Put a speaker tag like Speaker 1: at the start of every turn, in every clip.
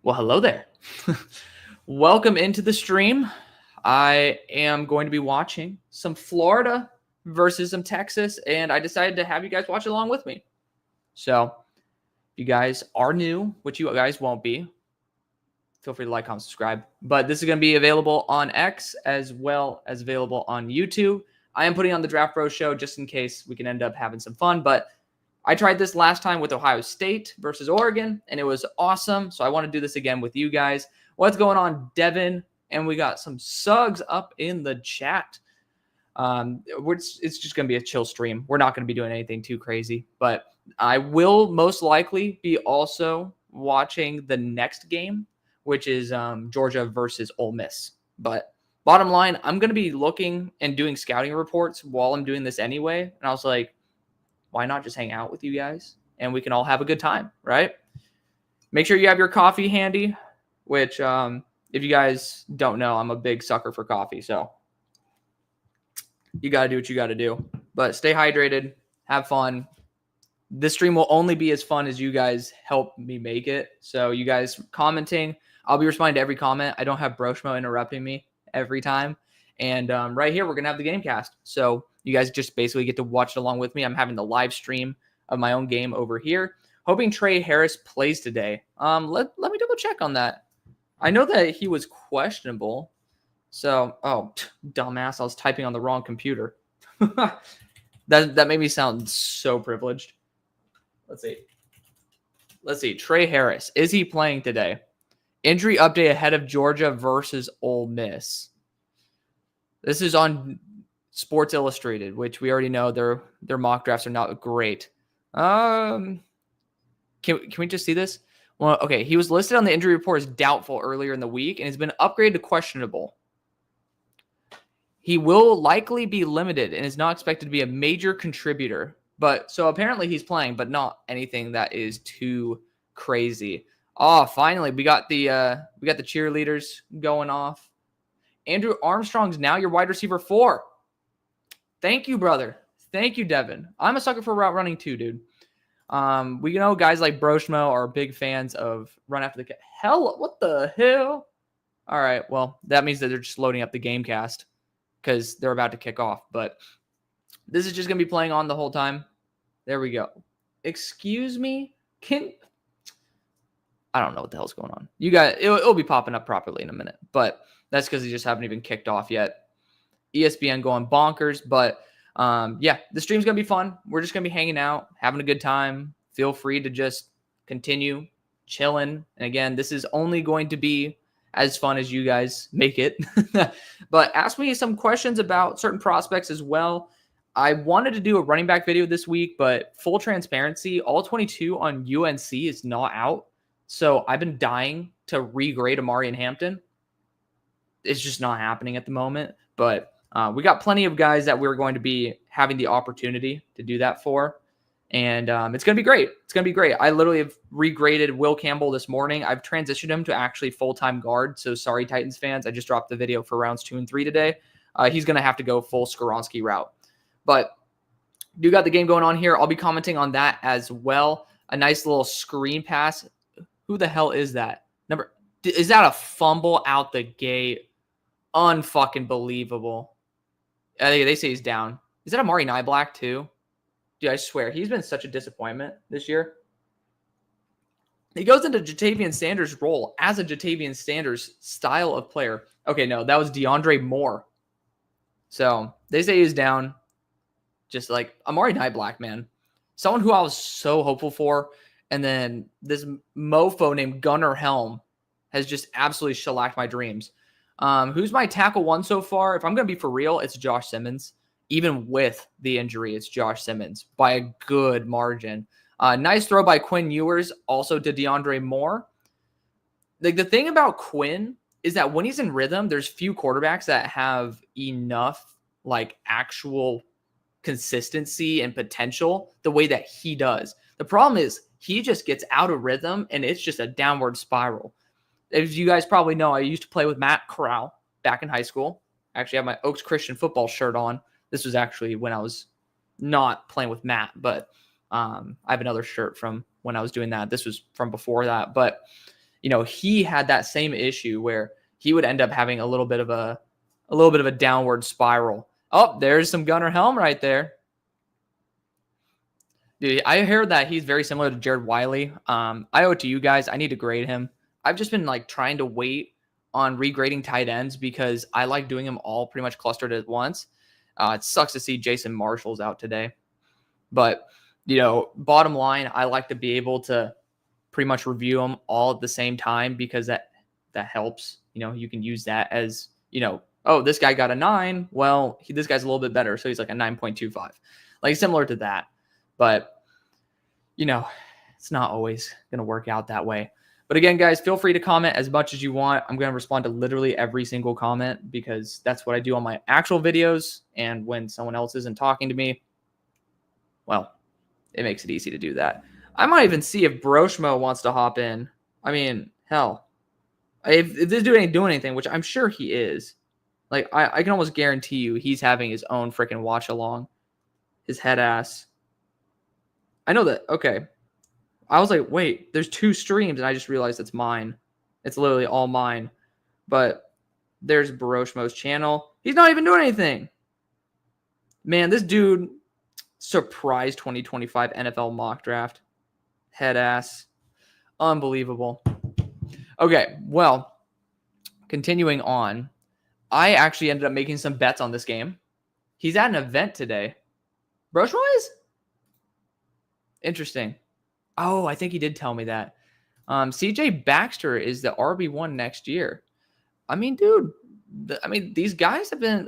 Speaker 1: Well, hello there. Welcome into the stream. I am going to be watching some Florida versus some Texas, and I decided to have you guys watch along with me. So, if you guys are new, which you guys won't be, feel free to like, comment, subscribe. But this is going to be available on X as well as available on YouTube. I am putting on the Draft Bros show just in case we can end up having some fun, but I tried this last time with Ohio State versus Oregon, and it was awesome. So I want to do this again with you guys. What's going on, Devin? And we got some Suggs up in the chat. It's just going to be a chill stream. We're not going to be doing anything too crazy, but I will most likely be also watching the next game, which is Georgia versus Ole Miss. But bottom line, I'm going to be looking and doing scouting reports while I'm doing this anyway. And I was like, why not just hang out with you guys and we can all have a good time, right? Make sure you have your coffee handy, which if you guys don't know, I'm a big sucker for coffee. So you got to do what you got to do. But stay hydrated, have fun. This stream will only be as fun as you guys help me make it. So you guys commenting, I'll be responding to every comment. I don't have Broshmo interrupting me every time. And right here, we're going to have the game cast. So you guys just basically get to watch it along with me. I'm having the live stream of my own game over here. Hoping Trey Harris plays today. Let me double check on that. I know that he was questionable. So, dumbass. I was typing on the wrong computer. That made me sound so privileged. Let's see. Trey Harris. Is he playing today? Injury update ahead of Georgia versus Ole Miss. This is on Sports Illustrated, which we already know their mock drafts are not great. Can we just see this? Well, okay. He was listed on the injury report as doubtful earlier in the week and has been upgraded to questionable. He will likely be limited and is not expected to be a major contributor. But so apparently he's playing, but not anything that is too crazy. Oh, finally we got the cheerleaders going off. Andrew Armstrong's now your wide receiver 4. Thank you, brother. Thank you, Devin. I'm a sucker for route running too, dude. We know guys like Broshmo are big fans of run after the hell. What the hell? All right. Well, that means that they're just loading up the game cast because they're about to kick off. But this is just going to be playing on the whole time. There we go. Excuse me? I don't know what the hell's going on. You guys, it'll be popping up properly in a minute. But that's because they just haven't even kicked off yet. ESPN going bonkers. But the stream's going to be fun. We're just going to be hanging out, having a good time. Feel free to just continue chilling. And again, this is only going to be as fun as you guys make it. But ask me some questions about certain prospects as well. I wanted to do a running back video this week, but full transparency, all 22 on UNC is not out. So I've been dying to regrade Amari and Hampton. It's just not happening at the moment. But we got plenty of guys that we're going to be having the opportunity to do that for. And it's going to be great. It's going to be great. I literally have regraded Will Campbell this morning. I've transitioned him to actually full-time guard. So sorry, Titans fans. I just dropped the video for rounds 2 and 3 today. He's going to have to go full Skoronski route. But you got the game going on here. I'll be commenting on that as well. A nice little screen pass. Who the hell is that? Is that a fumble out the gate? Unfucking believable. They say he's down. Is that Amari Nyblack too? Dude, I swear, he's been such a disappointment this year. He goes into Jatavian Sanders' role as a Jatavian Sanders style of player. Okay, no, that was DeAndre Moore. So they say he's down. Just like Amari Nyblack, man. Someone who I was so hopeful for. And then this mofo named Gunnar Helm has just absolutely shellacked my dreams. Who's my tackle 1 so far? If I'm going to be for real, it's Josh Simmons. Even with the injury, it's Josh Simmons by a good margin. Nice throw by Quinn Ewers, also to DeAndre Moore. Like the thing about Quinn is that when he's in rhythm, there's few quarterbacks that have enough like actual consistency and potential the way that he does. The problem is he just gets out of rhythm and it's just a downward spiral. As you guys probably know, I used to play with Matt Corral back in high school. I actually have my Oaks Christian football shirt on. This was actually when I was not playing with Matt, but I have another shirt from when I was doing that. This was from before that. But he had that same issue where he would end up having a little bit of a downward spiral. Oh, there's some Gunnar Helm right there. Dude, I heard that he's very similar to Jared Wiley. I owe it to you guys. I need to grade him. I've just been trying to wait on regrading tight ends because I like doing them all pretty much clustered at once. It sucks to see Jason Marshall's out today. But, bottom line, I like to be able to pretty much review them all at the same time because that helps. You can use that as, oh, this guy got a 9. Well, this guy's a little bit better. So he's like a 9.25. Similar to that. But, it's not always going to work out that way. But again, guys, feel free to comment as much as you want. I'm going to respond to literally every single comment because that's what I do on my actual videos. And when someone else isn't talking to me, well, it makes it easy to do that. I might even see if Broshmo wants to hop in. I mean, hell, if this dude ain't doing anything, which I'm sure he is, I can almost guarantee you he's having his own freaking watch along. His head ass. I know that. Okay. I was like, wait, there's 2 streams, and I just realized it's mine. It's literally all mine. But there's Baroshmo's channel. He's not even doing anything. Man, this dude, surprise 2025 NFL mock draft. Head ass. Unbelievable. Okay, well, continuing on. I actually ended up making some bets on this game. He's at an event today. Baroshmo is? Interesting. Oh, I think he did tell me that. CJ Baxter is the RB1 next year. I mean, dude, these guys have been,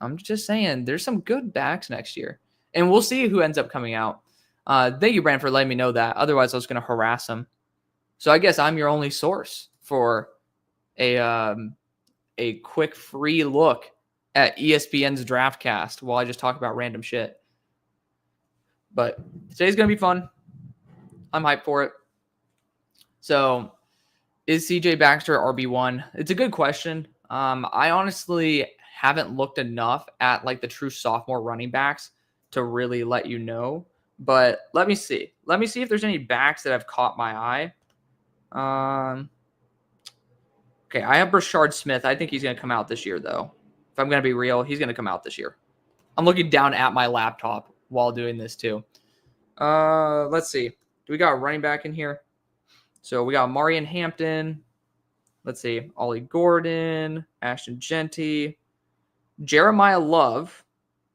Speaker 1: I'm just saying, there's some good backs next year. And we'll see who ends up coming out. Thank you, Brand, for letting me know that. Otherwise, I was going to harass him. So I guess I'm your only source for a quick free look at ESPN's Draftcast while I just talk about random shit. But today's going to be fun. I'm hyped for it. So, is CJ Baxter RB1? It's a good question. I honestly haven't looked enough at the true sophomore running backs to really let you know. But let me see. Let me see if there's any backs that have caught my eye. Okay, I have Brashard Smith. I think he's going to come out this year, though. If I'm going to be real, he's going to come out this year. I'm looking down at my laptop while doing this, too. Let's see. Do we got a running back in here? So we got Marion Hampton. Let's see. Ollie Gordon, Ashton Genty, Jeremiah Love.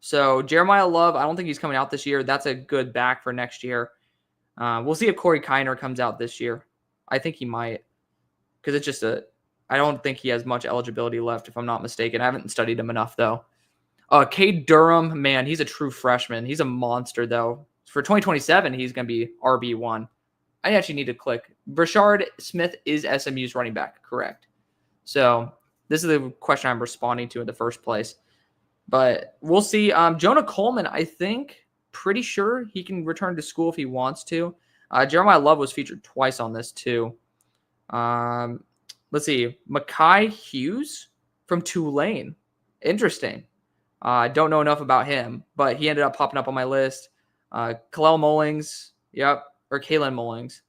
Speaker 1: So Jeremiah Love, I don't think he's coming out this year. That's a good back for next year. We'll see if Corey Kiner comes out this year. I think he might. Because it's just I don't think he has much eligibility left, if I'm not mistaken. I haven't studied him enough, though. Cade Durham, man, he's a true freshman. He's a monster, though. For 2027, he's going to be RB1. I actually need to click. Brashard Smith is SMU's running back, correct? So this is the question I'm responding to in the first place. But we'll see. Jonah Coleman, I think, pretty sure he can return to school if he wants to. Jeremiah Love was featured twice on this, too. Let's see. Mekhi Hughes from Tulane. Interesting. I don't know enough about him, but he ended up popping up on my list. Kalel Mullings, or Kalen Mullings.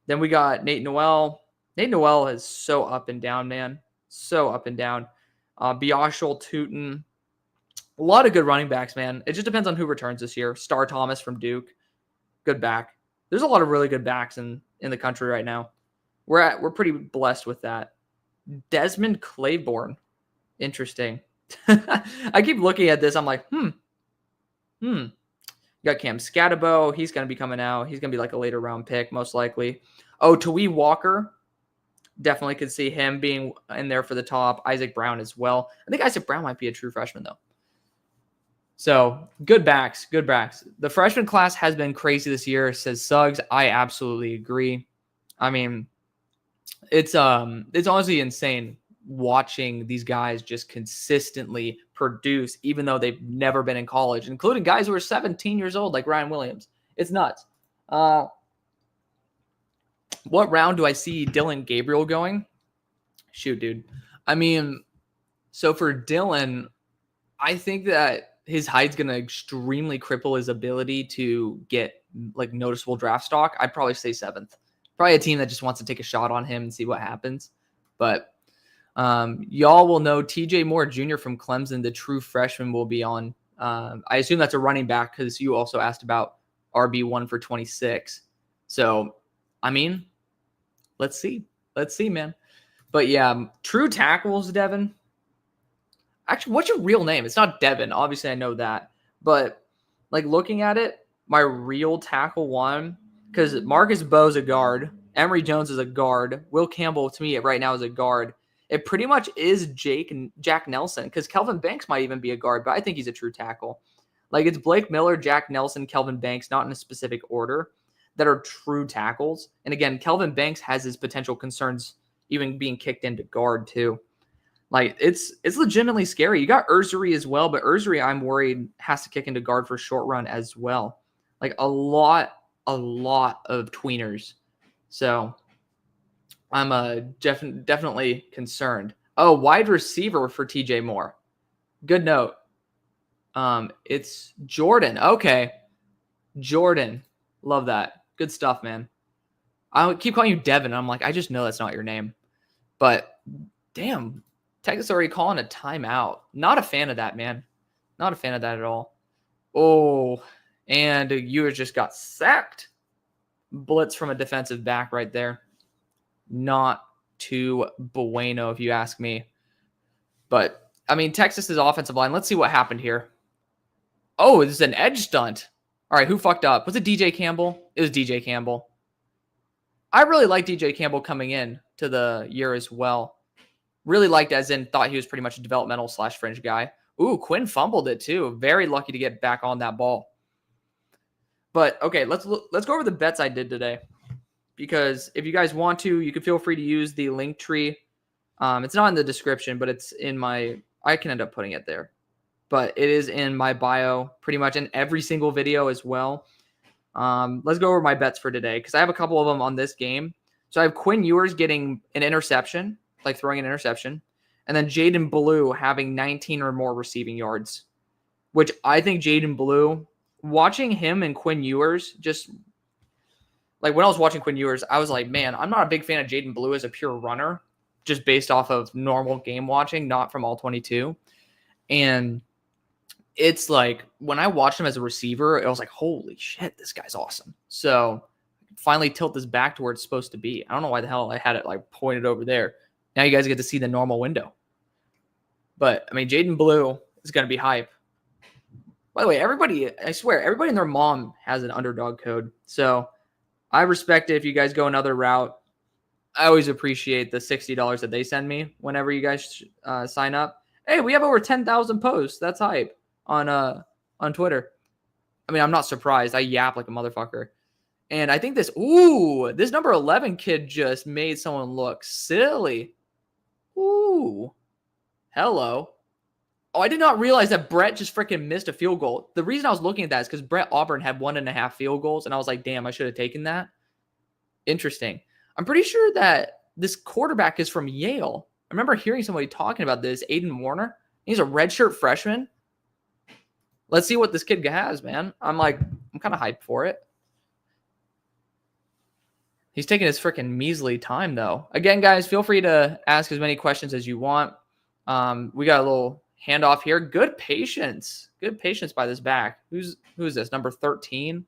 Speaker 1: Then we got Nate Noel. Nate Noel is so up and down, man. So up and down. Biashul Tootin. A lot of good running backs, man. It just depends on who returns this year. Star Thomas from Duke. Good back. There's a lot of really good backs in the country right now. We're pretty blessed with that. Desmond Claiborne. Interesting. I keep looking at this. I'm like, You got Cam Scatabo. He's going to be coming out. He's going to be a later round pick, most likely. Oh, Tawee Walker. Definitely could see him being in there for the top. Isaac Brown as well. I think Isaac Brown might be a true freshman, though. So, good backs. Good backs. The freshman class has been crazy this year, says Suggs. I absolutely agree. I mean, it's honestly insane watching these guys just consistently produce, even though they've never been in college, including guys who are 17 years old, like Ryan Williams. It's nuts. What round do I see Dylan Gabriel going? Shoot, dude. I mean, so for Dylan, I think that his height's going to extremely cripple his ability to get noticeable draft stock. I'd probably say 7th, Probably a team that just wants to take a shot on him and see what happens. But y'all will know TJ Moore Jr. from Clemson, the true freshman, will be on. I assume that's a running back because you also asked about RB1 for 26. So, I mean, let's see. Let's see, man. But yeah, true tackles, Devin. Actually, what's your real name? It's not Devin. Obviously, I know that. But like looking at it, my real tackle one, because Marcus Bowe's a guard. Emory Jones is a guard. Will Campbell, to me, right now is a guard. It pretty much is Jack Nelson, because Kelvin Banks might even be a guard, but I think he's a true tackle. Like, it's Blake Miller, Jack Nelson, Kelvin Banks, not in a specific order, that are true tackles. And again, Kelvin Banks has his potential concerns even being kicked into guard too. Like, it's legitimately scary. You got Ursary as well, but Ursary, I'm worried, has to kick into guard for short run as well. Like, a lot of tweeners. So I'm definitely concerned. Oh, wide receiver for TJ Moore. Good note. It's Jordan. Okay. Jordan. Love that. Good stuff, man. I keep calling you Devin. I'm like, I just know that's not your name. But damn, Texas already calling a timeout. Not a fan of that, man. Not a fan of that at all. Oh, and Ewers just got sacked. Blitz from a defensive back right there. Not too bueno, if you ask me. But, I mean, Texas's offensive line, let's see what happened here. Oh, this is an edge stunt. All right, who fucked up? Was it DJ Campbell? It was DJ Campbell. I really liked DJ Campbell coming in to the year as well. Really liked, as in thought he was pretty much a developmental / fringe guy. Ooh, Quinn fumbled it too. Very lucky to get back on that ball. But okay, let's go over the bets I did today. Because if you guys want to, you can feel free to use the link tree. It's not in the description, but it's in my, I can end up putting it there. But it is in my bio pretty much in every single video as well. Let's go over my bets for today because I have a couple of them on this game. So I have Quinn Ewers getting an interception, like throwing an interception, and then Jaden Blue having 19 or more receiving yards, which I think Jaden Blue, watching him and Quinn Ewers, just like when I was watching Quinn Ewers, I was like, man, I'm not a big fan of Jaden Blue as a pure runner, just based off of normal game watching, not from all 22. And it's like when I watched him as a receiver, it was like, holy shit, this guy's awesome. So finally tilt this back to where it's supposed to be. I don't know why the hell I had it like pointed over there. Now you guys get to see the normal window. But I mean, Jaden Blue is going to be hype. By the way, everybody, I swear, everybody and their mom has an underdog code. So I respect it if you guys go another route. I always appreciate the $60 that they send me whenever you guys sign up. Hey, we have over 10,000 posts. That's hype on Twitter. I mean, I'm not surprised. I yap like a motherfucker. And I think this number 11 kid just made someone look silly. Ooh. Hello. Oh, I did not realize that Brett just freaking missed a field goal. The reason I was looking at that is because Brett Auburn had 1.5 field goals, and I was like, damn, I should have taken that. Interesting. I'm pretty sure that this quarterback is from Yale. I remember hearing somebody talking about this, Aiden Warner. He's a redshirt freshman. Let's see what this kid has, man. I'm kind of hyped for it. He's taking his freaking measly time, though. Again, guys, feel free to ask as many questions as you want. We got a little handoff here. Good patience. Good patience by this back. Who is this? Number 13?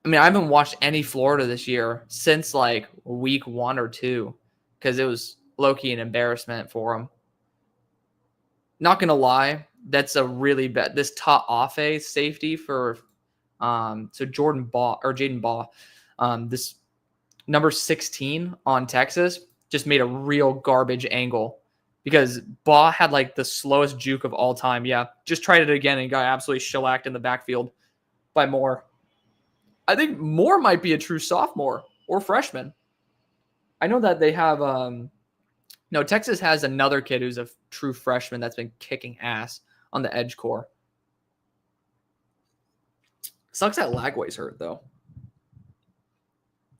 Speaker 1: I mean, I haven't watched any Florida this year since like week 1 or 2 because it was low-key an embarrassment for him. Not going to lie, that's a really bad. This Ta'afe safety for Jaden Baugh. This number 16 on Texas just made a real garbage angle because Baugh had like the slowest juke of all time. Yeah, just tried it again and got absolutely shellacked in the backfield by Moore. I think Moore might be a true sophomore or freshman. I know that they have Texas has another kid who's a true freshman that's been kicking ass on the edge core. Sucks that Lagway's hurt, though.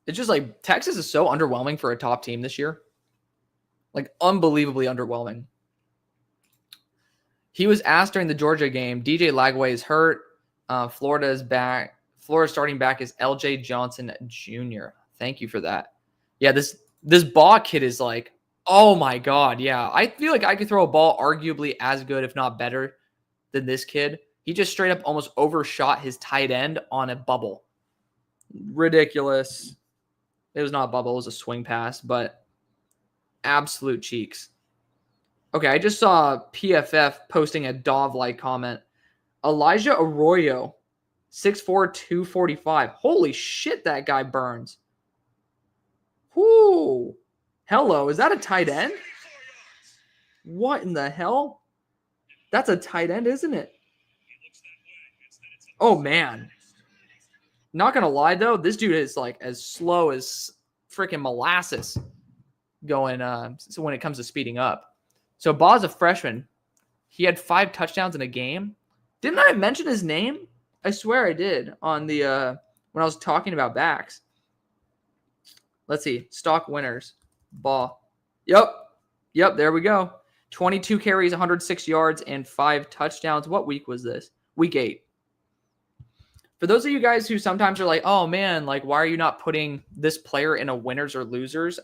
Speaker 1: It's just like Texas is so underwhelming for a top team this year. Like, unbelievably underwhelming. He was asked during the Georgia game, DJ Lagway is hurt. Florida is back. Florida starting back is LJ Johnson Jr. Thank you for that. Yeah, this ball kid is like, oh my God. Yeah, I feel like I could throw a ball arguably as good, if not better, than this kid. He just straight up almost overshot his tight end on a bubble. Ridiculous. It was not a bubble. It was a swing pass, but absolute cheeks. Okay, I just saw PFF posting a Dove-like comment. Elijah Arroyo, 6'4", 245. Holy shit, that guy burns. Whoo. Hello, is that a tight end? What in the hell? That's a tight end, isn't it? Oh, man. Not going to lie, though. This dude is like as slow as freaking molasses going so when it comes to speeding up. So Ball's a freshman. He had 5 touchdowns in a game. Didn't I mention his name? I swear I did on the when I was talking about backs. Let's see. Stock winners. Ball. Yep, there we go. 22 carries, 106 yards, and 5 touchdowns. What week was this? Week 8. For those of you guys who sometimes are like, oh man, like why are you not putting this player in a winners or losers?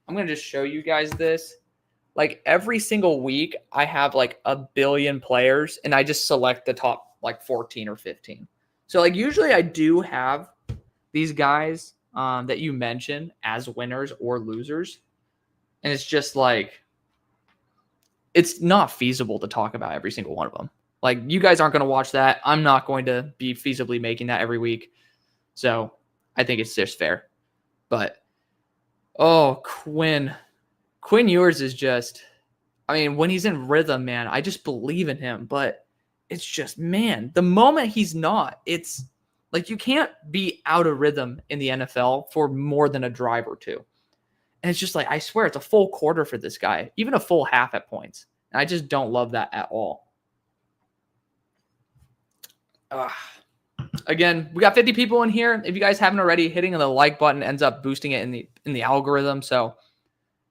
Speaker 1: I'm going to just show you guys this. Like every single week, I have like a billion players and I just select the top like 14 or 15. So like usually I do have these guys that you mentioned as winners or losers. And it's just like, it's not feasible to talk about every single one of them. Like you guys aren't going to watch that. I'm not going to be feasibly making that every week. So I think it's just fair. But, oh, Quinn Ewers is just, I mean, when he's in rhythm, man, I just believe in him. But it's just, man, the moment he's not, it's like you can't be out of rhythm in the NFL for more than a drive or two. And it's just like, I swear, it's a full quarter for this guy, even a full half at points. And I just don't love that at all. Again, we got 50 people in here. If you guys haven't already, hitting the like button ends up boosting it in the algorithm. So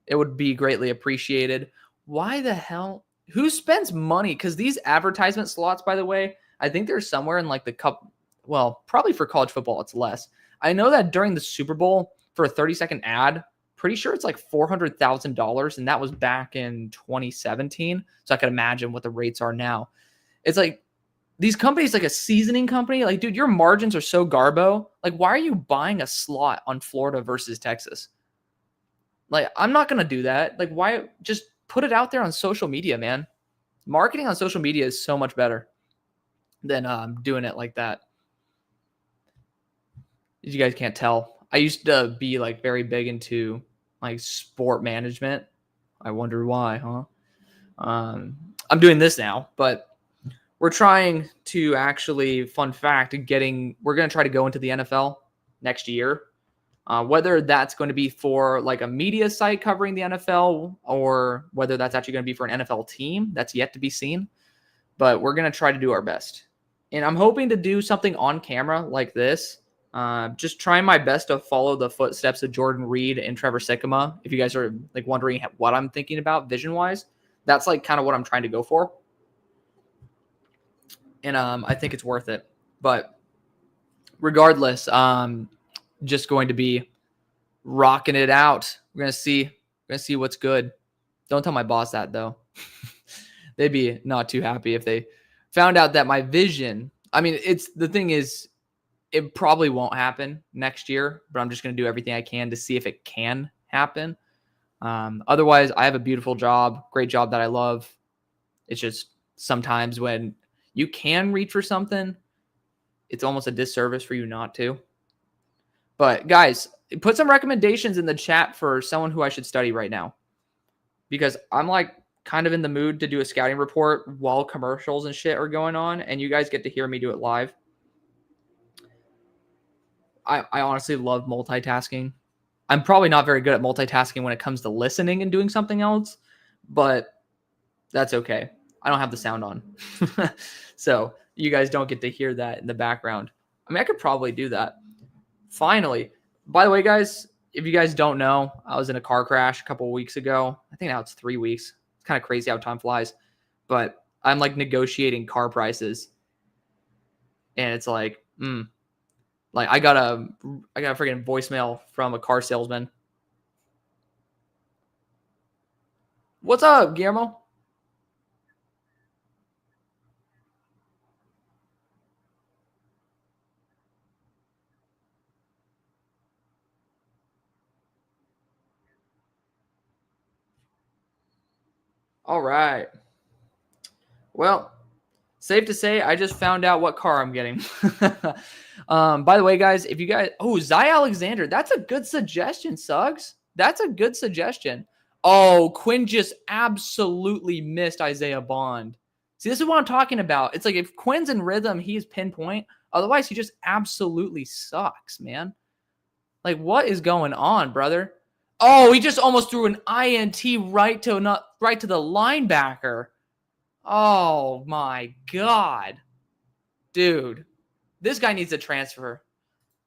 Speaker 1: it would be greatly appreciated. Why the hell? Who spends money? Because these advertisement slots, by the way, I think they're somewhere in like the cup. Well, probably for college football, it's less. I know that during the Super Bowl for a 30-second ad, pretty sure it's like $400,000. And that was back in 2017. So I could imagine what the rates are now. It's like these companies, like a seasoning company, like, dude, your margins are so garbo. Like, why are you buying a slot on Florida versus Texas? Like, I'm not going to do that. Like, why? Just put it out there on social media, man. Marketing on social media is so much better than doing it like that. As you guys can't tell, I used to be like very big into like sport management. I wonder why, huh? I'm doing this now, but we're trying to actually, fun fact, we're going to try to go into the NFL next year. Whether that's going to be for like a media site covering the NFL or whether that's actually going to be for an NFL team, that's yet to be seen. But we're going to try to do our best. And I'm hoping to do something on camera like this. Just trying my best to follow the footsteps of Jordan Reed and Trevor Sikkema. If you guys are like wondering what I'm thinking about vision-wise, that's like kind of what I'm trying to go for. And I think it's worth it. But regardless, just going to be rocking it out. We're gonna see what's good. Don't tell my boss that though. They'd be not too happy if they found out that my vision. I mean, the thing is, it probably won't happen next year, but I'm just gonna do everything I can to see if it can happen. Otherwise, I have a beautiful job, great job that I love. It's just sometimes when you can reach for something, it's almost a disservice for you not to. But guys, put some recommendations in the chat for someone who I should study right now. Because I'm like kind of in the mood to do a scouting report while commercials and shit are going on. And you guys get to hear me do it live. I honestly love multitasking. I'm probably not very good at multitasking when it comes to listening and doing something else. But that's okay. I don't have the sound on. So you guys don't get to hear that in the background. I mean, I could probably do that. Finally, by the way, guys, if you guys don't know, I was in a car crash a couple of weeks ago. I think now it's 3 weeks. It's kind of crazy how time flies. But I'm like negotiating car prices. And it's like, Like I got a freaking voicemail from a car salesman. What's up, Guillermo? All right. Well, safe to say, I just found out what car I'm getting. By the way, guys, if you guys, Zy Alexander, that's a good suggestion, Suggs. That's a good suggestion. Oh, Quinn just absolutely missed Isaiah Bond. See, this is what I'm talking about. It's like if Quinn's in rhythm, he's pinpoint. Otherwise, he just absolutely sucks, man. Like, what is going on, brother? Oh, he just almost threw an INT right to the linebacker. Oh my God. Dude, this guy needs a transfer.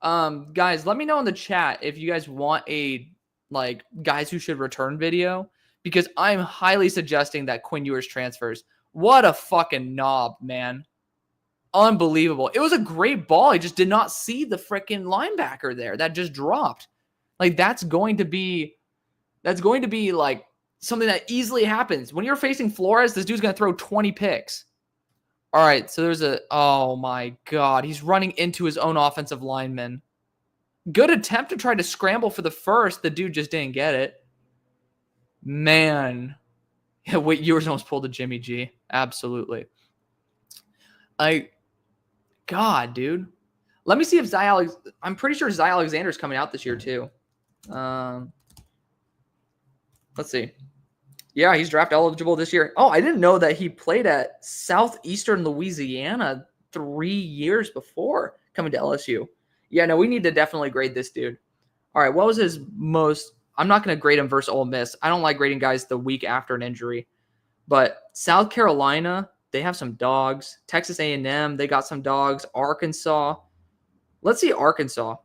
Speaker 1: Guys, let me know in the chat if you guys want a guys who should return video, because I'm highly suggesting that Quinn Ewers transfers. What a fucking knob, man. Unbelievable. It was a great ball. He just did not see the freaking linebacker there that just dropped. Like that's going to be like something that easily happens. When you're facing Flores, this dude's going to throw 20 picks. All right, so there's oh my God, he's running into his own offensive lineman. Good attempt to try to scramble for the first. The dude just didn't get it. Man. Yeah, wait, Ewers almost pulled a Jimmy G. Absolutely. God, dude. Let me see if I'm pretty sure Zy Alexander's coming out this year too. Let's see. Yeah, he's draft eligible this year. Oh, I didn't know that he played at Southeastern Louisiana 3 years before coming to LSU. Yeah, no, we need to definitely grade this dude. All right, what was his most... I'm not going to grade him versus Ole Miss. I don't like grading guys the week after an injury. But South Carolina, they have some dogs. Texas A&M, they got some dogs. Arkansas. Let's see Arkansas.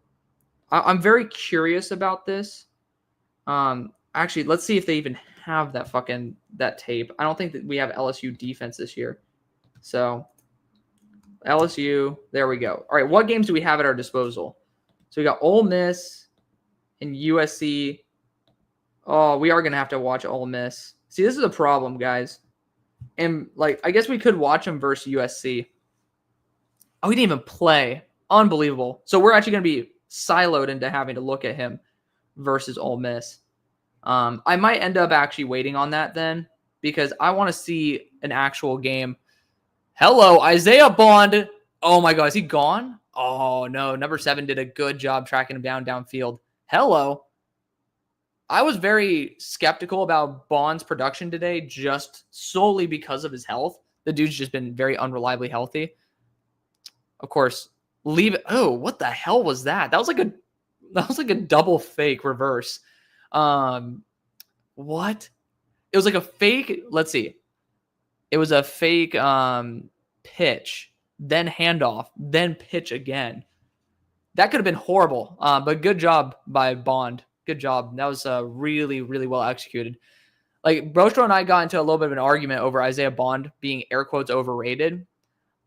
Speaker 1: I'm very curious about this. Actually, let's see if they even have that tape. I don't think that we have LSU defense this year. So LSU, there we go. All right, what games do we have at our disposal? So we got Ole Miss and USC. Oh, we are going to have to watch Ole Miss. See, this is a problem, guys. And, I guess we could watch them versus USC. Oh, he didn't even play. Unbelievable. So we're actually going to be siloed into having to look at him versus Ole Miss. I might end up actually waiting on that then, because I want to see an actual game. Hello, Isaiah Bond. Oh, my God. Is he gone? Oh, no. Number 7 did a good job tracking him downfield. Hello. I was very skeptical about Bond's production today just solely because of his health. The dude's just been very unreliably healthy. Of course, leave it. Oh, what the hell was that? That was like a double fake reverse. What? It was like a fake. Let's see. It was a fake pitch, then handoff, then pitch again. That could have been horrible. But good job by Bond. Good job. That was really, really well executed. Brostro and I got into a little bit of an argument over Isaiah Bond being air quotes overrated.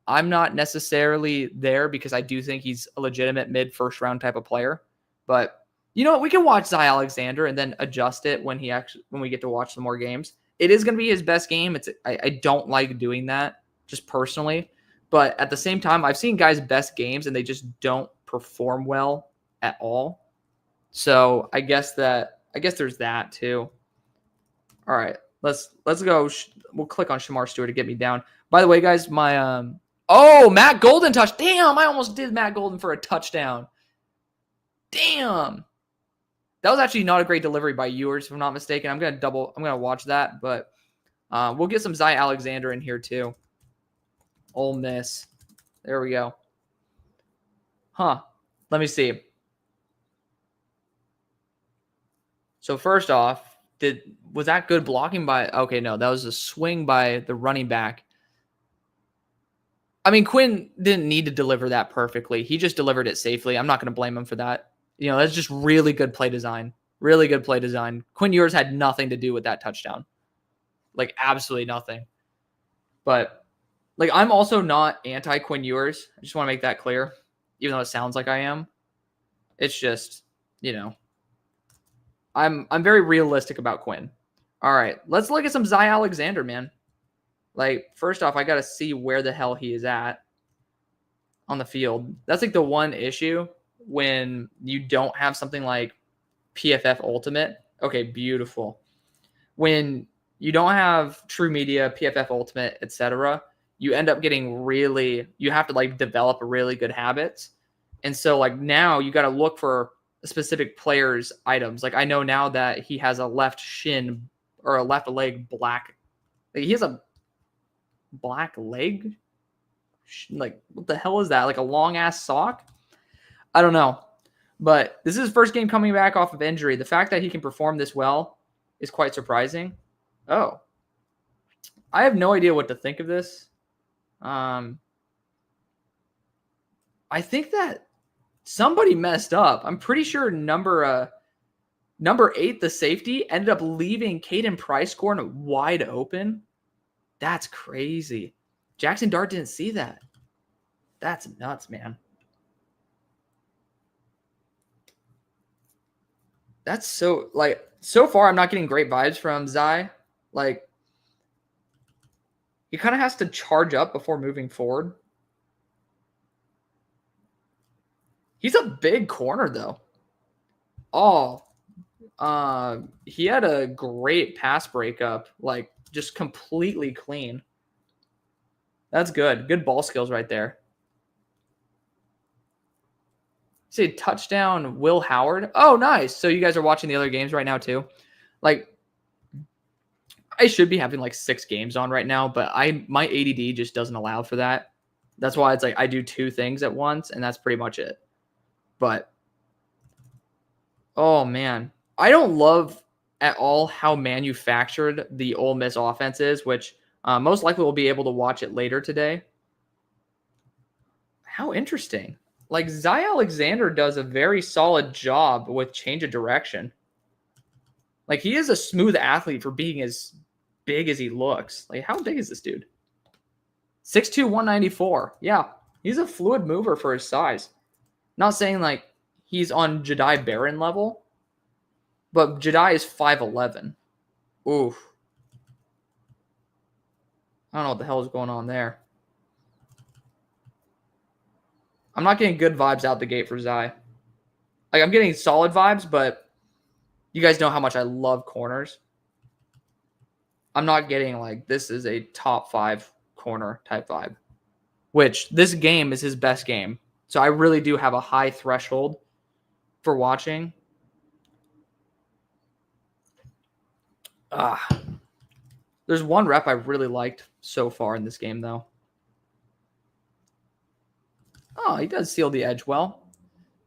Speaker 1: I'm not necessarily there because I do think he's a legitimate mid-first round type of player. But you know what? We can watch Zy Alexander and then adjust it when we get to watch some more games. It is going to be his best game. I don't like doing that just personally. But at the same time, I've seen guys' best games and they just don't perform well at all. So I guess there's that too. All right, let's go. We'll click on Shamar Stewart to get me down. By the way, guys, my Matt Golden touch. Damn, I almost did Matt Golden for a touchdown. Damn. That was actually not a great delivery by Ewers, if I'm not mistaken. I'm gonna watch that, but we'll get some Zy Alexander in here too. Ole Miss. There we go. Huh. Let me see. So first off, was that good blocking by... Okay, no, that was a swing by the running back. I mean, Quinn didn't need to deliver that perfectly. He just delivered it safely. I'm not going to blame him for that. That's just really good play design. Really good play design. Quinn Ewers had nothing to do with that touchdown. Absolutely nothing. But, I'm also not anti-Quinn Ewers. I just want to make that clear. even though it sounds like I am. It's just, I'm very realistic about Quinn. All right, let's look at some Zy Alexander, man. Like, first off, I got to see where the hell he is at on the field. That's like the one issue when you don't have something like PFF Ultimate. Okay, beautiful. When you don't have True Media, PFF Ultimate, etc., you end up getting you have to like develop really good habits. And so like now you got to look for specific players' items. Like I know now that he has a left shin or a left leg black. Like he has a black leg. Like what the hell is that? Like a long ass sock? I don't know. But this is his first game coming back off of injury. The fact that he can perform this well is quite surprising. Oh. I have no idea what to think of this. I think that somebody messed up. I'm pretty sure number 8, the safety, ended up leaving Caden Price-Corn wide open. That's crazy. Jackson Dart didn't see that. That's nuts, man. That's so, like, so far I'm not getting great vibes from Zy. Like, he kind of has to charge up before moving forward. He's a big corner, though. Oh, he had a great pass breakup, like, just completely clean. That's good. Good ball skills right there. Say touchdown, Will Howard. Oh, nice. So you guys are watching the other games right now too. Like, I should be having like 6 games on right now, but my ADD just doesn't allow for that. That's why it's like I do 2 things at once, and that's pretty much it. But oh man, I don't love at all how manufactured the Ole Miss offense is, which most likely we'll be able to watch it later today. How interesting. Like, Zy Alexander does a very solid job with change of direction. Like, he is a smooth athlete for being as big as he looks. Like, how big is this dude? 6'2", 194. Yeah, he's a fluid mover for his size. Not saying, like, he's on Jedi Barron level, but Jedi is 5'11". Oof. I don't know what the hell is going on there. I'm not getting good vibes out the gate for Zy. Like, I'm getting solid vibes, but you guys know how much I love corners. I'm not getting, like, this is a top 5 corner type vibe, which this game is his best game. So I really do have a high threshold for watching. There's one rep I really liked so far in this game, though. Oh, he does seal the edge well.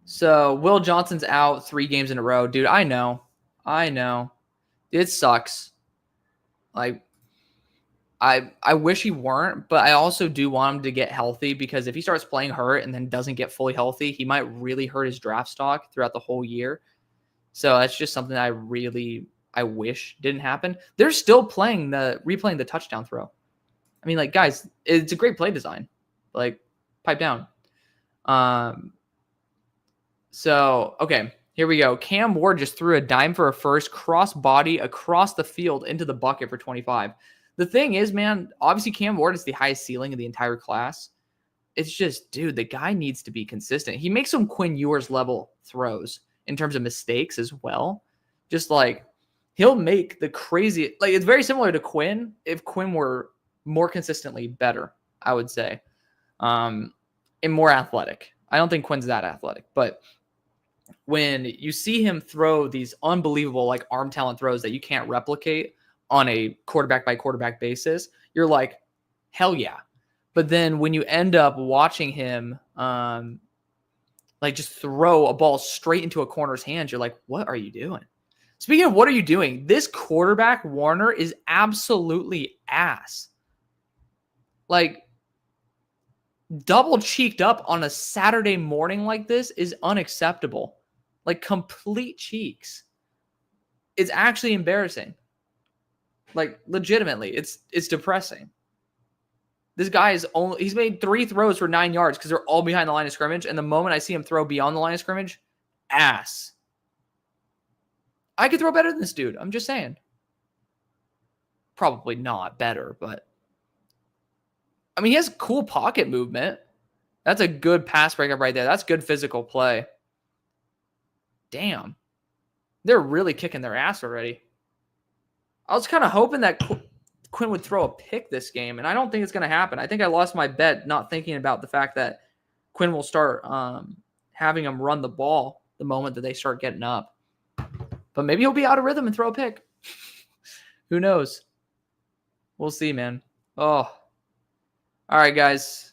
Speaker 1: So Will Johnson's out 3 games in a row. Dude, I know. It sucks. Like, I wish he weren't, but I also do want him to get healthy, because if he starts playing hurt and then doesn't get fully healthy, he might really hurt his draft stock throughout the whole year. So that's just something I wish didn't happen. They're still replaying the touchdown throw. I mean, like, guys, it's a great play design. Like, pipe down. So, okay, here we go. Cam Ward just threw a dime for a first, cross body across the field into the bucket for 25. The thing is, man, obviously Cam Ward is the highest ceiling of the entire class. It's just, dude, the guy needs to be consistent. He makes some Quinn Ewers level throws in terms of mistakes as well. Just like, he'll make the crazy, like, it's very similar to Quinn if Quinn were more consistently better, I would say, and more athletic. I don't think Quinn's that athletic, but when you see him throw these unbelievable, like, arm talent throws that you can't replicate on a quarterback by quarterback basis, you're like, hell yeah. But then when you end up watching him, like, just throw a ball straight into a corner's hands, you're like, what are you doing? Speaking of what are you doing, this quarterback, Warner, is absolutely ass. Like, double cheeked up on a Saturday morning like this is unacceptable. Like, complete cheeks. It's actually embarrassing. Like, legitimately, it's depressing. This guy he's made 3 throws for 9 yards because they're all behind the line of scrimmage. And the moment I see him throw beyond the line of scrimmage, ass. I could throw better than this dude. I'm just saying. Probably not better, but I mean, he has cool pocket movement. That's a good pass breakup right there. That's good physical play. Damn. They're really kicking their ass already. I was kind of hoping that Quinn would throw a pick this game, and I don't think it's going to happen. I think I lost my bet not thinking about the fact that Quinn will start having him run the ball the moment that they start getting up. But maybe he'll be out of rhythm and throw a pick. Who knows? We'll see, man. Oh. All right, guys.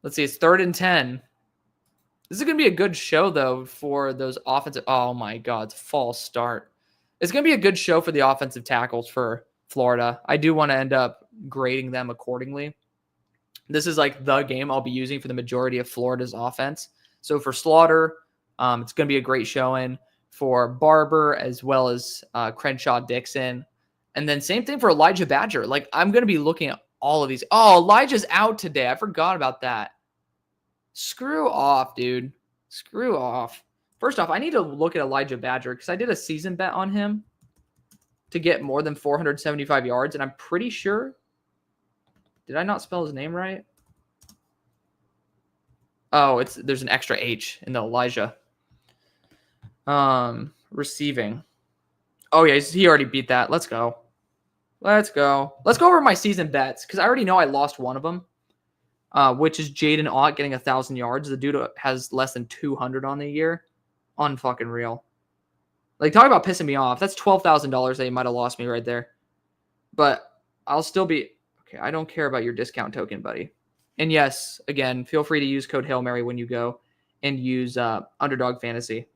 Speaker 1: Let's see. It's 3rd and 10. This is going to be a good show, though, for those offensive. Oh, my God. It's a false start. It's going to be a good show for the offensive tackles for Florida. I do want to end up grading them accordingly. This is like the game I'll be using for the majority of Florida's offense. So for Slaughter, it's going to be a great showing for Barber as well as Crenshaw Dixon. And then same thing for Elijah Badger. Like, I'm going to be looking at all of these. Oh, Elijah's out today. I forgot about that. Screw off, dude. Screw off. First off, I need to look at Elijah Badger because I did a season bet on him to get more than 475 yards. And I'm pretty sure. Did I not spell his name right? Oh, there's an extra H in the Elijah. Receiving. Oh, yeah, he already beat that. Let's go. Let's go. Let's go over my season bets because I already know I lost one of them, which is Jaden Ott getting 1,000 yards. The dude has less than 200 on the year. Unfucking real. Like, talk about pissing me off. That's $12,000 that you might have lost me right there. But I'll still be... Okay, I don't care about your discount token, buddy. And yes, again, feel free to use code Hail Mary when you go and use Underdog Fantasy.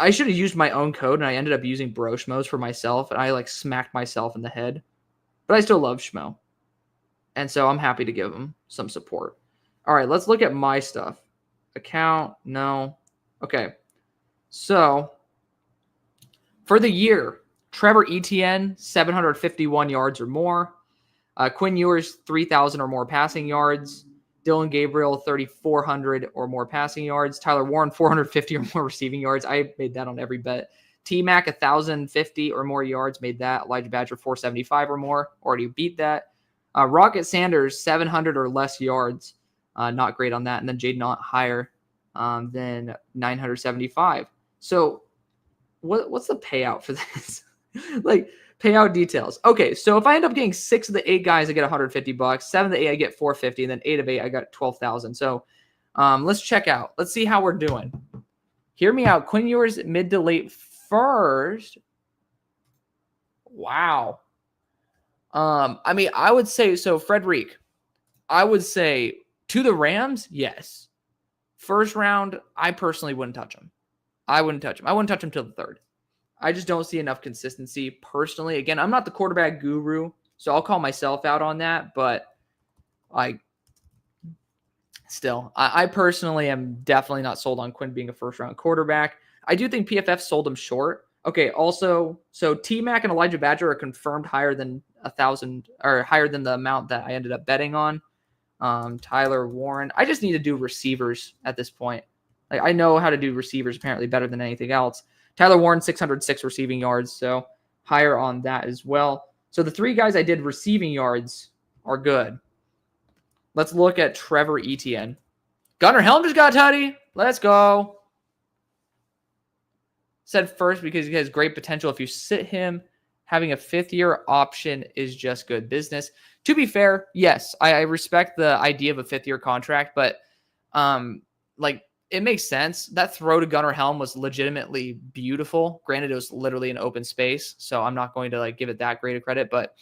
Speaker 1: I should have used my own code, and I ended up using Bro Schmoes for myself, and I, like, smacked myself in the head. But I still love Schmo. And so I'm happy to give him some support. All right, let's look at my stuff. Account, no. Okay. So, for the year, Trevor Etienne, 751 yards or more. Quinn Ewers, 3,000 or more passing yards. Dylan Gabriel, 3,400 or more passing yards. Tyler Warren, 450 or more receiving yards. I made that on every bet. T-Mac, 1,050 or more yards. Made that. Elijah Badger, 475 or more. Already beat that. Rocket Sanders, 700 or less yards. Not great on that. And then Jaden Ott higher than 975. So what's the payout for this? Like, payout details. Okay, so if I end up getting 6 of the 8 guys, I get $150. 7 of the 8, I get $450, and then 8 of 8, I got $12,000. So let's check out. Let's see how we're doing. Hear me out. Quinn Ewers mid to late first. Wow. I mean, I would say so. Frederic, I would say to the Rams, yes. First round, I personally wouldn't touch him. I wouldn't touch him till the 3rd. I just don't see enough consistency personally. Again, I'm not the quarterback guru, so I'll call myself out on that. But I personally am definitely not sold on Quinn being a first-round quarterback. I do think PFF sold him short. Okay, also, so T-Mac and Elijah Badger are confirmed higher than 1,000 or higher than the amount that I ended up betting on. Tyler Warren. I just need to do receivers at this point. Like, I know how to do receivers apparently better than anything else. Tyler Warren, 606 receiving yards, so higher on that as well. So the 3 guys I did receiving yards are good. Let's look at Trevor Etienne. Gunnar Helm just got tutty. Let's go. Said first because he has great potential. If you sit him, having a 5th-year option is just good business. To be fair, yes, I respect the idea of a 5th-year contract, but like, it makes sense. That throw to Gunnar Helm was legitimately beautiful. Granted, it was literally an open space, so I'm not going to like give it that great a credit. But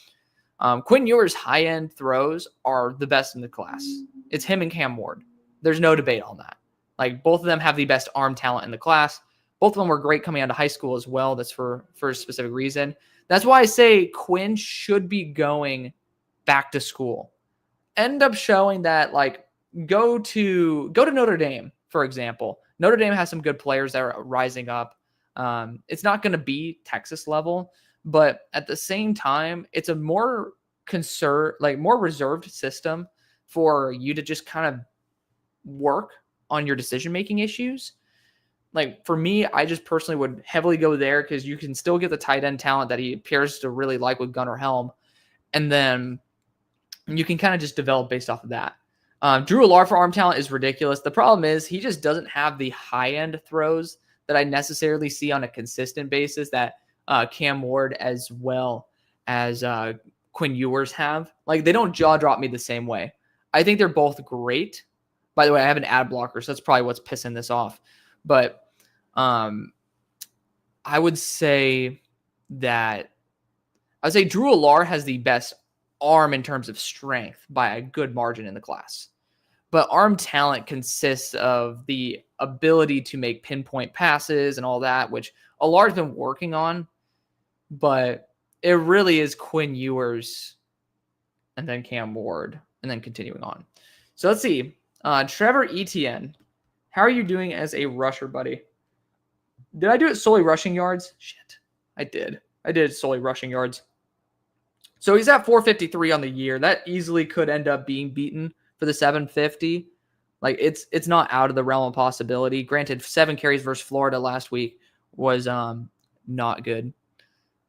Speaker 1: Quinn Ewers' high-end throws are the best in the class. It's him and Cam Ward. There's no debate on that. Like, both of them have the best arm talent in the class. Both of them were great coming out of high school as well. That's for a specific reason. That's why I say Quinn should be going back to school. End up showing that, like, go to Notre Dame. For example, Notre Dame has some good players that are rising up. It's not going to be Texas level, but at the same time, it's a more more reserved system for you to just kind of work on your decision-making issues. Like for me, I just personally would heavily go there because you can still get the tight end talent that he appears to really like with Gunnar Helm. And then you can kind of just develop based off of that. Drew Allar for arm talent is ridiculous. The problem is he just doesn't have the high-end throws that I necessarily see on a consistent basis that Cam Ward as well as Quinn Ewers have. Like they don't jaw drop me the same way. I think they're both great. By the way, I have an ad blocker, so that's probably what's pissing this off. But I would say Drew Allar has the best arm in terms of strength by a good margin in the class. But arm talent consists of the ability to make pinpoint passes and all that, which Allar's been working on. But it really is Quinn Ewers and then Cam Ward and then continuing on. So let's see. Trevor Etienne, how are you doing as a rusher, buddy? Did I do it solely rushing yards? Shit, I did. I did solely rushing yards. So he's at 453 on the year. That easily could end up being beaten for the 750. Like it's not out of the realm of possibility. Granted, 7 carries versus Florida last week was not good.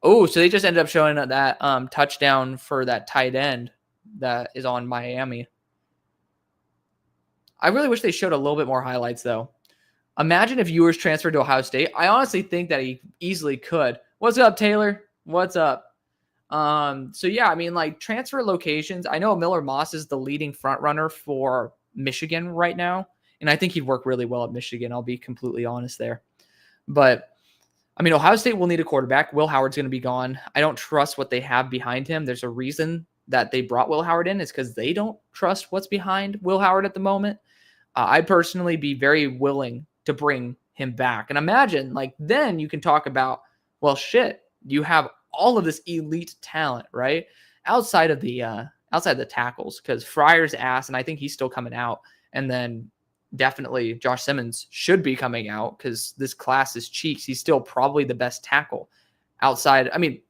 Speaker 1: Oh, so they just ended up showing that touchdown for that tight end that is on Miami. I really wish they showed a little bit more highlights, though. Imagine if Ewers transferred to Ohio State. I honestly think that he easily could. What's up, Taylor? What's up? So yeah, I mean, like transfer locations. I know Miller Moss is the leading front runner for Michigan right now, and I think he'd work really well at Michigan. I'll be completely honest there. But I mean, Ohio State will need a quarterback. Will Howard's going to be gone. I don't trust what they have behind him. There's a reason that they brought Will Howard in. Is because they don't trust what's behind Will Howard at the moment. I'd personally be very willing to bring him back. And imagine, like, then you can talk about, well, shit, you have all of this elite talent, right? Outside of the tackles, because Fryer's ass, and I think he's still coming out. And then definitely Josh Simmons should be coming out because this class is cheeks. He's still probably the best tackle outside. I mean,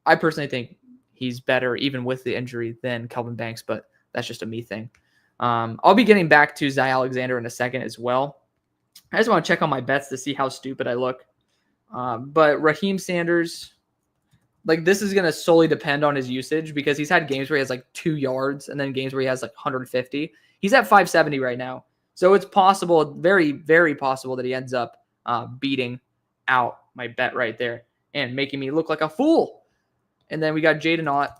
Speaker 1: I personally think he's better even with the injury than Kelvin Banks, but that's just a me thing. I'll be getting back to Zy Alexander in a second as well. I just want to check on my bets to see how stupid I look. But Raheem Sanders, like this is going to solely depend on his usage because he's had games where he has like 2 yards and then games where he has like 150. He's at 570 right now. So it's possible, very, very possible that he ends up beating out my bet right there and making me look like a fool. And then we got Jaden Ott.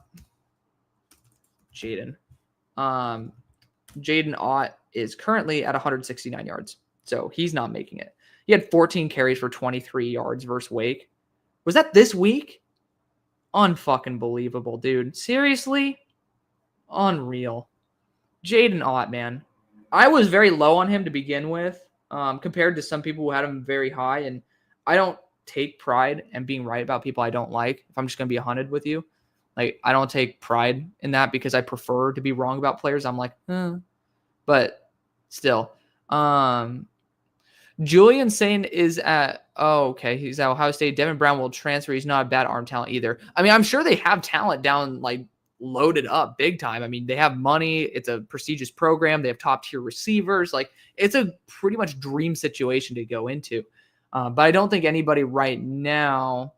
Speaker 1: Jaden Ott is currently at 169 yards. So he's not making it. He had 14 carries for 23 yards versus Wake. Was that this week? Unfucking believable, dude. Seriously? Unreal. Jaden Ott, man. I was very low on him to begin with compared to some people who had him very high. And I don't take pride in being right about people I don't like. If I'm just going to be 100 with you. Like, I don't take pride in that because I prefer to be wrong about players. I'm like, But still. Julian Sane is at, he's at Ohio State. Devin Brown will transfer. He's not a bad arm talent either. I mean, I'm sure they have talent down, like, loaded up big time. I mean, they have money. It's a prestigious program. They have top-tier receivers. Like, it's a pretty much dream situation to go into. But I don't think anybody right now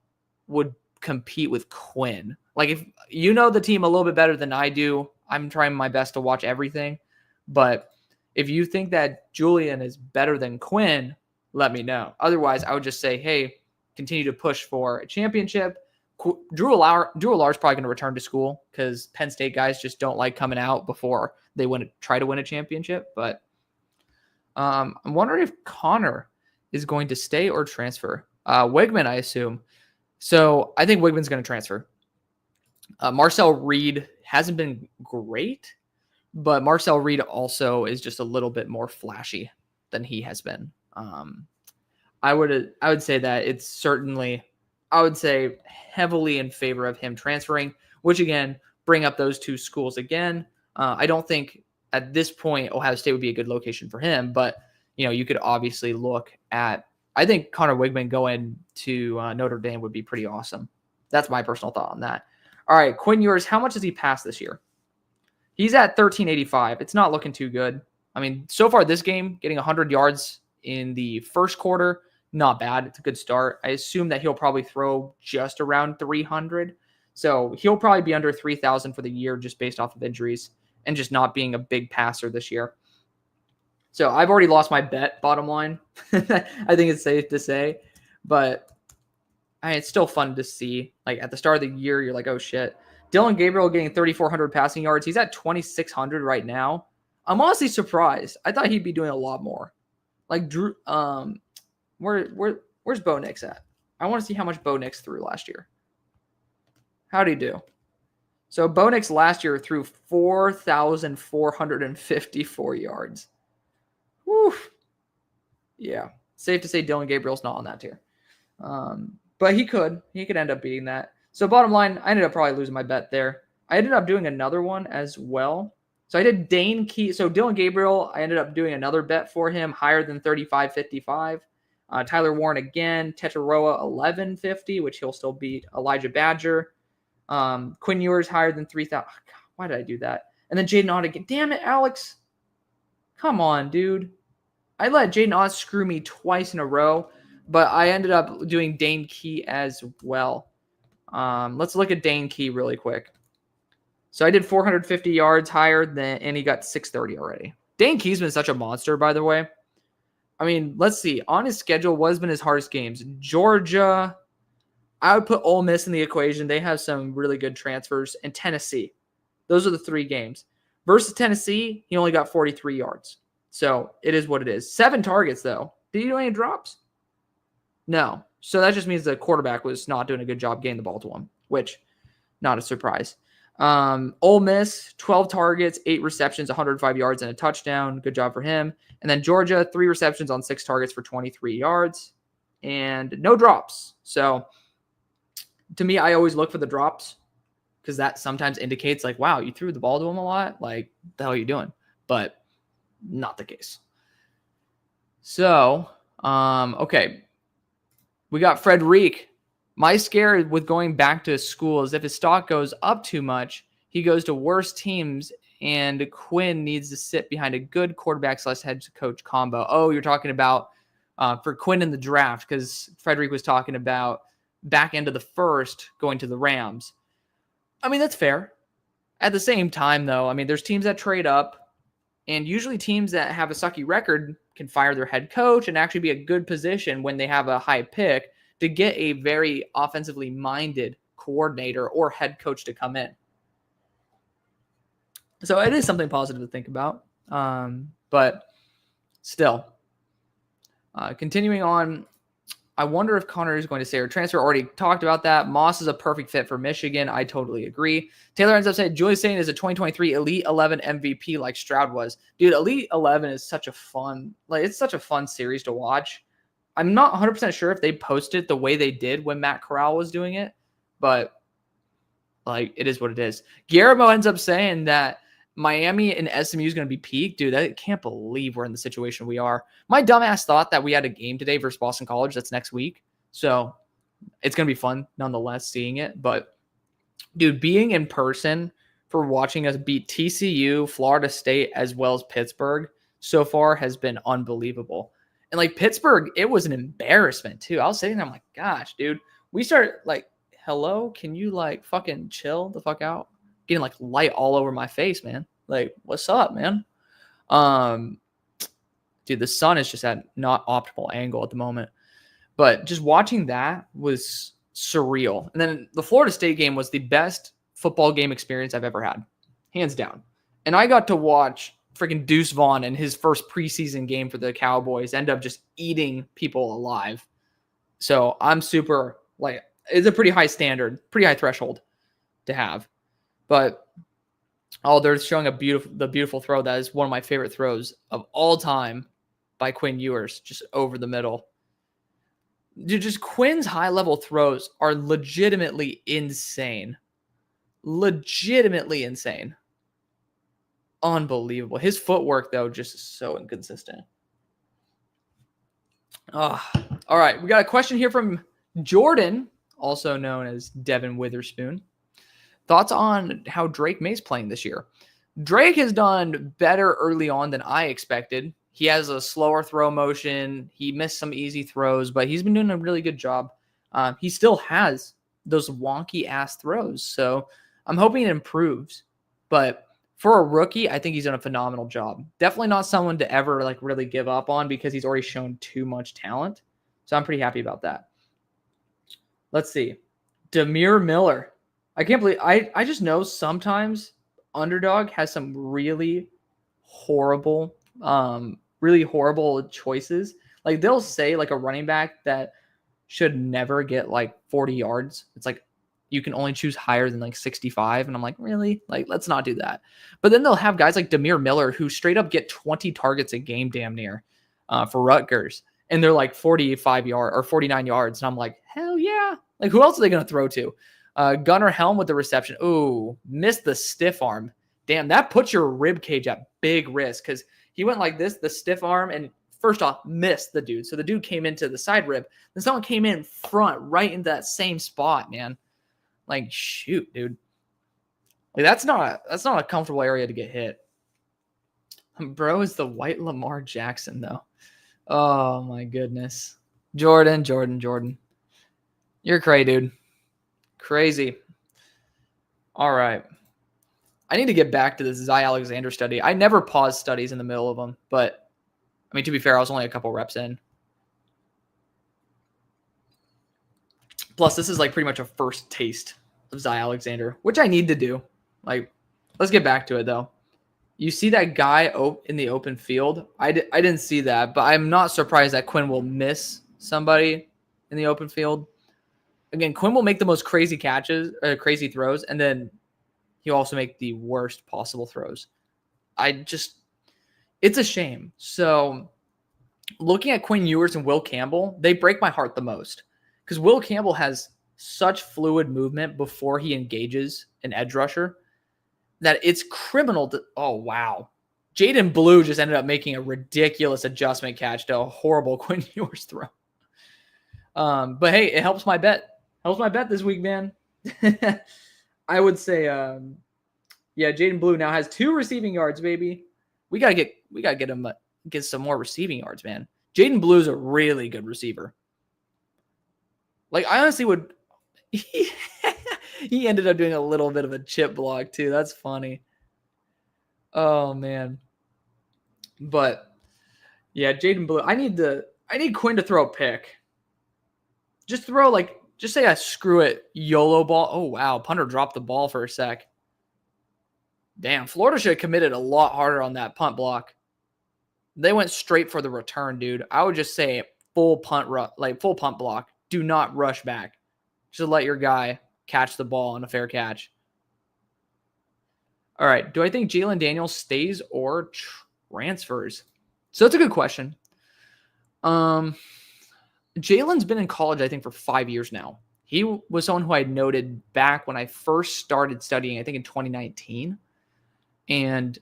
Speaker 1: would compete with Quinn. Like, if you know the team a little bit better than I do, I'm trying my best to watch everything. But if you think that Julian is better than Quinn, let me know. Otherwise, I would just say, hey, continue to push for a championship. Drew Allar is probably going to return to school because Penn State guys just don't like coming out before they try to win a championship. But I'm wondering if Connor is going to stay or transfer. Wigman, I assume. So I think Wigman's going to transfer. Marcel Reed hasn't been great, but Marcel Reed also is just a little bit more flashy than he has been. I would say that it's certainly, I would say heavily in favor of him transferring, which again, bring up those two schools again. I don't think at this point Ohio State would be a good location for him, but you could obviously look at, I think Connor Wigman going to Notre Dame would be pretty awesome. That's my personal thought on that. All right, Quinn Ewers, how much has he passed this year? He's at 1385. It's not looking too good. I mean, so far this game, getting 100 yards in the first quarter, not bad. It's a good start. I assume that he'll probably throw just around 300. So he'll probably be under 3,000 for the year just based off of injuries and just not being a big passer this year. So I've already lost my bet, bottom line. I think it's safe to say. But it's still fun to see. Like at the start of the year, you're like, oh shit. Dylan Gabriel getting 3,400 passing yards. He's at 2,600 right now. I'm honestly surprised. I thought he'd be doing a lot more. Like Drew, where's Bo Nix at? I want to see how much Bo Nix threw last year. How'd he do? So Bo Nix last year threw 4,454 yards. Woo. Yeah. Safe to say Dylan Gabriel's not on that tier. But he could end up beating that. So bottom line, I ended up probably losing my bet there. I ended up doing another one as well. So I did Dane Key. So Dylan Gabriel, I ended up doing another bet for him higher than 35.55. Tyler Warren again, Tetaroa 11.50, which he'll still beat Elijah Badger. Quinn Ewers higher than 3,000. Oh, why did I do that? And then Jaden Ott again. Damn it, Alex. Come on, dude. I let Jaden Ott screw me twice in a row, but I ended up doing Dane Key as well. Let's look at Dane Key really quick. So I did 450 yards higher than, and he got 630 already. Dane Key's been such a monster, by the way. I mean, let's see. On his schedule, what has been his hardest games? Georgia. I would put Ole Miss in the equation. They have some really good transfers. And Tennessee. Those are the 3 games. Versus Tennessee, he only got 43 yards. So it is what it is. 7 targets, though. Did he do any drops? No. So that just means the quarterback was not doing a good job getting the ball to him, which, not a surprise. Ole Miss, 12 targets, 8 receptions, 105 yards, and a touchdown. Good job for him. And then Georgia, 3 receptions on 6 targets for 23 yards and no drops. So to me, I always look for the drops because that sometimes indicates like, wow, you threw the ball to him a lot. Like, the hell are you doing? But not the case. So, okay. We got Frederic. My scare with going back to school is if his stock goes up too much, he goes to worse teams, and Quinn needs to sit behind a good quarterback / head coach combo. Oh, you're talking about for Quinn in the draft because Frederic was talking about back end of the first going to the Rams. I mean, that's fair. At the same time, though, I mean, there's teams that trade up, and usually teams that have a sucky record can fire their head coach and actually be a good position when they have a high pick to get a very offensively minded coordinator or head coach to come in. So it is something positive to think about. But still, continuing on, I wonder if Connor is going to say or transfer. Already talked about that. Moss is a perfect fit for Michigan. I totally agree. Taylor ends up saying Julius Sane is a 2023 Elite 11 MVP like Stroud was. Dude, Elite 11 is such a fun, it's such a fun series to watch. I'm not 100% sure if they posted the way they did when Matt Corral was doing it, but it is what it is. Guillermo ends up saying that Miami and SMU is going to be peak. Dude, I can't believe we're in the situation we are. My dumbass thought that we had a game today versus Boston College. That's next week. So it's going to be fun nonetheless seeing it. But, dude, being in person for watching us beat TCU, Florida State, as well as Pittsburgh so far has been unbelievable. And, Pittsburgh, it was an embarrassment, too. I was sitting there, I'm like, gosh, dude. We start, hello? Can you, fucking chill the fuck out? Getting, light all over my face, man. What's up, man? Dude, the sun is just at not optimal angle at the moment. But just watching that was surreal. And then the Florida State game was the best football game experience I've ever had. Hands down. And I got to watch freaking Deuce Vaughn in his first preseason game for the Cowboys end up just eating people alive. So I'm super, it's a pretty high standard, pretty high threshold to have. But, they're showing the beautiful throw. That is one of my favorite throws of all time by Quinn Ewers, just over the middle. Dude, just Quinn's high-level throws are legitimately insane. Legitimately insane. Unbelievable. His footwork, though, just is so inconsistent. All right, we got a question here from Jordan, also known as Devin Witherspoon. Thoughts on how Drake May's playing this year? Drake has done better early on than I expected. He has a slower throw motion. He missed some easy throws, but he's been doing a really good job. He still has those wonky ass throws. So I'm hoping it improves. But for a rookie, I think he's done a phenomenal job. Definitely not someone to ever like really give up on because he's already shown too much talent. So I'm pretty happy about that. Let's see. Demir Miller. I can't believe I just know sometimes Underdog has some really horrible choices. Like they'll say like a running back that should never get like 40 yards. It's like you can only choose higher than like 65. And I'm like, really? Like, let's not do that. But then they'll have guys like Demir Miller who straight up get 20 targets a game damn near for Rutgers. And they're like 45 yards or 49 yards. And I'm like, hell yeah. Like who else are they going to throw to? Gunnar Helm with the reception. Ooh, missed the stiff arm. Damn, that puts your rib cage at big risk because he went like this, the stiff arm, and first off, missed the dude. So the dude came into the side rib. Then someone came in front right into that same spot, man. Like, shoot, dude. Like that's not a comfortable area to get hit. Bro is the white Lamar Jackson, though. Oh, my goodness. Jordan. You're crazy, dude. Crazy. All right. I need to get back to this Zy Alexander study. I never pause studies in the middle of them, but I mean, to be fair, I was only a couple reps in. Plus, this is like pretty much a first taste of Zy Alexander, which I need to do. Like, let's get back to it, though. You see that guy in the open field? I didn't see that, but I'm not surprised that Quinn will miss somebody in the open field. Again, Quinn will make the most crazy catches, crazy throws, and then he'll also make the worst possible throws. It's a shame. So looking at Quinn Ewers and Will Campbell, they break my heart the most because Will Campbell has such fluid movement before he engages an edge rusher that it's criminal to, oh, wow. Jaden Blue just ended up making a ridiculous adjustment catch to a horrible Quinn Ewers throw. But hey, it helps my bet. Helps my bet this week, man. I would say, yeah, Jaden Blue now has 2 receiving yards, baby. We gotta get him get some more receiving yards, man. Jaden Blue is a really good receiver. Like I honestly would. He ended up doing a little bit of a chip block too. That's funny. Oh man. But yeah, Jaden Blue. I need Quinn to throw a pick. Just say I screw it, YOLO ball. Oh wow, punter dropped the ball for a sec. Damn, Florida should have committed a lot harder on that punt block. They went straight for the return, dude. I would just say full punt block. Do not rush back. Just let your guy catch the ball on a fair catch. All right. Do I think Jalen Daniels stays or transfers? So that's a good question. Jalen's been in college, I think, for 5 years now. He was someone who I noted back when I first started studying, I think in 2019. And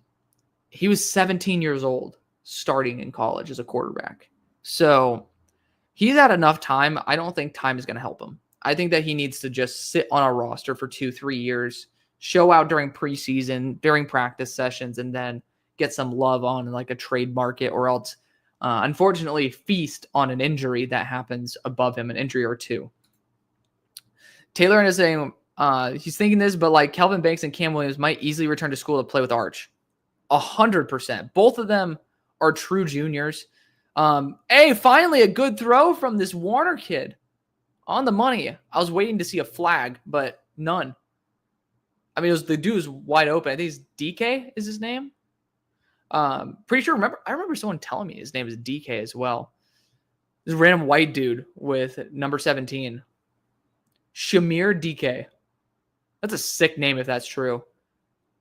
Speaker 1: he was 17 years old starting in college as a quarterback. So he's had enough time. I don't think time is going to help him. I think that he needs to just sit on a roster for 2-3 years, show out during preseason, during practice sessions, and then get some love on like a trade market or else, unfortunately, feast on an injury that happens above him, an injury or two. Taylor is saying he's thinking this, but like Kelvin Banks and Cam Williams might easily return to school to play with Arch. 100%. Both of them are true juniors. Hey, finally a good throw from this Warner kid. On the money. I was waiting to see a flag, but none. I mean, the dude was wide open. I think it's DK is his name. Pretty sure. I remember someone telling me his name is DK as well. This random white dude with number 17. Shamir DK. That's a sick name if that's true.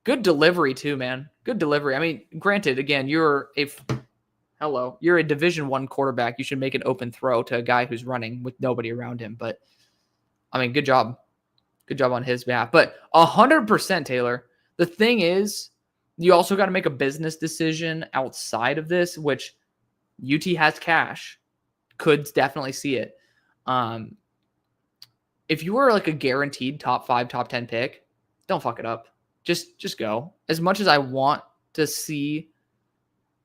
Speaker 1: Good delivery too, man. Good delivery. I mean, granted, again, you're a Division I quarterback. You should make an open throw to a guy who's running with nobody around him. But I mean, good job. Good job on his behalf. But 100%, Taylor. The thing is, you also got to make a business decision outside of this, which UT has cash. Could definitely see it. If you were like a guaranteed top 5, top 10 pick, Don't fuck it up. Just go. As much as I want to see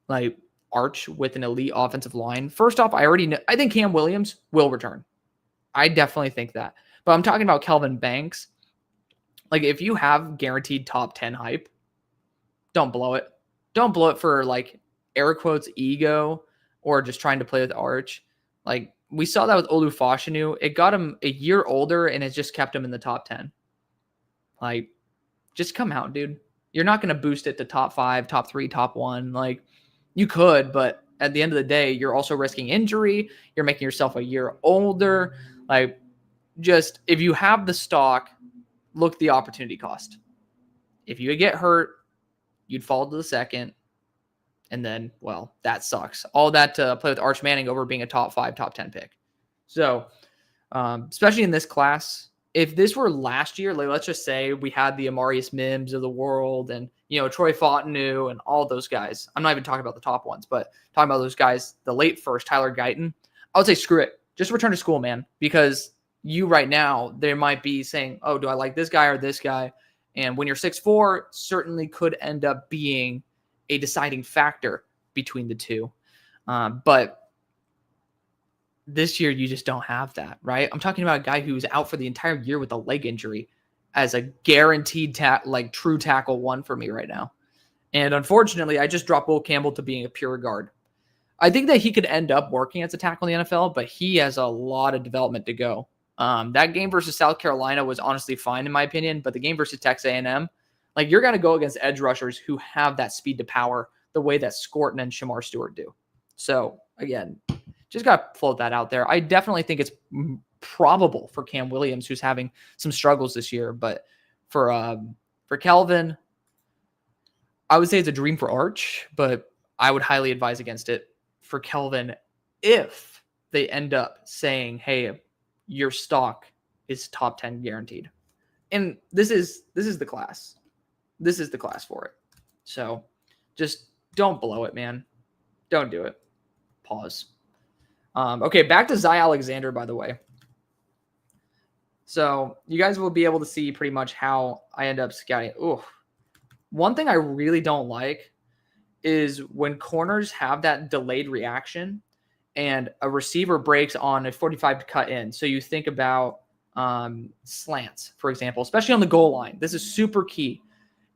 Speaker 1: like Arch with an elite offensive line, first off, I think Cam Williams will return. I definitely think that. But I'm talking about Kelvin Banks. Like, if you have guaranteed top 10 hype, don't blow it. Don't blow it for, like, air quotes, ego, or just trying to play with Arch. Like, we saw that with Olu Fashanu. It got him a year older, and it just kept him in the top 10. Like, just come out, dude. You're not going to boost it to top 5, top 3, top 1. Like, you could, but at the end of the day, you're also risking injury. You're making yourself a year older. Like, just, if you have the stock, look at the opportunity cost. If you get hurt, you'd fall to the second. And then, well, that sucks. All that to play with Arch Manning over being a top 5, top 10 pick. So, especially in this class, if this were last year, like let's just say we had the Amarius Mims of the world and, Troy Fontenot and all those guys. I'm not even talking about the top ones, but talking about those guys, the late first, Tyler Guyton. I would say screw it. Just return to school, man, because you right now, they might be saying, oh, do I like this guy or this guy? And when you're 6'4", certainly could end up being a deciding factor between the two. But this year, you just don't have that, right? I'm talking about a guy who's out for the entire year with a leg injury as a guaranteed true tackle one for me right now. And unfortunately, I just dropped Will Campbell to being a pure guard. I think that he could end up working as a tackle in the NFL, but he has a lot of development to go. That game versus South Carolina was honestly fine in my opinion, but the game versus Texas A&M, like you're going to go against edge rushers who have that speed to power the way that Scorton and Shamar Stewart do. So again, just got to float that out there. I definitely think it's probable for Cam Williams, who's having some struggles this year, but for Kelvin, I would say it's a dream for Arch, but I would highly advise against it for Kelvin if they end up saying, hey, your stock is top 10 guaranteed. And this is the class. This is the class for it. So just don't blow it, man. Don't do it. Pause. Okay, back to Zy Alexander, by the way. So you guys will be able to see pretty much how I end up scouting. Ooh. One thing I really don't like is when corners have that delayed reaction and a receiver breaks on a 45 to cut in. So you think about slants, for example, especially on the goal line. This is super key.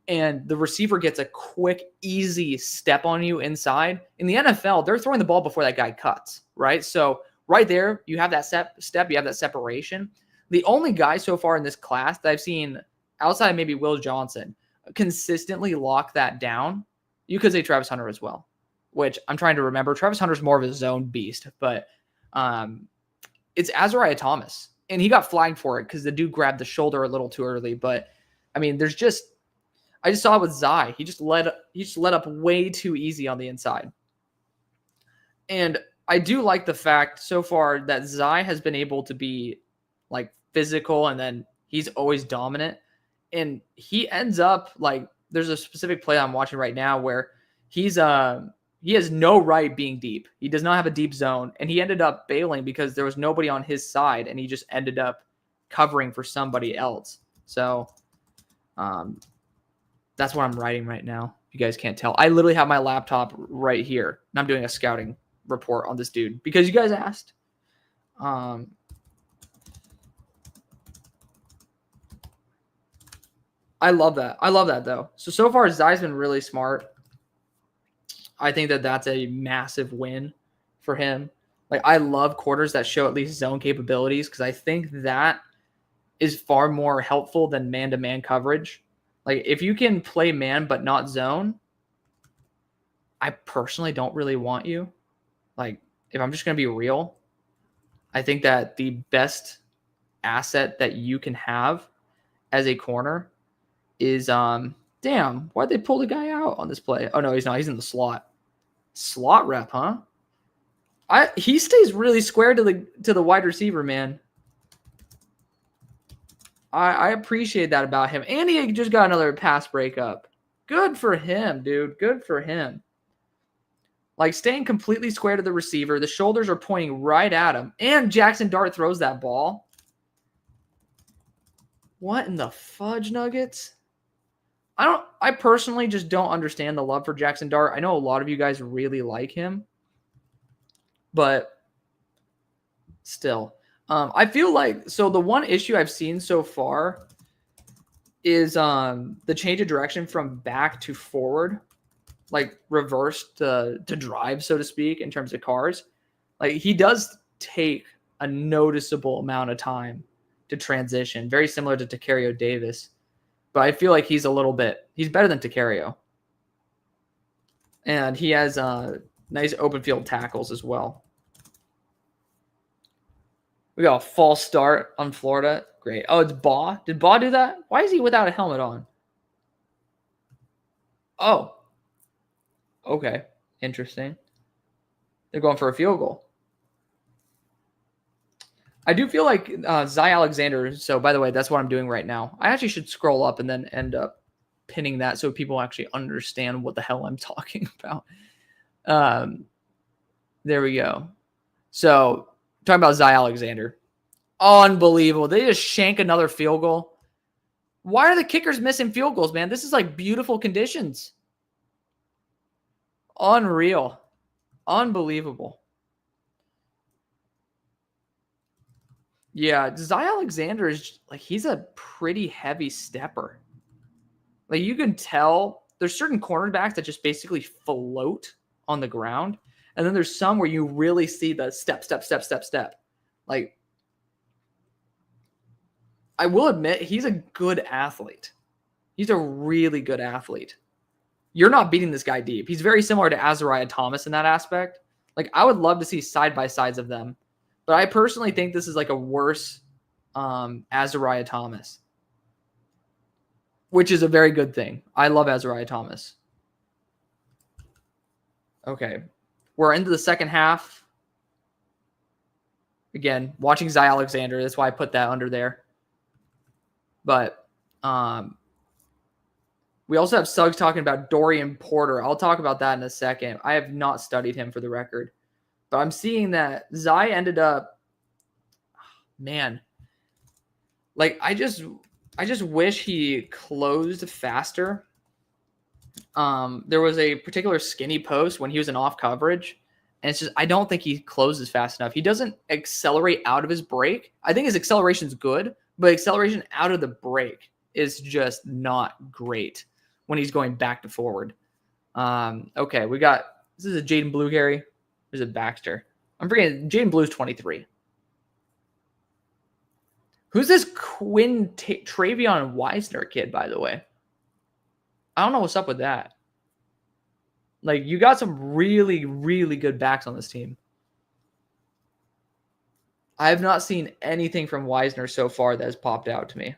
Speaker 1: And the receiver gets a quick, easy step on you inside. In the NFL, they're throwing the ball before that guy cuts, right? So right there, you have that step, you have that separation. The only guy so far in this class that I've seen outside maybe Will Johnson consistently lock that down, you could say Travis Hunter as well, which I'm trying to remember. Travis Hunter's more of a zone beast, but it's Azariah Thomas. And he got flagged for it because the dude grabbed the shoulder a little too early. But, I mean, I just saw it with Zy. He just let up way too easy on the inside. And I do like the fact so far that Zy has been able to be like physical and then he's always dominant. And he ends up like there's a specific play I'm watching right now where he has no right being deep. He does not have a deep zone. And he ended up bailing because there was nobody on his side and he just ended up covering for somebody else. So that's what I'm writing right now. If you guys can't tell, I literally have my laptop right here and I'm doing a scouting report on this dude because you guys asked. I love that. I love that though. So far Zy's been really smart. I think that that's a massive win for him. Like I love quarters that show at least zone capabilities because I think that is far more helpful than man-to-man coverage. Like if you can play man but not zone, I personally don't really want you. Like if I'm just going to be real, I think that the best asset that you can have as a corner is damn, why'd they pull the guy out on this play? Oh no, he's not. He's in the slot. Slot rep, huh? He stays really square to the wide receiver, man. I appreciate that about him. And he just got another pass breakup. Good for him, dude. Good for him. Like staying completely square to the receiver. The shoulders are pointing right at him. And Jackson Dart throws that ball. What in the fudge nuggets? I personally just don't understand the love for Jackson Dart. I know a lot of you guys really like him, but still. I feel like, so the one issue I've seen so far is the change of direction from back to forward, like reverse to drive, so to speak, in terms of cars. Like he does take a noticeable amount of time to transition, very similar to Tacario Davis. But I feel like he's better than Tacario. And he has nice open field tackles as well. We got a false start on Florida. Great. Oh, it's Baugh. Did Baugh do that? Why is he without a helmet on? Oh. Okay. Interesting. They're going for a field goal. I do feel like Zy Alexander. So, by the way, that's what I'm doing right now. I actually should scroll up and then end up pinning that so people actually understand what the hell I'm talking about. There we go. So, talking about Zy Alexander. Unbelievable. They just shank another field goal. Why are the kickers missing field goals, man? This is like beautiful conditions. Unreal. Unbelievable. Yeah, Zy Alexander is like, he's a pretty heavy stepper. Like you can tell there's certain cornerbacks that just basically float on the ground. And then there's some where you really see the step. Like, I will admit, he's a good athlete. He's a really good athlete. You're not beating this guy deep. He's very similar to Azariah Thomas in that aspect. Like, I would love to see side-by-sides of them. But I personally think this is like a worse Azariah Thomas, which is a very good thing. I love Azariah Thomas. Okay. We're into the second half. Again, watching Zy Alexander. That's why I put that under there. But we also have Suggs talking about Dorian Porter. I'll talk about that in a second. I have not studied him for the record. But I'm seeing that Zy ended up, man, like I just wish he closed faster. There was a particular skinny post when he was in off coverage, and it's just I don't think he closes fast enough. He doesn't accelerate out of his break. I think his acceleration is good, but acceleration out of the break is just not great when he's going back to forward. Okay, we got this is a Jaden Blue carry. Or is it Baxter? I'm forgetting. Jaden Blue's 23. Who's this Travion Weisner kid, by the way? I don't know what's up with that. Like, you got some really, really good backs on this team. I have not seen anything from Weisner so far that has popped out to me.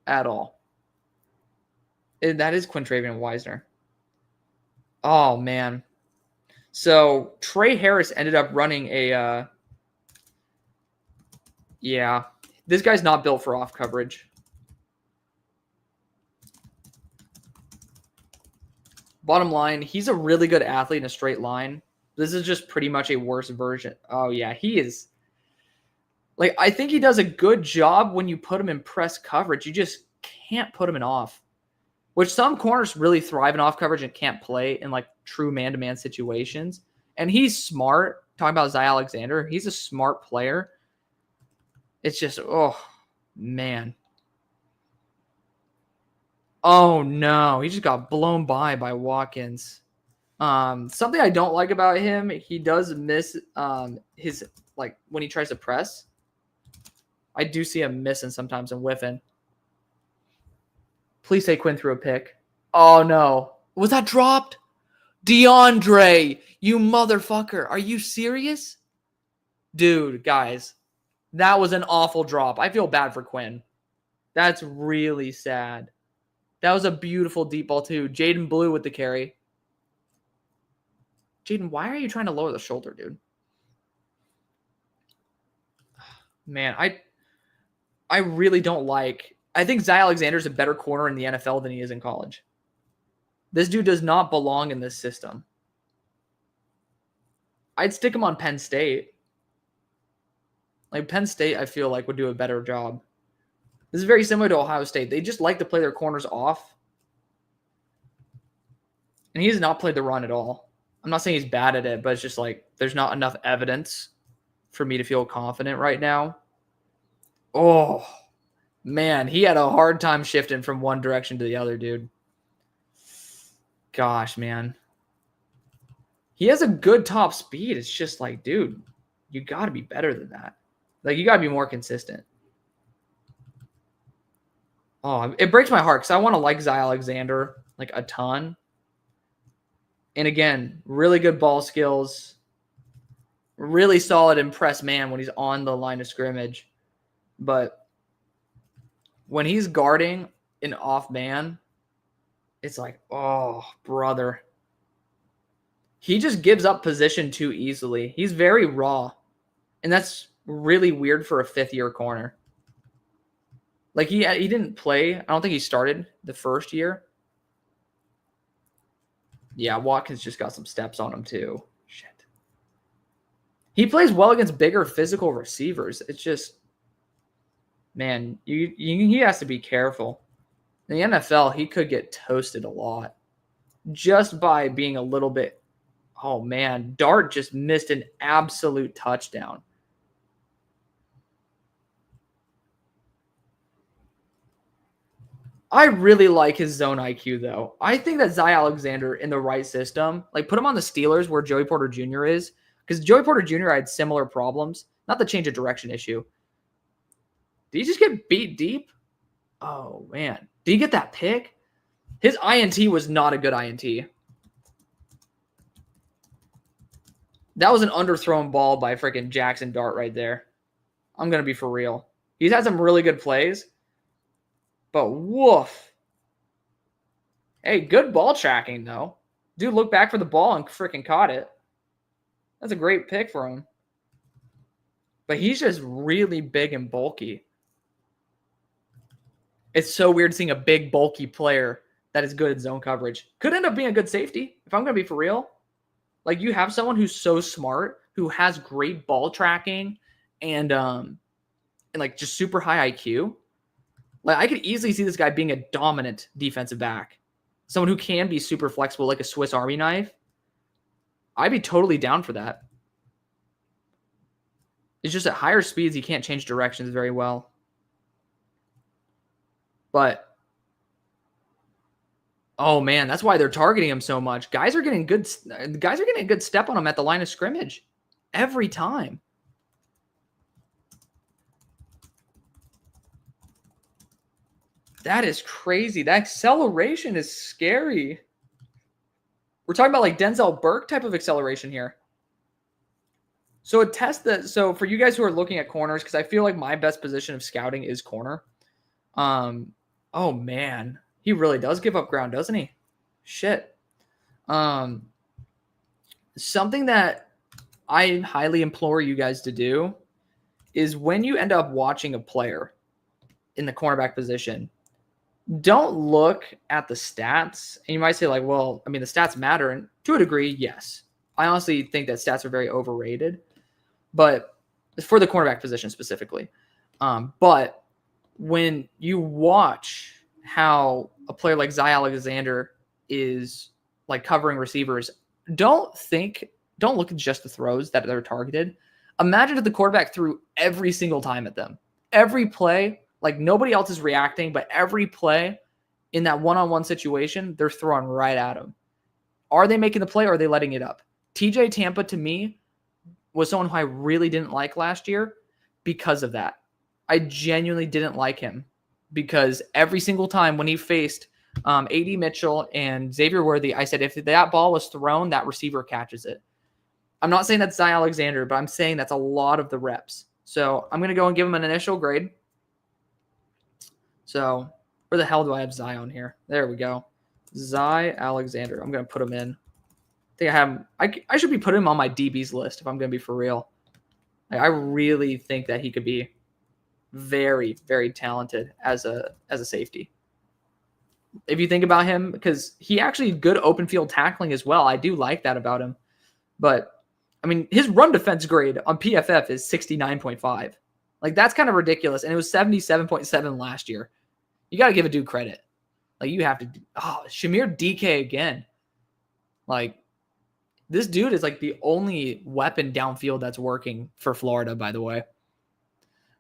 Speaker 1: At all. And that is Quintravion Weisner. Oh, man. So, Trey Harris ended up running a... yeah. This guy's not built for off coverage. Bottom line, he's a really good athlete in a straight line. This is just pretty much a worse version. Oh, yeah, he is. Like, I think he does a good job when you put him in press coverage. You just can't put him in off. Which some corners really thrive in off coverage and can't play in, like, true man-to-man situations. And he's smart. Talking about Zy Alexander, he's a smart player. It's just, oh, man. Oh, no. He just got blown by Watkins. Something I don't like about him, he does miss his, like, when he tries to press. I do see him missing sometimes and whiffing. Please say Quinn threw a pick. Oh, no. Was that dropped? DeAndre, you motherfucker. Are you serious? Dude, guys, that was an awful drop. I feel bad for Quinn. That's really sad. That was a beautiful deep ball, too. Jaden Blue with the carry. Jaden, why are you trying to lower the shoulder, dude? Man, I really don't like... I think Zy Alexander's a better corner in the NFL than he is in college. This dude does not belong in this system. I'd stick him on Penn State. Like, Penn State, I feel like, would do a better job. This is very similar to Ohio State. They just like to play their corners off. And he has not played the run at all. I'm not saying he's bad at it, but it's just like there's not enough evidence for me to feel confident right now. Oh, man. He had a hard time shifting from one direction to the other, dude. Gosh, man. He has a good top speed. It's just like, dude, you got to be better than that. Like, you got to be more consistent. Oh, it breaks my heart because I want to like Zy Alexander like a ton. And again, really good ball skills. Really solid impress man when he's on the line of scrimmage. But when he's guarding an off man, it's like, oh, brother. He just gives up position too easily. He's very raw. And that's really weird for a fifth-year corner. Like, he didn't play. I don't think he started the first year. Yeah, Watkins just got some steps on him too. Shit. He plays well against bigger physical receivers. It's just, man, he has to be careful. In the NFL, he could get toasted a lot just by being a little bit. Oh, man, Dart just missed an absolute touchdown. I really like his zone IQ, though. I think that Zy Alexander in the right system, like put him on the Steelers where Joey Porter Jr. is, because Joey Porter Jr. had similar problems. Not the change of direction issue. Did he just get beat deep? Oh, man. Did he get that pick? His INT was not a good INT. That was an underthrown ball by freaking Jackson Dart right there. I'm going to be for real. He's had some really good plays. But woof. Hey, good ball tracking, though. Dude looked back for the ball and freaking caught it. That's a great pick for him. But he's just really big and bulky. It's so weird seeing a big, bulky player that is good at zone coverage. Could end up being a good safety, if I'm going to be for real. Like, you have someone who's so smart, who has great ball tracking and like just super high IQ. Like, I could easily see this guy being a dominant defensive back. Someone who can be super flexible like a Swiss Army knife. I'd be totally down for that. It's just at higher speeds, he can't change directions very well. But, oh man, that's why they're targeting him so much. Guys are getting a good step on him at the line of scrimmage every time. That is crazy. That acceleration is scary. We're talking about like Denzel Burke type of acceleration here. So so for you guys who are looking at corners, because I feel like my best position of scouting is corner. Oh man, he really does give up ground, doesn't he? Shit. Something that I highly implore you guys to do is when you end up watching a player in the cornerback position, don't look at the stats. And you might say like, well, I mean, the stats matter. And to a degree, yes. I honestly think that stats are very overrated, but for the cornerback position specifically. But when you watch how a player like Zy Alexander is like covering receivers, don't look at just the throws that they're targeted. Imagine if the quarterback threw every single time at them. Every play, like nobody else is reacting, but every play in that one-on-one situation, they're throwing right at him. Are they making the play or are they letting it up? TJ Tampa, to me, was someone who I really didn't like last year because of that. I genuinely didn't like him because every single time when he faced A.D. Mitchell and Xavier Worthy, I said if that ball was thrown, that receiver catches it. I'm not saying that's Zy Alexander, but I'm saying that's a lot of the reps. So I'm going to go and give him an initial grade. So where the hell do I have Zy on here? There we go. Zy Alexander. I'm going to put him in. I think I have him. I should be putting him on my DBs list if I'm going to be for real. Like, I really think that he could be very, very talented as a safety. If you think about him, because he actually good open field tackling as well. I do like that about him. But, I mean, his run defense grade on PFF is 69.5. Like, that's kind of ridiculous. And it was 77.7 last year. You got to give a dude credit. Like, you have to. Oh, Shamir DK again. Like, this dude is like the only weapon downfield that's working for Florida, by the way.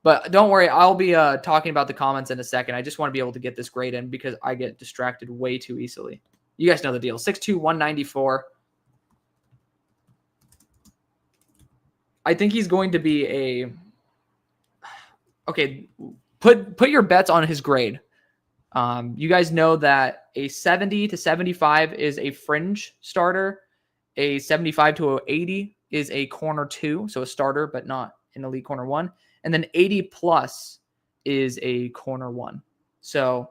Speaker 1: But don't worry, I'll be talking about the comments in a second. I just want to be able to get this grade in because I get distracted way too easily. You guys know the deal. 6'2", 194. I think he's going to be a... Okay, put your bets on his grade. You guys know that a 70 to 75 is a fringe starter. A 75 to 80 is a corner 2, so a starter, but not an elite corner 1. And then 80 plus is a corner 1. So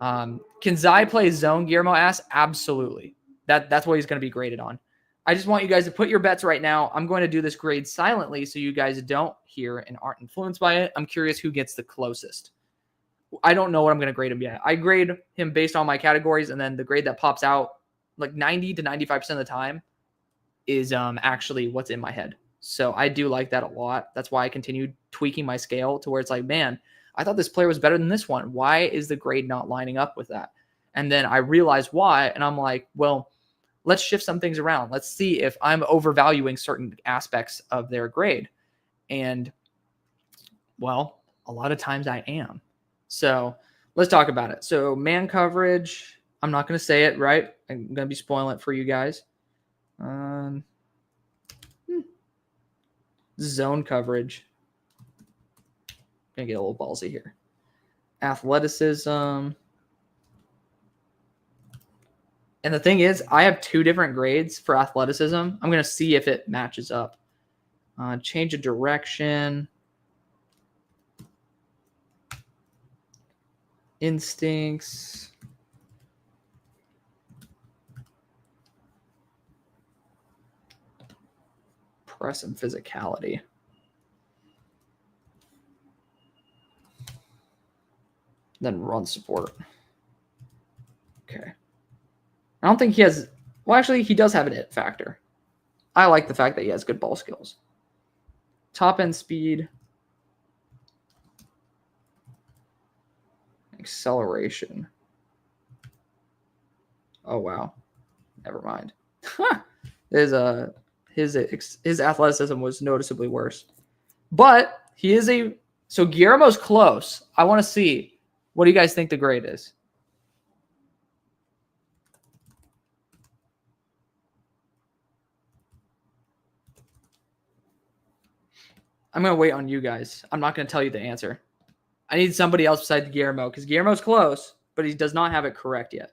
Speaker 1: can Zai play zone, Guillermo asks? Absolutely. That's what he's going to be graded on. I just want you guys to put your bets right now. I'm going to do this grade silently so you guys don't hear and aren't influenced by it. I'm curious who gets the closest. I don't know what I'm going to grade him yet. I grade him based on my categories, and then the grade that pops out like 90 to 95% of the time is actually what's in my head. So I do like that a lot. That's why I continued tweaking my scale to where it's like, man, I thought this player was better than this one. Why is the grade not lining up with that? And then I realized why, and I'm like, well, let's shift some things around. Let's see if I'm overvaluing certain aspects of their grade. And, well, a lot of times I am. So let's talk about it. So man coverage, I'm not going to say it, right? I'm going to be spoiling it for you guys. Zone coverage. Going to get a little ballsy here. Athleticism. And the thing is, I have 2 different grades for athleticism. I'm going to see if it matches up. Change of direction. Instincts. Press and physicality. Then run support. Okay. I don't think he has... Well, actually, he does have an it factor. I like the fact that he has good ball skills. Top end speed. Acceleration. Oh, wow. Never mind. His athleticism was noticeably worse. But he is a... So Guillermo's close. I want to see. What do you guys think the grade is? I'm going to wait on you guys. I'm not going to tell you the answer. I need somebody else besides Guillermo because Guillermo's close, but he does not have it correct yet.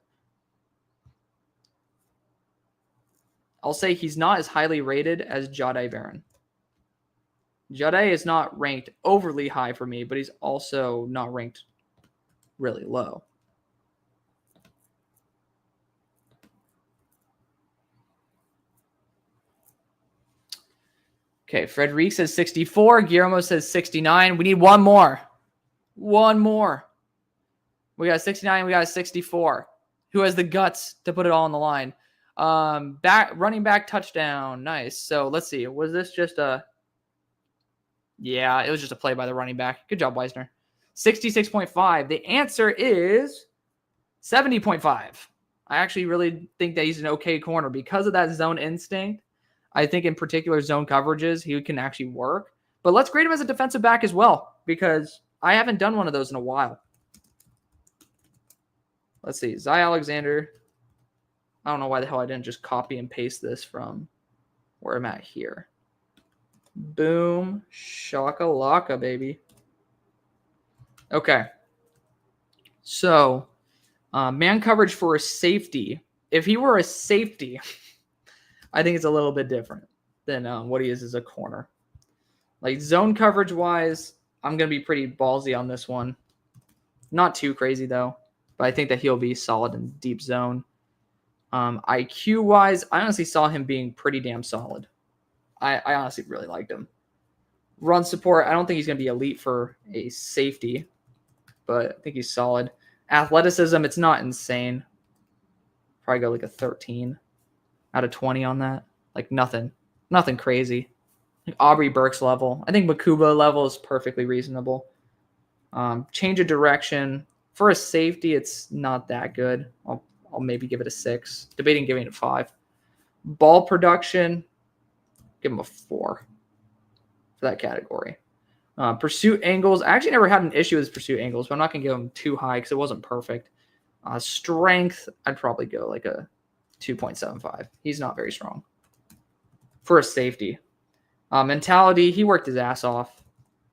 Speaker 1: I'll say he's not as highly rated as Jade Baron. Jade is not ranked overly high for me, but he's also not ranked really low. Okay, Frederic says 64. Guillermo says 69. We need one more. One more. We got 69. We got 64. Who has the guts to put it all on the line? Running back touchdown. Nice. So let's see. Was this just a... Yeah, it was just a play by the running back. Good job, Weisner. 66.5. The answer is 70.5. I actually really think that he's an okay corner because of that zone instinct. I think in particular zone coverages, he can actually work. But let's grade him as a defensive back as well because I haven't done one of those in a while. Let's see. Zai Alexander. I don't know why the hell I didn't just copy and paste this from where I'm at here. Boom. Shakalaka, baby. Okay. So, man coverage for a safety. If he were a safety, I think it's a little bit different than what he is as a corner. Like zone coverage wise, I'm going to be pretty ballsy on this one. Not too crazy though, but I think that he'll be solid in deep zone. IQ wise, I honestly saw him being pretty damn solid. I honestly really liked him. Run support, I don't think he's going to be elite for a safety, but I think he's solid. Athleticism, it's not insane. Probably go like a 13 out of 20 on that. Like nothing crazy. Aubrey Burks level. I think Makuba level is perfectly reasonable. Change of direction. For a safety, it's not that good. I'll maybe give it a 6. Debating giving it a 5. Ball production, give him a 4 for that category. Pursuit angles. I actually never had an issue with his pursuit angles, but I'm not going to give him too high because it wasn't perfect. Strength, I'd probably go like a 2.75. He's not very strong for a safety. Mentality, he worked his ass off.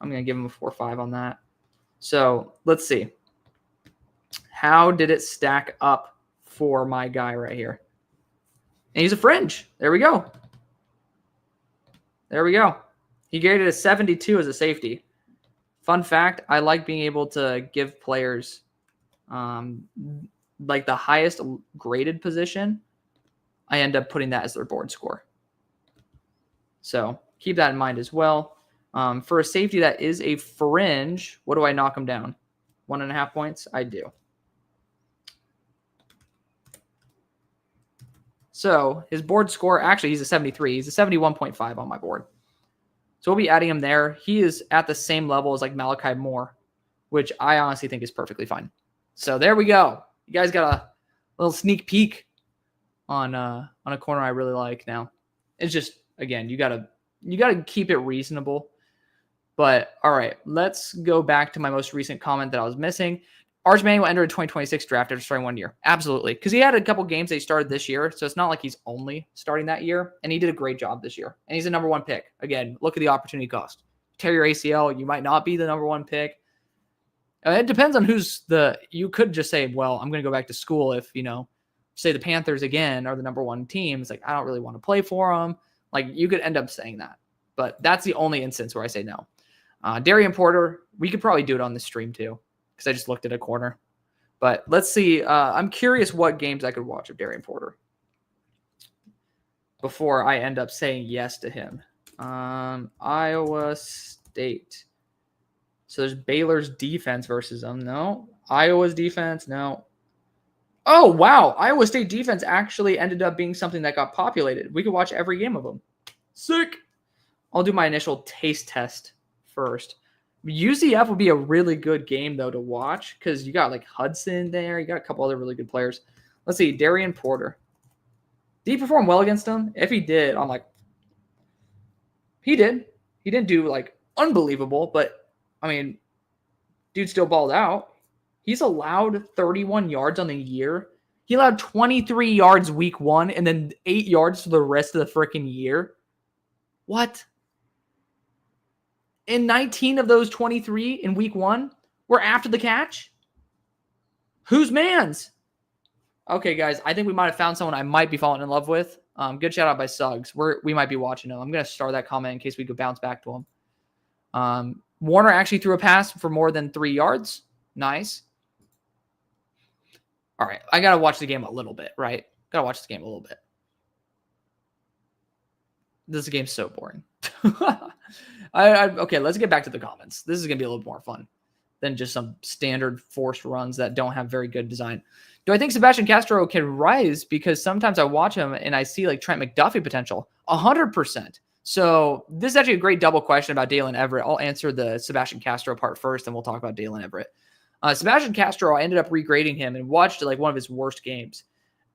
Speaker 1: I'm going to give him a 4.5 on that. So let's see. How did it stack up for my guy right here? And he's a fringe. There we go. There we go. He graded a 72 as a safety. Fun fact, I like being able to give players like the highest graded position. I end up putting that as their board score. So keep that in mind as well. For a safety that is a fringe, what do I knock him down? 1.5 points? I do. So his board score, actually, he's a 73. He's a 71.5 on my board. So we'll be adding him there. He is at the same level as like Malachi Moore, which I honestly think is perfectly fine. So there we go. You guys got a little sneak peek on a corner I really like now. It's just, again, you gotta keep it reasonable. But all right, let's go back to my most recent comment that I was missing. Arch Manning will enter a 2026 draft after starting 1 year. Absolutely. Because he had a couple games that he started this year. So it's not like he's only starting that year. And he did a great job this year. And he's a number 1 pick. Again, look at the opportunity cost. Tear your ACL, you might not be the number 1 pick. It depends on you could just say, well, I'm going to go back to school if, say the Panthers again are the number 1 team. It's like, I don't really want to play for them. Like, you could end up saying that. But that's the only instance where I say no. Darian Porter, we could probably do it on this stream too, because I just looked at a corner. But let's see. I'm curious what games I could watch of Darian Porter before I end up saying yes to him. Iowa State. So there's Baylor's defense versus them. No. Iowa's defense. No. Oh, wow. Iowa State defense actually ended up being something that got populated. We could watch every game of them. Sick. I'll do my initial taste test first. UCF would be a really good game, though, to watch because you got like Hudson there. You got a couple other really good players. Let's see. Darian Porter. Did he perform well against them? If he did, I'm like, he did. He didn't do like unbelievable, but I mean, dude still balled out. He's allowed 31 yards on the year. He allowed 23 yards week 1 and then 8 yards for the rest of the freaking year. What? And 19 of those 23 in week 1 were after the catch? Whose man's? Okay, guys, I think we might have found someone I might be falling in love with. Good shout out by Suggs. We might be watching him. I'm going to star that comment in case we could bounce back to him. Warner actually threw a pass for more than 3 yards. Nice. All right, I got to watch the game a little bit, right? Got to watch the game a little bit. This game's so boring. Okay, let's get back to the comments. This is going to be a little more fun than just some standard forced runs that don't have very good design. Do I think Sebastian Castro can rise? Because sometimes I watch him and I see like Trent McDuffie potential. 100%. So this is actually a great double question about Dalen Everett. I'll answer the Sebastian Castro part first, and we'll talk about Dalen Everett. Sebastian Castro, I ended up regrading him and watched like one of his worst games.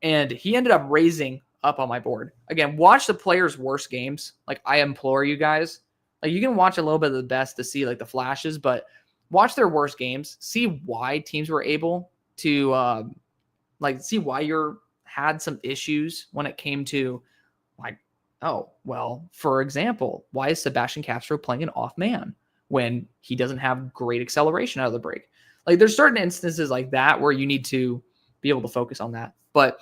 Speaker 1: And he ended up raising up on my board. Again, watch the players' worst games. Like, I implore you guys. Like, you can watch a little bit of the best to see like the flashes, but watch their worst games. See why teams were able to see why you had some issues when it came to like, oh, well, for example, why is Sebastian Castro playing an off man when he doesn't have great acceleration out of the break? Like, there's certain instances like that where you need to be able to focus on that. But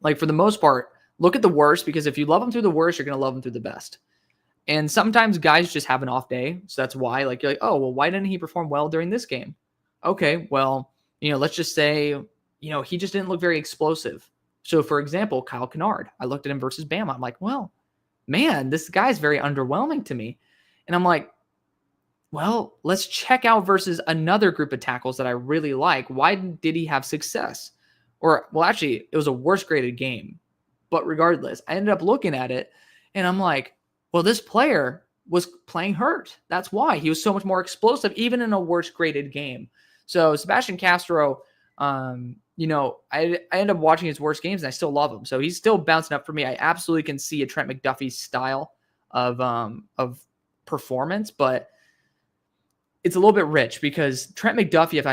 Speaker 1: like, for the most part, look at the worst, because if you love them through the worst, you're going to love them through the best. And sometimes guys just have an off day. So that's why, like, you're like, oh, well, why didn't he perform well during this game? Okay, well, let's just say, he just didn't look very explosive. So, for example, Kyle Kennard, I looked at him versus Bama. I'm like, well, man, this guy's very underwhelming to me. And I'm like, well, let's check out versus another group of tackles that I really like. Why did he have success? Or, well, actually, it was a worse graded game. But regardless, I ended up looking at it and I'm like, Well, this player was playing hurt. That's why he was so much more explosive, even in a worse graded game. So Sebastian Castro, I end up watching his worst games and I still love him. So he's still bouncing up for me. I absolutely can see a Trent McDuffie style of performance, but it's a little bit rich because Trent McDuffie,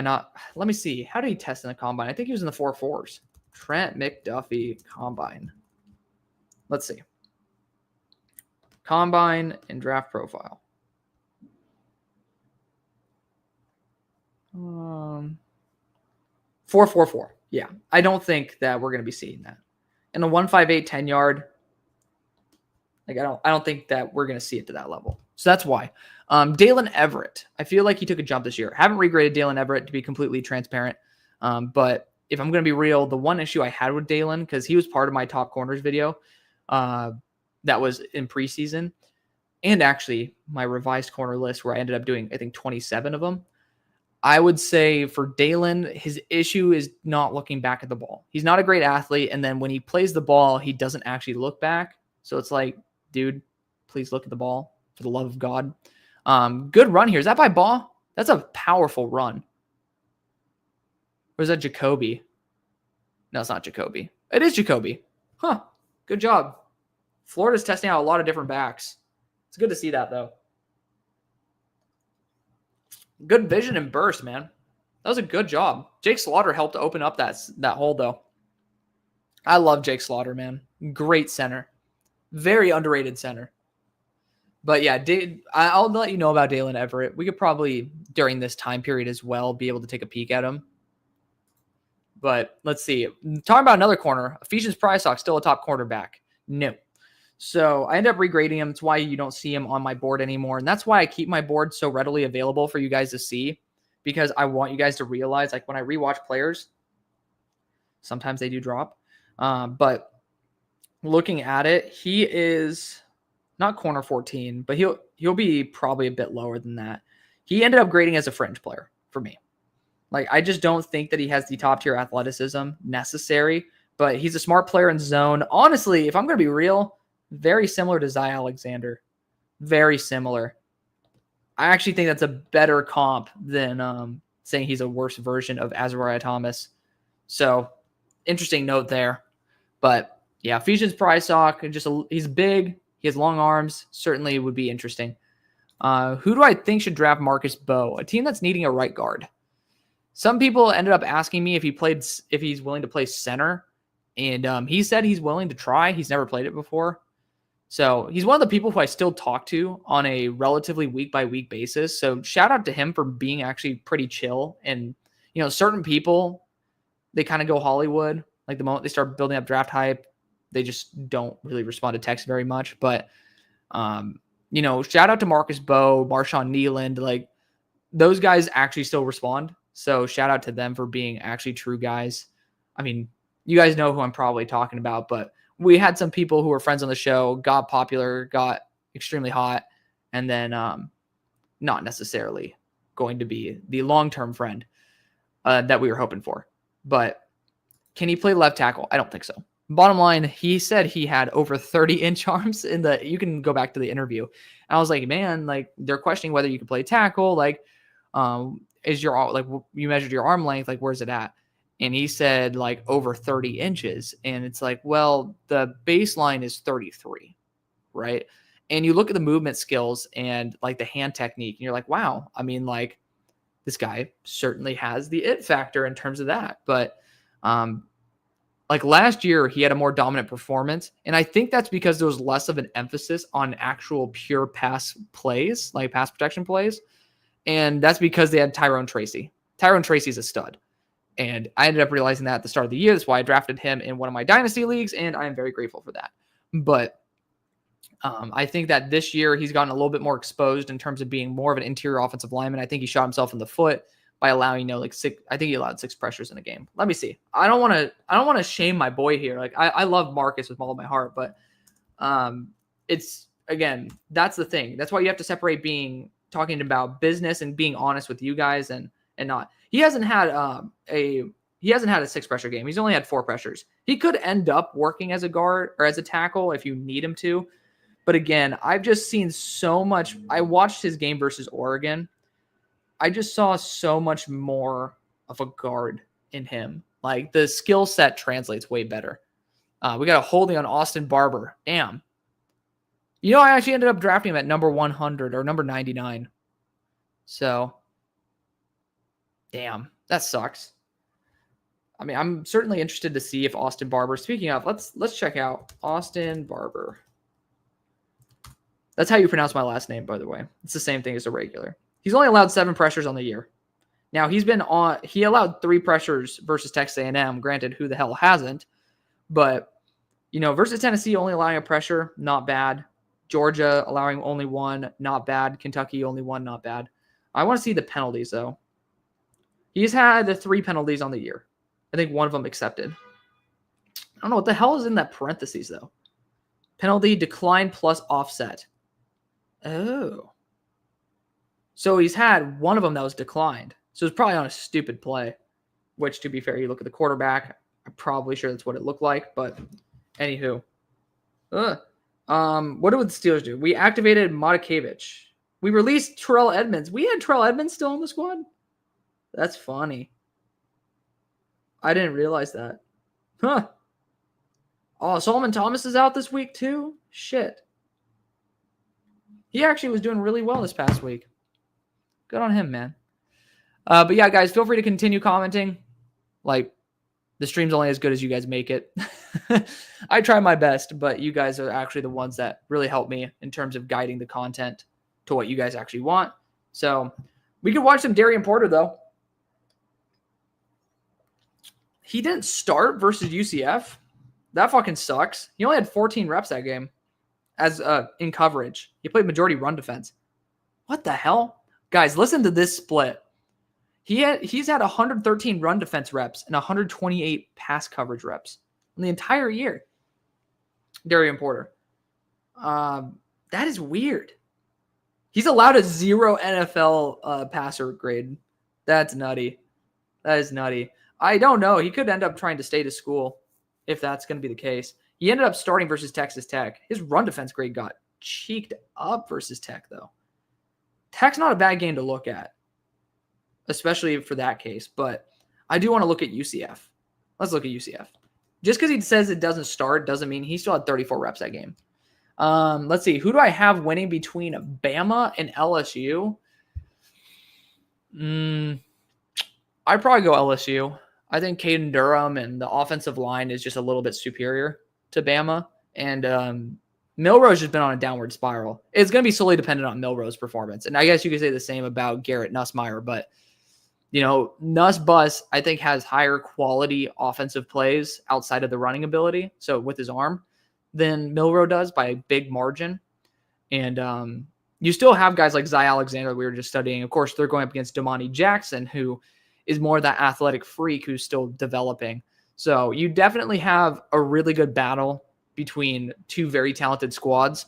Speaker 1: let me see. How did he test in the combine? I think he was in the 4.4s. Trent McDuffie combine. Let's see. Combine and draft profile. 4.44. Yeah. I don't think that we're going to be seeing that. And a 1.58 10-yard. Like I don't think that we're going to see it to that level. So that's why. Dalen Everett. I feel like he took a jump this year. Haven't regraded Dalen Everett to be completely transparent. But if I'm going to be real, the one issue I had with Dalen, because he was part of my top corners video that was in preseason, and actually my revised corner list where I ended up doing, I think, 27 of them. I would say for Dalen, his issue is not looking back at the ball. He's not a great athlete. And then when he plays the ball, he doesn't actually look back. So it's like, dude, please look at the ball for the love of God. Good run here. Is that by Baugh? That's a powerful run. Or is that Jacoby? No, it's not Jacoby. It is Jacoby. Huh. Good job. Florida's testing out a lot of different backs. It's good to see that, though. Good vision and burst, man. That was a good job. Jake Slaughter helped open up that hole, though. I love Jake Slaughter, man. Great center. Very underrated center. But yeah, I'll let you know about Dalen Everett. We could probably, during this time period as well, be able to take a peek at him. But let's see. Talking about another corner, Ephesians Prysock, still a top cornerback. No. So I end up regrading him. It's why you don't see him on my board anymore. And that's why I keep my board so readily available for you guys to see, because I want you guys to realize, like when I rewatch players, sometimes they do drop. But looking at it, he is not corner 14, but he'll be probably a bit lower than that. He ended up grading as a fringe player for me. Like, I just don't think that he has the top tier athleticism necessary, but he's a smart player in zone. Honestly, if I'm going to be real, very similar to Zy Alexander. Very similar. I actually think that's a better comp than saying he's a worse version of Azariah Thomas. So, interesting note there. But, yeah, Ephesians Prysock, he's big. He has long arms. Certainly would be interesting. Who do I think should draft Marcus Bowe? A team that's needing a right guard. Some people ended up asking me if he's willing to play center. And he said he's willing to try. He's never played it before. So he's one of the people who I still talk to on a relatively week-by-week basis. So shout out to him for being actually pretty chill. And, certain people, they kind of go Hollywood. Like the moment they start building up draft hype, they just don't really respond to text very much. But, shout out to Marcus Bowe, Marshawn Nealand. Like, those guys actually still respond. So shout out to them for being actually true guys. I mean, you guys know who I'm probably talking about, but we had some people who were friends on the show, got popular, got extremely hot, and then not necessarily going to be the long-term friend that we were hoping for. But can he play left tackle? I don't think so. Bottom line, he said he had over 30-inch arms you can go back to the interview. And I was like, man, like they're questioning whether you can play tackle. Like, is you measured your arm length? Like, where's it at? And he said like over 30 inches. And it's like, well, the baseline is 33, right? And you look at the movement skills and like the hand technique, and you're like, wow, I mean, like this guy certainly has the it factor in terms of that. But like last year, he had a more dominant performance. And I think that's because there was less of an emphasis on actual pure pass plays, like pass protection plays. And that's because they had Tyrone Tracy. Tyrone Tracy's a stud. And I ended up realizing that at the start of the year. That's why I drafted him in one of my dynasty leagues, and I am very grateful for that. But I think that this year he's gotten a little bit more exposed in terms of being more of an interior offensive lineman. I think he shot himself in the foot by allowing, I think he allowed 6 pressures in a game. Let me see. I don't want to shame my boy here. Like I love Marcus with all of my heart, but it's again, that's the thing. That's why you have to separate talking about business and being honest with you guys and not. He hasn't had a 6 pressure game. He's only had 4 pressures. He could end up working as a guard or as a tackle if you need him to, But again, I've just seen so much. I watched his game versus Oregon. I just saw so much more of a guard in him. Like the skill set translates way better. We got a holding on Austin Barber. Damn. You know, I actually ended up drafting him at number 100 or number 99. So, damn, that sucks. I mean, I'm certainly interested to see if Austin Barber. Speaking of, let's check out Austin Barber. That's how you pronounce my last name, by the way. It's the same thing as a regular. He's only allowed 7 pressures on the year. Now he allowed 3 pressures versus Texas A&M. Granted, who the hell hasn't? But versus Tennessee, only allowing a pressure, not bad. Georgia allowing only 1, not bad. Kentucky only 1, not bad. I want to see the penalties though. He's had 3 penalties on the year. I think one of them accepted. I don't know what the hell is in that parentheses though. Penalty decline plus offset. Oh. So he's had one of them that was declined. So it's probably on a stupid play, which to be fair, you look at the quarterback. I'm probably sure that's what it looked like, but anywho. What did the Steelers do? We activated Modikevich. We released Terrell Edmonds. We had Terrell Edmonds still on the squad? That's funny. I didn't realize that. Huh. Oh, Solomon Thomas is out this week too? Shit. He actually was doing really well this past week. Good on him, man. But yeah, guys, feel free to continue commenting. Like, the stream's only as good as you guys make it. I try my best, but you guys are actually the ones that really help me in terms of guiding the content to what you guys actually want. So we could watch some Darian Porter, though. He didn't start versus UCF. That fucking sucks. He only had 14 reps that game as in coverage. He played majority run defense. What the hell? Guys, listen to this split. He's had 113 run defense reps and 128 pass coverage reps in the entire year. Darian Porter. That is weird. He's allowed a 0 NFL passer grade. That's nutty. That is nutty. I don't know. He could end up trying to stay to school if that's going to be the case. He ended up starting versus Texas Tech. His run defense grade got cheeked up versus Tech, though. Tech's not a bad game to look at, especially for that case. But I do want to look at UCF. Let's look at UCF. Just because he says it doesn't start doesn't mean he still had 34 reps that game. Let's see. Who do I have winning between Bama and LSU? I'd probably go LSU. I think Caden Durham and the offensive line is just a little bit superior to Bama. And Milrose's just been on a downward spiral. It's going to be solely dependent on Milrose's performance. And I guess you could say the same about Garrett Nussmeier. But, Nuss Bus, I think, has higher quality offensive plays outside of the running ability, so with his arm, than Milroe does by a big margin. And you still have guys like Zy Alexander we were just studying. Of course, they're going up against Damani Jackson, who is more that athletic freak who's still developing. So you definitely have a really good battle between two very talented squads.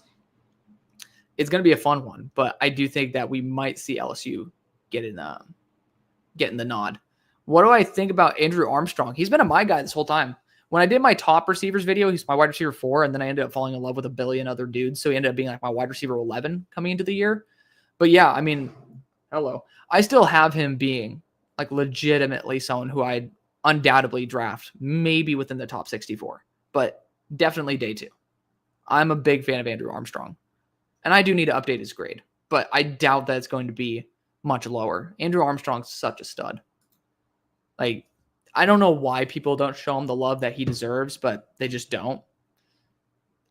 Speaker 1: It's going to be a fun one, but I do think that we might see LSU getting the nod. What do I think about Andrew Armstrong? He's been a my guy this whole time. When I did my top receivers video, he's my wide receiver 4, and then I ended up falling in love with a billion other dudes. So he ended up being like my wide receiver 11 coming into the year. But yeah, I mean, hello. I still have him being like legitimately someone who I'd undoubtedly draft, maybe within the top 64, but definitely day 2. I'm a big fan of Andrew Armstrong, and I do need to update his grade, but I doubt that it's going to be much lower. Andrew Armstrong's such a stud. Like, I don't know why people don't show him the love that he deserves, but they just don't.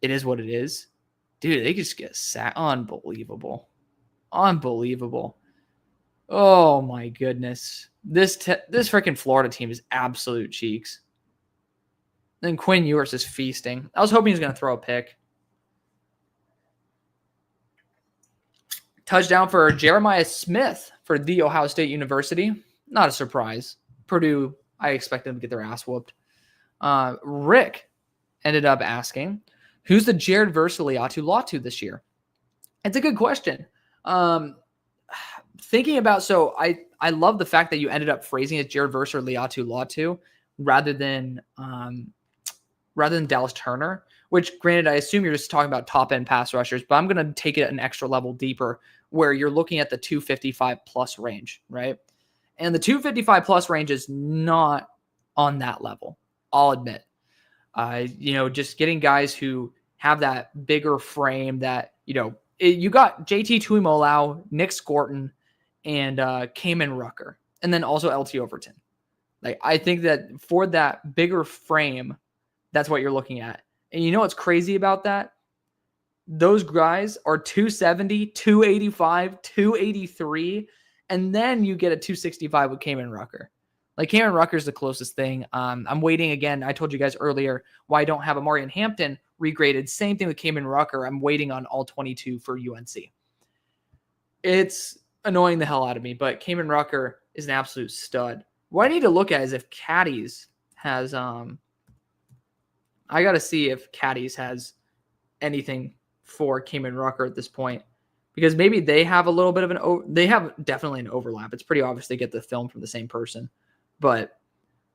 Speaker 1: It is what it is. Dude, they just get unbelievable. Unbelievable. Oh my goodness. This freaking Florida team is absolute cheeks. Then Quinn Ewers is feasting. I was hoping he was going to throw a pick. Touchdown for Jeremiah Smith for The Ohio State University. Not a surprise. Purdue, I expect them to get their ass whooped. Rick ended up asking, who's the Jared versus Liatu Latu this year? It's a good question. Thinking about, so I love the fact that you ended up phrasing it Jared versus Liatu Latu rather than Dallas Turner, which granted, I assume you're just talking about top end pass rushers, but I'm going to take it an extra level deeper where you're looking at the 255 plus range, right? And the 255 plus range is not on that level, I'll admit. Just getting guys who have that bigger frame that, you got JT Tuimoloau, Nick Scorton, and Cayman Rucker, and then also LT Overton. Like, I think that for that bigger frame, that's what you're looking at. And you know what's crazy about that? Those guys are 270, 285, 283, and then you get a 265 with Cayman Rucker. Like, Cayman Rucker is the closest thing. I'm waiting again. I told you guys earlier why I don't have Amarian Hampton regraded. Same thing with Cayman Rucker. I'm waiting on all 22 for UNC. It's annoying the hell out of me, but Cayman Rucker is an absolute stud. What I need to look at is if Caddies has I got to see if Caddies has anything for Cayman Rucker at this point, because maybe they have a little bit of they have definitely an overlap. It's pretty obvious they get the film from the same person, but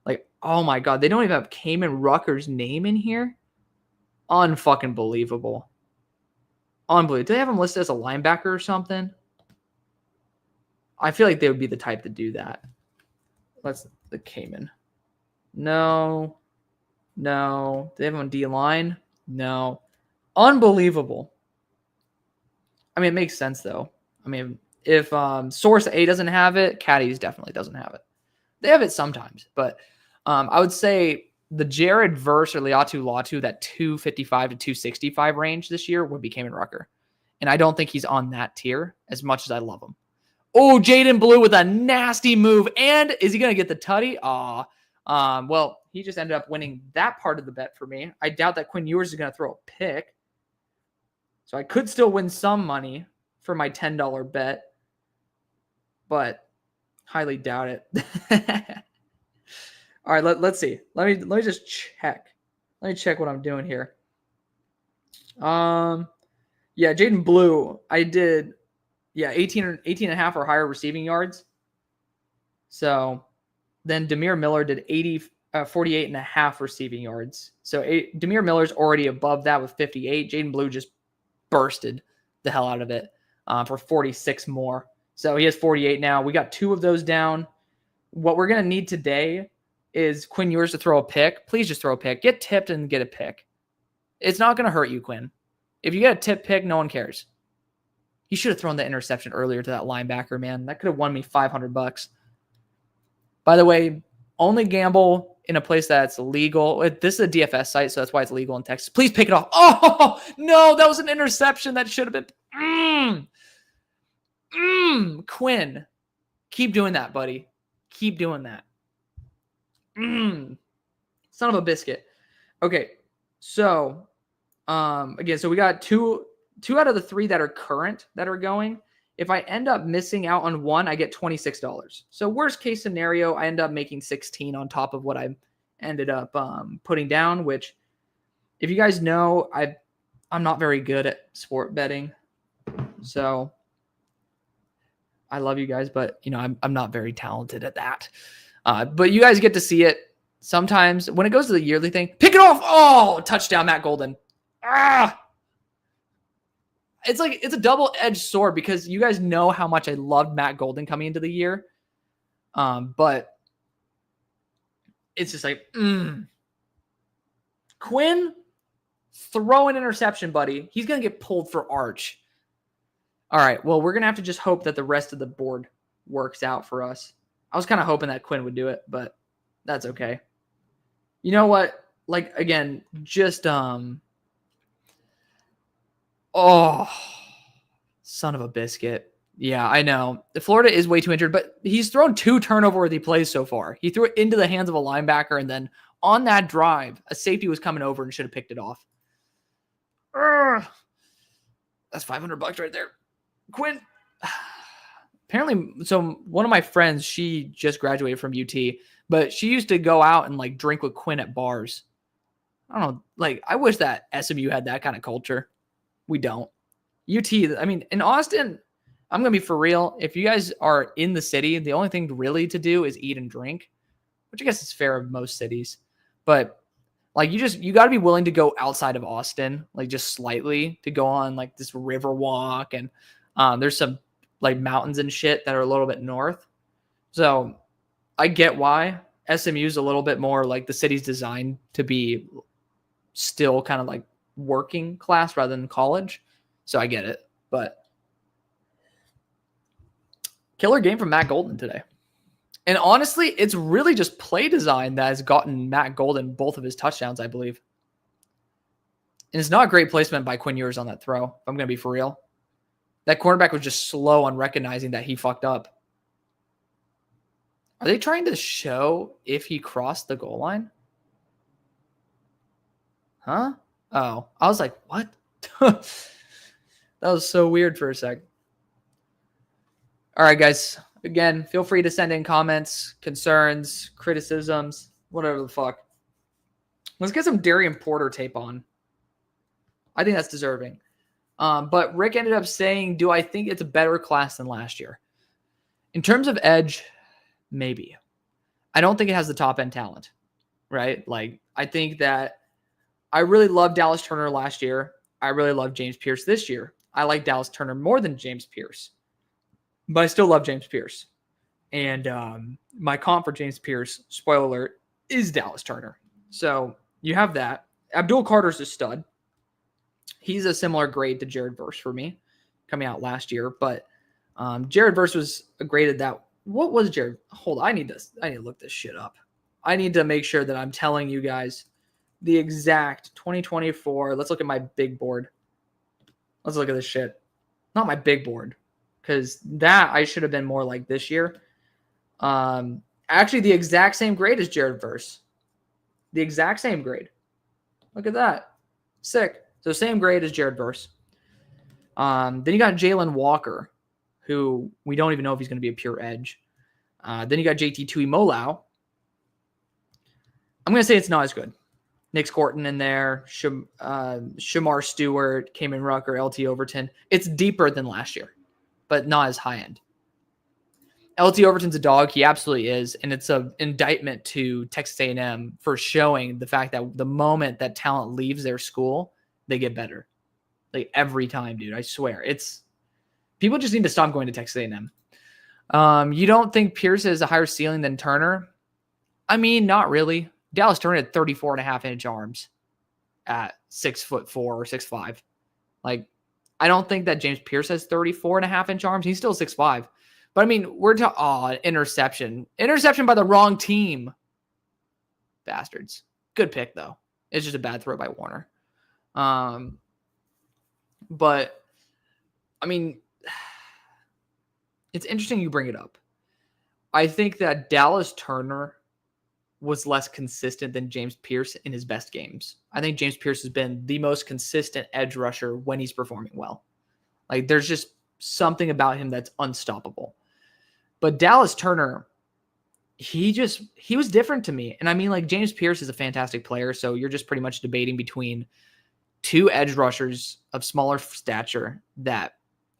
Speaker 1: like, oh my God, they don't even have Cayman Rucker's name in here. Unfucking believable. Unbelievable. Do they have him listed as a linebacker or something? I feel like they would be the type to do that. Let's the Cayman. No. Do they have him on D-line? No. Unbelievable. I mean, it makes sense, though. I mean, if Source A doesn't have it, Caddies definitely doesn't have it. They have it sometimes, but I would say the Jared Verse or Liatu Latu, that 255 to 265 range this year would be Cayman Rucker. And I don't think he's on that tier as much as I love him. Oh, Jaden Blue with a nasty move. And is he going to get the tutty? Well, he just ended up winning that part of the bet for me. I doubt that Quinn Ewers is going to throw a pick. So I could still win some money for my $10 bet, but highly doubt it. All right, let's see. Let me just check. Let me check what I'm doing here. Yeah, Jaden Blue, I did 18 and a half or higher receiving yards. So then Demir Miller did 48 and a half receiving yards. So Demir Miller's already above that with 58. Jaden Blue just bursted the hell out of it for 46 more. So he has 48 now. We got 2 of those down. What we're going to need today is Quinn Ewers to throw a pick. Please just throw a pick. Get tipped and get a pick. It's not going to hurt you, Quinn. If you get a tip pick, no one cares. He should have thrown the interception earlier to that linebacker, man. That could have won me $500. By the way, only gamble in a place that's legal. This is a DFS site, so that's why it's legal in Texas. Please pick it off. Oh, no, that was an interception. That should have been. Quinn, keep doing that, buddy. Keep doing that. Son of a biscuit. Okay, so again, so we got two out of the 3 that are current that are going. If I end up missing out on one, I get $26. So worst case scenario, I end up making 16 on top of what I ended up putting down, which if you guys know, I'm not very good at sport betting. So I love you guys, but I'm not very talented at that. But you guys get to see it sometimes when it goes to the yearly thing. Pick it off. Oh, touchdown, Matt Golden. It's like it's a double-edged sword because you guys know how much I loved Matt Golden coming into the year. But it's just like, Quinn, throw an interception, buddy. He's going to get pulled for Arch. All right, well, we're going to have to just hope that the rest of the board works out for us. I was kind of hoping that Quinn would do it, but that's okay. You know what? Like, again, just, oh, son of a biscuit. Yeah, I know. Florida is way too injured, but he's thrown 2 turnover-worthy plays so far. He threw it into the hands of a linebacker, and then on that drive, a safety was coming over and should have picked it off. That's $500 right there. Quinn. Apparently, so one of my friends, she just graduated from UT, but she used to go out and like drink with Quinn at bars. I don't know. Like, I wish that SMU had that kind of culture. We don't. UT, I mean, in Austin, I'm going to be for real. If you guys are in the city, the only thing really to do is eat and drink, which I guess is fair of most cities. But Like you got to be willing to go outside of Austin, like just slightly, to go on like this river walk, and there's some like mountains and shit that are a little bit north. So I get why SMU is a little bit more like the city's designed to be still kind of like working class rather than college. So I get it, but killer game from Matt Golden today. And honestly, it's really just play design that has gotten Matt Golden both of his touchdowns, I believe. And it's not great placement by Quinn Ewers on that throw, if I'm going to be for real. That cornerback was just slow on recognizing that he fucked up. Are they trying to show if he crossed the goal line? Huh? Oh, I was like, what? That was so weird for a sec. All right, guys. Again, feel free to send in comments, concerns, criticisms, whatever the fuck. Let's get some Darian Porter tape on. I think that's deserving. But Rick ended up saying, do I think it's a better class than last year? In terms of edge, maybe. I don't think it has the top end talent, right? Like, I think that I really loved Dallas Turner last year. I really love James Pierce this year. I like Dallas Turner more than James Pierce. But I still love James Pierce. And my comp for James Pierce, spoiler alert, is Dallas Turner. So you have that. Abdul Carter's a stud. He's a similar grade to Jared Verse for me coming out last year. But Jared Verse was graded that. What was Jared? Hold on. I need to look this shit up. I need to make sure that I'm telling you guys the exact 2024. Let's look at my big board. Let's look at this shit. Not my big board. Because that I should have been more like this year. Actually, the exact same grade as Jared Verse. The exact same grade. Look at that. Sick. So same grade as Jared Verse. Then you got Jalen Walker, who we don't even know if he's going to be a pure edge. Then you got JT Tuimoloau. I'm going to say it's not as good. Nick Scorton in there. Shamar Stewart, Kamen Rucker, LT Overton. It's deeper than last year, but not as high end. LT Overton's a dog. He absolutely is. And it's an indictment to Texas A&M for showing the fact that the moment that talent leaves their school, they get better. Like every time, dude. I swear. People just need to stop going to Texas A&M. You don't think Pierce has a higher ceiling than Turner? I mean, not really. Dallas Turner had 34.5-inch arms at 6'4" or 6'5". Like, I don't think that James Pierce has 34.5-inch arms. He's still 6'5". But I mean, we're talking interception. Interception by the wrong team. Bastards. Good pick, though. It's just a bad throw by Warner. But I mean, it's interesting you bring it up. I think that Dallas Turner was less consistent than James Pierce in his best games. I think James Pierce has been the most consistent edge rusher when he's performing well. Like, there's just something about him that's unstoppable. But Dallas Turner, he was different to me. And I mean, like, James Pierce is a fantastic player, so you're just pretty much debating between two edge rushers of smaller stature that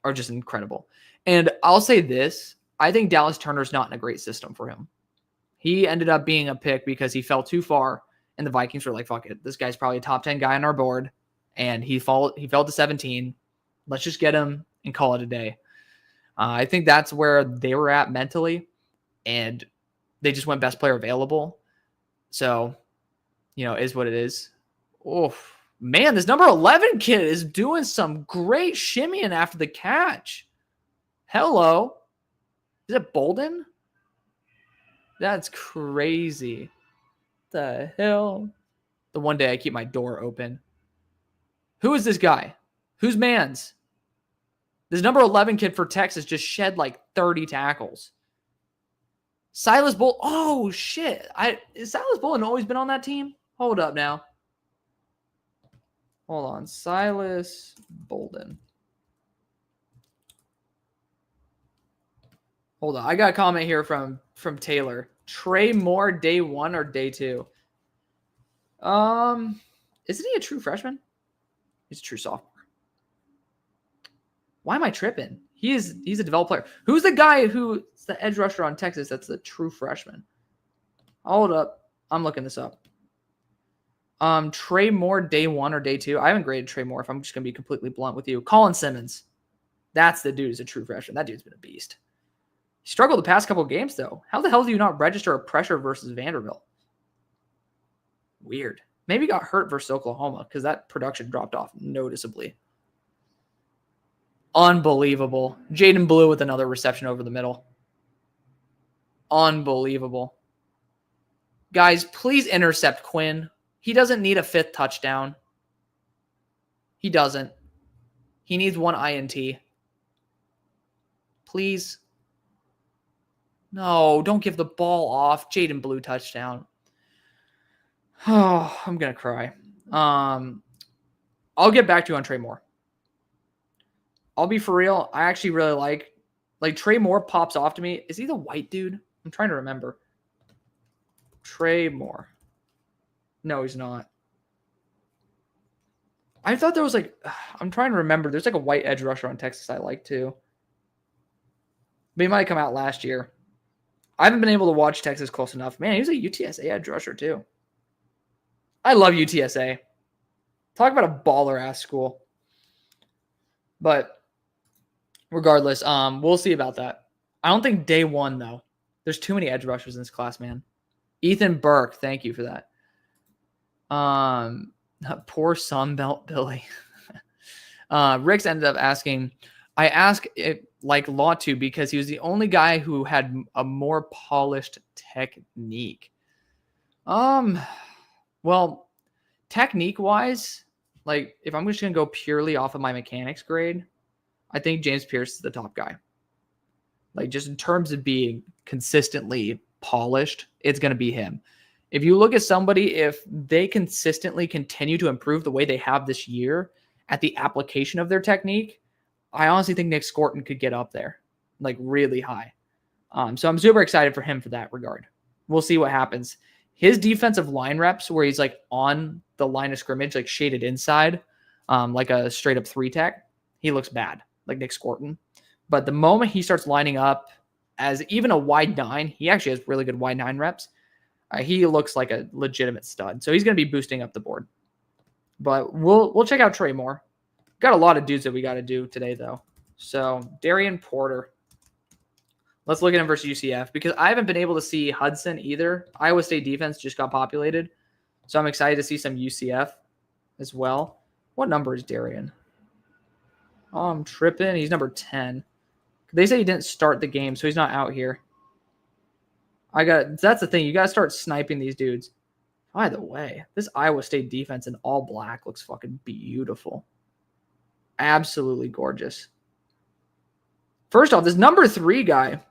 Speaker 1: are just incredible. And I'll say this, I think Dallas Turner's not in a great system for him. He ended up being a pick because he fell too far, and the Vikings were like, fuck it, this guy's probably a top 10 guy on our board, and he fell to 17. Let's just get him and call it a day. I think that's where they were at mentally, and they just went best player available. So, is what it is. Oh, man, this number 11 kid is doing some great shimmying after the catch. Hello. Is it Bolden? That's crazy. The hell? The one day I keep my door open. Who is this guy? Who's Mans? This number 11 kid for Texas just shed like 30 tackles. Silas Bolden. Oh, shit. Has Silas Bolden always been on that team? Hold up now. Hold on. Silas Bolden. Hold on. I got a comment here from Taylor. Trey Moore, day 1 or day 2? Isn't he a true freshman? He's a true sophomore. Why am I tripping? He's a developed player. Who's the guy who's the edge rusher on Texas that's a true freshman? Hold up. I'm looking this up. Trey Moore, day 1 or day 2. I haven't graded Trey Moore, if I'm just going to be completely blunt with you. Colin Simmons. That's the dude who's a true freshman. That dude's been a beast. He struggled the past couple of games, though. How the hell do you not register a pressure versus Vanderbilt? Weird. Maybe he got hurt versus Oklahoma because that production dropped off noticeably. Unbelievable. Jaden Blue with another reception over the middle. Unbelievable. Guys, please intercept Quinn. He doesn't need a 5th touchdown. He doesn't. He needs 1 INT. Please. No, don't give the ball off. Jaden Blue touchdown. Oh, I'm going to cry. I'll get back to you on Trey Moore. I'll be for real. I actually really like Trey Moore pops off to me. Is he the white dude? I'm trying to remember. Trey Moore. No, he's not. I thought there was I'm trying to remember. There's like a white edge rusher on Texas I like too. But he might have come out last year. I haven't been able to watch Texas close enough. Man, he was a UTSA edge rusher too. I love UTSA. Talk about a baller-ass school. But regardless, we'll see about that. I don't think day 1, though. There's too many edge rushers in this class, man. Ethan Burke, thank you for that. Poor Sunbelt Billy. Rick's ended up asking, I ask it like Latu because he was the only guy who had a more polished technique. Well, technique-wise, if I'm just going to go purely off of my mechanics grade, I think James Pierce is the top guy. Just in terms of being consistently polished, it's going to be him. If you look at somebody, if they consistently continue to improve the way they have this year at the application of their technique, I honestly think Nick Scorton could get up there, really high. So I'm super excited for him for that regard. We'll see what happens. His defensive line reps where he's on the line of scrimmage, shaded inside, like a straight up 3-tech, he looks bad, like Nick Scorton. But the moment he starts lining up as even a wide 9, he actually has really good wide 9 reps. He looks like a legitimate stud. So he's going to be boosting up the board. But we'll check out Trey Moore. Got a lot of dudes that we got to do today, though. So Darian Porter. Let's look at him versus UCF because I haven't been able to see Hudson either. Iowa State defense just got populated. So I'm excited to see some UCF as well. What number is Darian? Oh, I'm tripping. He's number 10. They say he didn't start the game, so he's not out here. That's the thing. You got to start sniping these dudes. By the way, this Iowa State defense in all black looks fucking beautiful. Absolutely gorgeous. First off, this number 3 guy,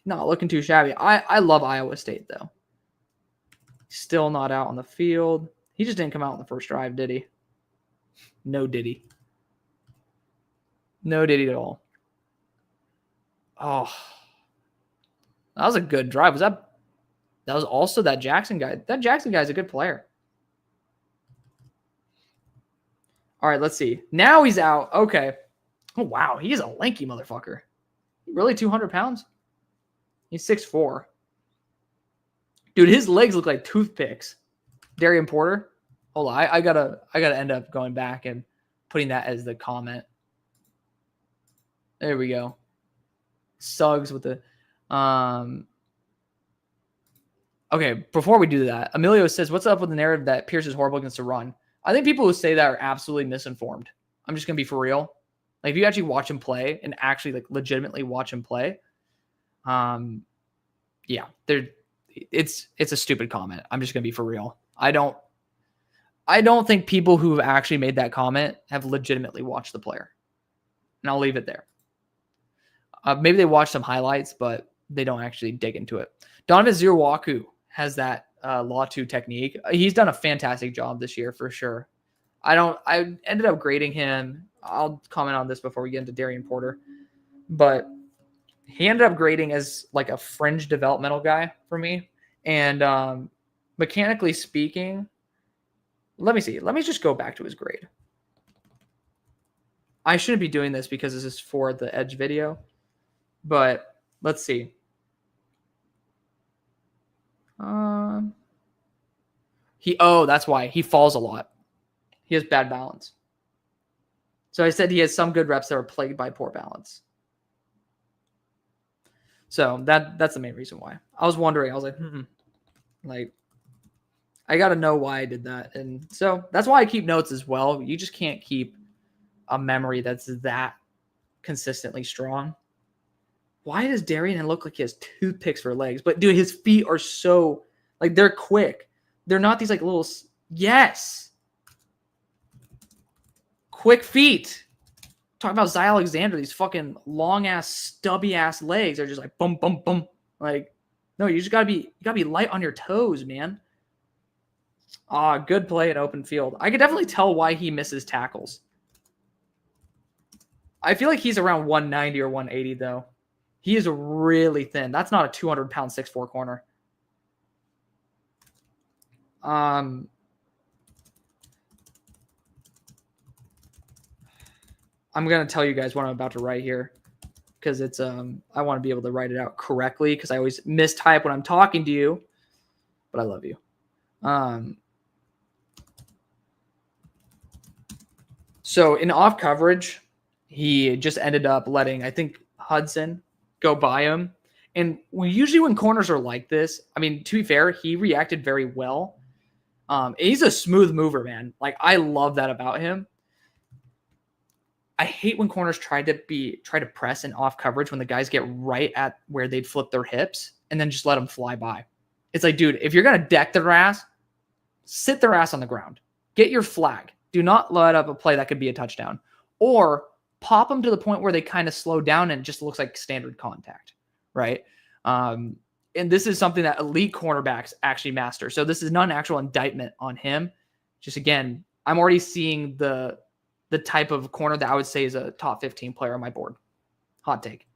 Speaker 1: not looking too shabby. I love Iowa State, though. Still not out on the field. He just didn't come out on the first drive, did he? No, did he? No, did he at all? Oh, that was a good drive. That was also that Jackson guy. That Jackson guy is a good player. All right, let's see. Now he's out. Okay. Oh, wow. He's a lanky motherfucker. Really 200 pounds? He's 6'4". Dude, his legs look like toothpicks. Darian Porter. Hold on. I gotta end up going back and putting that as the comment. There we go. Suggs with the okay, before we do that, Emilio says, what's up with the narrative that Pierce is horrible against the run? I think people who say that are absolutely misinformed. I'm just gonna be for real. If you actually watch him play and actually legitimately watch him play, yeah, it's a stupid comment. I'm just gonna be for real. I don't think people who have actually made that comment have legitimately watched the player. And I'll leave it there. Maybe they watch some highlights, but they don't actually dig into it. Donovan Zirwaku has that Latu technique. He's done a fantastic job this year for sure. I ended up grading him. I'll comment on this before we get into Darian Porter, but he ended up grading as a fringe developmental guy for me. And mechanically speaking, let me see. Let me just go back to his grade. I shouldn't be doing this because this is for the Edge video, but let's see. That's why. He falls a lot. He has bad balance. So I said he has some good reps that are plagued by poor balance. So that's the main reason why. I was wondering. I was like, like, I got to know why I did that. And so that's why I keep notes as well. You just can't keep a memory that's that consistently strong. Why does Darian look like he has toothpicks for legs? But dude, his feet are so, like, they're quick. They're not these like little, yes. Quick feet. Talking about Zy Alexander, these fucking long ass, stubby ass legs are just like boom, boom, boom. Like, no, you gotta be light on your toes, man. Good play at open field. I could definitely tell why he misses tackles. I feel like he's around 190 or 180 though. He is really thin. That's not a 200-pound 6'4" corner. I'm going to tell you guys what I'm about to write here because it's I want to be able to write it out correctly because I always mistype when I'm talking to you, but I love you. So in off coverage, he just ended up letting, I think, Hudson go by him. And usually when corners are like this, I mean, to be fair, he reacted very well. He's a smooth mover, man. Like, I love that about him. I hate when corners try to press and off coverage when the guys get right at where they'd flip their hips and then just let them fly by. It's like, dude, if you're going to deck their ass, sit their ass on the ground. Get your flag. Do not let up a play that could be a touchdown. Or pop them to the point where they kind of slow down and it just looks like standard contact, right? And this is something that elite cornerbacks actually master. So this is not an actual indictment on him. Just, again, I'm already seeing the type of corner that I would say is a top 15 player on my board. Hot take.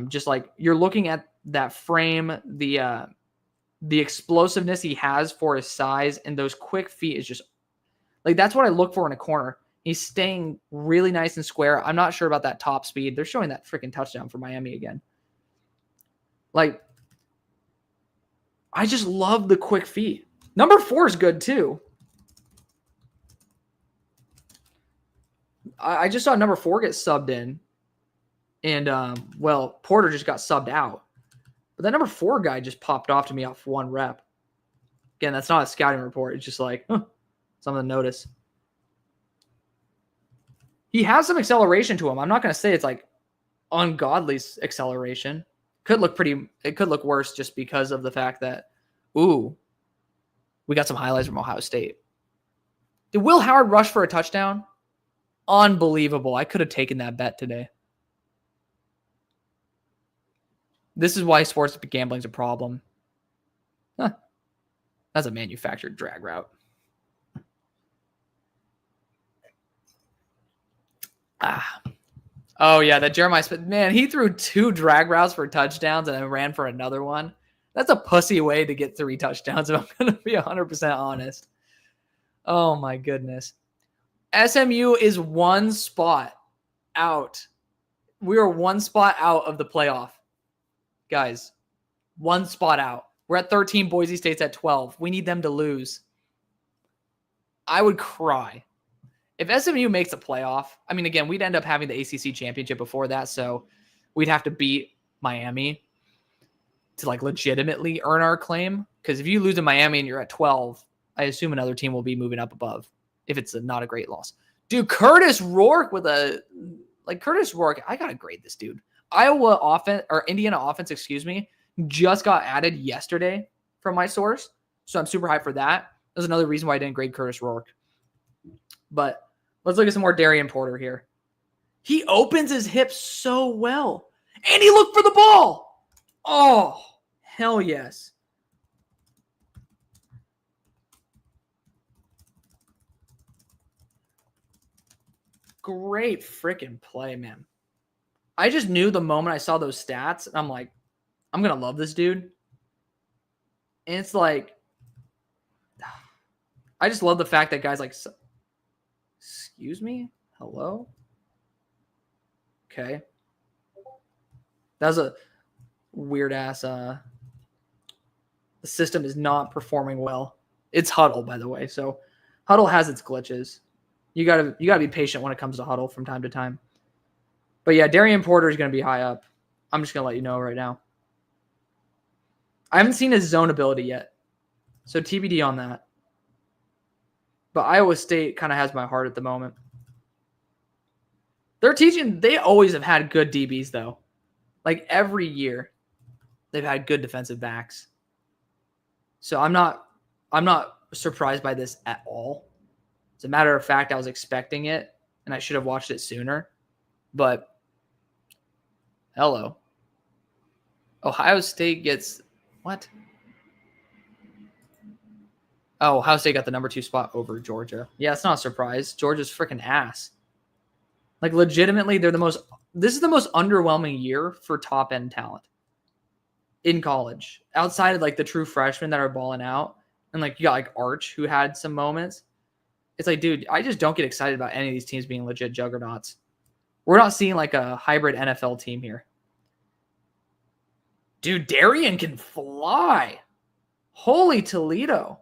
Speaker 1: Just like you're looking at that frame, the explosiveness he has for his size and those quick feet is just like, that's what I look for in a corner. He's staying really nice and square. I'm not sure about that top speed. They're showing that freaking touchdown for Miami again. Like, I just love the quick feet. Number 4 is good too. I just saw number 4 get subbed in. And, Porter just got subbed out. But that number 4 guy just popped off to me off one rep. Again, that's not a scouting report. It's just like, something to notice. He has some acceleration to him. I'm not going to say it's like ungodly acceleration. It could look worse just because of the fact that, we got some highlights from Ohio State. Did Will Howard rush for a touchdown? Unbelievable. I could have taken that bet today. This is why sports gambling is a problem. That's a manufactured drag route. Oh, yeah, that Jeremiah Smith. Man, he threw 2 drag routes for touchdowns and then ran for another one. That's a pussy way to get 3 touchdowns, if I'm going to be 100% honest. Oh, my goodness. SMU is 1 spot out. We are 1 spot out of the playoff. Guys, 1 spot out. We're at 13. Boise State's at 12. We need them to lose. I would cry. If SMU makes a playoff, I mean, again, we'd end up having the ACC championship before that, so we'd have to beat Miami to like legitimately earn our claim. Because if you lose in Miami and you're at 12, I assume another team will be moving up above if it's not a great loss. Dude, Curtis Rourke Curtis Rourke, I gotta grade this dude. Indiana offense, just got added yesterday from my source, so I'm super hyped for that. There's another reason why I didn't grade Curtis Rourke. But let's look at some more Darian Porter here. He opens his hips so well. And he looked for the ball. Oh, hell yes. Great freaking play, man. I just knew the moment I saw those stats, I'm like, I'm going to love this dude. And it's like, I just love the fact that guys like, excuse me? Hello? Okay. That was a weird ass, the system is not performing well. It's Huddle, by the way. So Huddle has its glitches. You gotta be patient when it comes to Huddle from time to time. But yeah, Darian Porter is gonna be high up. I'm just gonna let you know right now. I haven't seen his zone ability yet, so TBD on that. But Iowa State kind of has my heart at the moment. They always have had good DBs though. Like every year, they've had good defensive backs. So I'm not surprised by this at all. As a matter of fact, I was expecting it, and I should have watched it sooner. But hello. Ohio State gets what? Oh, Ohio State got the number 2 spot over Georgia. Yeah, it's not a surprise. Georgia's freaking ass. Like legitimately, this is the most underwhelming year for top end talent in college. Outside of like the true freshmen that are balling out, and like you got like Arch who had some moments. It's like, dude, I just don't get excited about any of these teams being legit juggernauts. We're not seeing like a hybrid NFL team here. Dude, Darian can fly. Holy Toledo.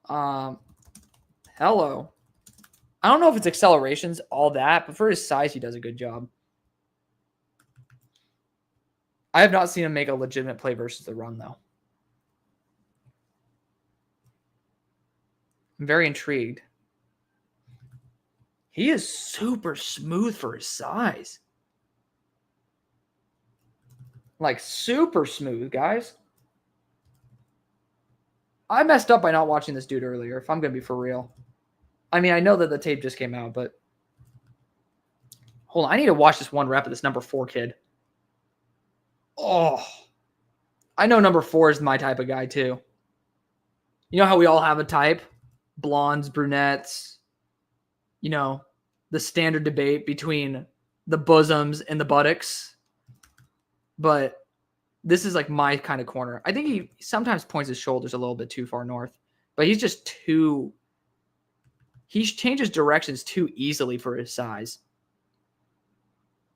Speaker 1: Hello. I don't know if it's accelerations, all that, but for his size, he does a good job. I have not seen him make a legitimate play versus the run, though. I'm very intrigued. He is super smooth for his size. Like, super smooth, guys. I messed up by not watching this dude earlier, if I'm going to be for real. I mean, I know that the tape just came out, but hold on. I need to watch this one rep of this number 4 kid. Oh, I know number 4 is my type of guy too. You know how we all have a type? Blondes, brunettes, you know, the standard debate between the bosoms and the buttocks. But this is like my kind of corner. I think he sometimes points his shoulders a little bit too far north, but he's just too... He changes directions too easily for his size.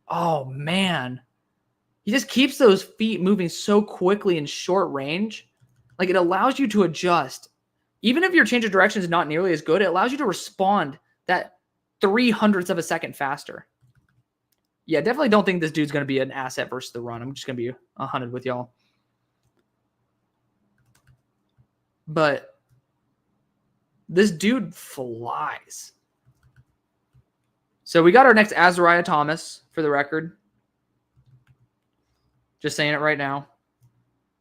Speaker 1: Oh, man. He just keeps those feet moving so quickly in short range. Like, it allows you to adjust. Even if your change of direction is not nearly as good, it allows you to respond that 0.03 of a second faster. Yeah, definitely don't think this dude's going to be an asset versus the run. I'm just going to be 100 with y'all. But this dude flies. So we got our next Azariah Thomas, for the record. Just saying it right now.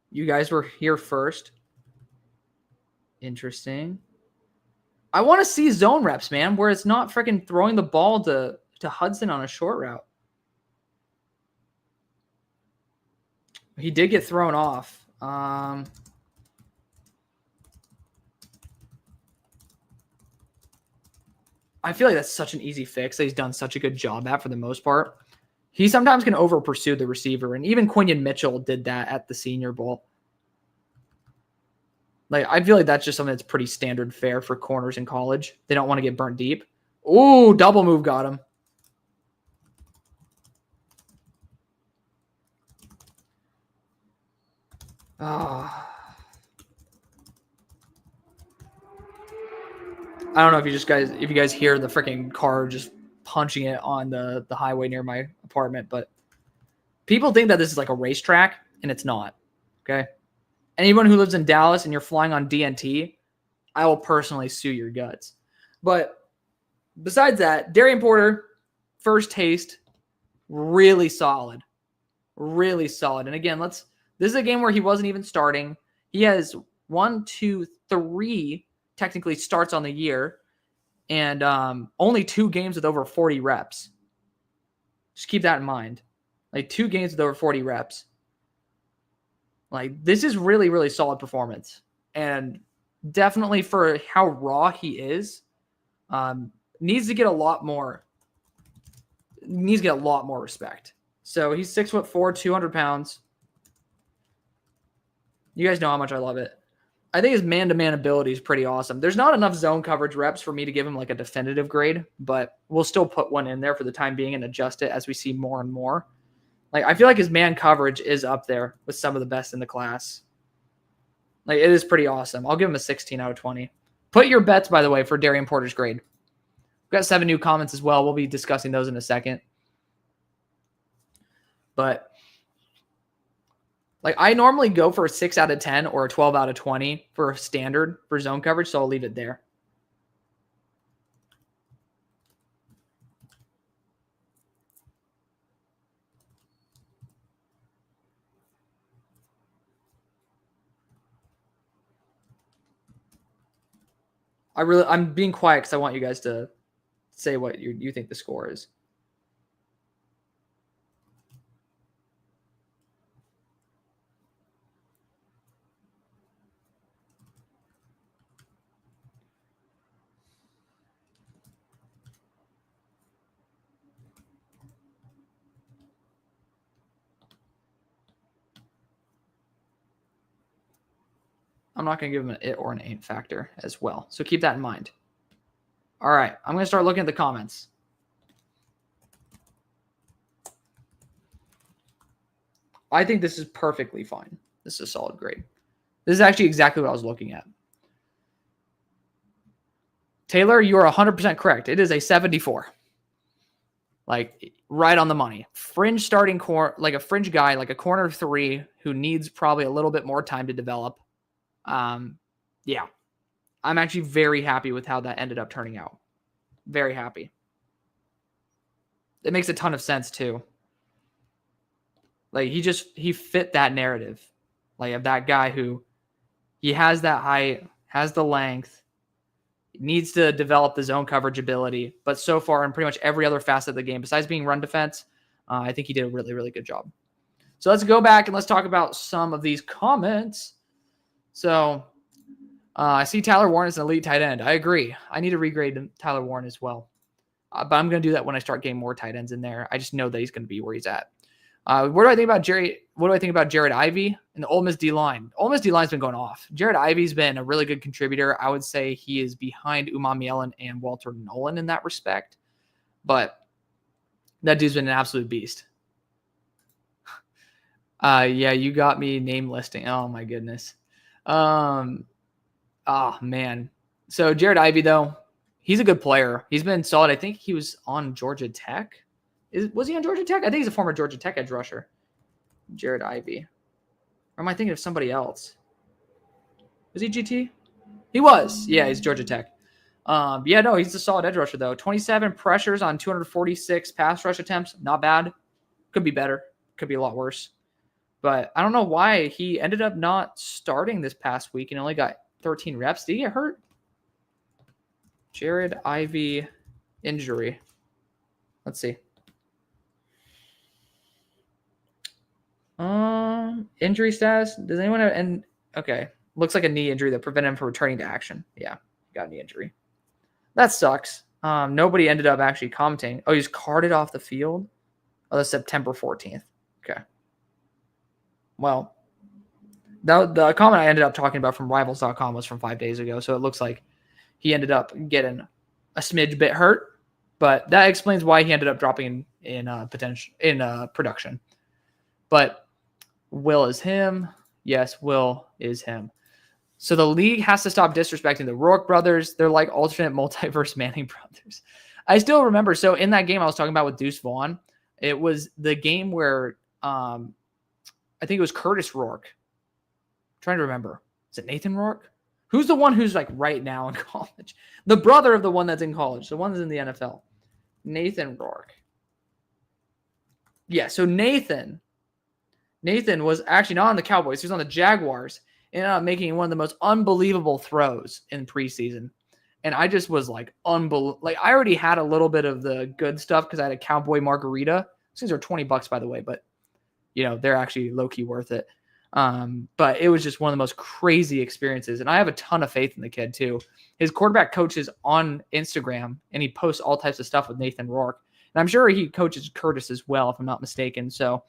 Speaker 1: You guys were here first. Interesting. I want to see zone reps, man, where it's not freaking throwing the ball to Hudson on a short route. He did get thrown off. I feel like that's such an easy fix that he's done such a good job at for the most part. He sometimes can over pursue the receiver, and even Quinion Mitchell did that at the Senior Bowl. Like, I feel like that's just something that's pretty standard fare for corners in college. They don't want to get burnt deep. Ooh, double move got him. I don't know if you guys hear the freaking car just punching it on the highway near my apartment, but people think that this is like a racetrack, and it's not. Okay. Anyone who lives in Dallas and you're flying on DNT, I will personally sue your guts. But besides that, Darian Porter, first taste, really solid. Really solid. And again, this is a game where he wasn't even starting. He has 1, 2, 3 technically starts on the year, and only 2 games with over 40 reps. Just keep that in mind. Like 2 games with over 40 reps. Like, this is really, really solid performance. And definitely for how raw he is, needs to get a lot more respect. So he's 6'4", 200 pounds. You guys know how much I love it. I think his man-to-man ability is pretty awesome. There's not enough zone coverage reps for me to give him like a definitive grade, but we'll still put one in there for the time being and adjust it as we see more and more. Like, I feel like his man coverage is up there with some of the best in the class. Like, it is pretty awesome. I'll give him a 16 out of 20. Put your bets, by the way, for Darian Porter's grade. We've got 7 new comments as well. We'll be discussing those in a second. But like, I normally go for a 6 out of 10 or a 12 out of 20 for a standard for zone coverage, so I'll leave it there. I'm being quiet because I want you guys to say what you think the score is. I'm not going to give them an it or an ain't factor as well. So keep that in mind. All right. I'm going to start looking at the comments. I think this is perfectly fine. This is a solid grade. This is actually exactly what I was looking at. Taylor, you are 100% correct. It is a 74. Like, right on the money. Fringe starting core, like a fringe guy, like a corner 3 who needs probably a little bit more time to develop. Yeah, I'm actually very happy with how that ended up turning out. Very happy. It makes a ton of sense too. Like, he fit that narrative, like, of that guy who he has that height, has the length, needs to develop the zone coverage ability, but so far in pretty much every other facet of the game, besides being run defense, I think he did a really, really good job. So let's go back and let's talk about some of these comments. So I see Tyler Warren as an elite tight end. I agree. I need to regrade Tyler Warren as well. But I'm going to do that when I start getting more tight ends in there. I just know that he's going to be where he's at. What do I think about Jared Ivey and the Ole Miss D-line? Ole Miss D-line's been going off. Jared Ivey's been a really good contributor. I would say he is behind Umamielen and Walter Nolan in that respect. But that dude's been an absolute beast. Yeah, you got me name listing. Oh, my goodness. Oh, man. So Jared Ivey, though, he's a good player. He's been solid. I think he was on Georgia Tech. Was he on Georgia Tech? I think he's a former Georgia Tech edge rusher. Jared Ivey. Or am I thinking of somebody else? Was he GT? He was. Yeah, he's Georgia Tech. Yeah, no, he's a solid edge rusher, though. 27 pressures on 246 pass rush attempts. Not bad. Could be better. Could be a lot worse. But I don't know why he ended up not starting this past week and only got 13 reps. Did he get hurt? Jared Ivey injury. Let's see. Injury status. Does anyone have okay. Looks like a knee injury that prevented him from returning to action. Yeah, got a knee injury. That sucks. Nobody ended up actually commenting. Oh, he's carted off the field. Oh, that's September 14th. Okay. Well, the comment I ended up talking about from Rivals.com was from 5 days ago, so it looks like he ended up getting a smidge bit hurt, but that explains why he ended up dropping in production. But Will is him. Yes, Will is him. So the league has to stop disrespecting the Rourke brothers. They're like alternate multiverse Manning brothers. I still remember. So in that game I was talking about with Deuce Vaughn, it was the game where I think it was Curtis Rourke. I'm trying to remember. Is it Nathan Rourke? Who's the one who's like right now in college? The brother of the one that's in college. The one that's in the NFL. Nathan Rourke. Yeah, so Nathan was actually not on the Cowboys. He was on the Jaguars and ended up making one of the most unbelievable throws in preseason. And I just was like, unbelievable. Like, I already had a little bit of the good stuff because I had a Cowboy margarita. These are $20, by the way, but you know, they're actually low-key worth it. But it was just one of the most crazy experiences. And I have a ton of faith in the kid too. His quarterback coach is on Instagram and he posts all types of stuff with Nathan Rourke. And I'm sure he coaches Curtis as well, if I'm not mistaken. So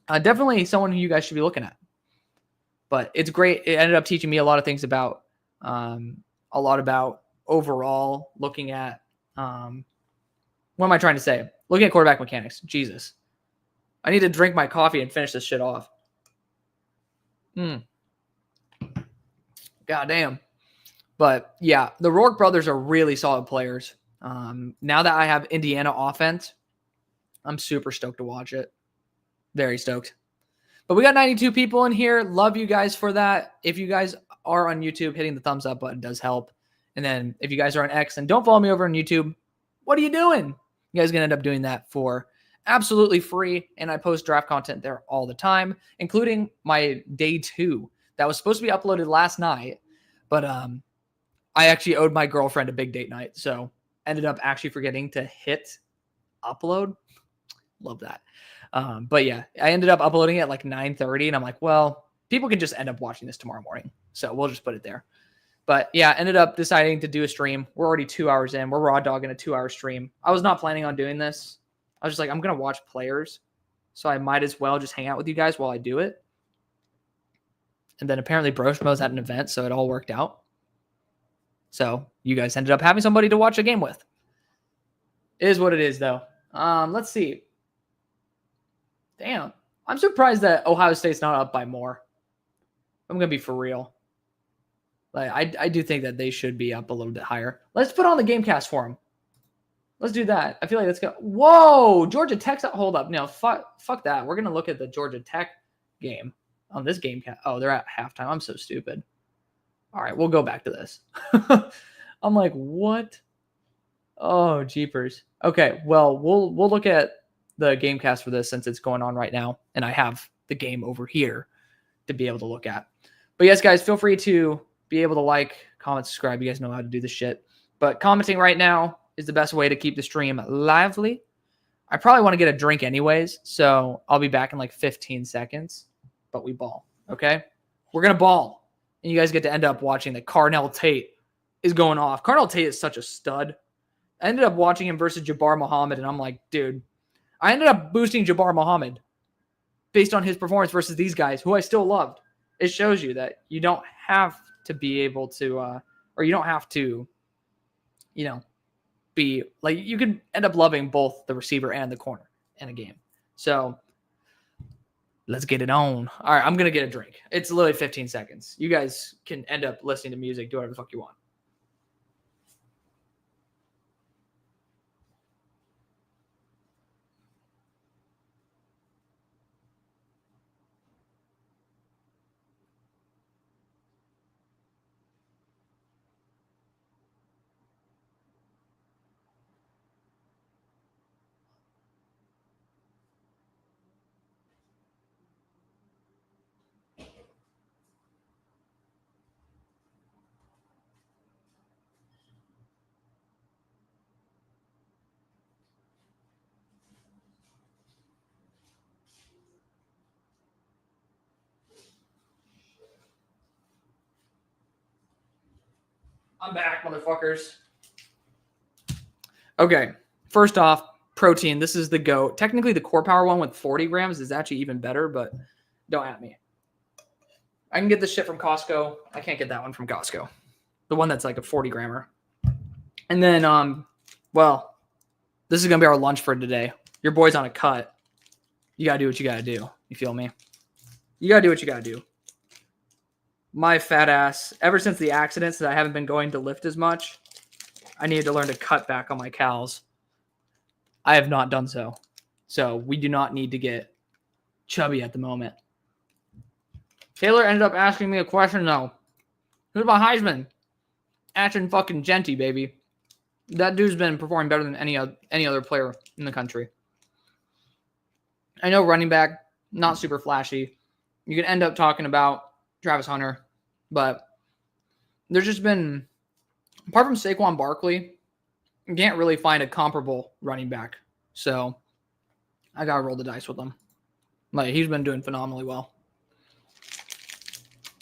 Speaker 1: definitely someone who you guys should be looking at. But it's great. It ended up teaching me a lot of things about overall looking at what am I trying to say? Looking at quarterback mechanics. Jesus. I need to drink my coffee and finish this shit off. Goddamn. But yeah, the Rourke brothers are really solid players. Now that I have Indiana offense, I'm super stoked to watch it. Very stoked. But we got 92 people in here. Love you guys for that. If you guys are on YouTube, hitting the thumbs up button does help. And then if you guys are on X and don't follow me over on YouTube, what are you doing? You guys can end up doing that for absolutely free. And I post draft content there all the time, including my day 2 that was supposed to be uploaded last night. But I actually owed my girlfriend a big date night. So ended up actually forgetting to hit upload. Love that. But yeah, I ended up uploading it at like 9:30, and I'm like, well, people can just end up watching this tomorrow morning. So we'll just put it there. But yeah, ended up deciding to do a stream. We're already 2 hours in. We're raw dogging a 2-hour stream. I was not planning on doing this. I was just like, I'm going to watch players. So I might as well just hang out with you guys while I do it. And then apparently Broshmo's at an event, so it all worked out. So you guys ended up having somebody to watch a game with. It is what it is, though. Let's see. Damn. I'm surprised that Ohio State's not up by more. I'm going to be for real. Like I do think that they should be up a little bit higher. Let's put on the Gamecast for them. Let's do that. I feel like let's go. Whoa, Georgia Tech's up. Hold up. No, fuck that. We're going to look at the Georgia Tech game on this Gamecast. Oh, they're at halftime. I'm so stupid. All right, we'll go back to this. I'm like, what? Oh, jeepers. Okay, well, we'll look at the Gamecast for this since it's going on right now, and I have the game over here to be able to look at. But yes, guys, feel free to be able to like, comment, subscribe. You guys know how to do this shit. But commenting right now is the best way to keep the stream lively. I probably want to get a drink anyways, so I'll be back in like 15 seconds. But we ball, okay? We're going to ball. And you guys get to end up watching that Carnell Tate is going off. Carnell Tate is such a stud. I ended up watching him versus Jabbar Muhammad, and I'm like, dude, I ended up boosting Jabbar Muhammad based on his performance versus these guys, who I still loved. It shows you that you don't have to be able to, or you don't have to, be like, you can end up loving both the receiver and the corner in a game. So let's get it on. All right, I'm going to get a drink. It's literally 15 seconds. You guys can end up listening to music, do whatever the fuck you want. I'm back, motherfuckers. Okay, first off, protein. This is the GOAT. Technically, the Core Power one with 40 grams is actually even better, but don't at me. I can get this shit from Costco. I can't get that one from Costco. The one that's like a 40 grammer. And then, well, this is going to be our lunch for today. Your boy's on a cut. You got to do what you got to do. You feel me? You got to do what you got to do. My fat ass, ever since the accidents that I haven't been going to lift as much, I needed to learn to cut back on my calories. I have not done so. So we do not need to get chubby at the moment. Taylor ended up asking me a question, though. Who's my Heisman? Ashton fucking Genty, baby. That dude's been performing better than any other player in the country. I know running back, not super flashy. You can end up talking about Travis Hunter, but there's just been, apart from Saquon Barkley, you can't really find a comparable running back. So I got to roll the dice with him. Like, he's been doing phenomenally well.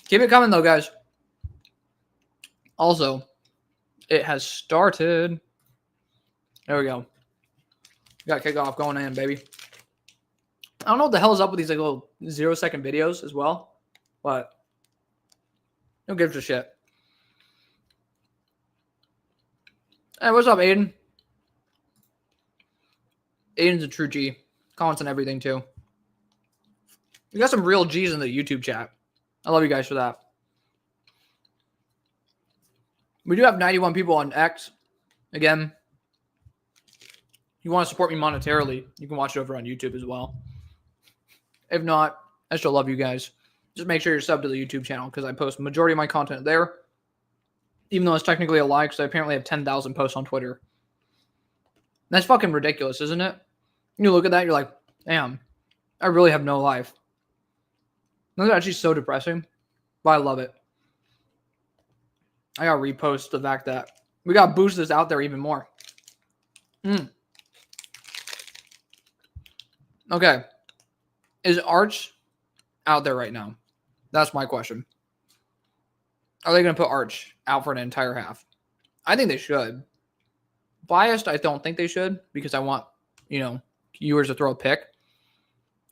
Speaker 1: Keep it coming, though, guys. Also, it has started. There we go. Got kickoff going in, baby. I don't know what the hell is up with these like little 0-second videos as well, but who gives a shit? Hey, what's up, Aiden? Aiden's a true G. Comments on everything, too. We got some real G's in the YouTube chat. I love you guys for that. We do have 91 people on X. Again, if you want to support me monetarily, you can watch it over on YouTube as well. If not, I still love you guys. Just make sure you're subbed to the YouTube channel because I post majority of my content there. Even though it's technically a lie because I apparently have 10,000 posts on Twitter. That's fucking ridiculous, isn't it? You look at that, you're like, damn, I really have no life. That's actually so depressing, but I love it. I gotta repost the fact that we gotta boost this out there even more. Okay. Is Arch out there right now? That's my question. Are they going to put Arch out for an entire half? I think they should. Biased, I don't think they should because I want, viewers to throw a pick.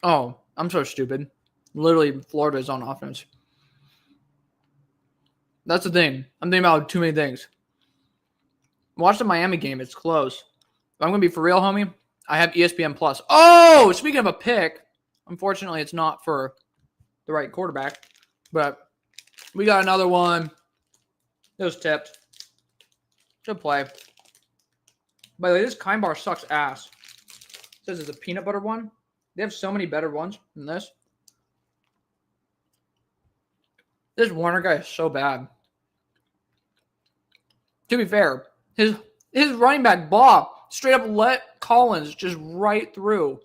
Speaker 1: Oh, I'm so stupid. Literally, Florida is on offense. That's the thing. I'm thinking about too many things. Watch the Miami game. It's close. If I'm going to be for real, homie, I have ESPN Plus. Oh, speaking of a pick, unfortunately, it's not for the right quarterback, but we got another one. It was tipped. Good play. By the way, this Kind Bar sucks ass. It says it's a peanut butter one. They have so many better ones than this. This Warner guy is so bad. To be fair, his running back, Bob, straight up let Collins just right through.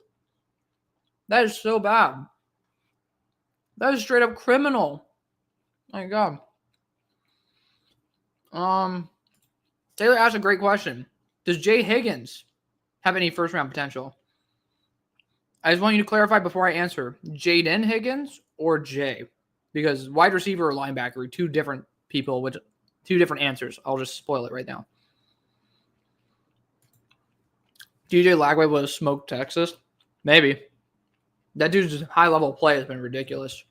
Speaker 1: That is so bad. That is straight up criminal. My God. Taylor asked a great question. Does Jay Higgins have any first round potential? I just want you to clarify before I answer. Jaden Higgins or Jay? Because wide receiver or linebacker are two different people with two different answers. I'll just spoil it right now. DJ Lagway would have smoked Texas? Maybe. That dude's high-level play has been ridiculous.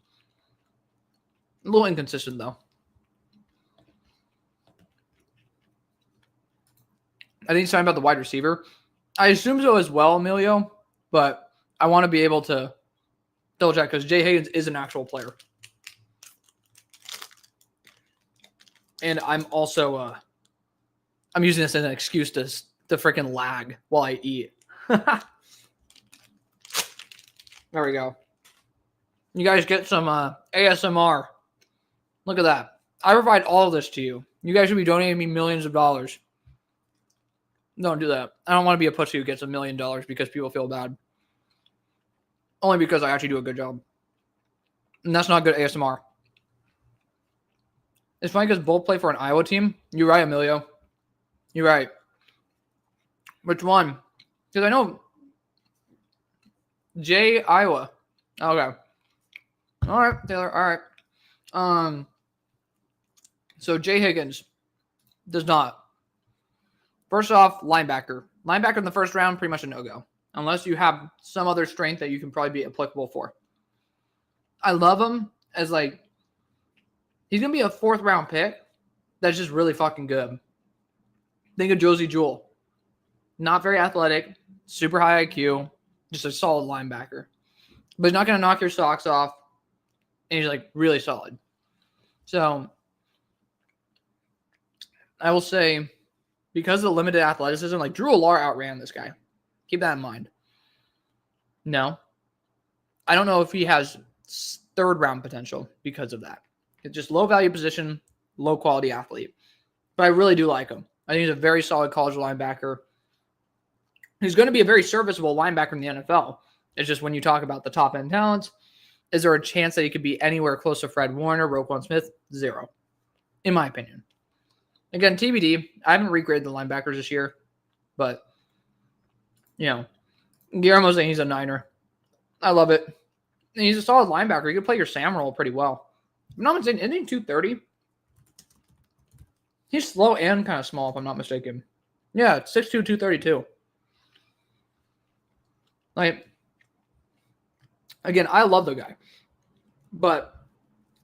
Speaker 1: A little inconsistent, though. I think he's talking about the wide receiver. I assume so as well, Emilio, but I want to be able to double check because Jay Higgins is an actual player. And I'm also I'm using this as an excuse to freaking lag while I eat. There we go. You guys get some ASMR. Look at that. I provide all of this to you. You guys should be donating me millions of dollars. Don't do that. I don't want to be a pussy who gets $1 million because people feel bad. Only because I actually do a good job. And that's not good ASMR. It's funny because both play for an Iowa team. You're right, Emilio. You're right. Which one? Because I know Jay, Iowa. Okay. All right, Taylor. All right. So Jay Higgins does not. First off, linebacker. Linebacker in the first round, pretty much a no-go. Unless you have some other strength that you can probably be applicable for. I love him as he's going to be a fourth round pick that's just really fucking good. Think of Josie Jewell. Not very athletic, super high IQ, just a solid linebacker. But he's not going to knock your socks off, and he's really solid. So I will say, because of the limited athleticism, Drew Allar outran this guy. Keep that in mind. No. I don't know if he has third round potential because of that. It's just low value position, low quality athlete. But I really do like him. I think he's a very solid college linebacker. He's going to be a very serviceable linebacker in the NFL. It's just when you talk about the top end talents, is there a chance that he could be anywhere close to Fred Warner, Roquan Smith? Zero, in my opinion. Again, TBD. I haven't regraded the linebackers this year, but Guillermo's saying he's a Niner. I love it. And he's a solid linebacker. He could play your Sam role pretty well. I'm not mistaken. Isn't he 230? He's slow and kind of small, if I'm not mistaken. Yeah, 6'2", 232. Again, I love the guy. But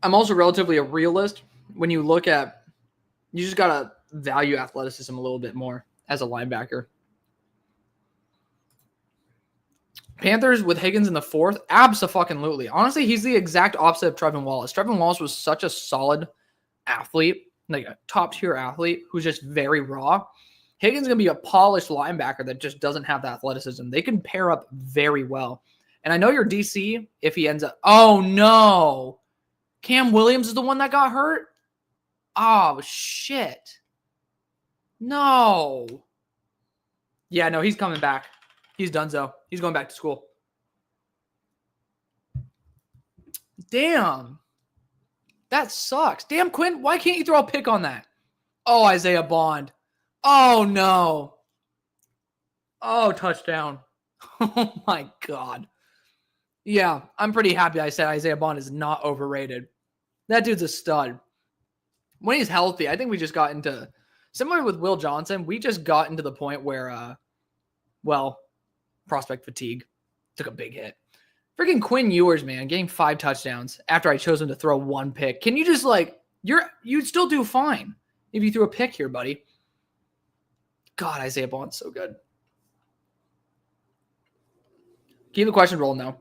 Speaker 1: I'm also relatively a realist when you look at, you just got to value athleticism a little bit more as a linebacker. Panthers with Higgins in the fourth? Abso-fucking-lutely. Honestly, he's the exact opposite of Trevin Wallace. Trevin Wallace was such a solid athlete like a top-tier athlete who's just very raw. Higgins is going to be a polished linebacker that just doesn't have the athleticism. They can pair up very well. And I know your DC, if he ends up... Oh, no. Cam Williams is the one that got hurt? Oh, shit. No. Yeah, no, he's coming back. He's donezo. He's going back to school. Damn. That sucks. Damn, Quinn, why can't you throw a pick on that? Oh, Isaiah Bond. Oh, no. Oh, touchdown. Oh, my God. Yeah, I'm pretty happy I said Isaiah Bond is not overrated. That dude's a stud. When he's healthy, I think we just got into, similar with Will Johnson, we just got into the point where, prospect fatigue took a big hit. Freaking Quinn Ewers, man, getting 5 touchdowns after I chose him to throw 1 pick. Can you just you'd still do fine if you threw a pick here, buddy. God, Isaiah Bond's so good. Keep the question rolling though.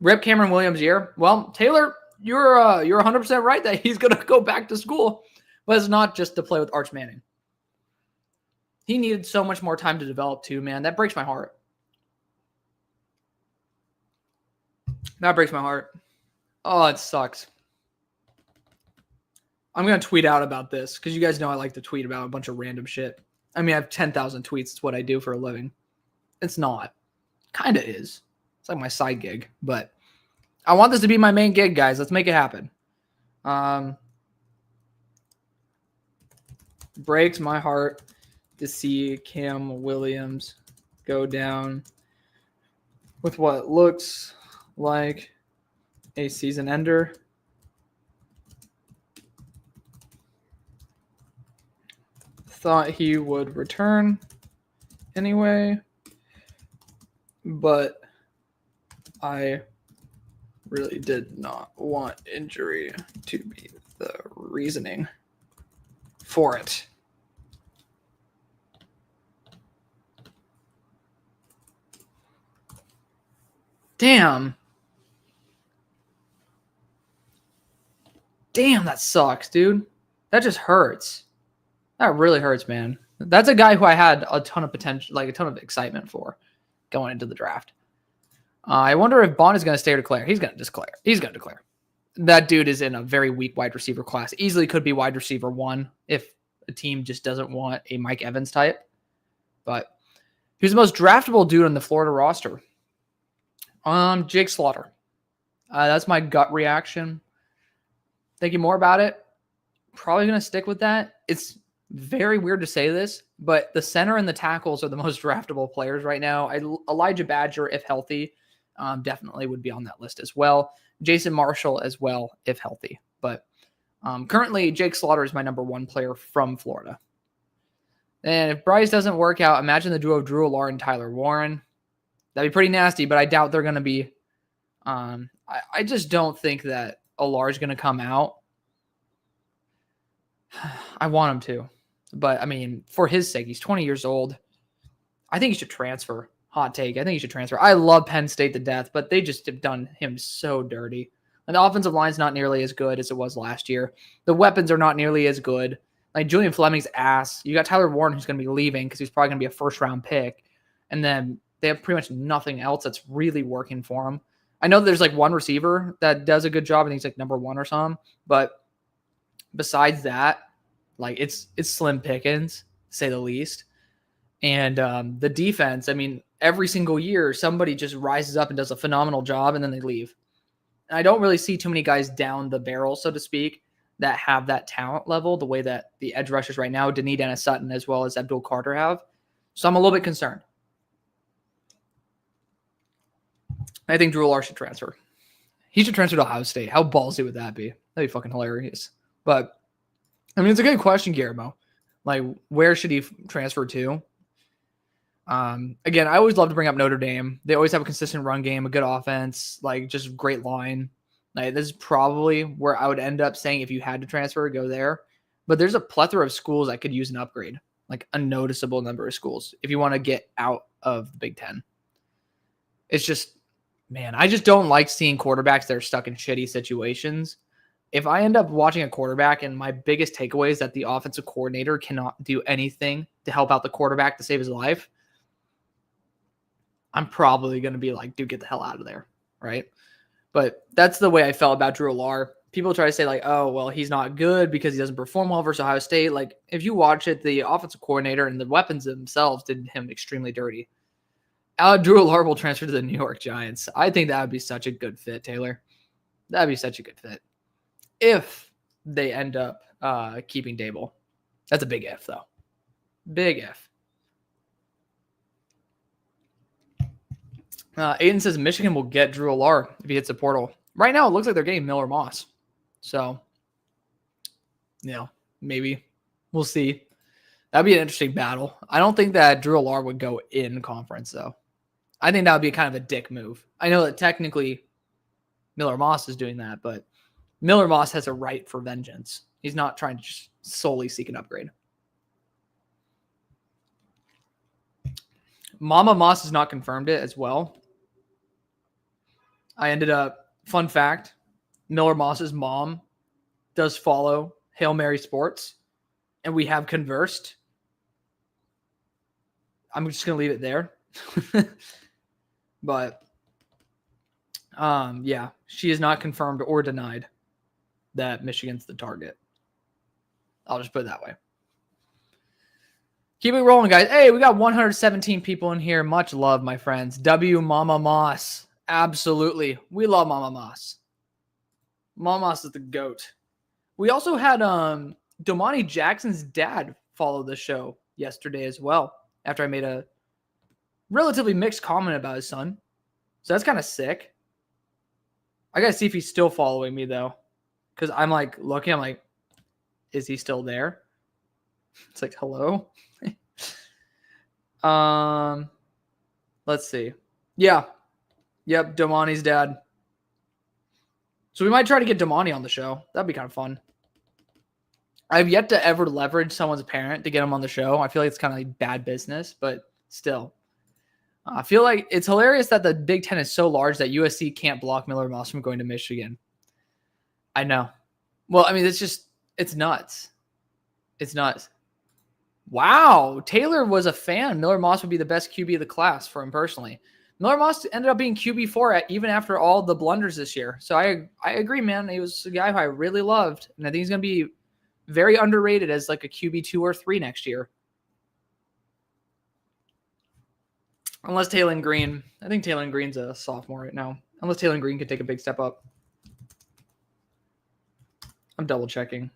Speaker 1: Rip Cameron Williams' year. Well, Taylor, you're 100% right that he's going to go back to school, but it's not just to play with Arch Manning. He needed so much more time to develop too, man. That breaks my heart. That breaks my heart. Oh, it sucks. I'm going to tweet out about this because you guys know I like to tweet about a bunch of random shit. I mean, I have 10,000 tweets. It's what I do for a living. It's not. Kind of is. It's like my side gig, but I want this to be my main gig, guys. Let's make it happen. Breaks my heart to see Cam Williams go down with what looks like a season ender. Thought he would return anyway, but I really did not want injury to be the reasoning for it. Damn. Damn, that sucks, dude. That just hurts. That really hurts, man. That's a guy who I had a ton of potential, like a ton of excitement for going into the draft. I wonder if Bond is going to stay or declare. He's going to declare. He's going to declare. That dude is in a very weak wide receiver class. Easily could be wide receiver 1 if a team just doesn't want a Mike Evans type. But he's the most draftable dude on the Florida roster. Jake Slaughter. That's my gut reaction. Thinking more about it, probably going to stick with that. It's very weird to say this, but the center and the tackles are the most draftable players right now. Elijah Badger, if healthy, definitely would be on that list as well. Jason Marshall as well, if healthy. But currently, Jake Slaughter is my number 1 player from Florida. And if Bryce doesn't work out, imagine the duo of Drew Allard and Tyler Warren. That'd be pretty nasty, but I doubt they're going to be. I just don't think that Allard's going to come out. I want him to. But, I mean, for his sake, he's 20 years old. I think he should transfer. Hot take. I think he should transfer. I love Penn State to death, but they just have done him so dirty. And the offensive line's not nearly as good as it was last year. The weapons are not nearly as good. Like Julian Fleming's ass. You got Tyler Warren who's going to be leaving because he's probably going to be a first-round pick. And then they have pretty much nothing else that's really working for him. I know there's like one receiver that does a good job and he's like number 1 or something. But besides that, like it's slim pickings, to say the least. And the defense, I mean, every single year, somebody just rises up and does a phenomenal job and then they leave. And I don't really see too many guys down the barrel, so to speak, that have that talent level the way that the edge rushers right now, Denis Dennis Sutton as well as Abdul Carter have. So I'm a little bit concerned. I think Drew Allard should transfer. He should transfer to Ohio State. How ballsy would that be? That'd be fucking hilarious. But, I mean, it's a good question, Guillermo. Like, where should he transfer to? Again, I always love to bring up Notre Dame. They always have a consistent run game, a good offense, like just great line. Like, this is probably where I would end up saying if you had to transfer, go there. But there's a plethora of schools that could use an upgrade, like a noticeable number of schools if you want to get out of the Big Ten. It's just, man, I just don't like seeing quarterbacks that are stuck in shitty situations if I end up watching a quarterback and my biggest takeaway is that the offensive coordinator cannot do anything to help out the quarterback to save his life, I'm probably going to be like, dude, get the hell out of there, right? But that's the way I felt about Drew Lohr. People try to say like, oh, well, he's not good because he doesn't perform well versus Ohio State. Like, if you watch it, the offensive coordinator and the weapons themselves did him extremely dirty. Drew Lohr will transfer to the New York Giants. I think that would be such a good fit, Taylor. That would be such a good fit. If they end up keeping Dable. That's a big if, though. Big if. Aiden says Michigan will get Drew Lohr if he hits the portal. Right now, it looks like they're getting Miller Moss. So, maybe. We'll see. That'd be an interesting battle. I don't think that Drew Lohr would go in conference, though. I think that would be kind of a dick move. I know that technically Miller Moss is doing that, but Miller Moss has a right for vengeance. He's not trying to just solely seek an upgrade. Mama Moss has not confirmed it as well. I ended up, fun fact, Miller Moss's mom does follow Hail Mary Sports, and we have conversed. I'm just going to leave it there. But, yeah, she is not confirmed or denied that Michigan's the target. I'll just put it that way. Keep it rolling, guys. Hey, we got 117 people in here. Much love, my friends. W Mama Moss. Absolutely. We love Mama Moss. Mama Moss is the GOAT. We also had Domani Jackson's dad follow the show yesterday as well, after I made a relatively mixed comment about his son. So that's kind of sick. I got to see if he's still following me, though. Because I'm like looking, I'm like, is he still there? It's like, hello? Let's see. Yeah. Yep, Domani's dad. So we might try to get Domani on the show. That'd be kind of fun. I've yet to ever leverage someone's parent to get him on the show. I feel like it's kind of like bad business, but still. I feel like it's hilarious that the Big Ten is so large that USC can't block Miller Moss from going to Michigan. I know. Well, I mean, it's nuts. It's nuts. Wow. Taylor was a fan. Miller Moss would be the best QB of the class for him personally. Miller Moss ended up being QB4 even after all the blunders this year. So I agree, man. He was a guy who I really loved. And I think he's going to be very underrated as like a QB2 or 3 next year. Unless Taylor Green. I think Taylor Green's a sophomore right now. Unless Taylor Green could take a big step up. I'm double checking.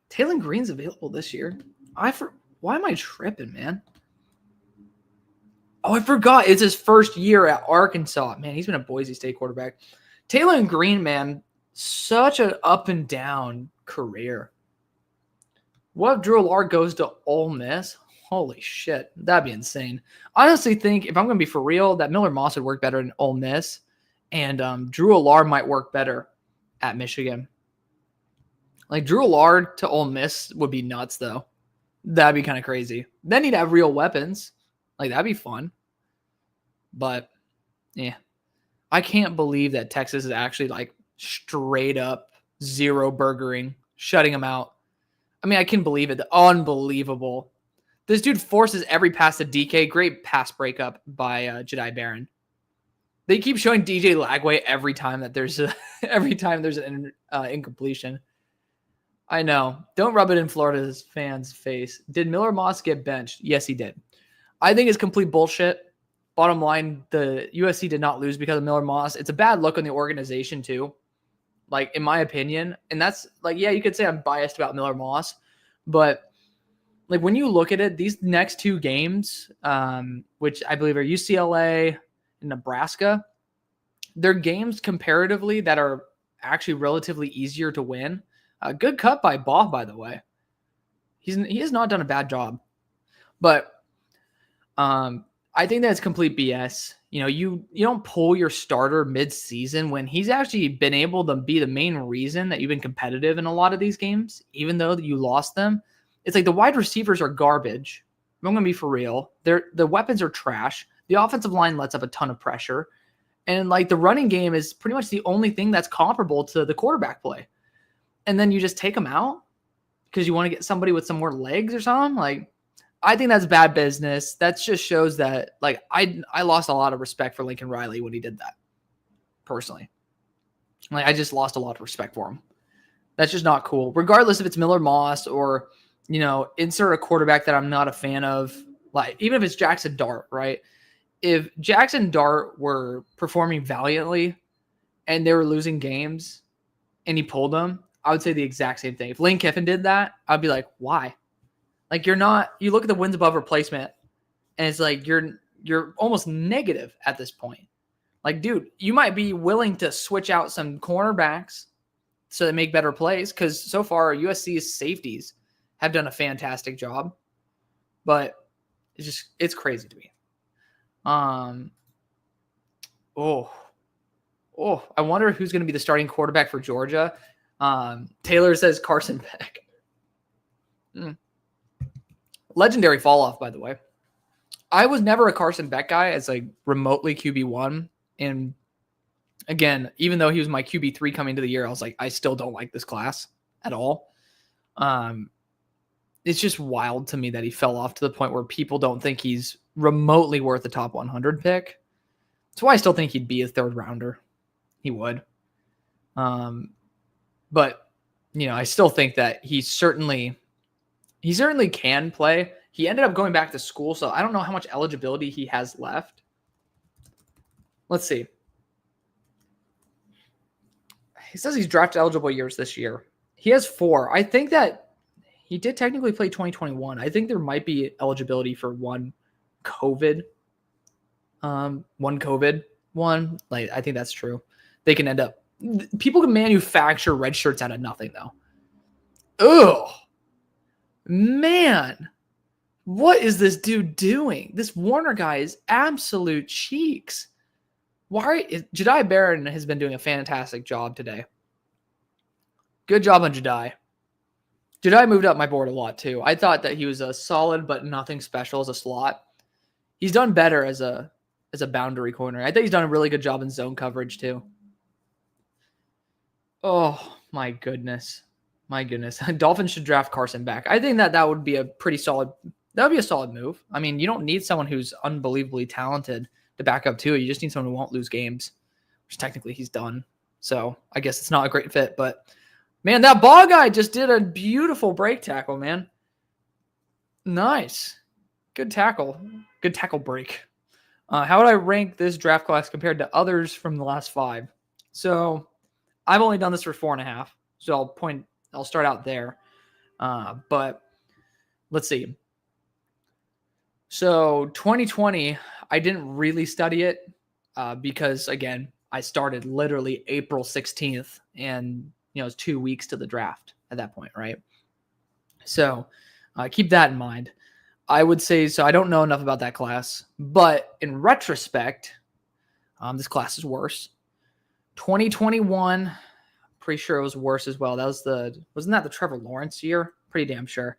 Speaker 1: Taylor Green's available this year. Why am I tripping, man? Oh, I forgot. It's his first year at Arkansas. Man, he's been a Boise State quarterback. Taylor Green, man, such an up and down career. What if Drew Lohr goes to Ole Miss? Holy shit. That'd be insane. I honestly think, if I'm going to be for real, that Miller Moss would work better in Ole Miss, and Drew Lohr might work better at Michigan. Like, Drew Lohr to Ole Miss would be nuts, though. That'd be kind of crazy. Then he'd have real weapons. Like, that'd be fun. But, yeah. I can't believe that Texas is actually, like, straight up zero burgering, shutting them out. I mean, I can believe it. Unbelievable. This dude forces every pass to DK. Great pass breakup by Jedi Barron. They keep showing DJ Lagway every time that there's an incompletion. I know. Don't rub it in Florida's fans' face. Did Miller Moss get benched? Yes, he did. I think it's complete bullshit. Bottom line, the USC did not lose because of Miller Moss. It's a bad look on the organization, too. Like, in my opinion. And that's, like, yeah, you could say I'm biased about Miller Moss. But, like, when you look at it, these next 2 games, which I believe are UCLA and Nebraska, they're games comparatively that are actually relatively easier to win. A good cut by Baugh, by the way. He has not done a bad job. But I think that's complete BS. You know, you don't pull your starter mid-season when he's actually been able to be the main reason that you've been competitive in a lot of these games, even though you lost them. It's like the wide receivers are garbage. I'm going to be for real. The weapons are trash. The offensive line lets up a ton of pressure. And, like, the running game is pretty much the only thing that's comparable to the quarterback play. and then you just take him out because you want to get somebody with some more legs or something. Like, I think that's bad business. That just shows that, like, I lost a lot of respect for Lincoln Riley when he did that, personally. Like, I just lost a lot of respect for him. That's just not cool. Regardless if it's Miller Moss or, insert a quarterback that I'm not a fan of, like, even if it's Jackson Dart, right? If Jackson Dart were performing valiantly and they were losing games and he pulled them, I would say the exact same thing. If Lane Kiffin did that, I'd be like, why? Like, you look at the wins above replacement and it's like you're almost negative at this point. Like, dude, you might be willing to switch out some cornerbacks so they make better plays, because so far USC's safeties have done a fantastic job. But it's crazy to me. I wonder who's going to be the starting quarterback for Georgia. Taylor says Carson Beck. Legendary fall off, by the way. I was never a Carson Beck guy as like remotely QB1. And again, even though he was my QB3 coming to the year, I was like, I still don't like this class at all. It's just wild to me that he fell off to the point where people don't think he's remotely worth a top 100 pick. That's why I still think he'd be a third rounder. He would. But, I still think that he certainly can play. He ended up going back to school, so I don't know how much eligibility he has left. Let's see. He says he's draft eligible years this year. He has 4. I think that he did technically play 2021. I think there might be eligibility for one COVID. One. Like, I think that's true. They can end up. People can manufacture red shirts out of nothing, though. Ugh. Man. What is this dude doing? This Warner guy is absolute cheeks. Jedi Barron has been doing a fantastic job today. Good job on Jedi. Jedi moved up my board a lot too. I thought that he was a solid but nothing special as a slot. He's done better as a boundary corner. I think he's done a really good job in zone coverage too. Oh my goodness. Dolphins should draft Carson Beck. I think that would be a pretty solid. That would be a solid move. I mean, you don't need someone who's unbelievably talented to back up too. You just need someone who won't lose games, which technically he's done. So I guess it's not a great fit, but man, that ball guy just did a beautiful break tackle, man. Nice. Good tackle. Good tackle break. How would I rank this draft class compared to others from the last 5? So I've only done this for 4.5. So I'll start out there. But let's see. So 2020, I didn't really study it because, again, I started literally April 16th, and it's 2 weeks to the draft at that point, right? So keep that in mind. I would say, so I don't know enough about that class, but in retrospect, this class is worse. 2021, pretty sure it was worse as well. Wasn't that the Trevor Lawrence year? Pretty damn sure.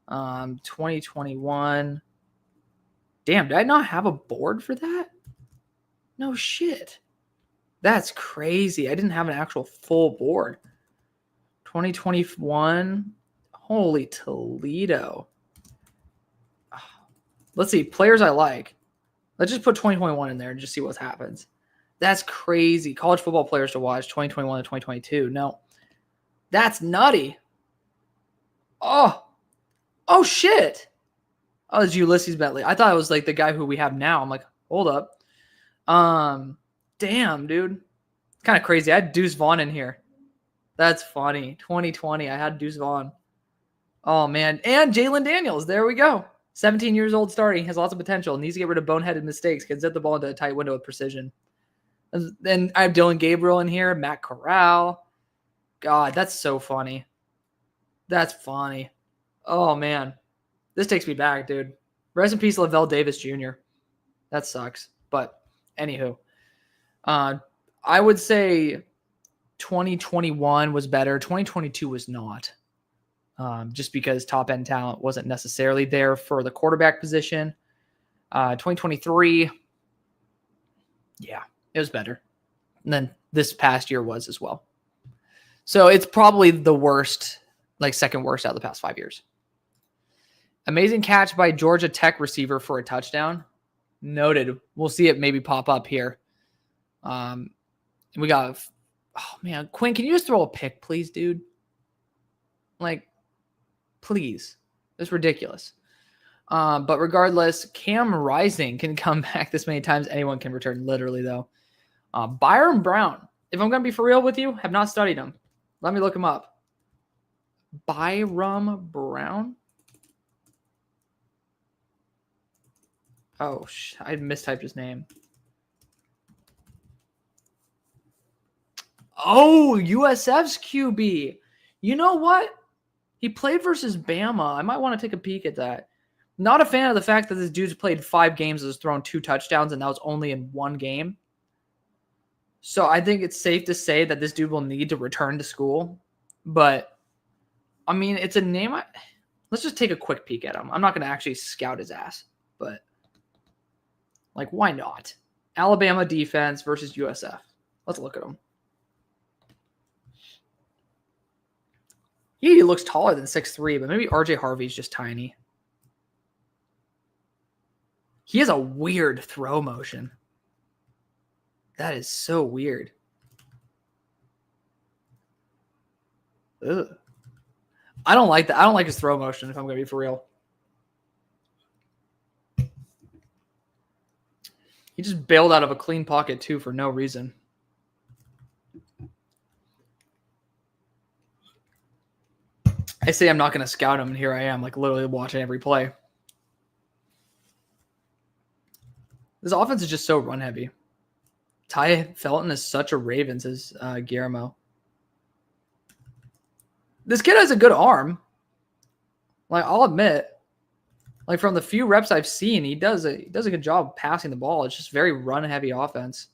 Speaker 1: 2021. Damn, did I not have a board for that? No shit. That's crazy. I didn't have an actual full board. 2021. Holy Toledo. Let's see. Players I like. Let's just put 2021 in there and just see what happens. That's crazy. College football players to watch 2021 to 2022. No. That's nutty. Oh shit. Oh, it's Ulysses Bentley. I thought it was like the guy who we have now. I'm like, hold up. Damn, dude. It's kind of crazy. I had Deuce Vaughn in here. That's funny. 2020, I had Deuce Vaughn. Oh, man. And Jalen Daniels. There we go. 17 years old starting. Has lots of potential. Needs to get rid of boneheaded mistakes. Can set the ball into a tight window with precision. And then I have Dylan Gabriel in here. Matt Corral. God, that's so funny. That's funny. Oh, man. This takes me back, dude. Rest in peace, Lavelle Davis Jr. That sucks. But anywho, I would say 2021 was better. 2022 was not. Just because top-end talent wasn't necessarily there for the quarterback position. 2023, yeah, it was better. And then this past year was as well. So it's probably the worst, like second worst out of the past 5 years. Amazing catch by Georgia Tech receiver for a touchdown. Noted. We'll see it maybe pop up here. We got, oh man, Quinn, can you just throw a pick, please, dude? Like, please. It's ridiculous. But regardless, Cam Rising can come back this many times. Anyone can return, literally, though. Byron Brown. If I'm going to be for real with you, have not studied him. Let me look him up. Byron Brown? Oh, I mistyped his name. Oh, USF's QB. You know what? He played versus Bama. I might want to take a peek at that. Not a fan of the fact that this dude's played 5 games and has thrown 2 touchdowns, and that was only in 1 game. So I think it's safe to say that this dude will need to return to school. But, I mean, it's a name. Let's just take a quick peek at him. I'm not going to actually scout his ass. But, like, why not? Alabama defense versus USF. Let's look at him. He looks taller than 6'3", but maybe RJ Harvey's just tiny. He has a weird throw motion. That is so weird. Ugh. I don't like that. I don't like his throw motion, if I'm going to be for real. He just bailed out of a clean pocket, too, for no reason. I say I'm not going to scout him, and here I am, like, literally watching every play. This offense is just so run-heavy. Ty Felton is such a Ravens as Guillermo. This kid has a good arm. Like, I'll admit. Like, from the few reps I've seen, he does a good job passing the ball. It's just very run-heavy offense.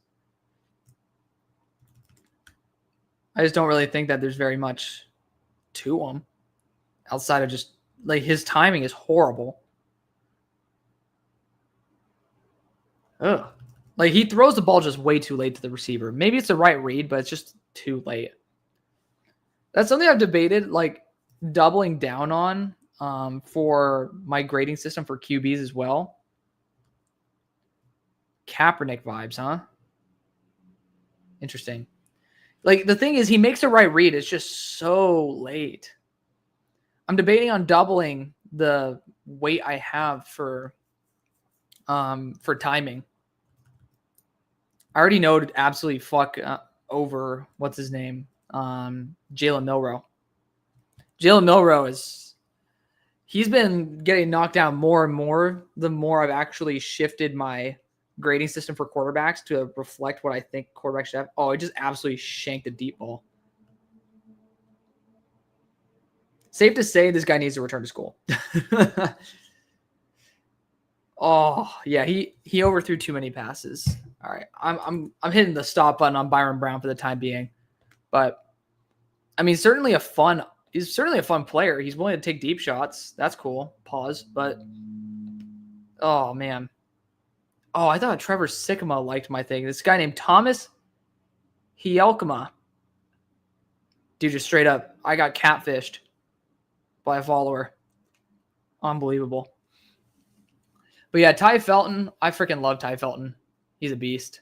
Speaker 1: I just don't really think that there's very much to him. Outside of just, like, his timing is horrible. Ugh. Like, he throws the ball just way too late to the receiver. Maybe it's the right read, but it's just too late. That's something I've debated, like, doubling down on for my grading system for QBs as well. Kaepernick vibes, huh? Interesting. Like, the thing is, he makes the right read. It's just so late. I'm debating on doubling the weight I have for timing. I already know to absolutely fuck over what's his name, Jalen Milroe. Jalen Milroe he's been getting knocked down more and more the more I've actually shifted my grading system for quarterbacks to reflect what I think quarterbacks should have. Oh, it just absolutely shanked a deep ball. Safe to say this guy needs to return to school. Oh, yeah, he overthrew too many passes. All right, I'm hitting the stop button on Byron Brown for the time being. But I mean, he's certainly a fun player. He's willing to take deep shots. That's cool. Pause. But oh man. Oh, I thought Trevor Sikkema liked my thing. This guy named Thomas Hielkema. Dude, just straight up, I got catfished by a follower. Unbelievable. But yeah, Ty Felton, I freaking love Ty Felton. He's a beast.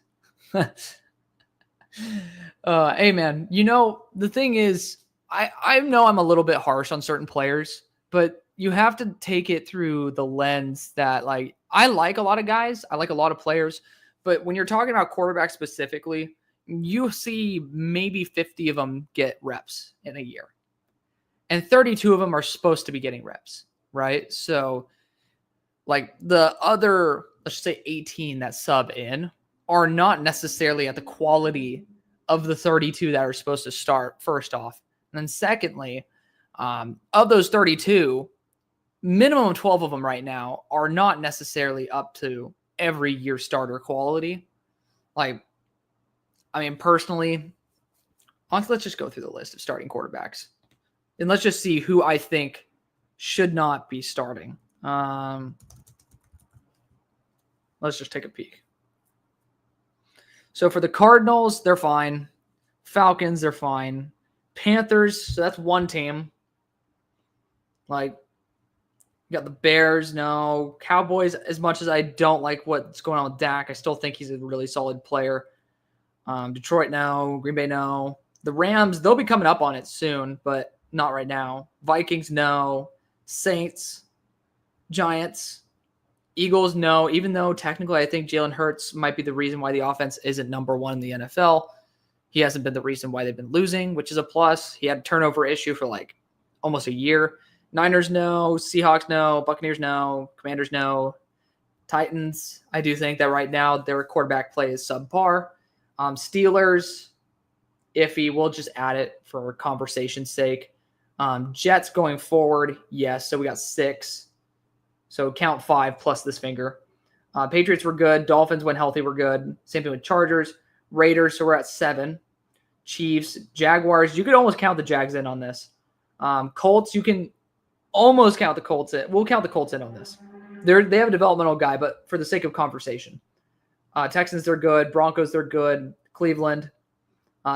Speaker 1: Hey, man, you know, the thing is, I know I'm a little bit harsh on certain players, but you have to take it through the lens that, like, I like a lot of guys. I like a lot of players. But when you're talking about quarterbacks specifically, you see maybe 50 of them get reps in a year. And 32 of them are supposed to be getting reps, right? So, like, the other, let's just say 18 that sub in are not necessarily at the quality of the 32 that are supposed to start, first off. And then secondly, of those 32, minimum 12 of them right now are not necessarily up to every year starter quality. Like, I mean, personally, let's just go through the list of starting quarterbacks. And let's just see who I think should not be starting. Let's just take a peek. So for the Cardinals, they're fine. Falcons, they're fine. Panthers, so that's one team. Like, you got the Bears, no. Cowboys, as much as I don't like what's going on with Dak, I still think he's a really solid player. Detroit, no. Green Bay, no. The Rams, they'll be coming up on it soon, but not right now. Vikings, no. Saints, Giants, Eagles, no. Even though technically I think Jalen Hurts might be the reason why the offense isn't number one in the NFL. He hasn't been the reason why they've been losing, which is a plus. He had a turnover issue for like almost a year. Niners, no. Seahawks, no. Buccaneers, no. Commanders, no. Titans, I do think that right now their quarterback play is subpar. Steelers, iffy. We'll just add it for conversation's sake. Jets going forward, yes. So we got 6. So count 5 plus this finger. Patriots were good. Dolphins, when healthy, were good. Same thing with Chargers. Raiders, so we're at 7. Chiefs, Jaguars. You could almost count the Jags in on this. Colts, you can almost count the Colts in. We'll count the Colts in on this. They have a developmental guy, but for the sake of conversation. Texans, they're good. Broncos, they're good. Cleveland.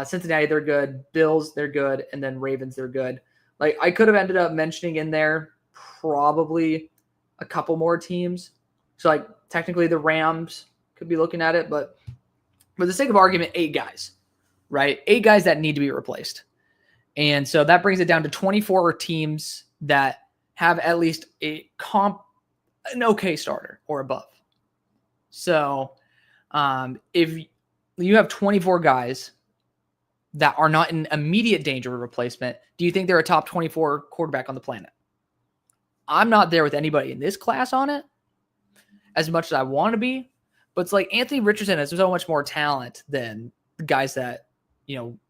Speaker 1: Cincinnati, they're good. Bills, they're good. And then Ravens, they're good. Like, I could have ended up mentioning in there probably a couple more teams. So, like, technically the Rams could be looking at it, but for the sake of argument, 8 guys, right? 8 guys that need to be replaced. And so that brings it down to 24 teams that have at least an okay starter or above. So if you have 24 guys that are not in immediate danger of replacement, do you think they're a top 24 quarterback on the planet? I'm not there with anybody in this class on it as much as I want to be, but it's like Anthony Richardson has so much more talent than the guys that,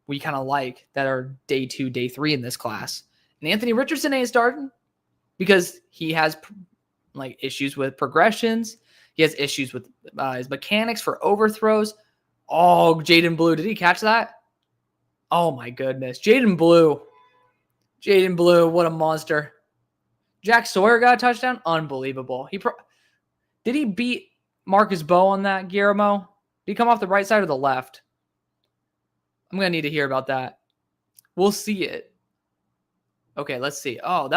Speaker 1: we kind of like that are day 2, day 3 in this class. And Anthony Richardson ain't starting because he has like issues with progressions. He has issues with his mechanics for overthrows. Oh, Jaden Blue. Did he catch that? Oh my goodness. Jaden Blue, what a monster. Jack Sawyer got a touchdown. Unbelievable. Did he beat Marcus Bowe on that, Guillermo? Did he come off the right side or the left? I'm going to need to hear about that. We'll see it. Okay, let's see. Oh,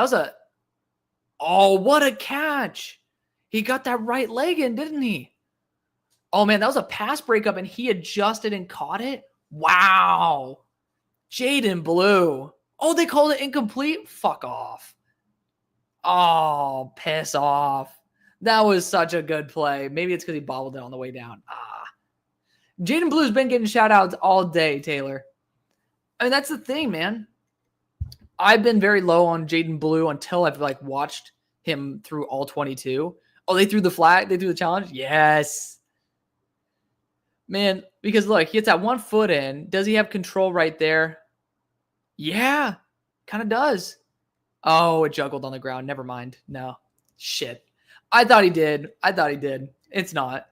Speaker 1: what a catch. He got that right leg in, didn't he? Oh, man, that was a pass breakup, and he adjusted and caught it? Wow. Jaden Blue. Oh, they called it incomplete? Fuck off. Oh, piss off. That was such a good play. Maybe it's because he bobbled it on the way down. Jaden Blue's been getting shout-outs all day, Taylor. I mean, that's the thing, man. I've been very low on Jaden Blue until I've watched him through all 22. Oh, they threw the flag? They threw the challenge? Yes. Man, because look, he gets that 1 foot in. Does he have control right there? Yeah, kind of does. Oh, it juggled on the ground. Never mind. No. Shit. I thought he did. It's not.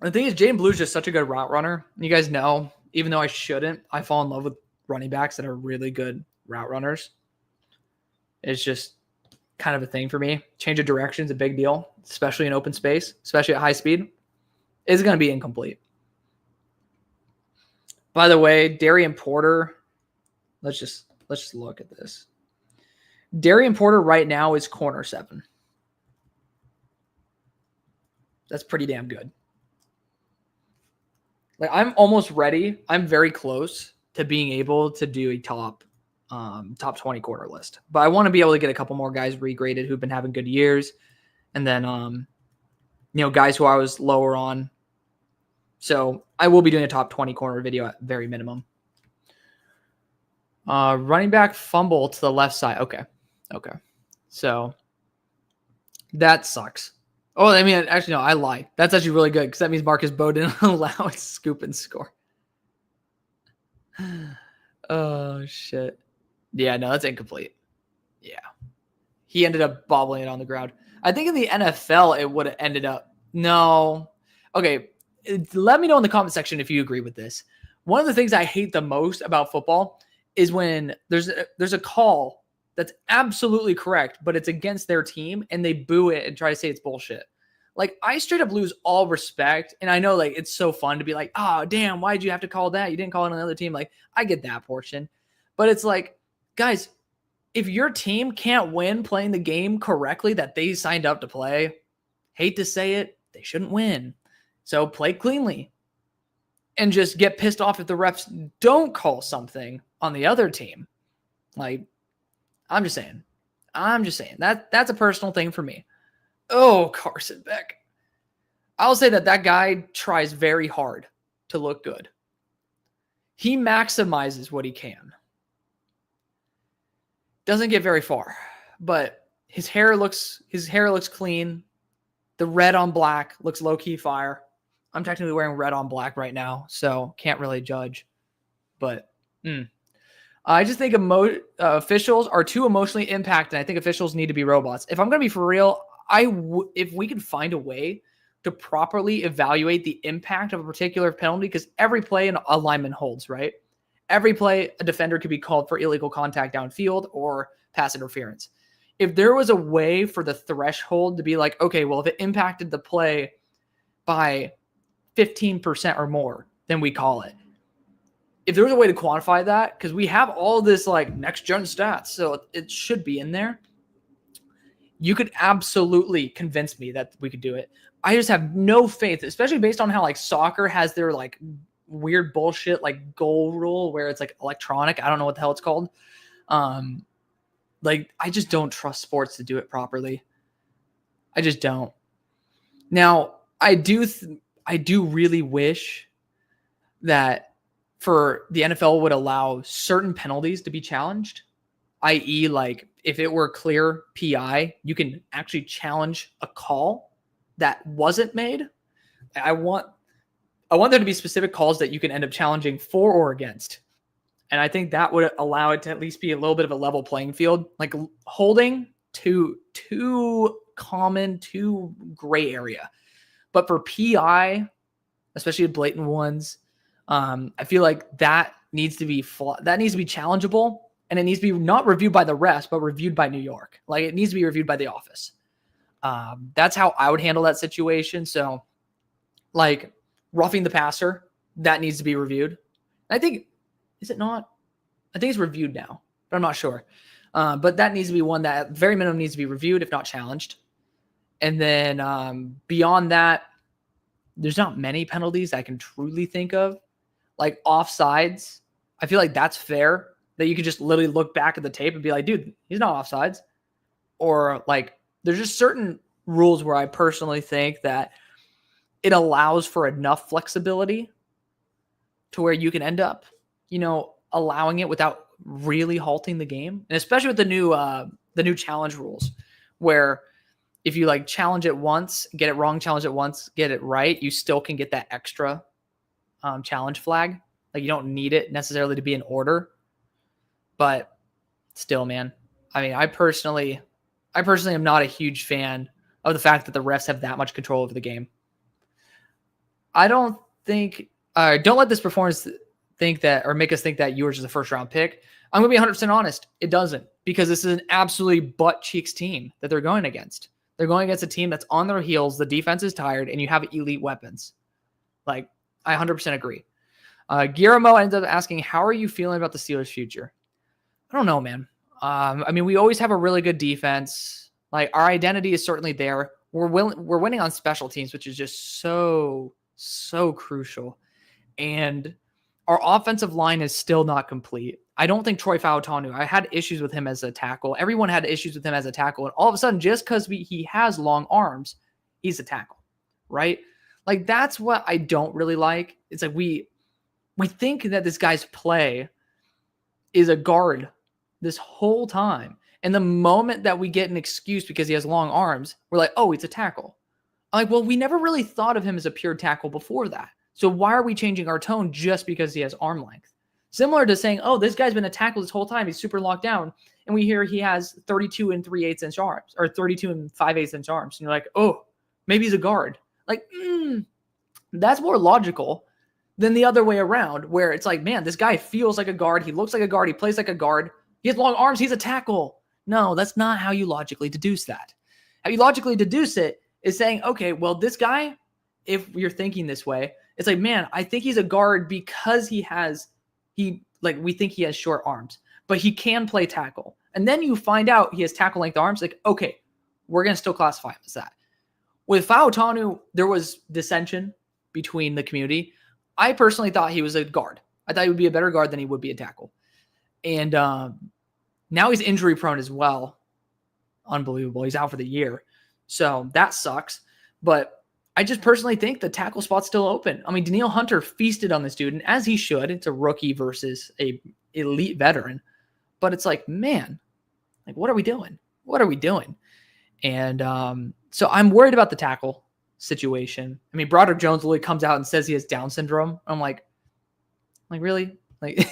Speaker 1: The thing is, Jaden Blue's just such a good route runner. You guys know, even though I shouldn't, I fall in love with running backs that are really good route runners. It's just kind of a thing for me. Change of direction is a big deal, especially in open space, especially at high speed. It's going to be incomplete. By the way, Darian Porter, let's just look at this. Darian Porter right now is corner 7. That's pretty damn good. Like, I'm almost ready. I'm very close to being able to do a top 20 corner list. But I want to be able to get a couple more guys regraded who've been having good years. And then, guys who I was lower on. So I will be doing a top 20 corner video at very minimum. Running back fumble to the left side. Okay. So that sucks. Oh, I mean, actually, no, I lied. That's actually really good because that means Marcus Bowe didn't allow a scoop and score. Oh, shit. Yeah, no, that's incomplete. Yeah. He ended up bobbling it on the ground. I think in the NFL, it would have ended up. No. Okay. Let me know in the comment section if you agree with this. One of the things I hate the most about football is when there's a call that's absolutely correct, but it's against their team and they boo it and try to say it's bullshit. Like, I straight up lose all respect. And I know, like, it's so fun to be like, oh, damn, why'd you have to call that? You didn't call it on another team. Like, I get that portion. But it's like, guys, if your team can't win playing the game correctly that they signed up to play, hate to say it, they shouldn't win. So play cleanly and just get pissed off if the refs don't call something on the other team. Like, I'm just saying. That's a personal thing for me. Oh, Carson Beck. I'll say that guy tries very hard to look good. He maximizes what he can. Doesn't get very far, but his hair looks clean. The red on black looks low-key fire. I'm technically wearing red on black right now, so can't really judge. But I just think officials are too emotionally impacted. I think officials need to be robots. If I'm going to be for real, if we could find a way to properly evaluate the impact of a particular penalty, because every play an lineman holds, right? Every play a defender could be called for illegal contact downfield or pass interference. If there was a way for the threshold to be like, okay, well, if it impacted the play by 15% or more, then we call it. If there was a way to quantify that, because we have all this like next gen stats, so it should be in there. You could absolutely convince me that we could do it. I just have no faith, especially based on how like soccer has their like weird bullshit like goal rule where it's like electronic. I don't know what the hell it's called. Like, I just don't trust sports to do it properly. I just don't. Now, I do really wish that for the NFL would allow certain penalties to be challenged, i.e. like if it were clear PI, you can actually challenge a call that wasn't made. I want there to be specific calls that you can end up challenging for or against. And I think that would allow it to at least be a little bit of a level playing field. Like holding too common, too gray area. But for PI, especially blatant ones, I feel like that needs to be challengeable, and it needs to be not reviewed by the refs, but reviewed by New York. Like it needs to be reviewed by the office. That's how I would handle that situation. So, like roughing the passer, that needs to be reviewed. I think, is it not? I think it's reviewed now, but I'm not sure. But that needs to be one that at very minimum needs to be reviewed, if not challenged. And then beyond that, there's not many penalties I can truly think of. Like offsides, I feel like that's fair. That you can just literally look back at the tape and be like, dude, he's not offsides. Or like, there's just certain rules where I personally think that it allows for enough flexibility to where you can end up, allowing it without really halting the game. And especially with the new challenge rules, where if you like challenge it once, get it wrong, challenge it once, get it right, you still can get that extra challenge flag. Like you don't need it necessarily to be in order, but still, man. I mean, I personally am not a huge fan of the fact that the refs have that much control over the game. I don't think, don't let this performance think that or make us think that yours is a first round pick. I'm going to be 100% honest. It doesn't, because this is an absolutely butt cheeks team that they're going against. They're going against a team that's on their heels. The defense is tired and you have elite weapons. Like, I 100% agree. Guillermo ends up asking, how are you feeling about the Steelers' future? I don't know, man. I mean, we always have a really good defense. Like, our identity is certainly there. We're winning on special teams, which is just so crucial. And our offensive line is still not complete. I don't think Troy Fautanu, I had issues with him as a tackle. Everyone had issues with him as a tackle. And all of a sudden, just because he has long arms, he's a tackle, right? Like, that's what I don't really like. It's like we think that this guy's play is a guard this whole time. And the moment that we get an excuse because he has long arms, we're like, oh, he's a tackle. I'm like, well, we never really thought of him as a pure tackle before that. So why are we changing our tone just because he has arm length? Similar to saying, oh, this guy's been a tackle this whole time. He's super locked down. And we hear he has 32 and 3/8 inch arms or 32 and 5/8 inch arms. And you're like, oh, maybe he's a guard. Like, that's more logical than the other way around, where it's like, man, this guy feels like a guard. He looks like a guard. He plays like a guard. He has long arms. He's a tackle. No, that's not how you logically deduce that. How you logically deduce it is saying, okay, well, this guy, if you're thinking this way, it's like, man, I think he's a guard because we think he has short arms, but he can play tackle. And then you find out he has tackle length arms. Like, okay, we're going to still classify him as that. With Fautanu, there was dissension between the community. I personally thought he was a guard. I thought he would be a better guard than he would be a tackle. And now he's injury prone as well. Unbelievable. He's out for the year. So that sucks. But I just personally think the tackle spot's still open. I mean, Danielle Hunter feasted on this dude, and as he should. It's a rookie versus a elite veteran. But it's like, man, like, what are we doing? What are we doing? And so I'm worried about the tackle situation. I mean, Broderick Jones literally comes out and says he has Down syndrome. I'm like really? Like,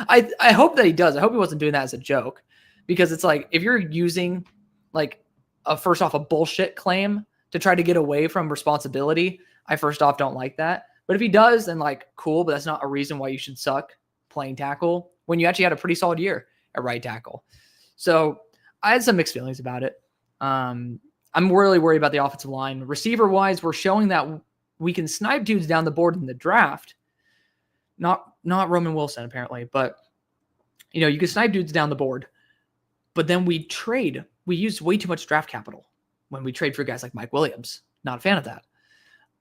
Speaker 1: I hope that he does. I hope he wasn't doing that as a joke, because it's like, if you're using like a bullshit claim to try to get away from responsibility, I first off don't like that. But if he does, then like, cool, but that's not a reason why you should suck playing tackle when you actually had a pretty solid year at right tackle. So I had some mixed feelings about it. I'm really worried about the offensive line. Receiver wise, we're showing that we can snipe dudes down the board in the draft. Not Roman Wilson apparently, but you can snipe dudes down the board. But then we use way too much draft capital when we trade for guys like Mike Williams. Not a fan of that.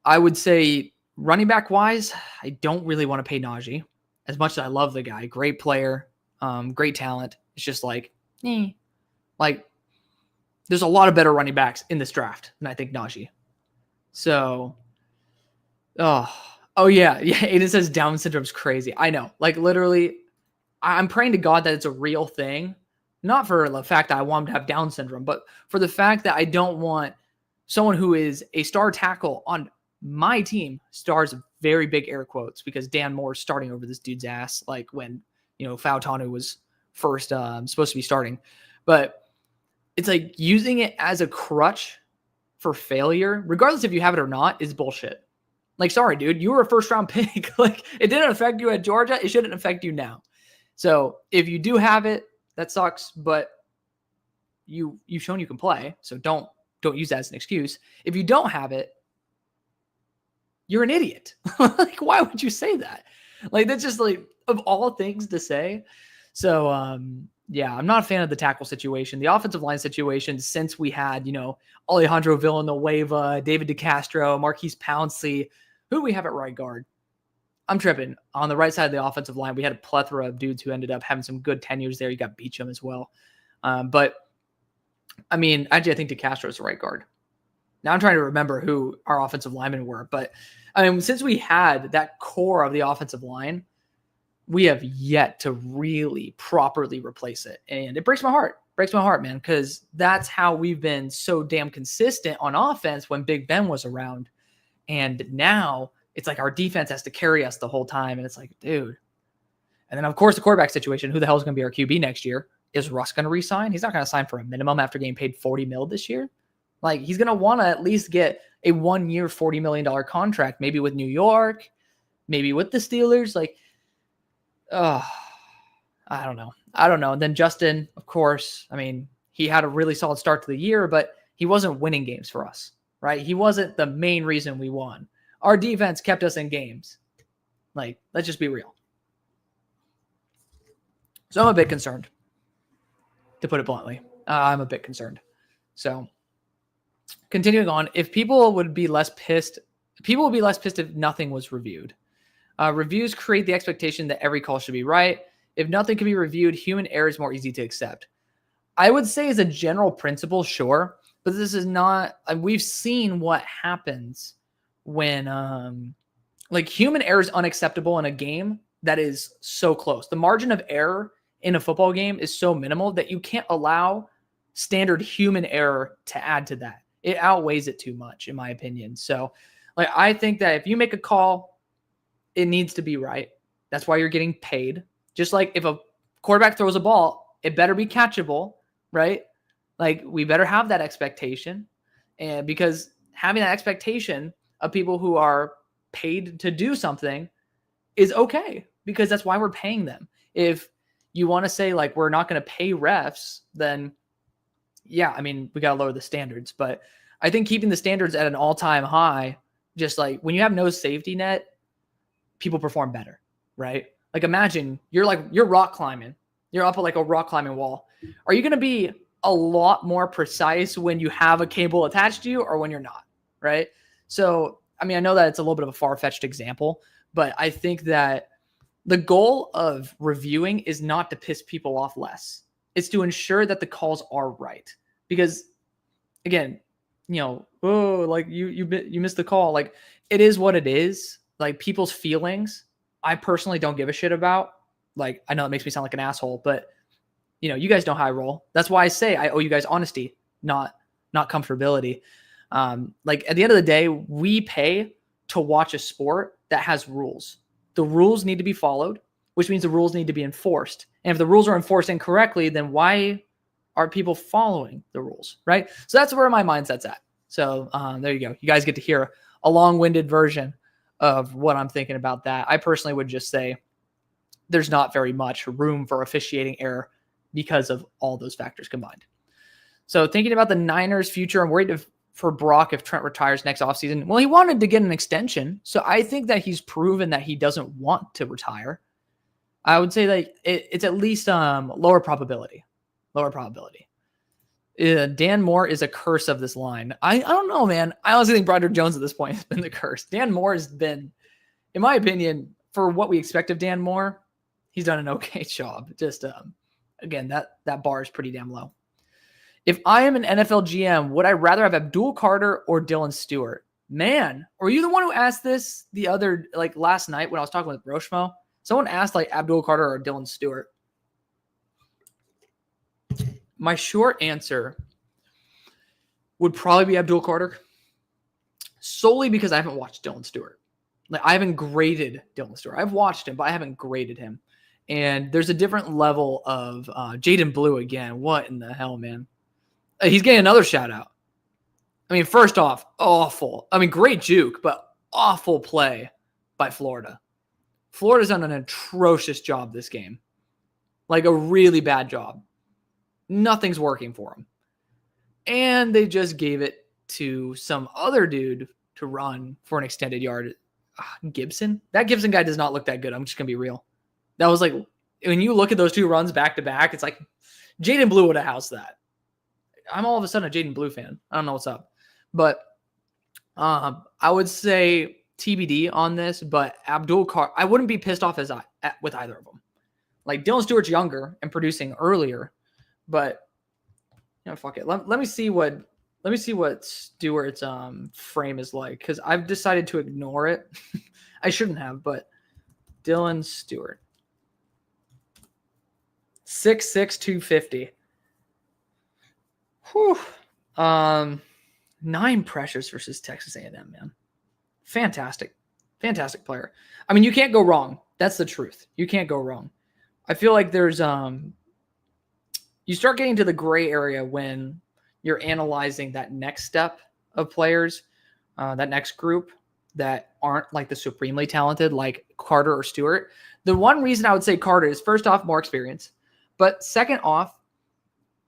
Speaker 1: I would say running back wise, I don't really want to pay Najee as much as I love the guy. Great player, great talent. It's just like there's a lot of better running backs in this draft than I think Najee. So, oh yeah. Aiden says Down syndrome's crazy. I know. Like, literally, I'm praying to God that it's a real thing. Not for the fact that I want him to have Down syndrome, but for the fact that I don't want someone who is a star tackle on my team, stars very big air quotes, because Dan Moore's starting over this dude's ass, like when, Fautanu was first supposed to be starting. But it's like using it as a crutch for failure, regardless if you have it or not, is bullshit. Like, sorry, dude, you were a first round pick. Like, it didn't affect you at Georgia. It shouldn't affect you now. So if you do have it, that sucks, but you've shown you can play. So don't use that as an excuse. If you don't have it, you're an idiot. Like, why would you say that? Like, that's just like, of all things to say. So, yeah, I'm not a fan of the tackle situation. The offensive line situation, since we had, Alejandro Villanueva, David DeCastro, Marquise Pouncey, who we have at right guard. I'm tripping. On the right side of the offensive line, we had a plethora of dudes who ended up having some good tenures there. You got Beachum as well. But, I mean, actually, I think DeCastro is the right guard. Now I'm trying to remember who our offensive linemen were. But, I mean, since we had that core of the offensive line, we have yet to really properly replace it. And it breaks my heart. Breaks my heart, man, because that's how we've been so damn consistent on offense when Big Ben was around. And now it's like our defense has to carry us the whole time. And it's like, dude. And then, of course, the quarterback situation. Who the hell is going to be our QB next year? Is Russ going to resign? He's not going to sign for a minimum after getting paid $40 million this year. Like, he's going to want to at least get a 1 year, $40 million contract, maybe with New York, maybe with the Steelers. Like, I don't know. And then Justin, of course, I mean, he had a really solid start to the year, but he wasn't winning games for us, right? He wasn't the main reason we won. Our defense kept us in games. Like, let's just be real. So I'm a bit concerned, to put it bluntly. I'm a bit concerned. So continuing on, people would be less pissed if nothing was reviewed. Reviews create the expectation that every call should be right. If nothing can be reviewed, human error is more easy to accept. I would say as a general principle, sure, but this is not, we've seen what happens when, like, human error is unacceptable in a game that is so close. The margin of error in a football game is so minimal that you can't allow standard human error to add to that. It outweighs it too much, in my opinion. So, like, I think that if you make a call, it needs to be right. That's why you're getting paid. Just like if a quarterback throws a ball, it better be catchable, right? Like, we better have that expectation. And because having that expectation of people who are paid to do something is okay, because that's why we're paying them. If you want to say, like, we're not going to pay refs, then yeah, I mean, we got to lower the standards. But I think keeping the standards at an all-time high, just like when you have no safety net, people perform better, right? Like imagine you're rock climbing. You're up at like a rock climbing wall. Are you going to be a lot more precise when you have a cable attached to you or when you're not, right? So, I mean, I know that it's a little bit of a far-fetched example, but I think that the goal of reviewing is not to piss people off less. It's to ensure that the calls are right. Because again, like you missed the call. Like it is what it is. Like people's feelings, I personally don't give a shit about. Like I know it makes me sound like an asshole, but you guys know how I roll. That's why I say I owe you guys honesty, not comfortability. Like at the end of the day, we pay to watch a sport that has rules. The rules need to be followed, which means the rules need to be enforced. And if the rules are enforced incorrectly, then why are people following the rules, right? So that's where my mindset's at. So there you go. You guys get to hear a long-winded version of what I'm thinking about that. I personally would just say there's not very much room for officiating error because of all those factors combined. So thinking about the Niners' future, I'm worried for Brock if Trent retires next offseason. Well, he wanted to get an extension, so I think that he's proven that he doesn't want to retire. I would say that it's at least lower probability. Lower probability. Dan Moore is a curse of this line. I don't know, man. I honestly think Broderick Jones at this point has been the curse. Dan Moore has been, in my opinion, for what we expect of Dan Moore, he's done an okay job. Just again, that bar is pretty damn low. If I am an NFL GM, would I rather have Abdul Carter or Dylan Stewart? Man, were you the one who asked this last night when I was talking with Rochmo? Someone asked Abdul Carter or Dylan Stewart. My short answer would probably be Abdul Carter, solely because I haven't watched Dylan Stewart. I haven't graded Dylan Stewart. I've watched him, but I haven't graded him. And there's a different level of Jaden Blue again. What in the hell, man? He's getting another shout out. I mean, first off, awful. I mean, great juke, but awful play by Florida. Florida's done an atrocious job this game. Like a really bad job. Nothing's working for him. And they just gave it to some other dude to run for an extended yard. Gibson? That Gibson guy does not look that good. I'm just going to be real. That was like, when you look at those two runs back to back, it's like Jaden Blue would have housed that. I'm all of a sudden a Jaden Blue fan. I don't know what's up. But I would say TBD on this, but Abdul Carter, I wouldn't be pissed off with either of them. Like Dylan Stewart's younger and producing earlier, but fuck it. Let me see what Stewart's frame is like, because I've decided to ignore it. I shouldn't have, but Dylan Stewart. 6'6", 250. Whew. 9 pressures versus Texas A&M, man. Fantastic player. I mean, you can't go wrong. That's the truth. You can't go wrong. I feel like there's you start getting to the gray area when you're analyzing that next step of players, that next group that aren't like the supremely talented, like Carter or Stewart. The one reason I would say Carter is, first off, more experience, but second off,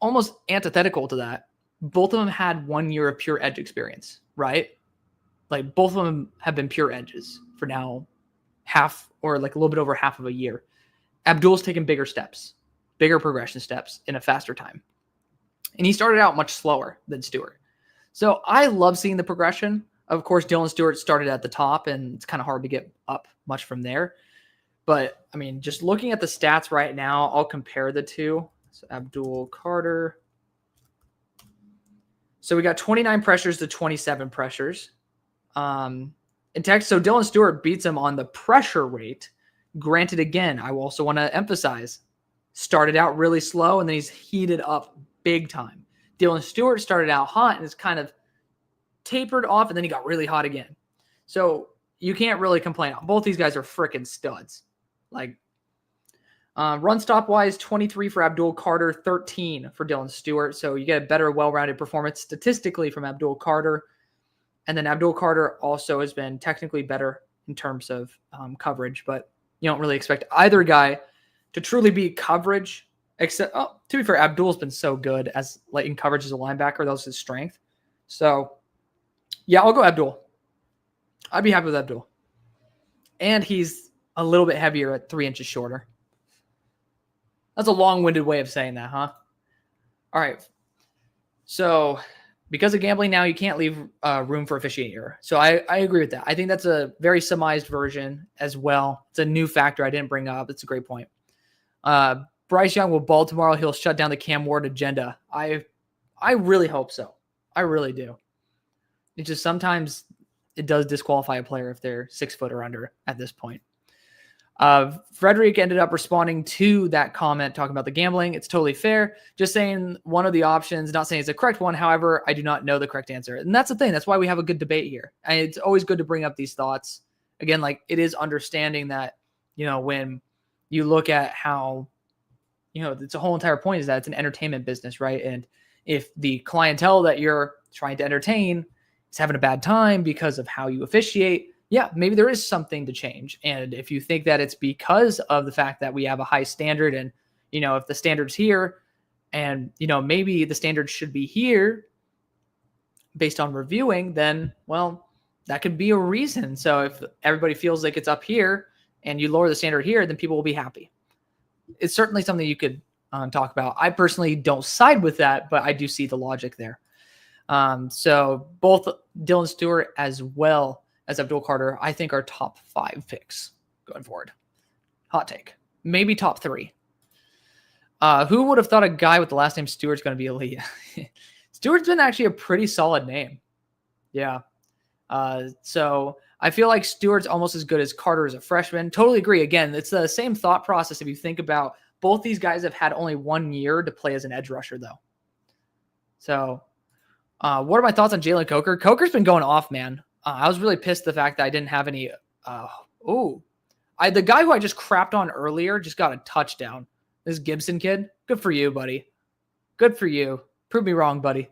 Speaker 1: almost antithetical to that, both of them had 1 year of pure edge experience, right? Like both of them have been pure edges for now half or like a little bit over half of a year. Abdul's taken bigger steps, bigger progression steps in a faster time. And he started out much slower than Stewart. So I love seeing the progression. Of course, Dylan Stewart started at the top, and it's kind of hard to get up much from there. But, I mean, just looking at the stats right now, I'll compare the two. So Abdul Carter. So we got 29 pressures to 27 pressures. In text, so Dylan Stewart beats him on the pressure rate. Granted, again, I also want to emphasize, started out really slow, and then he's heated up big time. Dylan Stewart started out hot and is kind of tapered off, and then he got really hot again. So you can't really complain. Both these guys are freaking studs. Like, run stop wise, 23 for Abdul Carter, 13 for Dylan Stewart. So you get a better, well-rounded performance statistically from Abdul Carter. And then Abdul Carter also has been technically better in terms of coverage, but you don't really expect either guy to truly beat coverage. Except, to be fair, Abdul's been so good as in coverage as a linebacker. That was his strength. So Yeah, I'll go Abdul. I'd be happy with Abdul. And he's a little bit heavier at 3 inches shorter. That's a long-winded way of saying that, huh? All right. So because of gambling now, you can't leave room for officiating error. So I agree with that. I think that's a very summarized version as well. It's a new factor I didn't bring up. It's a great point. Bryce Young will ball tomorrow. He'll shut down the Cam Ward agenda. I really hope so. I really do. It's just sometimes it does disqualify a player if they're 6 foot or under at this point. Frederick ended up responding to that comment talking about the gambling. It's totally fair. Just saying one of the options, not saying it's a correct one. However, I do not know the correct answer. And that's the thing. That's why we have a good debate here. And it's always good to bring up these thoughts. Again, like it is understanding that, when you look at how, it's a whole entire point is that it's an entertainment business, right? And if the clientele that you're trying to entertain is having a bad time because of how you officiate, yeah, maybe there is something to change. And if you think that it's because of the fact that we have a high standard and, if the standard's here and, maybe the standard should be here based on reviewing, then, well, that could be a reason. So if everybody feels like it's up here and you lower the standard here, then people will be happy. It's certainly something you could talk about. I personally don't side with that, but I do see the logic there. So both Dylan Stewart as well as Abdul Carter, I think are top 5 picks going forward. Hot take. Maybe top 3. Who would have thought a guy with the last name Stewart's going to be elite? Stewart's been actually a pretty solid name. Yeah. So I feel like Stewart's almost as good as Carter as a freshman. Totally agree. Again, it's the same thought process if you think about both these guys have had only 1 year to play as an edge rusher, though. So what are my thoughts on Jalen Coker? Coker's been going off, man. I was really pissed the fact that I didn't have any. The guy who I just crapped on earlier just got a touchdown. This Gibson kid. Good for you, buddy. Good for you. Prove me wrong, buddy.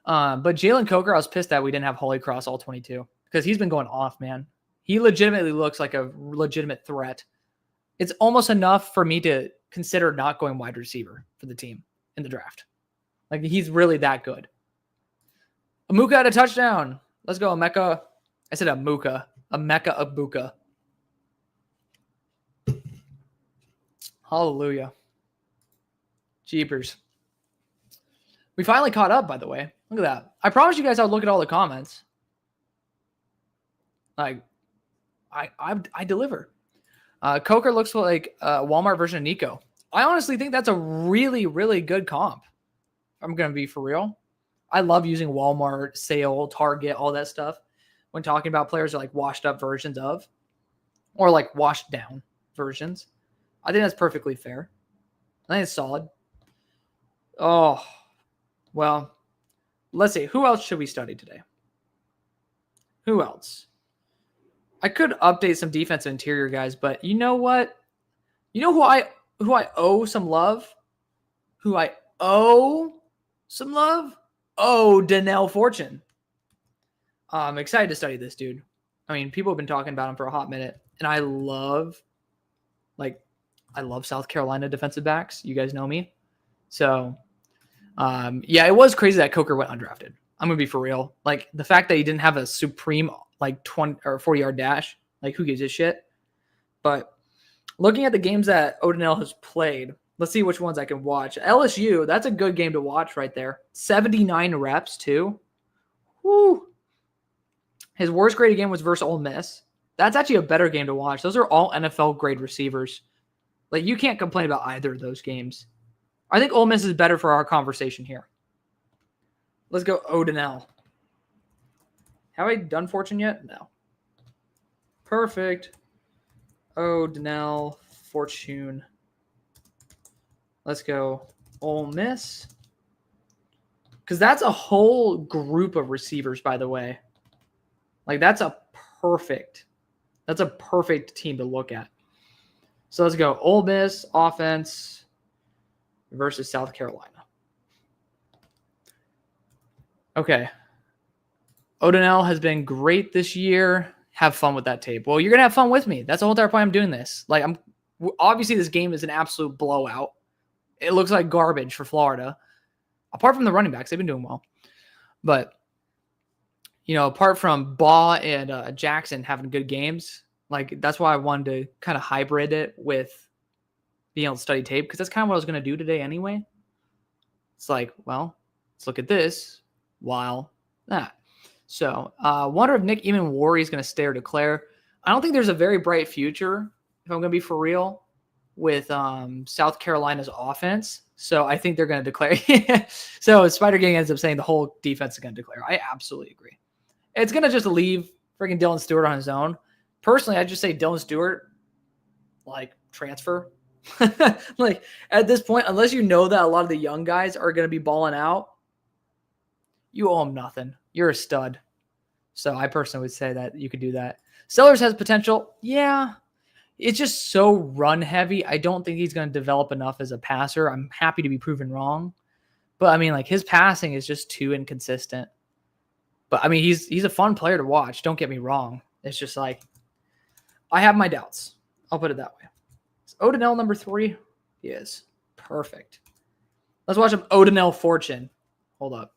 Speaker 1: But Jalen Coker, I was pissed that we didn't have Holy Cross all 22 because he's been going off, man. He legitimately looks like a legitimate threat. It's almost enough for me to consider not going wide receiver for the team in the draft. Like he's really that good. Amuka had a touchdown. Let's go, Emeka. I said Amuka. Emeka Abuka. Hallelujah. Jeepers. We finally caught up, by the way. Look at that. I promised you guys I would look at all the comments. Like, I deliver. Coker looks like a Walmart version of Nico. I honestly think that's a really, really good comp. I'm going to be for real. I love using Walmart, Sale, Target, all that stuff when talking about players are like washed up versions of or like washed down versions. I think that's perfectly fair. I think it's solid. Oh, well, let's see. Who else should we study today? Who else? I could update some defensive interior guys, but you know what? You know who I owe some love? Who I owe some love? Oh, Donnell Fortune. I'm excited to study this dude. I mean, people have been talking about him for a hot minute, and I love South Carolina defensive backs. You guys know me. So, yeah, it was crazy that Coker went undrafted. I'm going to be for real. Like, the fact that he didn't have a supreme, 20 or 40-yard dash, like, who gives a shit? But looking at the games that O'Donnell has played, let's see which ones I can watch. LSU, that's a good game to watch right there. 79 reps, too. Woo. His worst graded game was versus Ole Miss. That's actually a better game to watch. Those are all NFL grade receivers. Like, you can't complain about either of those games. I think Ole Miss is better for our conversation here. Let's go O'Donnell. Have I done Fortune yet? No. Perfect. O'Donnell, Fortune. Let's go Ole Miss. Because that's a whole group of receivers, by the way. Like, that's a perfect team to look at. So let's go Ole Miss offense versus South Carolina. Okay. O'Donnell has been great this year. Have fun with that tape. Well, you're going to have fun with me. That's the whole entire point I'm doing this. Like, obviously this game is an absolute blowout. It looks like garbage for Florida. Apart from the running backs, they've been doing well. But apart from Baugh and Jackson having good games, like that's why I wanted to kind of hybrid it with being able to study tape, because that's kind of what I was going to do today anyway. It's like, well, let's look at this while that. So wonder if Nick Eamon-Warry is going to stay or declare. I don't think there's a very bright future, if I'm going to be for real, with South Carolina's offense. So I think they're going to declare. So Spider Gang ends up saying the whole defense is going to declare. I absolutely agree. It's going to just leave freaking Dylan Stewart on his own. Personally, I'd just say Dylan Stewart, like, transfer. Like, at this point, unless you know that a lot of the young guys are going to be balling out, you owe them nothing. You're a stud. So I personally would say that you could do that. Sellers has potential. Yeah. It's just so run heavy. I don't think he's going to develop enough as a passer. I'm happy to be proven wrong. But I mean, like, his passing is just too inconsistent. But I mean, he's a fun player to watch. Don't get me wrong. It's just like, I have my doubts. I'll put it that way. Is Odinell number 3? He is. Perfect. Let's watch him. Odinell Fortune. Hold up.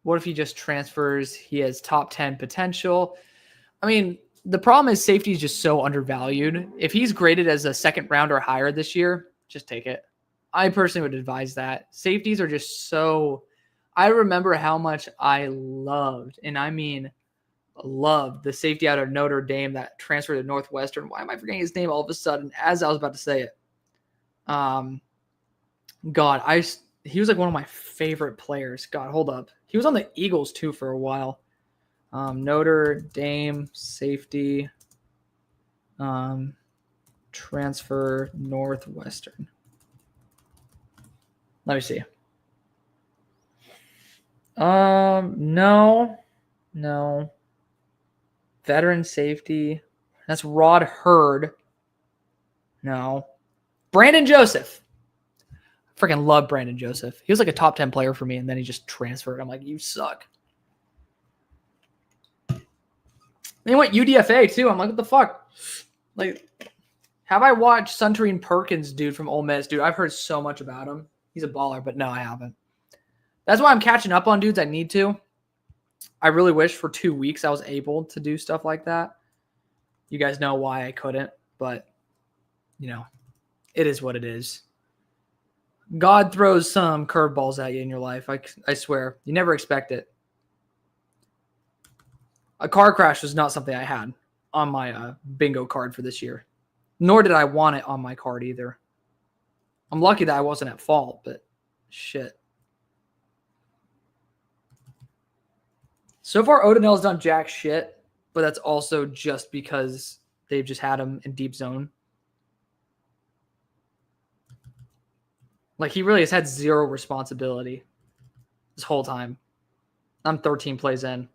Speaker 1: What if he just transfers? He has top 10 potential. I mean, the problem is safety is just so undervalued. If he's graded as a second round or higher this year, just take it. I personally would advise that. Safeties are just so... I remember how much I loved, and I mean loved, the safety out of Notre Dame that transferred to Northwestern. Why am I forgetting his name all of a sudden as I was about to say it? He was like one of my favorite players. God, hold up. He was on the Eagles too for a while. Notre Dame safety, transfer Northwestern. Let me see. No. Veteran safety. That's Rod Hurd. No. Brandon Joseph. I freaking love Brandon Joseph. He was like a top 10 player for me, and then he just transferred. I'm like, you suck. And he went UDFA too. I'm like, what the fuck? Like, have I watched Suntarine Perkins, dude, from Ole Miss? Dude, I've heard so much about him. He's a baller, but no, I haven't. That's why I'm catching up on dudes I need to. I really wish for 2 weeks I was able to do stuff like that. You guys know why I couldn't, but, it is what it is. God throws some curveballs at you in your life. I swear. You never expect it. A car crash was not something I had on my bingo card for this year. Nor did I want it on my card either. I'm lucky that I wasn't at fault, but shit. So far, Odinell's done jack shit, but that's also just because they've just had him in deep zone. Like, he really has had zero responsibility this whole time. I'm 13 plays in.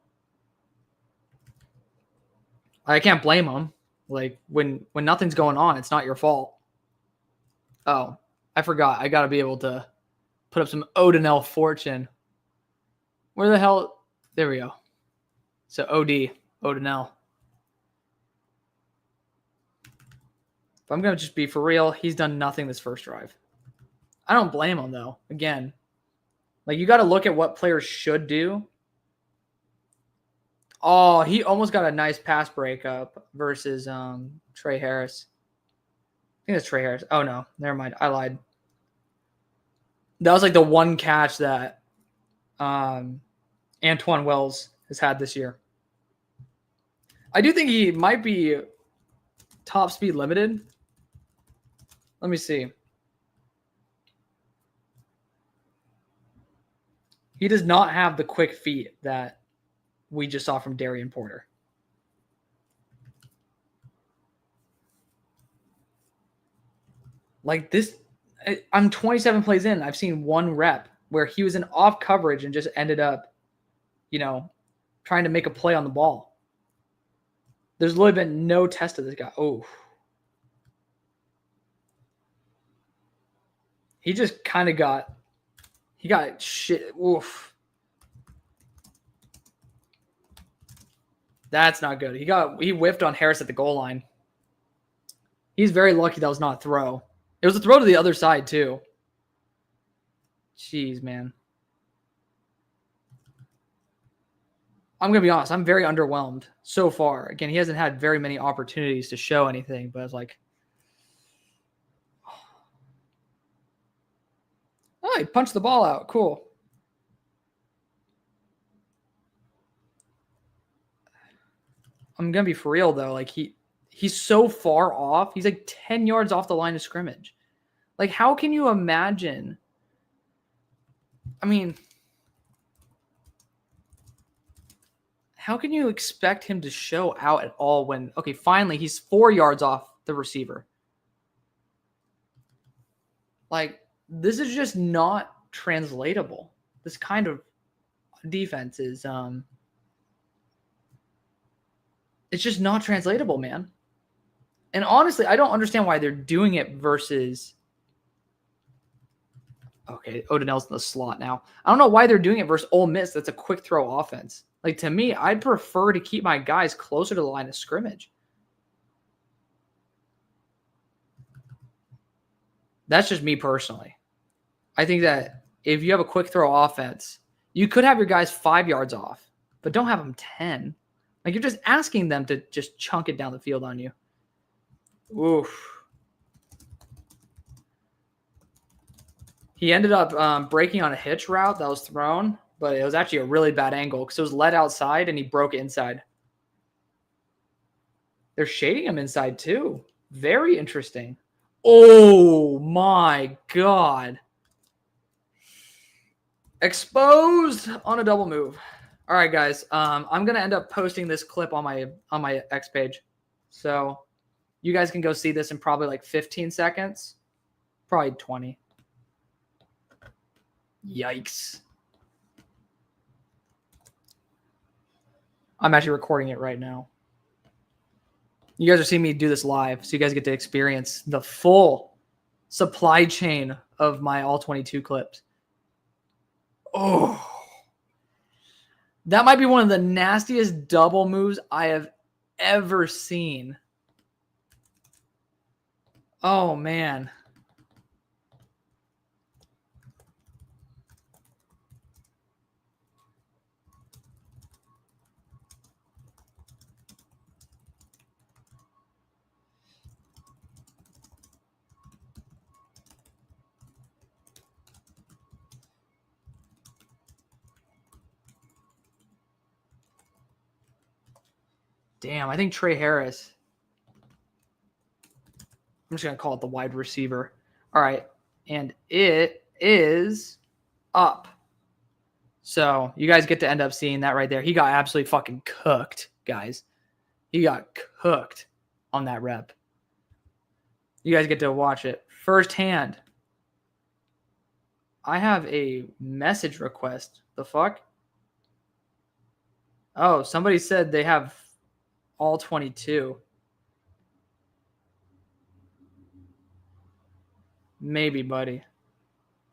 Speaker 1: I can't blame him. Like, when nothing's going on, it's not your fault. Oh, I forgot. I got to be able to put up some Odinell Fortune. Where the hell? There we go. So, Odinell. If I'm going to just be for real, he's done nothing this first drive. I don't blame him, though. Again, like, you got to look at what players should do. Oh, he almost got a nice pass breakup versus Trey Harris. I think it's Trey Harris. Oh, no. Never mind. I lied. That was like the one catch that Antoine Wells has had this year. I do think he might be top speed limited. Let me see. He does not have the quick feet that we just saw from Darian Porter. Like this, I'm 27 plays in. I've seen one rep where he was in off coverage and just ended up, trying to make a play on the ball. There's literally been no test of this guy. Oh. He just kind of got shit. Oof. That's not good. He whiffed on Harris at the goal line. He's very lucky that was not a throw. It was a throw to the other side, too. Jeez, man. I'm going to be honest. I'm very underwhelmed so far. Again, he hasn't had very many opportunities to show anything, but it's like, oh, he punched the ball out. Cool. I'm going to be for real, though. Like, he's so far off. He's like 10 yards off the line of scrimmage. Like, how can you imagine? I mean, how can you expect him to show out at all when, okay, finally, he's 4 yards off the receiver? Like, this is just not translatable. This kind of defense is, it's just not translatable, man. And honestly, I don't understand why they're doing it versus, okay, Odinell's in the slot now. I don't know why they're doing it versus Ole Miss. That's a quick throw offense. Like, to me, I'd prefer to keep my guys closer to the line of scrimmage. That's just me personally. I think that if you have a quick throw offense, you could have your guys 5 yards off, but don't have them 10. Like, you're just asking them to just chunk it down the field on you. Oof. He ended up breaking on a hitch route that was thrown, but it was actually a really bad angle because it was led outside and he broke it inside. They're shading him inside too. Very interesting. Oh my God. Exposed on a double move. All right, guys. I'm gonna end up posting this clip on my X page, so you guys can go see this in probably like 15 seconds, probably 20. Yikes! I'm actually recording it right now. You guys are seeing me do this live, so you guys get to experience the full supply chain of my all 22 clips. Oh. That might be one of the nastiest double moves I have ever seen. Oh, man. Damn, I think Trey Harris. I'm just going to call it the wide receiver. All right. And it is up. So you guys get to end up seeing that right there. He got absolutely fucking cooked, guys. He got cooked on that rep. You guys get to watch it firsthand. I have a message request. The fuck? Oh, somebody said they have all 22. Maybe, buddy.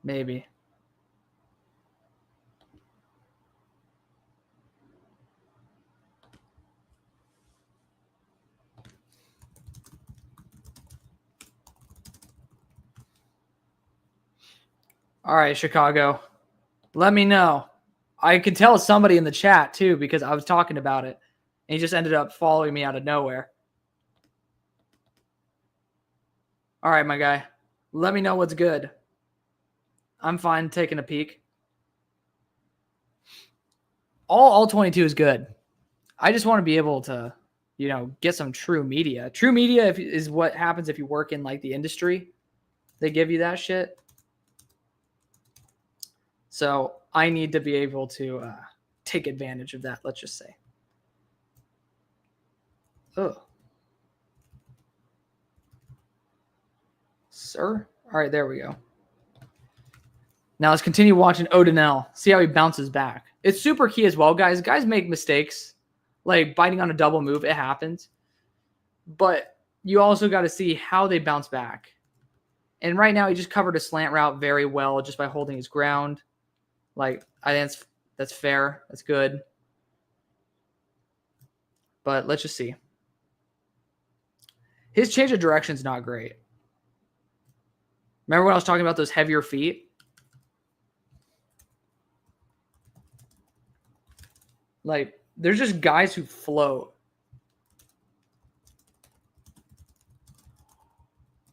Speaker 1: Maybe. All right, Chicago. Let me know. I could tell somebody in the chat, too, because I was talking about it. And he just ended up following me out of nowhere. All right, my guy. Let me know what's good. I'm fine taking a peek. All 22 is good. I just want to be able to, get some true media. True media is what happens if you work in, like, the industry. They give you that shit. So I need to be able to take advantage of that, let's just say. Oh. Sir? All right, there we go. Now let's continue watching Odinell. See how he bounces back. It's super key as well, guys. Guys make mistakes. Like biting on a double move, it happens. But you also got to see how they bounce back. And right now, he just covered a slant route very well just by holding his ground. Like, I think that's fair. That's good. But let's just see. His change of direction is not great. Remember when I was talking about those heavier feet? Like, There's just guys who float.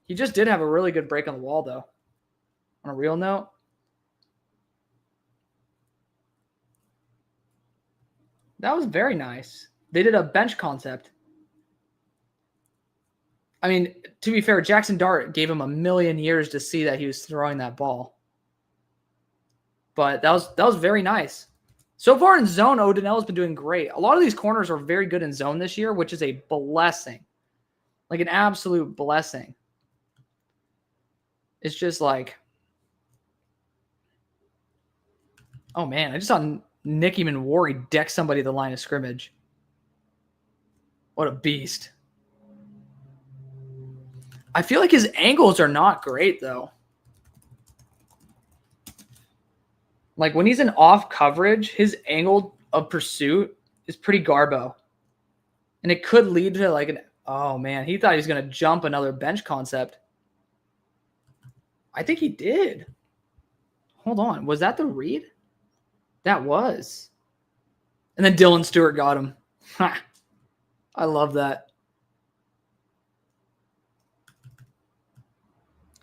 Speaker 1: He just did have a really good break on the wall, though. On a real note. That was very nice. They did a bench concept. I mean, to be fair, Jackson Dart gave him a million years to see that he was throwing that ball. But that was very nice. So far in zone, O'Donnell's been doing great. A lot of these corners are very good in zone this year, which is a blessing. Like an absolute blessing. It's just like, oh man, I just saw Nicky Manwari deck somebody at the line of scrimmage. What a beast. I feel like his angles are not great, though. Like, when he's in off coverage, his angle of pursuit is pretty garbo. And it could lead to, like, an... Oh, man. He thought he was going to jump another bench concept. I think he did. Hold on. Was that the read? That was. And then Dylan Stewart got him. Ha. I love that.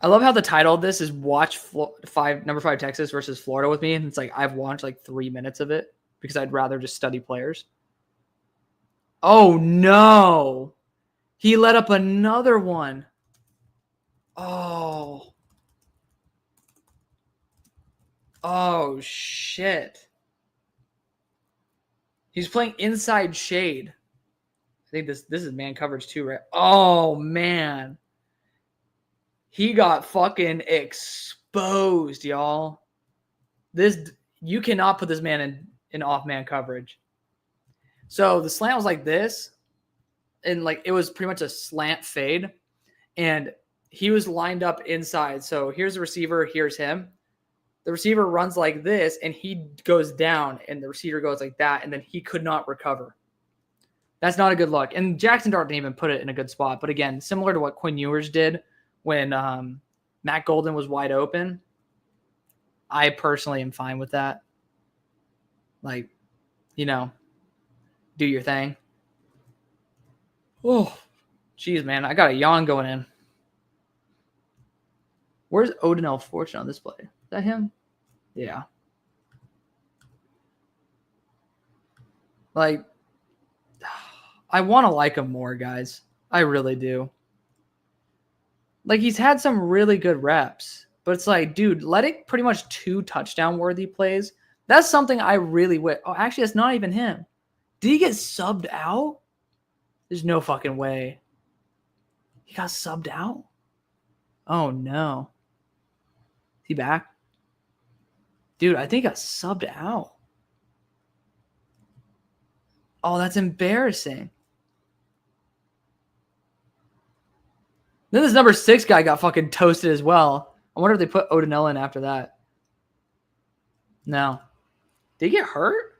Speaker 1: I love how the title of this is Watch Number 5 Texas versus Florida with me. And it's like I've watched like 3 minutes of it because I'd rather just study players. Oh, no. He let up another one. Oh. Oh, shit. He's playing inside shade. I think this is man coverage too, right? Oh, man. He got fucking exposed, y'all. You cannot put this man in off-man coverage. So the slant was like this, and like it was pretty much a slant fade, and he was lined up inside. So here's the receiver, here's him. The receiver runs like this, and he goes down, and the receiver goes like that, and then he could not recover. That's not a good look. And Jackson Dart didn't even put it in a good spot. But again, similar to what Quinn Ewers did when Matt Golden was wide open, I personally am fine with that. Like, you know, do your thing. Oh, geez, man. I got a yawn going in. Where's O'Donnell Fortune on this play? Is that him? Yeah. Like, I want to like him more, guys. I really do. Like, he's had some really good reps. But it's like, dude, let it pretty much 2 touchdown-worthy plays. That's something I really would. Oh, actually, that's not even him. Did he get subbed out? There's no fucking way. He got subbed out? Oh, no. Is he back? Dude, I think he got subbed out. Oh, that's embarrassing. Then this number 6 guy got fucking toasted as well. I wonder if they put O'Donnell in after that. No. Did he get hurt?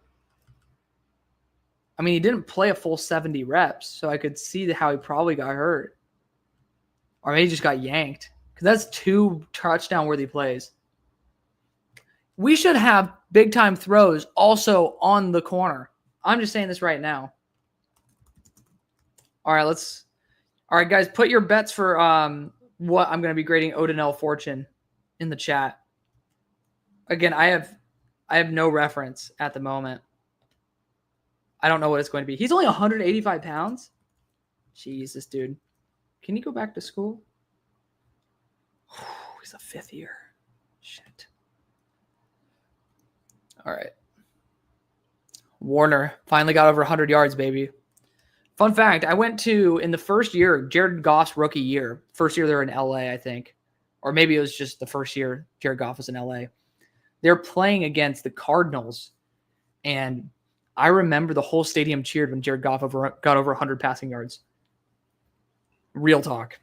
Speaker 1: I mean, he didn't play a full 70 reps, so I could see how he probably got hurt. Or maybe he just got yanked. Because that's 2 touchdown-worthy plays. We should have big-time throws also on the corner. I'm just saying this right now. All right, all right, guys, put your bets for what I'm going to be grading O'Donnell Fortune in the chat. Again, I have no reference at the moment. I don't know what it's going to be. He's only 185 pounds. Jesus, dude. Can he go back to school? He's a 5th year. Shit. All right. Warner finally got over 100 yards, baby. Fun fact, I went to, in the first year, Jared Goff's rookie year. First year they were in LA, I think. Or maybe it was just the first year Jared Goff was in LA. They're playing against the Cardinals. And I remember the whole stadium cheered when Jared Goff got over 100 passing yards. Real talk.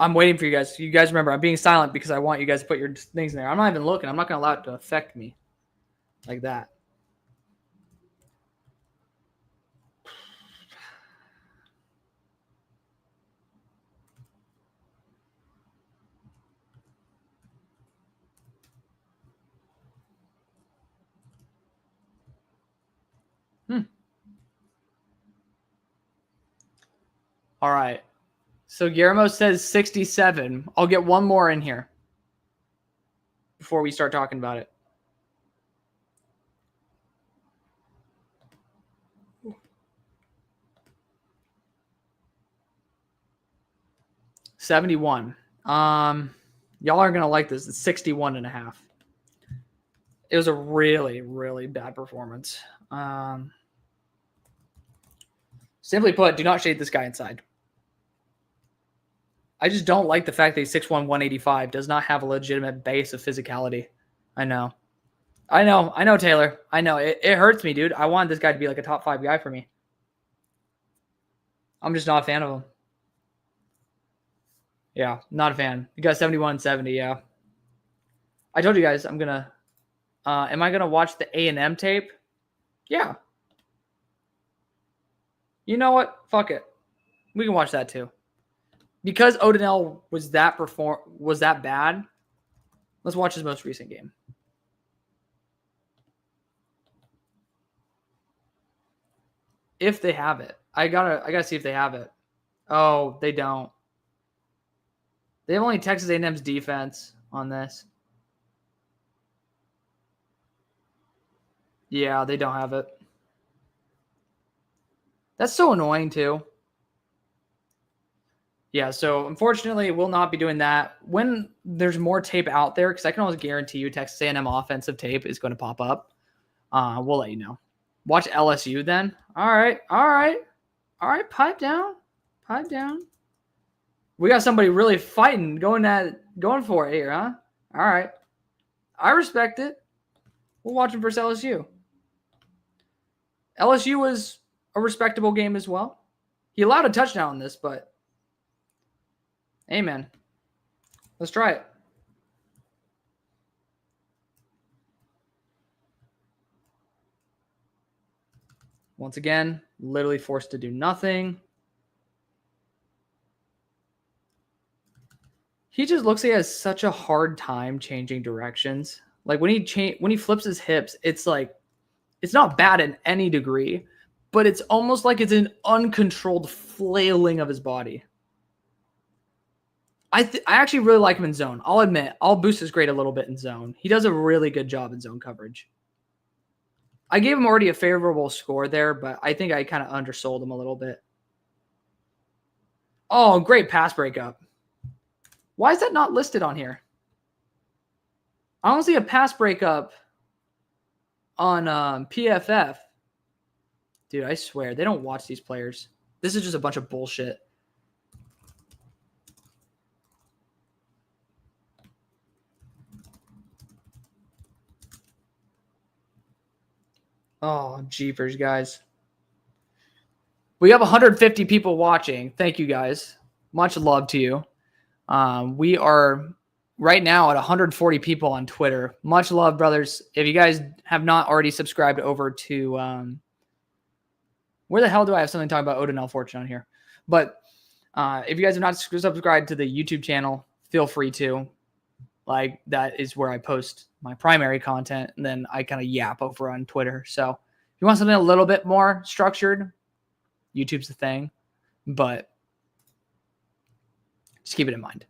Speaker 1: I'm waiting for you guys. You guys remember, I'm being silent because I want you guys to put your things in there. I'm not even looking. I'm not going to allow it to affect me like that. All right. So Guillermo says 67. I'll get one more in here before we start talking about it. $71. Y'all aren't gonna like this. It's 61.5. It was a really, really bad performance. Simply put, do not shade this guy inside. I just don't like the fact that he's 6'1", 185, does not have a legitimate base of physicality. I know, Taylor. I know. It hurts me, dude. I want this guy to be like a top 5 guy for me. I'm just not a fan of him. Yeah, not a fan. You got 71 and 70, yeah. I told you guys I'm going to am I going to watch the A&M tape? Yeah. You know what? Fuck it. We can watch that too. Because O'Donnell was that bad, let's watch his most recent game. If they have it. I gotta see if they have it. Oh, they don't. They have only Texas A&M's defense on this. Yeah, they don't have it. That's so annoying too. Yeah, so unfortunately, we'll not be doing that. When there's more tape out there, because I can always guarantee you Texas A&M offensive tape is going to pop up. We'll let you know. Watch LSU then. All right. Pipe down. We got somebody really fighting, going for it here, huh? All right. I respect it. We'll watch him versus LSU. LSU was a respectable game as well. He allowed a touchdown in this, but hey, man, let's try it. Once again, literally forced to do nothing. He just looks like he has such a hard time changing directions. Like when he flips his hips, it's like it's not bad in any degree, but it's almost like it's an uncontrolled flailing of his body. I actually really like him in zone. I'll admit, I'll boost his grade a little bit in zone. He does a really good job in zone coverage. I gave him already a favorable score there, but I think I kind of undersold him a little bit. Oh, great pass breakup. Why is that not listed on here? I don't see a pass breakup on PFF. Dude, I swear, they don't watch these players. This is just a bunch of bullshit. Oh, jeepers, guys. We have 150 people watching. Thank you, guys. Much love to you. We are right now at 140 people on Twitter. Much love, brothers. If you guys have not already subscribed over to where the hell do I have something talking about Odin L. Fortune on here? But if you guys have not subscribed to the YouTube channel, feel free to. Like, that is where I post my primary content, and then I kind of yap over on Twitter. So if you want something a little bit more structured, YouTube's the thing. But just keep it in mind.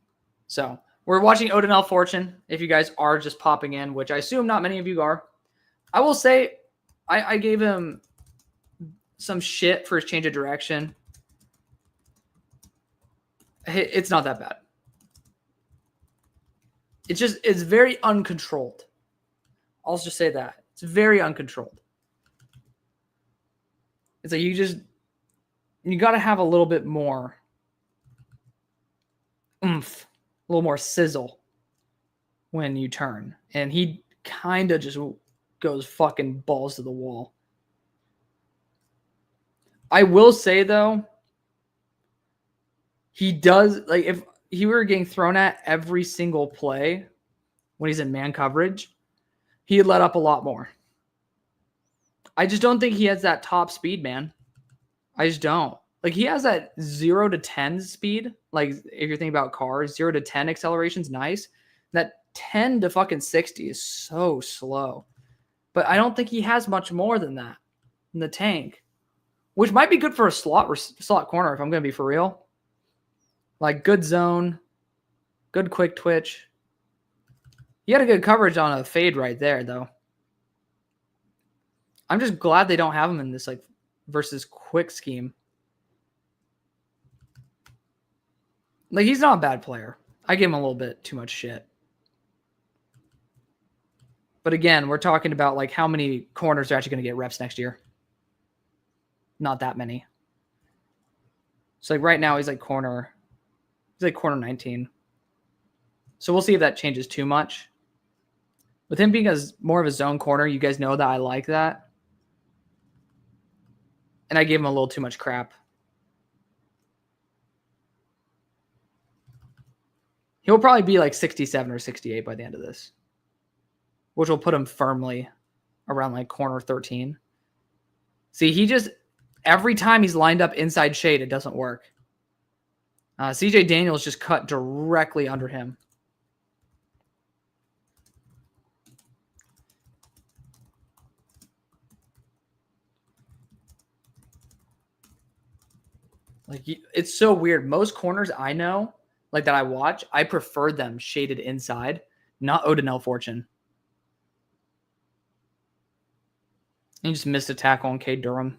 Speaker 1: So we're watching Odin L. Fortune. If you guys are just popping in, which I assume not many of you are, I will say I gave him some shit for his change of direction. It's not that bad. It's very uncontrolled. I'll just say that. It's very uncontrolled. It's like you got to have a little bit more oomph, a little more sizzle when you turn. And he kind of just goes fucking balls to the wall. I will say, though, he does, like, he were getting thrown at every single play when he's in man coverage, he let up a lot more. I just don't think he has that top speed, man. I just don't. Like, he has that 0 to 10 speed. Like, if you're thinking about cars, 0 to 10 acceleration's nice. That 10 to fucking 60 is so slow. But I don't think he has much more than that in the tank, which might be good for a slot corner if I'm going to be for real. Like, good zone, good quick twitch. He had a good coverage on a fade right there, though. I'm just glad they don't have him in this like versus quick scheme. Like, he's not a bad player. I give him a little bit too much shit. But again, we're talking about like how many corners are actually going to get reps next year. Not that many. So like right now he's like corner 19. So we'll see if that changes too much. With him being more of a zone corner, you guys know that I like that. And I gave him a little too much crap. He'll probably be like 67 or 68 by the end of this, which will put him firmly around like corner 13. See, he just, every time he's lined up inside shade, it doesn't work. CJ Daniels just cut directly under him. Like, it's so weird. Most corners I know, like that I watch, I prefer them shaded inside, not Odinell Fortune. He just missed a tackle on Cade Durham.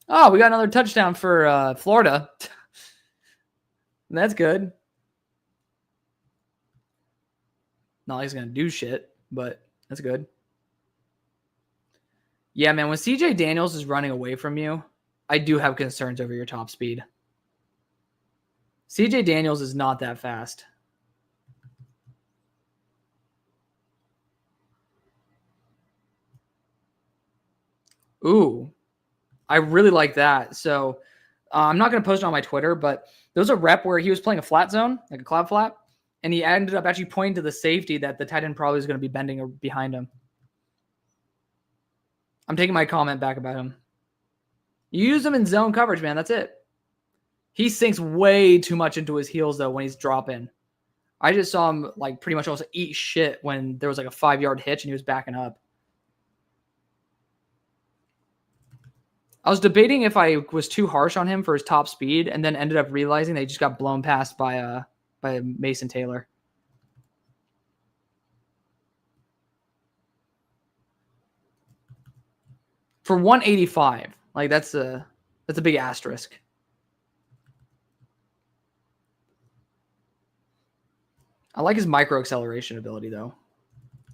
Speaker 1: Oh, we got another touchdown for Florida. That's good. Not like he's going to do shit, but that's good. Yeah, man, when CJ Daniels is running away from you, I do have concerns over your top speed. CJ Daniels is not that fast. Ooh, I really like that. So I'm not going to post it on my Twitter, but there was a rep where he was playing a flat zone, like a cloud flat, and he ended up actually pointing to the safety that the tight end probably is going to be bending behind him. I'm taking my comment back about him. You use him in zone coverage, man. That's it. He sinks way too much into his heels, though, when he's dropping. I just saw him like pretty much almost eat shit when there was like a 5-yard hitch and he was backing up. I was debating if I was too harsh on him for his top speed, and then ended up realizing they just got blown past by Mason Taylor. For 185, like that's a big asterisk. I like his micro acceleration ability though.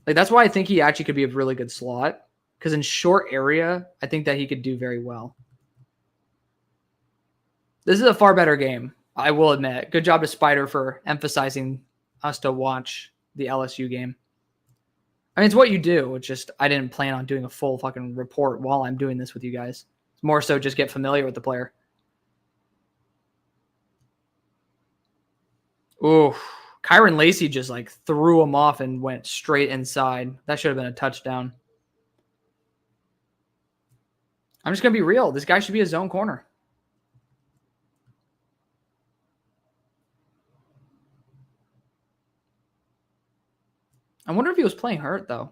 Speaker 1: Like that's why I think he actually could be a really good slot, because in short area, I think that he could do very well. This is a far better game, I will admit. Good job to Spider for emphasizing us to watch the LSU game. I mean, it's what you do. It's just I didn't plan on doing a full fucking report while I'm doing this with you guys. It's more so just get familiar with the player. Ooh, Kyron Lacey just like threw him off and went straight inside. That should have been a touchdown. I'm just going to be real. This guy should be a zone corner. I wonder if he was playing hurt, though,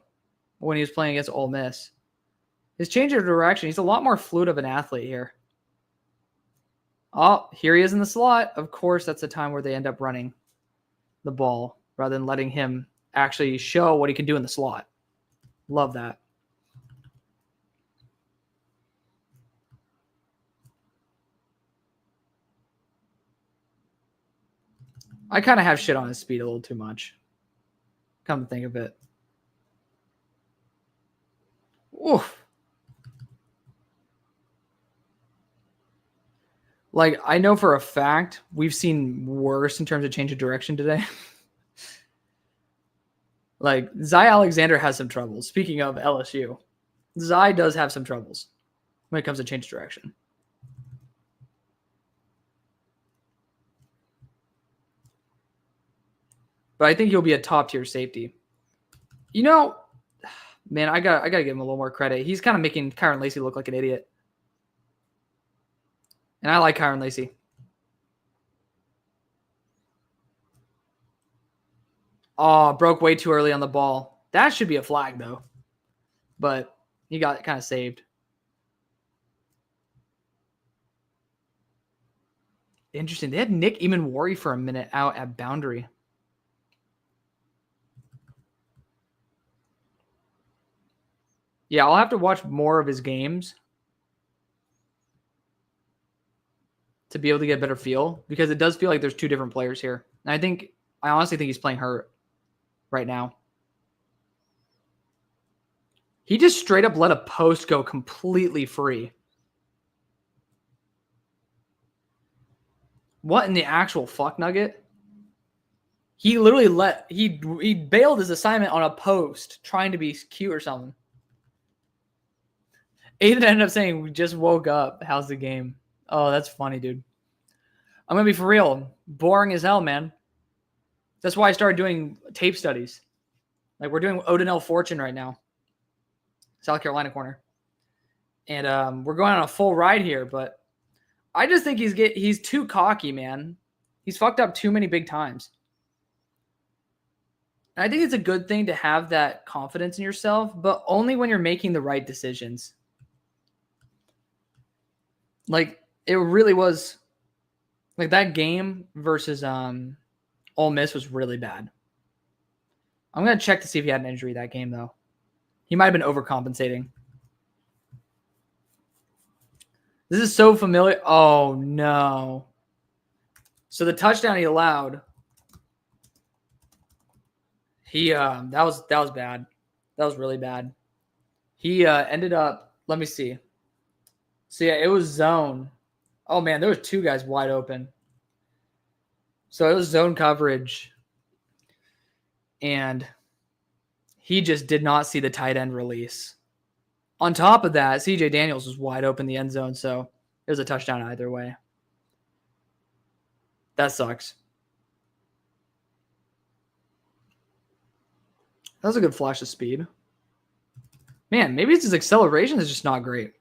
Speaker 1: when he was playing against Ole Miss. His change of direction, he's a lot more fluid of an athlete here. Oh, here he is in the slot. Of course, that's the time where they end up running the ball rather than letting him actually show what he can do in the slot. Love that. I kind of have shit on his speed a little too much. Come to think of it. Oof. Like, I know for a fact we've seen worse in terms of change of direction today. Like, Zy Alexander has some troubles. Speaking of LSU, Zy does have some troubles when it comes to change of direction. but I think he'll be a top tier safety. You know, man, I gotta give him a little more credit. He's kind of making Kyron Lacey look like an idiot, and I like Kyron Lacey. Oh, broke way too early on the ball. That should be a flag though, but he got kind of saved. Interesting. They had Nick Eamon-Wari for a minute out at boundary. Yeah, I'll have to watch more of his games to be able to get a better feel, because it does feel like there's two different players here. And I honestly think he's playing hurt right now. He just straight up let a post go completely free. What in the actual fuck nugget? He literally he bailed his assignment on a post trying to be cute or something. Aiden ended up saying, "We just woke up. How's the game?" Oh, that's funny, dude. I'm going to be for real. Boring as hell, man. That's why I started doing tape studies. Like, we're doing Odinell Fortune right now. South Carolina corner. And we're going on a full ride here, but I just think he's too cocky, man. He's fucked up too many big times. And I think it's a good thing to have that confidence in yourself, but only when you're making the right decisions. Like, it really was, like, that game versus Ole Miss was really bad. I'm going to check to see if he had an injury that game, though. He might have been overcompensating. This is so familiar. Oh, no. So the touchdown he allowed, that was bad. That was really bad. He ended up, let me see. So, yeah, it was zone. Oh, man, there was two guys wide open. So it was zone coverage. And he just did not see the tight end release. On top of that, CJ Daniels was wide open in the end zone, so it was a touchdown either way. That sucks. That was a good flash of speed. Man, maybe it's his acceleration is just not great.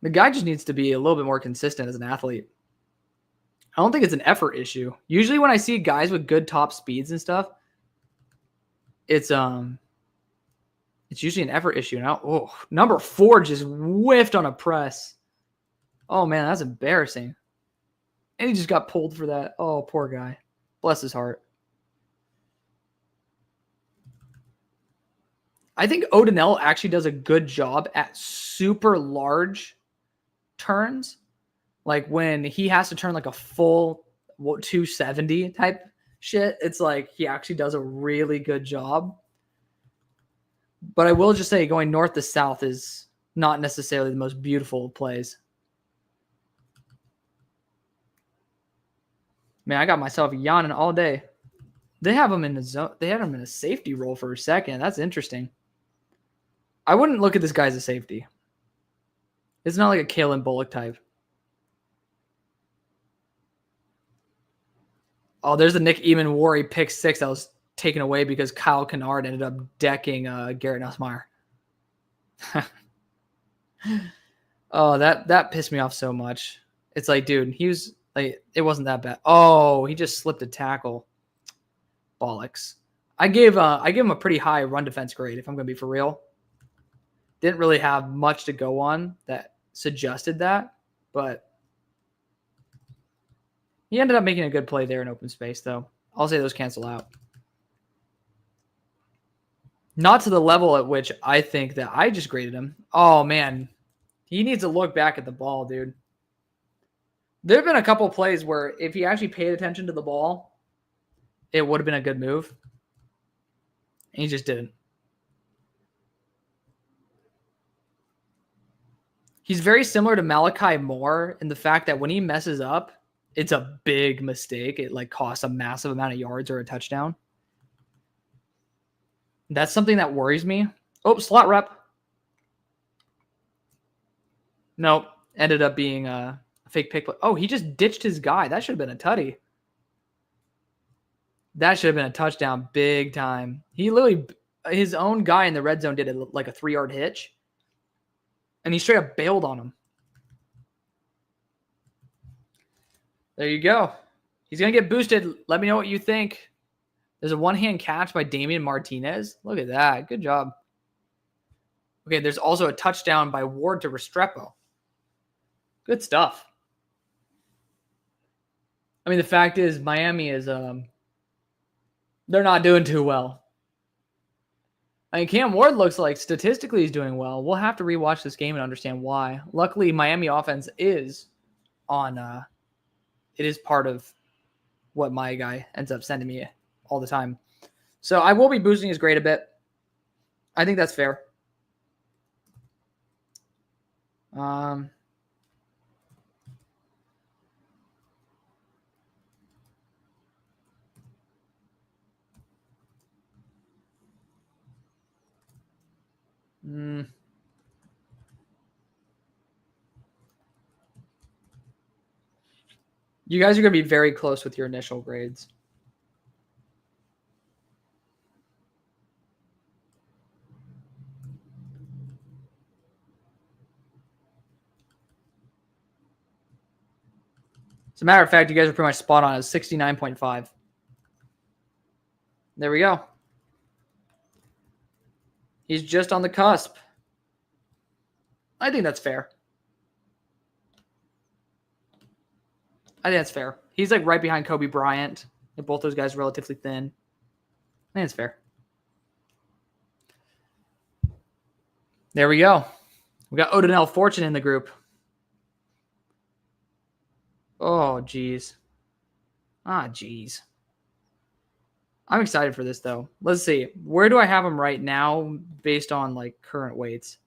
Speaker 1: The guy just needs to be a little bit more consistent as an athlete. I don't think it's an effort issue. Usually when I see guys with good top speeds and stuff, it's usually an effort issue. Now, number 4 just whiffed on a press. Oh, man, that's embarrassing. And he just got pulled for that. Oh, poor guy. Bless his heart. I think Odinell actually does a good job at super large turns. Like when he has to turn like a full 270 type shit, it's like he actually does a really good job. But I will just say going north to south is not necessarily the most beautiful plays. Man, I got myself yawning all day. They have him in the zone. They had him in a safety role for a second. That's interesting. I wouldn't look at this guy as a safety. It's not like a Kalen Bullock type. Oh, there's the Nick Eamon-Wari pick 6 that was taken away because Kyle Kennard ended up decking Garrett Nussmeier. Oh, that pissed me off so much. It's like, dude, he was like, it wasn't that bad. Oh, he just slipped a tackle. Bollocks. I gave him a pretty high run defense grade, if I'm going to be for real. Didn't really have much to go on that suggested that, but he ended up making a good play there in open space, though. I'll say those cancel out. Not to the level at which I think that I just graded him. Oh, man. He needs to look back at the ball, dude. There have been a couple plays where if he actually paid attention to the ball, it would have been a good move. And he just didn't. He's very similar to Malachi Moore in the fact that when he messes up, it's a big mistake. It like costs a massive amount of yards or a touchdown. That's something that worries me. Oh, slot rep. Nope. Ended up being a fake pick. Oh, he just ditched his guy. That should have been a tutty. That should have been a touchdown big time. He literally, his own guy in the red zone did like a 3-yard hitch. And he straight up bailed on him. There you go. He's going to get boosted. Let me know what you think. There's a one-hand catch by Damian Martinez. Look at that. Good job. Okay, there's also a touchdown by Ward to Restrepo. Good stuff. I mean, the fact is, Miami is, they're not doing too well. I mean, Cam Ward looks like statistically he's doing well. We'll have to rewatch this game and understand why. Luckily, Miami offense is on, it is part of what my guy ends up sending me all the time. So I will be boosting his grade a bit. I think that's fair. You guys are going to be very close with your initial grades. As a matter of fact, you guys are pretty much spot on. It's 69.5. There we go. He's just on the cusp. I think that's fair. I think that's fair. He's like right behind Kobe Bryant. And both those guys are relatively thin. I think it's fair. There we go. We got Odinell Fortune in the group. Oh, geez. Geez. I'm excited for this, though. Let's see. Where do I have him right now based on, like, current weights?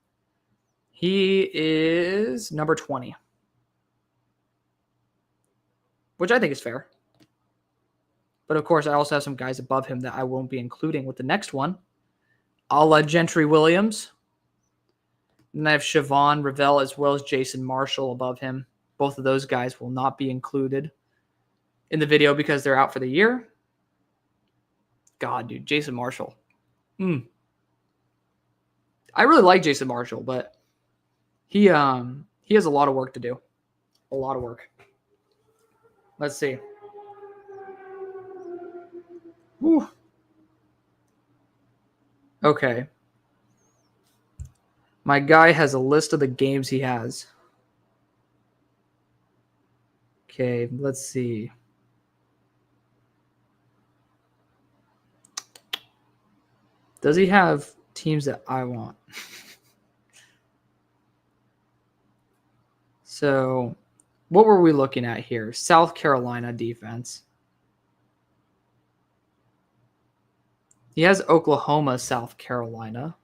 Speaker 1: He is number 20. Which I think is fair. But, of course, I also have some guys above him that I won't be including with the next one. A la Gentry Williams. And I have Siobhan Ravel as well as Jason Marshall above him. Both of those guys will not be included in the video because they're out for the year. God, dude, Jason Marshall. I really like Jason Marshall, but he has a lot of work to do. A lot of work. Let's see. Whew. Okay. My guy has a list of the games he has. Okay, let's see. Does he have teams that I want? So, what were we looking at here? South Carolina defense. He has Oklahoma, South Carolina.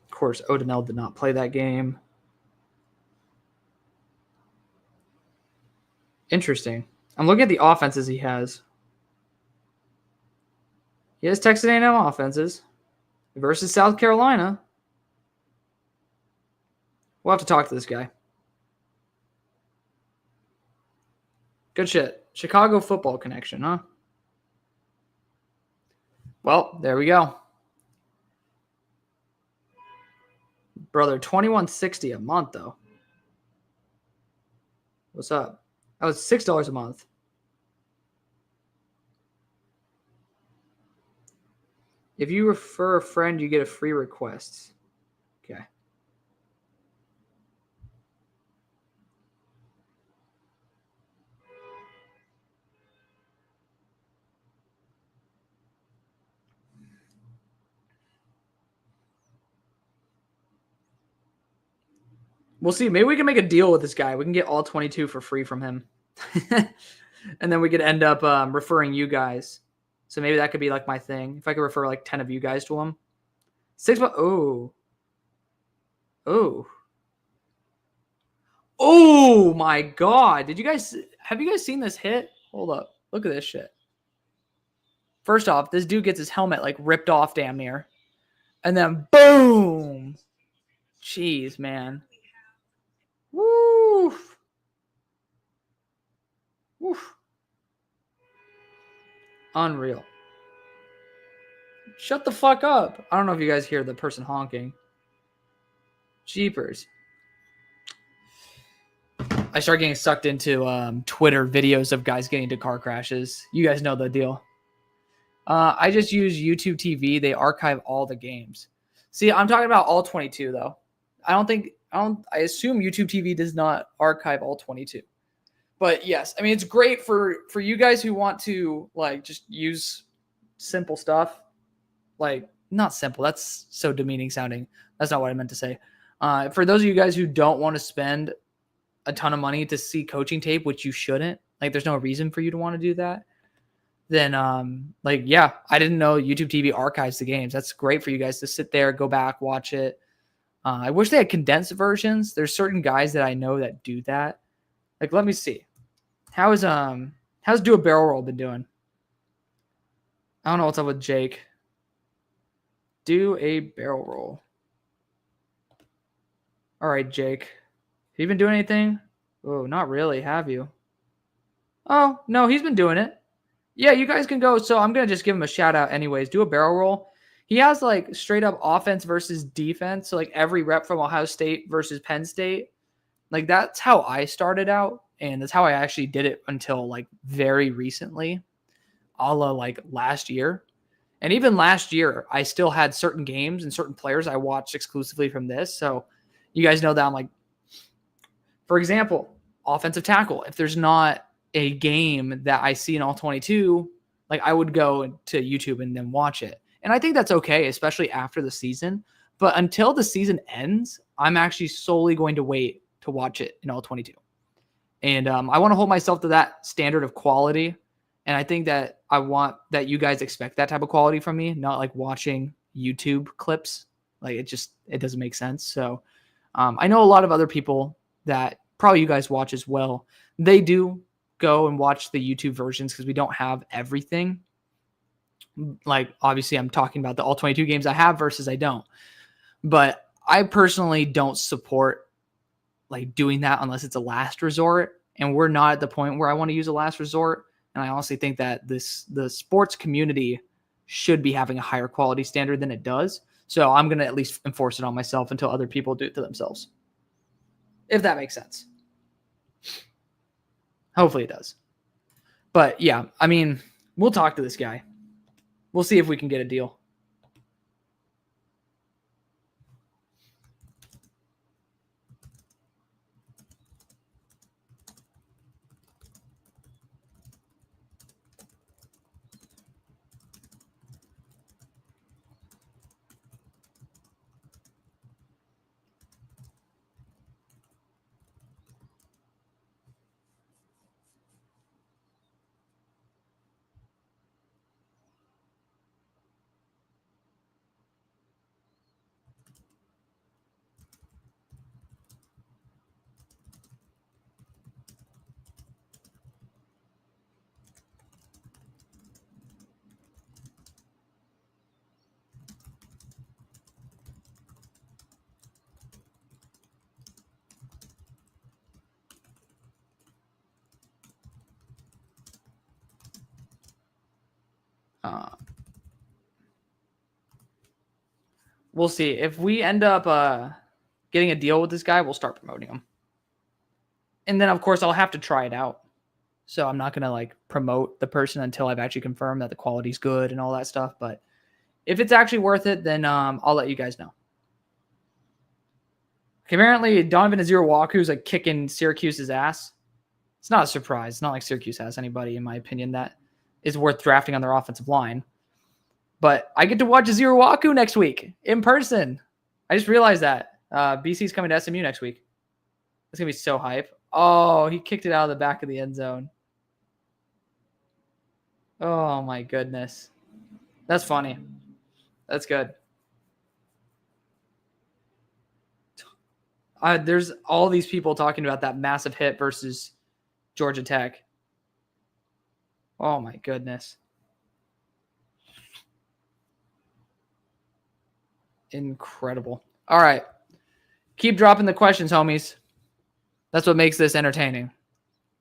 Speaker 1: Of course, Odinell did not play that game. Interesting. I'm looking at the offenses he has. He has Texas A&M offenses versus South Carolina. We'll have to talk to this guy. Good shit. Chicago football connection, huh? Well, there we go. Brother, $21.60 a month, though. What's up? That was $6 a month. If you refer a friend, you get a free request. Okay. We'll see. Maybe we can make a deal with this guy. We can get all 22 for free from him. And then we could end up referring you guys. So maybe that could be like my thing. If I could refer like 10 of you guys to him. 6 months. Oh. Oh my God. Have you guys seen this hit? Hold up. Look at this shit. First off, this dude gets his helmet like ripped off damn near. And then boom. Jeez, man. Woo. Woof. Unreal. Shut the fuck up. I don't know if you guys hear the person honking. Jeepers. I start getting sucked into Twitter videos of guys getting into car crashes. You guys know the deal. I just use YouTube TV. They archive all the games. See, I'm talking about all 22 though. I assume YouTube TV does not archive all 22. But yes, I mean it's great for you guys who want to like just use simple stuff. Like not simple. That's so demeaning sounding. That's not what I meant to say. For those of you guys who don't want to spend a ton of money to see coaching tape, which you shouldn't, like there's no reason for you to want to do that, then yeah, I didn't know YouTube TV archives the games. That's great for you guys to sit there, go back, watch it. I wish they had condensed versions. There's certain guys that I know that do that. Like, let me see. How's Do a Barrel Roll been doing? I don't know what's up with Jake. Do a barrel roll. All right, Jake. Have you been doing anything? Oh, not really, have you? Oh, no, he's been doing it. Yeah, you guys can go. So I'm going to just give him a shout out anyways. Do a barrel roll. He has like straight up offense versus defense. So like every rep from Ohio State versus Penn State. Like that's how I started out. And that's how I actually did it until like very recently. A la like last year. And even last year, I still had certain games and certain players I watched exclusively from this. So you guys know that I'm like, for example, offensive tackle. If there's not a game that I see in all 22, like I would go to YouTube and then watch it. And I think that's okay, especially after the season. But until the season ends, I'm actually solely going to wait to watch it in all 22. And I want to hold myself to that standard of quality. And I think that I want that you guys expect that type of quality from me, not like watching YouTube clips. Like it doesn't make sense. So I know a lot of other people that probably you guys watch as well. They do go and watch the YouTube versions because we don't have everything. Like obviously I'm talking about the all 22 games I have versus I don't. But I personally don't support like doing that unless it's a last resort. And we're not at the point where I want to use a last resort. And I honestly think that the sports community should be having a higher quality standard than it does. So I'm going to at least enforce it on myself until other people do it to themselves. If that makes sense. Hopefully it does. But yeah, I mean, we'll talk to this guy. We'll see if we can get a deal. We'll see. If we end up getting a deal with this guy, we'll start promoting him. And then, of course, I'll have to try it out. So I'm not going to like promote the person until I've actually confirmed that the quality's good and all that stuff. But if it's actually worth it, then I'll let you guys know. Apparently, Donovan Azurewaku is like kicking Syracuse's ass. It's not a surprise. It's not like Syracuse has anybody, in my opinion, that is worth drafting on their offensive line. But I get to watch Azurewaku next week in person. I just realized that. BC's coming to SMU next week. It's going to be so hype. Oh, he kicked it out of the back of the end zone. Oh, my goodness. That's funny. That's good. There's all these people talking about that massive hit versus Georgia Tech. Oh, my goodness. Incredible. All right. Keep dropping the questions, homies. That's what makes this entertaining.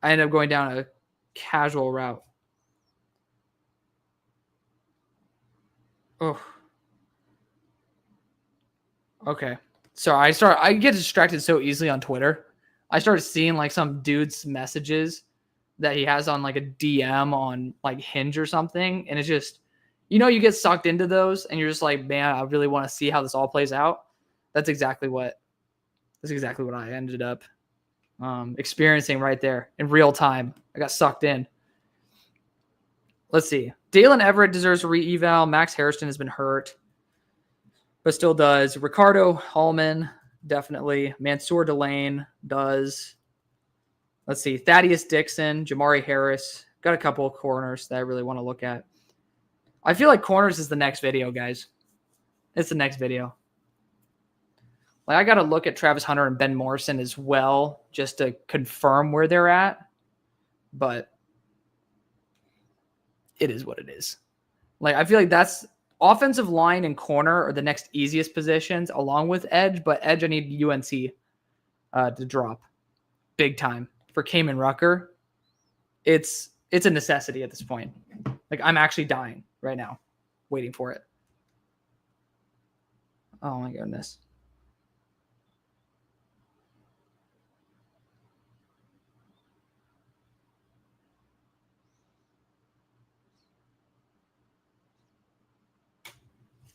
Speaker 1: I ended up going down a casual route. Oh. Okay. So I get distracted so easily on Twitter. I started seeing like some dude's messages that he has on like a DM on like Hinge or something. And it's just, you get sucked into those and you're just like, man, I really want to see how this all plays out. That's exactly what I ended up experiencing right there in real time. I got sucked in. Let's see. Dalen Everett deserves a re-eval. Max Harrison has been hurt, but still does. Ricardo Hallman, definitely. Mansour Delane does. Let's see. Thaddeus Dixon, Jamari Harris. Got a couple of corners that I really want to look at. I feel like corners is the next video, guys. It's the next video. Like I got to look at Travis Hunter and Ben Morrison as well, just to confirm where they're at. But it is what it is. Like I feel like that's offensive line and corner are the next easiest positions, along with edge. But edge, I need UNC to drop big time for Kamen Rucker. It's a necessity at this point. Like I'm actually dying right now, waiting for it. Oh my goodness.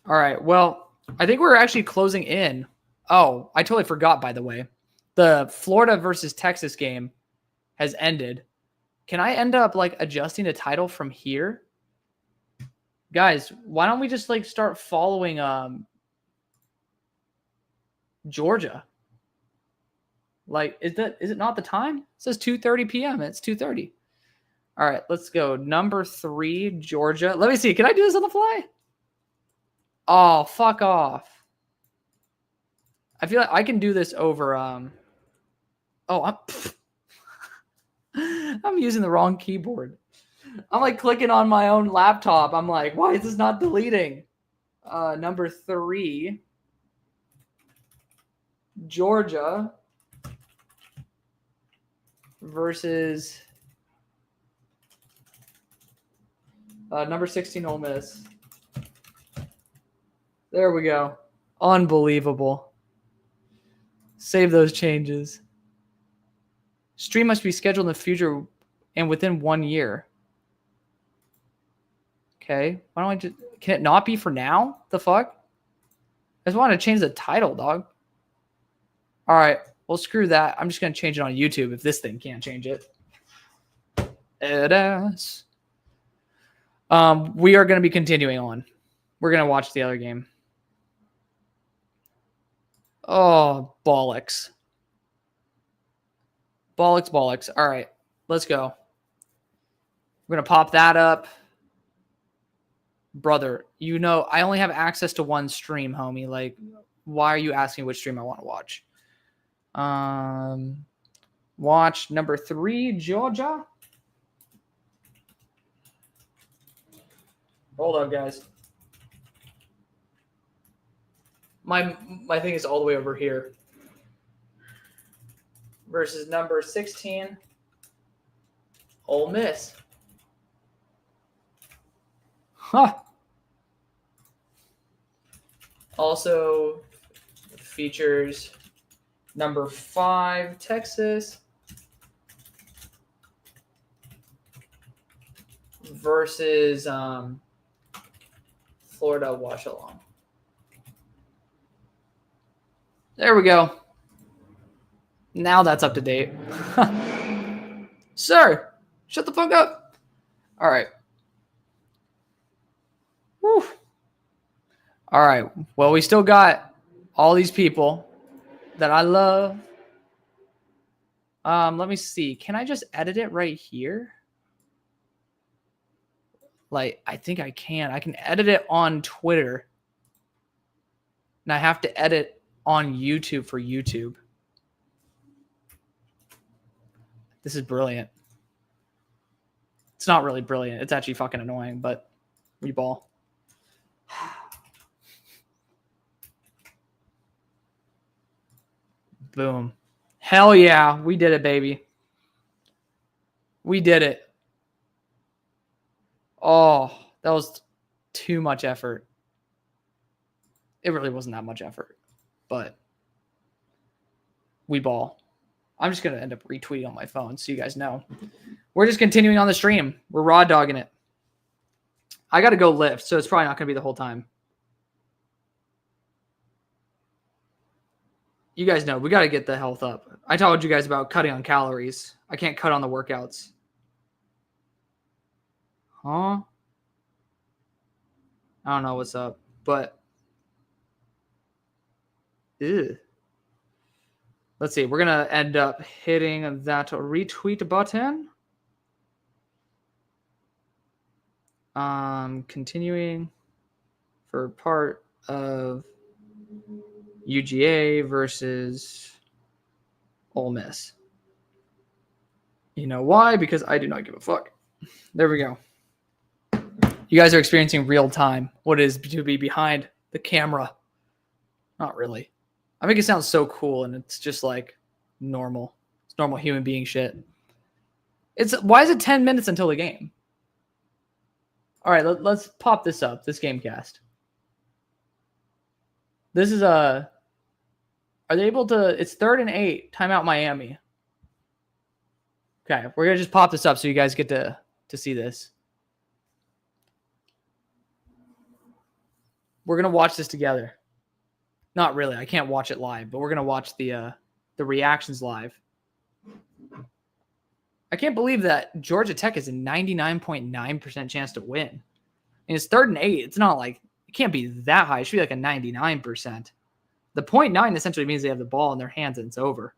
Speaker 1: All right. Well, I think we're actually closing in. Oh, I totally forgot, by the way. The Florida versus Texas game has ended. Can I end up like adjusting the title from here? Guys, why don't we just like start following Georgia? Like, is it not the time? It says 2:30 p.m. It's 2:30. All right, let's go. Number 3, Georgia. Let me see. Can I do this on the fly? Oh, fuck off. I feel like I can do this over I'm I'm using the wrong keyboard. I'm like clicking on my own laptop. I'm like, why is this not deleting? Number 3, Georgia versus number 16, Ole Miss. There we go. Unbelievable. Save those changes. Stream must be scheduled in the future and within 1 year. Okay. Why don't I just... Can it not be for now? The fuck? I just want to change the title, dog. All right. Well, screw that. I'm just going to change it on YouTube if this thing can't change it. It is. We are going to be continuing on. We're going to watch the other game. Oh, bollocks. Bollocks. All right. Let's go. We're going to pop that up. Brother, I only have access to one stream, homie. Like, why are you asking which stream I want to watch? Watch number 3, Georgia. Hold up, guys. My thing is all the way over here. Versus number 16, Ole Miss. Huh. Also features number 5, Texas versus Florida watchalong. There we go. Now that's up to date. Sir, shut the fuck up. All right. Whew. All right. Well, we still got all these people that I love. Let me see. Can I just edit it right here? Like, I think I can. I can edit it on Twitter. And I have to edit on YouTube for YouTube. This is brilliant. It's not really brilliant. It's actually fucking annoying, but we ball. Boom. Hell yeah. We did it, baby. We did it. Oh, that was too much effort. It really wasn't that much effort, but we ball. I'm just going to end up retweeting on my phone so you guys know. We're just continuing on the stream. We're raw dogging it. I got to go lift, so it's probably not going to be the whole time. You guys know we got to get the health up. I told you guys about cutting on calories. I can't cut on the workouts. Huh? I don't know what's up, but ew. Let's see. We're going to end up hitting that retweet button. Continuing for part of UGA versus Ole Miss. You know why? Because I do not give a fuck. There we go. You guys are experiencing real time what it is to be behind the camera. Not really. I make it sound so cool, and it's just like normal. It's normal human being shit. Why is it 10 minutes until the game? All right, let's pop this up. This Gamecast. This is a. Are they able to? It's 3rd and 8. Timeout Miami. Okay, we're gonna just pop this up so you guys get to see this. We're gonna watch this together. Not really. I can't watch it live, but we're gonna watch the reactions live. I can't believe that Georgia Tech is a 99.9% chance to win. And it's 3rd and 8. It's not like it can't be that high. It should be like a 99%. The 0.9 essentially means they have the ball in their hands and it's over.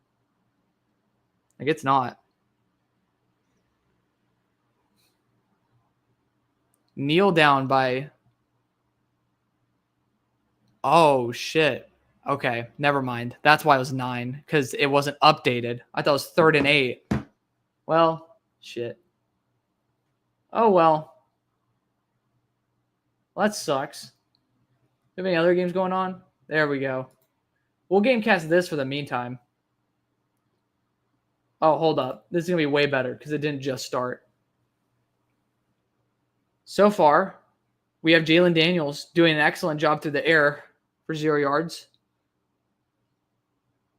Speaker 1: Like it's not. Kneel down by. Oh shit. Okay, never mind. That's why it was 9 because it wasn't updated. I thought it was 3rd and 8. Well, shit. Oh well. Well, that sucks. Do you have any other games going on? There we go. We'll Gamecast this for the meantime. Oh, hold up. This is going to be way better because it didn't just start. So far, we have Jalen Daniels doing an excellent job through the air for 0 yards.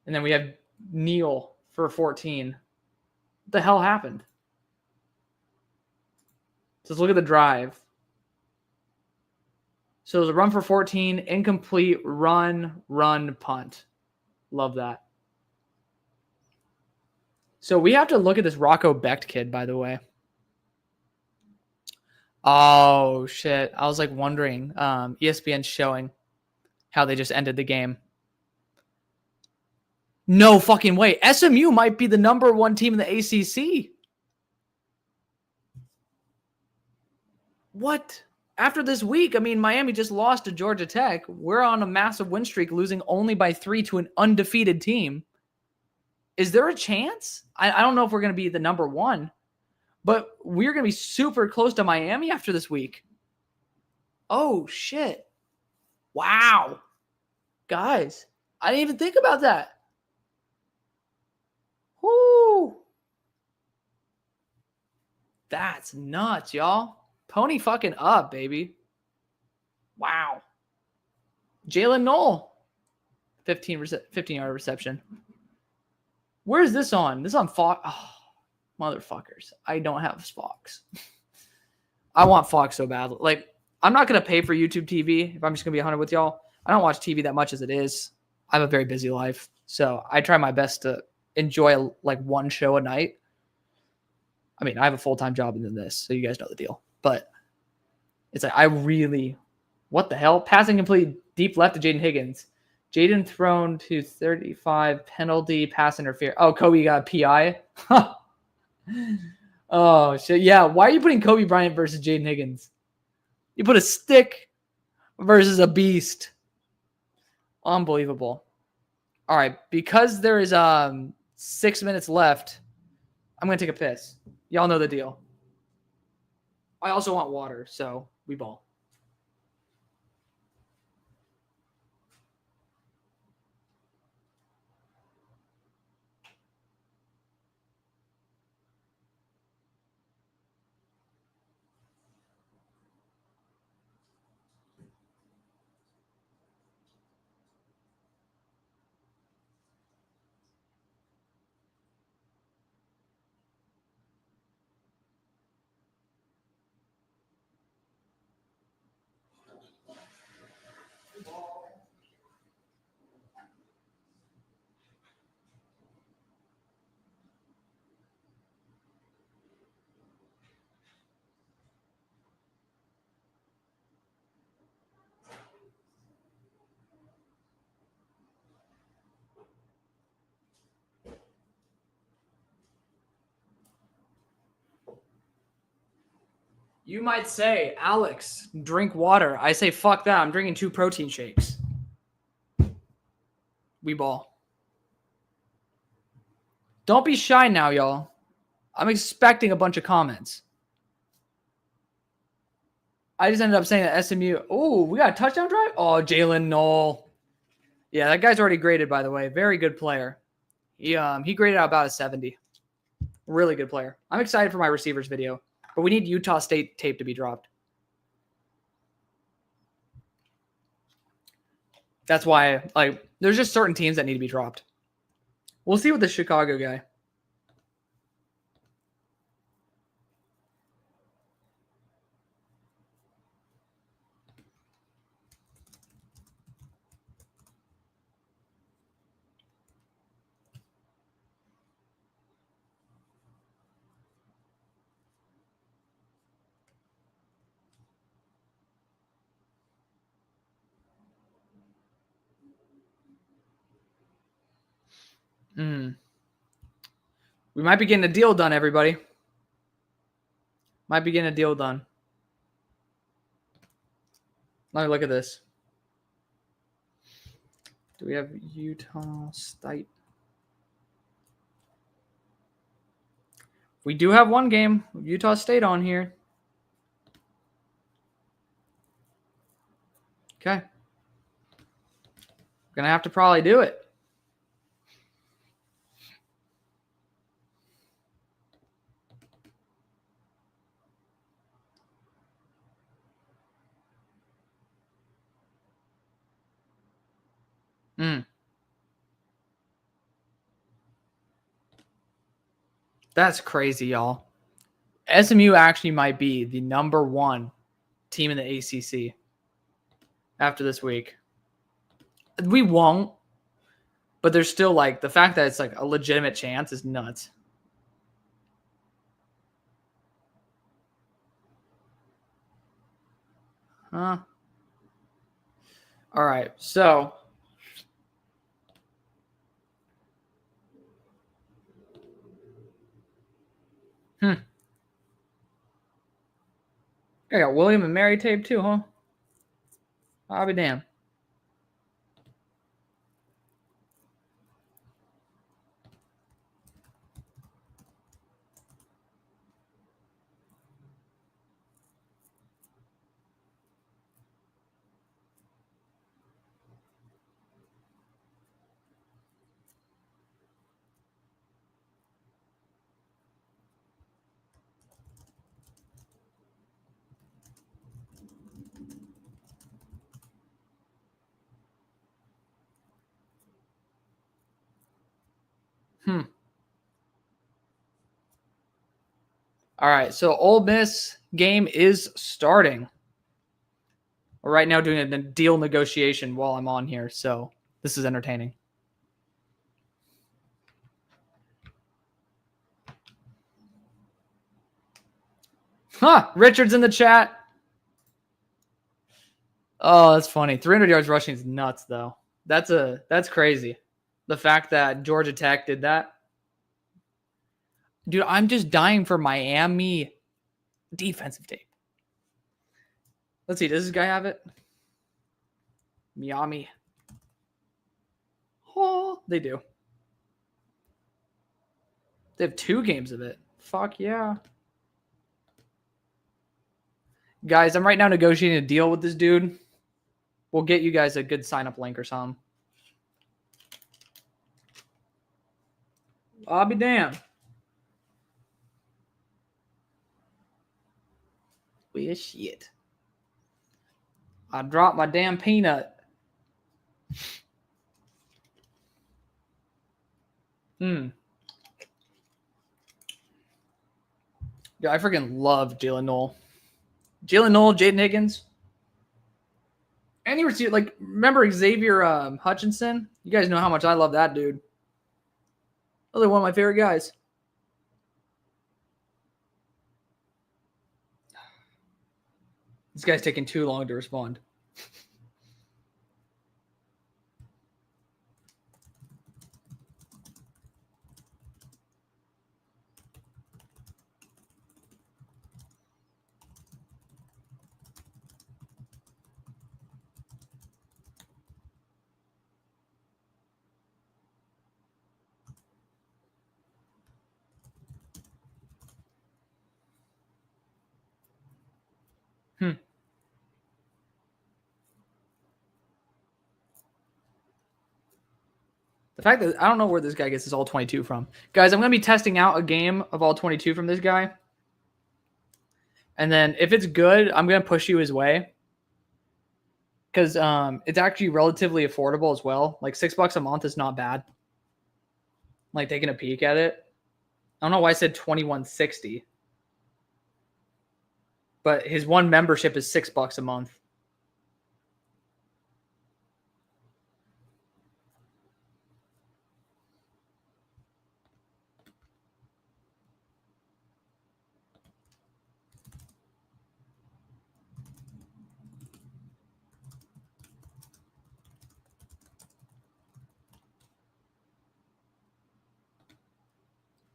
Speaker 1: And then we have Neal for 14. What the hell happened? Let's look at the drive. So it was a run for 14, incomplete, run, punt. Love that. So we have to look at this Rocco Becht kid, by the way. Oh, shit. I was like wondering. ESPN's showing how they just ended the game. No fucking way. SMU might be the number 1 team in the ACC. What? After this week, I mean, Miami just lost to Georgia Tech. We're on a massive win streak, losing only by 3 to an undefeated team. Is there a chance? I don't know if we're going to be the number 1, but we're going to be super close to Miami after this week. Oh, shit. Wow. Guys, I didn't even think about that. Whoo. That's nuts, y'all. Pony fucking up, baby. Wow. Jalen Knoll. 15-yard reception. Where is this on? This is on Fox. Oh, motherfuckers. I don't have Fox. I want Fox so bad. Like, I'm not going to pay for YouTube TV if I'm just going to be 100 with y'all. I don't watch TV that much as it is. I have a very busy life. So I try my best to enjoy like one show a night. I mean, I have a full-time job than this, so you guys know the deal. But it's like, I really, what the hell? Passing complete deep left to Jaden Higgins. Jaden thrown to 35, penalty, pass interference. Oh, Kobe got a PI. Oh, shit. Yeah, why are you putting Kobe Bryant versus Jaden Higgins? You put a stick versus a beast. Unbelievable. All right, because there is 6 minutes left, I'm going to take a piss. Y'all know the deal. I also want water, so we ball. You might say, Alex, drink water. I say, fuck that. I'm drinking 2 protein shakes. We ball. Don't be shy now, y'all. I'm expecting a bunch of comments. I just ended up saying that SMU. Oh, we got a touchdown drive? Oh, Jalen Knoll. Yeah, that guy's already graded, by the way. Very good player. He graded out about a 70. Really good player. I'm excited for my receivers video. But we need Utah State tape to be dropped. That's why, like, there's just certain teams that need to be dropped. We'll see with the Chicago guy. We might be getting a deal done, everybody. Might be getting a deal done. Let me look at this. Do we have Utah State? We do have one game. Utah State on here. Okay. Gonna have to probably do it. That's crazy, y'all. SMU actually might be the #1 team in the ACC after this week. We won't, but there's still like the fact that it's like a legitimate chance is nuts. Huh? All right, so I got William and Mary tape too, huh? I'll be damned. All right, so Ole Miss game is starting. We're right now doing a deal negotiation while I'm on here, so this is entertaining. Huh, Richard's in the chat. Oh, that's funny. 300 yards rushing is nuts, though. That's crazy. The fact that Georgia Tech did that. Dude, I'm just dying for Miami defensive tape. Let's see. Does this guy have it? Miami. Oh, they do. They have 2 games of it. Fuck yeah. Guys, I'm right now negotiating a deal with this dude. We'll get you guys a good sign-up link or something. I'll be damned. Well, shit. I dropped my damn peanut. Yeah, I freaking love Jalen Knoll. Jalen Knoll, Jaden Higgins. Any receiver, like, remember Xavier Hutchinson? You guys know how much I love that dude. Really one of my favorite guys. This guy's taking too long to respond. The fact that I don't know where this guy gets his all 22 from. Guys, I'm going to be testing out a game of all 22 from this guy. And then if it's good, I'm going to push you his way. Because it's actually relatively affordable as well. Like $6 a month is not bad. Like taking a peek at it. I don't know why I said 2160. But his one membership is $6 a month.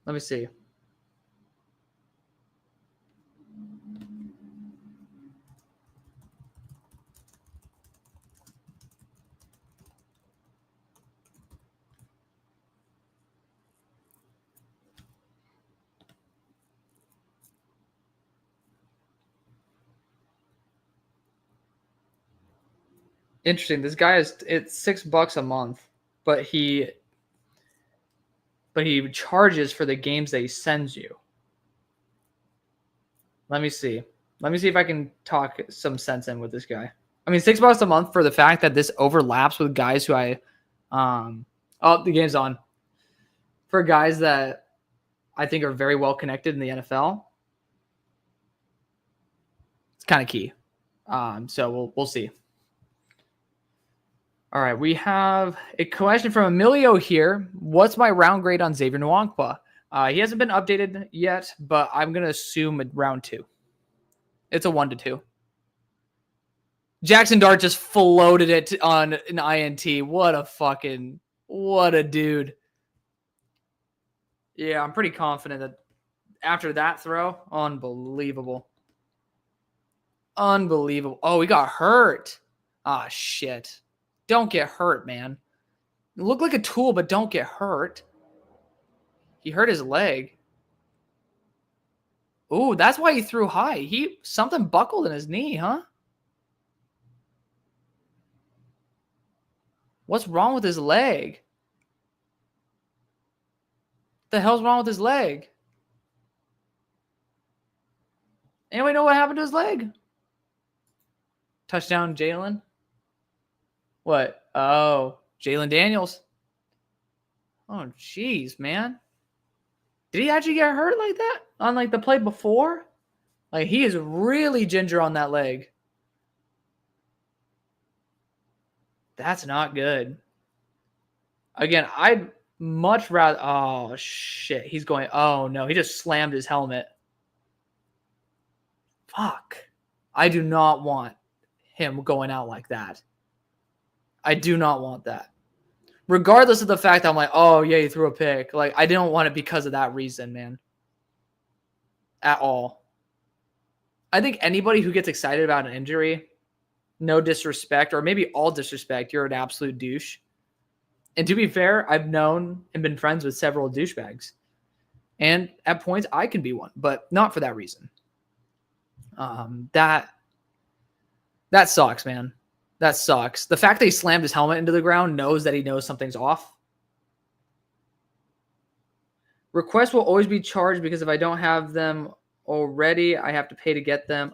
Speaker 1: Let me see. Interesting. This guy it's $6 a month, but he charges for the games that he sends you. Let me see. Let me see if I can talk some sense in with this guy. I mean, $6 a month for the fact that this overlaps with guys who I oh, the game's on. For guys that I think are very well connected in the NFL. It's kind of key. So we'll see. All right, we have a question from Emilio here. What's my round grade on Xavier Nwankpa? He hasn't been updated yet, but I'm going to assume round 2. It's a 1 to 2. Jackson Dart just floated it on an INT. What a dude. Yeah, I'm pretty confident that after that throw, unbelievable. Unbelievable. Oh, he got hurt. Ah, shit. Don't get hurt, man. Look like a tool, but don't get hurt. He hurt his leg. Ooh, that's why he threw high. Something buckled in his knee, huh? What's wrong with his leg? The hell's wrong with his leg? Anybody know what happened to his leg? Touchdown, Jalen. What? Oh, Jalen Daniels. Oh, jeez, man. Did he actually get hurt like that on like the play before? Like he is really ginger on that leg. That's not good. Again, I'd much rather. Oh shit, he's going. Oh no, he just slammed his helmet. Fuck. I do not want him going out like that. I do not want that. Regardless of the fact that I'm like, oh yeah, he threw a pick. Like I didn't want it because of that reason, man. At all. I think anybody who gets excited about an injury, no disrespect, or maybe all disrespect, you're an absolute douche. And to be fair, I've known and been friends with several douchebags. And at points, I can be one, but not for that reason. That sucks, man. That sucks. The fact that he slammed his helmet into the ground knows that he knows something's off. Requests will always be charged because if I don't have them already, I have to pay to get them.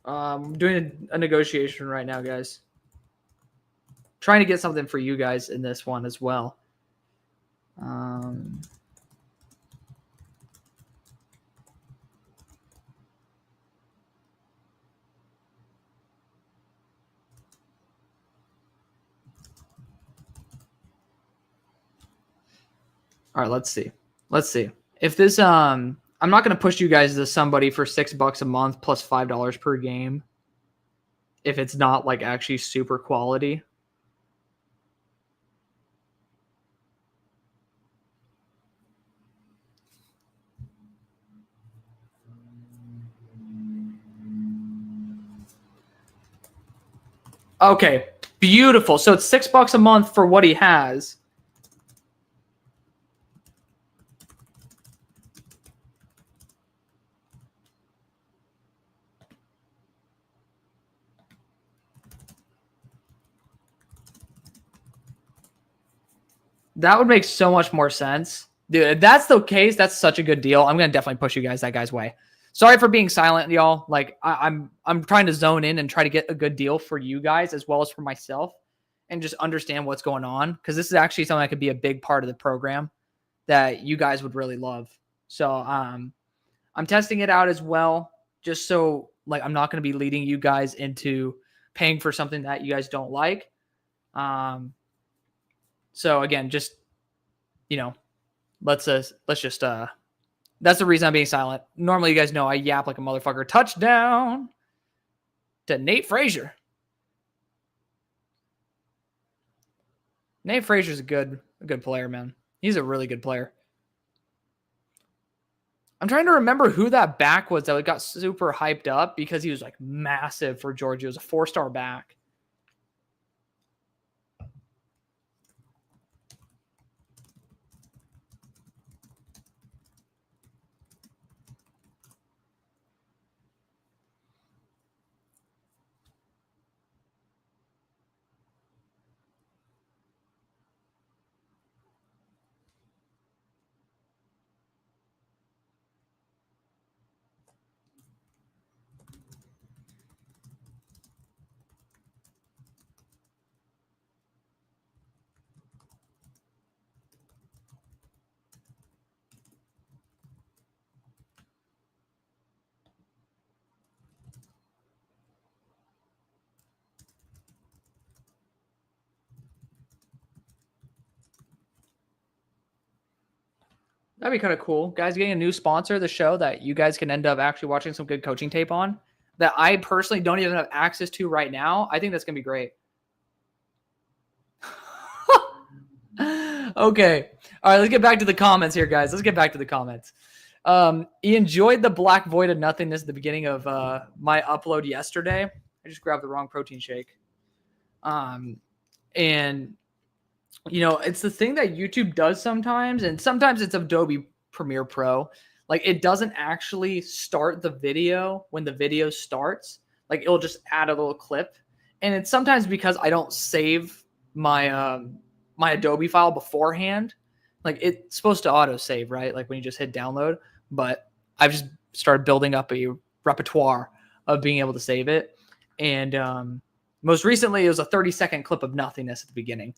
Speaker 1: I'm doing a negotiation right now, guys. Trying to get something for you guys in this one as well. All right, let's see. Let's see. If this I'm not going to push you guys to somebody for $6 a month plus $5 per game if it's not like actually super quality. Okay, beautiful. So it's $6 a month for what he has. That would make so much more sense. Dude, if that's the case, that's such a good deal. I'm going to definitely push you guys that guy's way. Sorry for being silent, y'all. Like I'm trying to zone in and try to get a good deal for you guys as well as for myself and just understand what's going on, because this is actually something that could be a big part of the program that you guys would really love. So I'm testing it out as well, just so like I'm not going to be leading you guys into paying for something that you guys don't like. So again, just, you know, let's just that's the reason I'm being silent. Normally you guys know I yap like a motherfucker. Touchdown to Nate Frazier. Nate Frazier's a good player, man. He's a really good player. I'm trying to remember who that back was that got super hyped up because he was like massive for Georgia. He was a 4-star back. That'd be kind of cool. Guys getting a new sponsor of the show that you guys can end up actually watching some good coaching tape on that I personally don't even have access to right now. I think that's going to be great. Okay. All right, let's get back to the comments here, guys. Let's get back to the comments. He enjoyed the black void of nothingness at the beginning of my upload yesterday. I just grabbed the wrong protein shake. And you know, it's the thing that YouTube does sometimes, and sometimes it's Adobe Premiere Pro. Like, it doesn't actually start the video when the video starts. Like, it'll just add a little clip. And it's sometimes because I don't save my my Adobe file beforehand. Like, it's supposed to auto save, right? Like when you just hit download. But I've just started building up a repertoire of being able to save it. And most recently, it was a 30-second clip of nothingness at the beginning.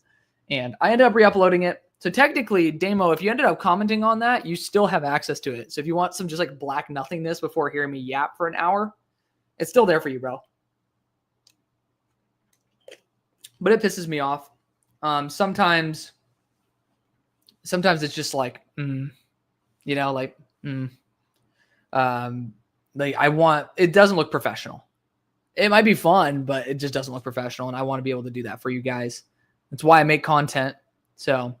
Speaker 1: And I ended up re-uploading it. So technically, Damo, if you ended up commenting on that, you still have access to it. So if you want some just like black nothingness before hearing me yap for an hour, it's still there for you, bro. But it pisses me off. Sometimes it's just like, you know, like, like I want, it doesn't look professional. It might be fun, but it just doesn't look professional. And I want to be able to do that for you guys. That's why I make content. So,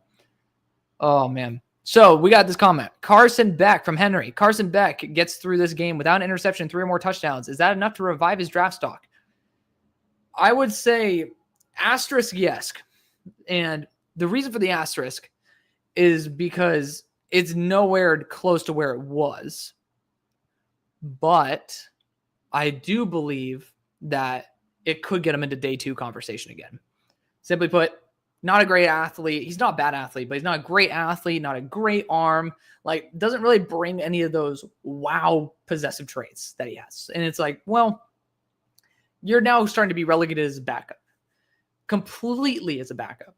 Speaker 1: oh, man. So we got this comment. Carson Beck from Henry. Carson Beck gets through this game without an interception, 3 or more touchdowns. Is that enough to revive his draft stock? I would say asterisk yes. And the reason for the asterisk is because it's nowhere close to where it was. But I do believe that it could get him into day 2 conversation again. Simply put, not a great athlete. He's not a bad athlete, but he's not a great athlete, not a great arm. Like, doesn't really bring any of those wow possessive traits that he has. And it's like, well, you're now starting to be relegated as a backup. Completely as a backup.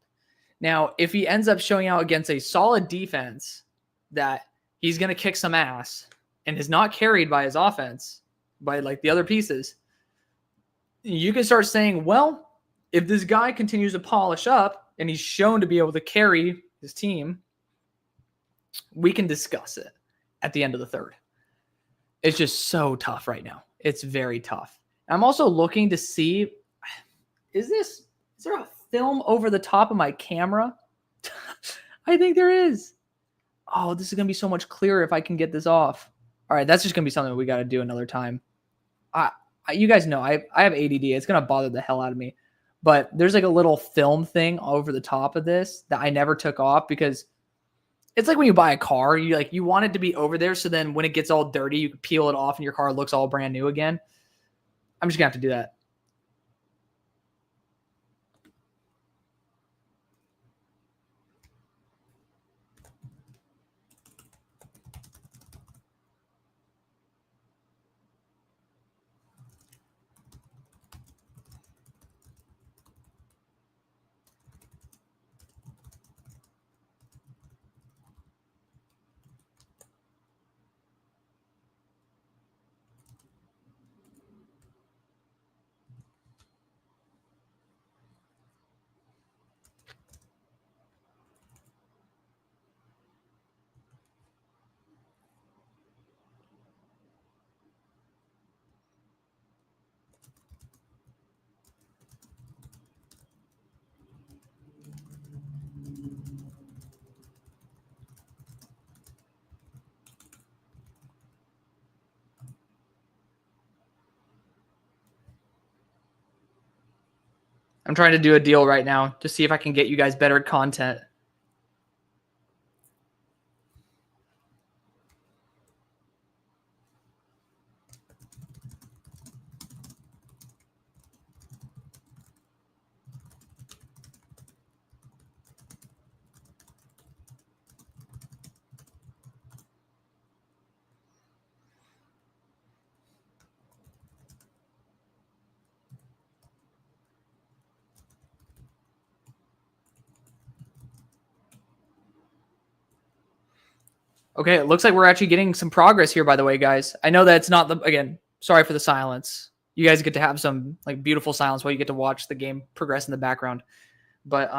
Speaker 1: Now, if he ends up showing out against a solid defense that he's going to kick some ass and is not carried by his offense, by like the other pieces, you can start saying, well, if this guy continues to polish up and he's shown to be able to carry his team, We can discuss it at the end of the third. It's just so tough right now. It's very tough. I'm also looking to see, is there a film over the top of my camera? I think there is. Oh, this is going to be so much clearer if I can get this off. All right, that's just going to be something we got to do another time. You guys know I have ADD. It's going to bother the hell out of me. But there's like a little film thing over the top of this that I never took off because it's like when you buy a car, you want it to be over there so then when it gets all dirty, you can peel it off and your car looks all brand new again. I'm just going to have to do that. I'm trying to do a deal right now to see if I can get you guys better content. Okay, it looks like we're actually getting some progress here, by the way, guys. I know that it's not again, sorry for the silence. You guys get to have some like beautiful silence while you get to watch the game progress in the background. But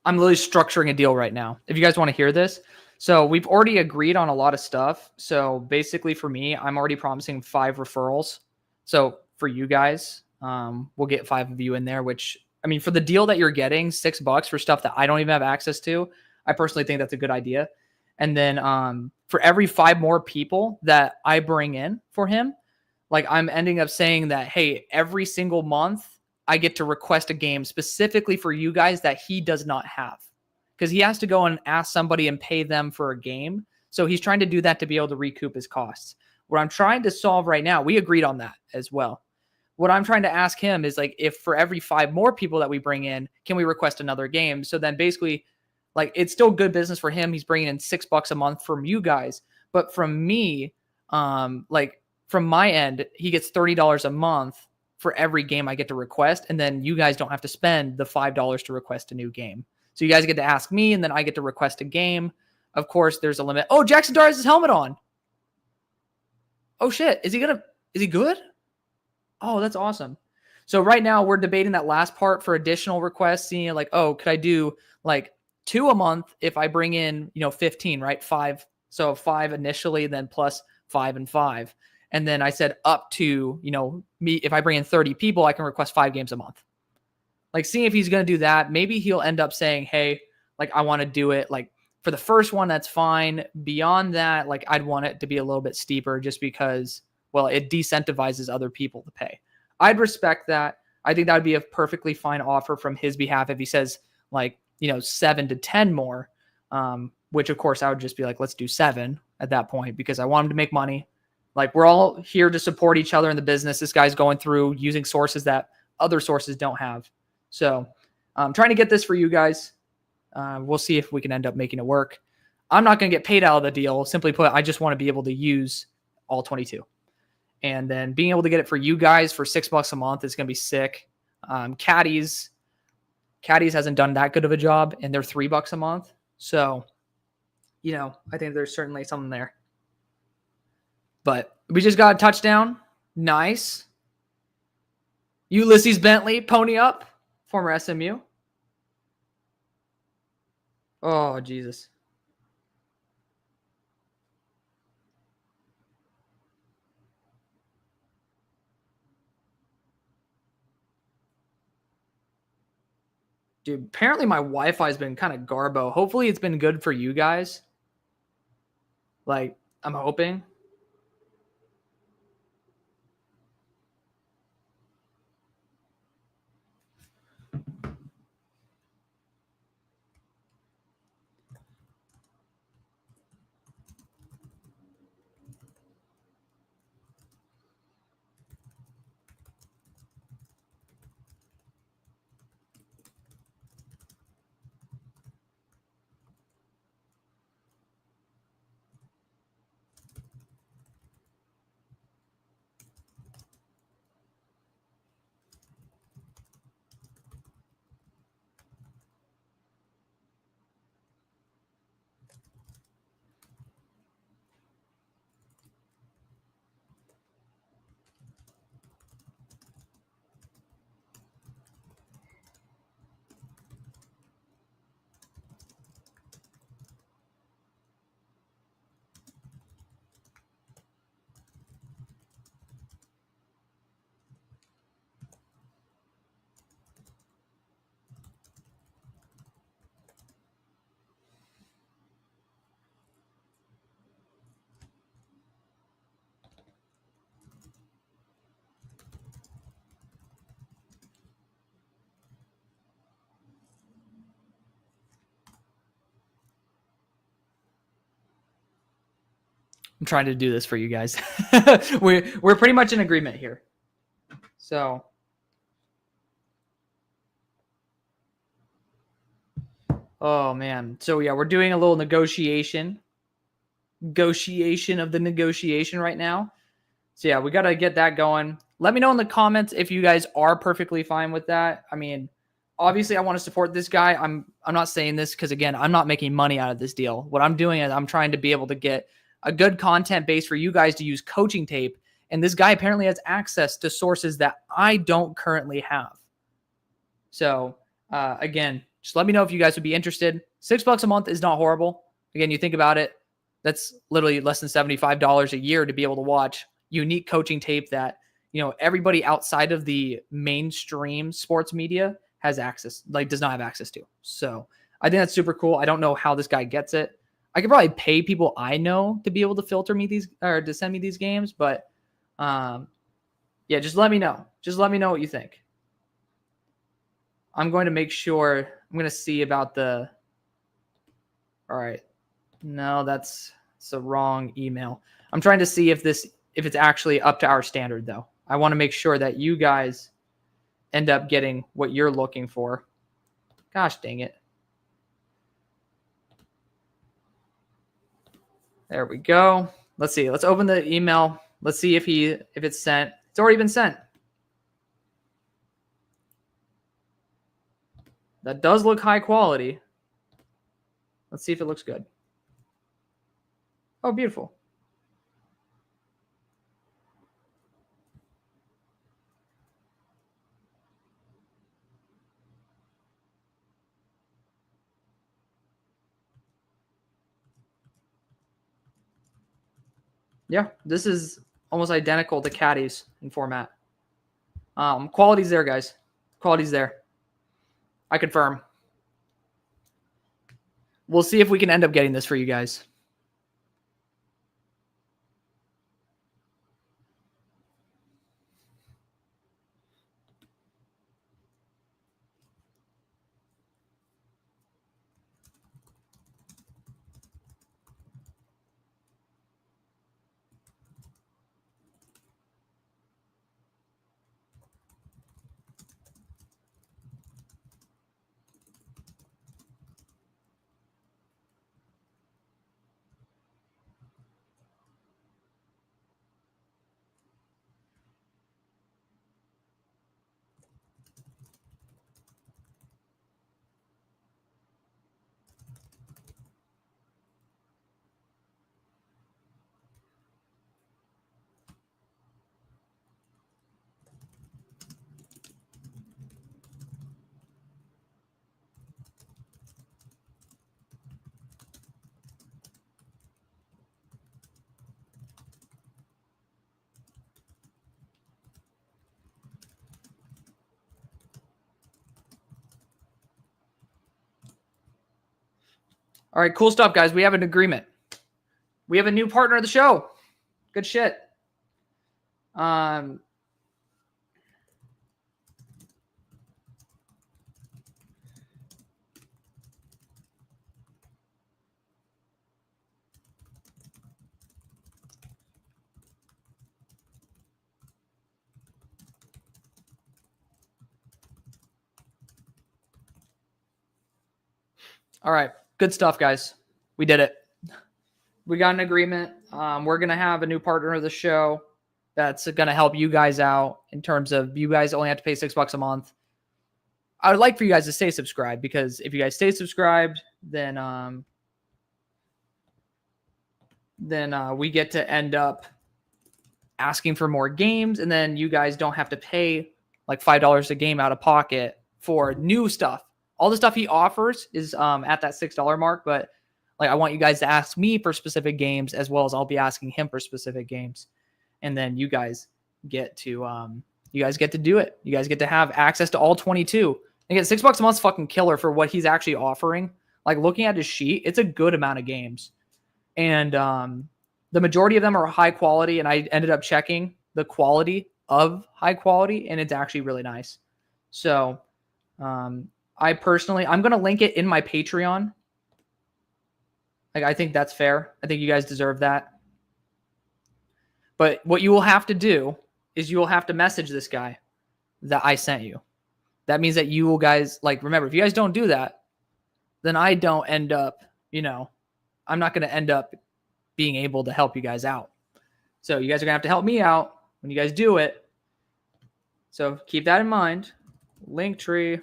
Speaker 1: I'm literally structuring a deal right now. If you guys want to hear this. So we've already agreed on a lot of stuff. So basically for me, I'm already promising 5 referrals. So for you guys, we'll get 5 of you in there, which I mean, for the deal that you're getting, $6 for stuff that I don't even have access to, I personally think that's a good idea. And then for every 5 more people that I bring in for him, like I'm ending up saying that, hey, every single month I get to request a game specifically for you guys that he does not have. Because he has to go and ask somebody and pay them for a game. So he's trying to do that to be able to recoup his costs. What I'm trying to solve right now, we agreed on that as well. What I'm trying to ask him is like, if for every 5 more people that we bring in, can we request another game? So then basically, like, it's still good business for him. He's bringing in $6 a month from you guys. But from me, like from my end, he gets $30 a month for every game I get to request. And then you guys don't have to spend the $5 to request a new game. So you guys get to ask me, and then I get to request a game. Of course, there's a limit. Oh, Jackson Dart has his helmet on. Oh, shit. Is he good? Oh, that's awesome. So right now we're debating that last part for additional requests, seeing like, oh, could I do like 2 a month if I bring in, 15, right? 5. So 5 initially, then plus 5 and 5. And then I said up to, me, if I bring in 30 people, I can request 5 games a month. Like seeing if he's going to do that. Maybe he'll end up saying, hey, like I want to do it. Like for the first one, that's fine. Beyond that, like I'd want it to be a little bit steeper just because well, it decentivizes other people to pay. I'd respect that. I think that would be a perfectly fine offer from his behalf if he says like, 7 to 10 more, which of course I would just be like, let's do 7 at that point because I want him to make money. Like we're all here to support each other in the business. This guy's going through using sources that other sources don't have. So I'm trying to get this for you guys. We'll see if we can end up making it work. I'm not going to get paid out of the deal. Simply put, I just want to be able to use all 22. And then being able to get it for you guys for $6 a month is going to be sick. Caddies hasn't done that good of a job, and they're $3 a month. So, I think there's certainly something there. But we just got a touchdown. Nice. Ulysses Bentley, pony up, former SMU. Oh, Jesus. Dude, apparently my Wi-Fi has been kind of garbo. Hopefully it's been good for you guys. Like, I'm hoping. I'm trying to do this for you guys. We're pretty much in agreement here. So, oh man. So yeah, we're doing a little negotiation of the negotiation right now. So yeah, we got to get that going. Let me know in the comments if you guys are perfectly fine with that. I mean, obviously I want to support this guy. I'm not saying this because again, I'm not making money out of this deal. What I'm doing is I'm trying to be able to get a good content base for you guys to use coaching tape. And this guy apparently has access to sources that I don't currently have. So again, just let me know if you guys would be interested. $6 a month is not horrible. Again, you think about it, that's literally less than $75 a year to be able to watch unique coaching tape that, everybody outside of the mainstream sports media has access, does not have access to. So I think that's super cool. I don't know how this guy gets it. I could probably pay people I know to be able to filter me these or to send me these games, but yeah, just let me know. Just let me know what you think. I'm going to make sure, I'm going to see about all right. No, that's the wrong email. I'm trying to see if it's actually up to our standard though. I want to make sure that you guys end up getting what you're looking for. Gosh dang it. There we go. Let's see. Let's open the email. Let's see if it's sent. It's already been sent. That does look high quality. Let's see if it looks good. Oh, beautiful. Yeah, this is almost identical to Caddy's in format. Quality's there, guys. Quality's there. I confirm. We'll see if we can end up getting this for you guys. All right, cool stuff, guys. We have an agreement. We have a new partner of the show. Good shit. All right, good stuff, guys. We did it. We got an agreement. We're gonna have a new partner of the show that's gonna help you guys out in terms of you guys only have to pay $6 a month. I would like for you guys to stay subscribed, because if you guys stay subscribed, then we get to end up asking for more games, and then you guys don't have to pay like $5 a game out of pocket for new stuff. All the stuff he offers is at that $6 mark, but like I want you guys to ask me for specific games, as well as I'll be asking him for specific games, and then you guys get to do it. You guys get to have access to all 22. Again, $6 a month is fucking killer for what he's actually offering. Like, looking at his sheet, it's a good amount of games, and the majority of them are high quality. And I ended up checking the quality of high quality, and it's actually really nice. So I'm going to link it in my Patreon. Like, I think that's fair. I think you guys deserve that. But what you will have to do is you will have to message this guy that I sent you. That means that you will guys, like, remember, if you guys don't do that, then I don't end up, I'm not going to end up being able to help you guys out. So you guys are going to have to help me out when you guys do it. So keep that in mind. Linktree.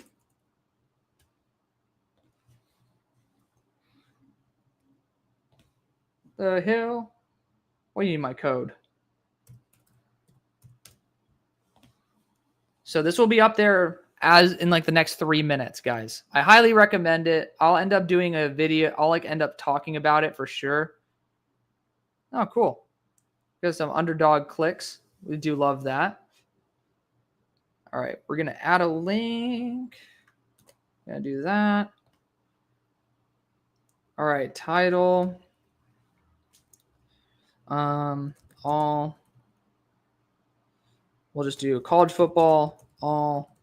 Speaker 1: The hell? What do you need my code? So this will be up there as in like the next 3 minutes, guys. I highly recommend it. I'll end up doing a video. I'll like end up talking about it for sure. Oh, cool. Got some underdog clicks. We do love that. All right, we're gonna add a link. Gonna do that. All right, title. All. We'll just do college football. All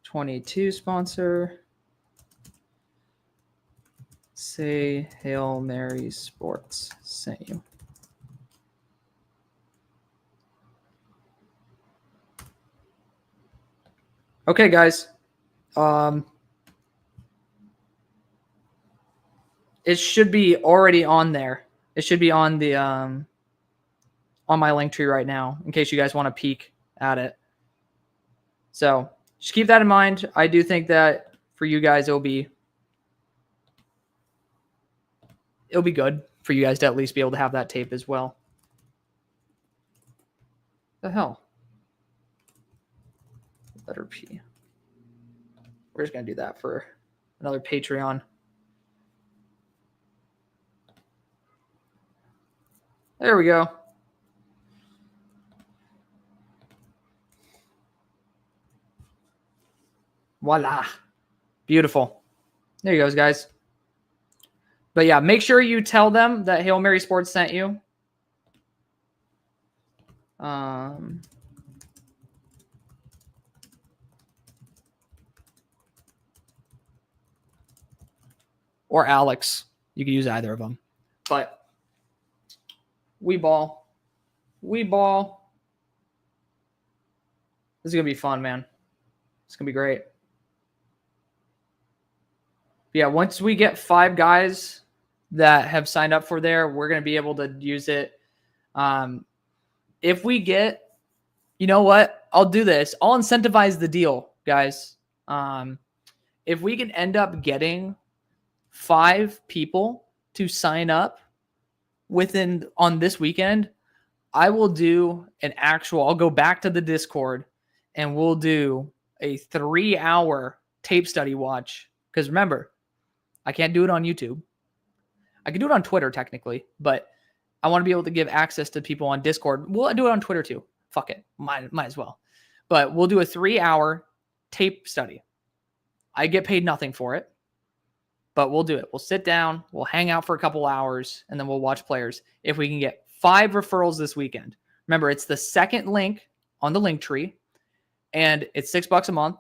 Speaker 1: 22 sponsor. Say Hail Mary Sports sent you. Okay, guys. It should be already on there. It should be on the on my Linktree right now, in case you guys want to peek at it. So just keep that in mind. I do think that for you guys, it'll be good for you guys to at least be able to have that tape as well. The hell? Letter P. We're just going to do that for another Patreon. There we go. Voila. Beautiful. There you go, guys. But yeah, make sure you tell them that Hail Mary Sports sent you. Or Alex. You can use either of them. But we ball. We ball. This is going to be fun, man. It's going to be great. Yeah, once we get 5 guys that have signed up for there, we're going to be able to use it. If we get, you know what? I'll do this. I'll incentivize the deal, guys. If we can end up getting 5 people to sign up on this weekend, I will do I'll go back to the Discord and we'll do a 3-hour tape study watch. Because remember, I can't do it on YouTube. I can do it on Twitter technically, but I want to be able to give access to people on Discord. We'll do it on Twitter too. Fuck it. Might as well. But we'll do a 3-hour tape study. I get paid nothing for it. but we'll do it. We'll sit down, we'll hang out for a couple hours, and then we'll watch players. If we can get 5 referrals this weekend. Remember, it's the second link on the link tree, and it's $6 a month.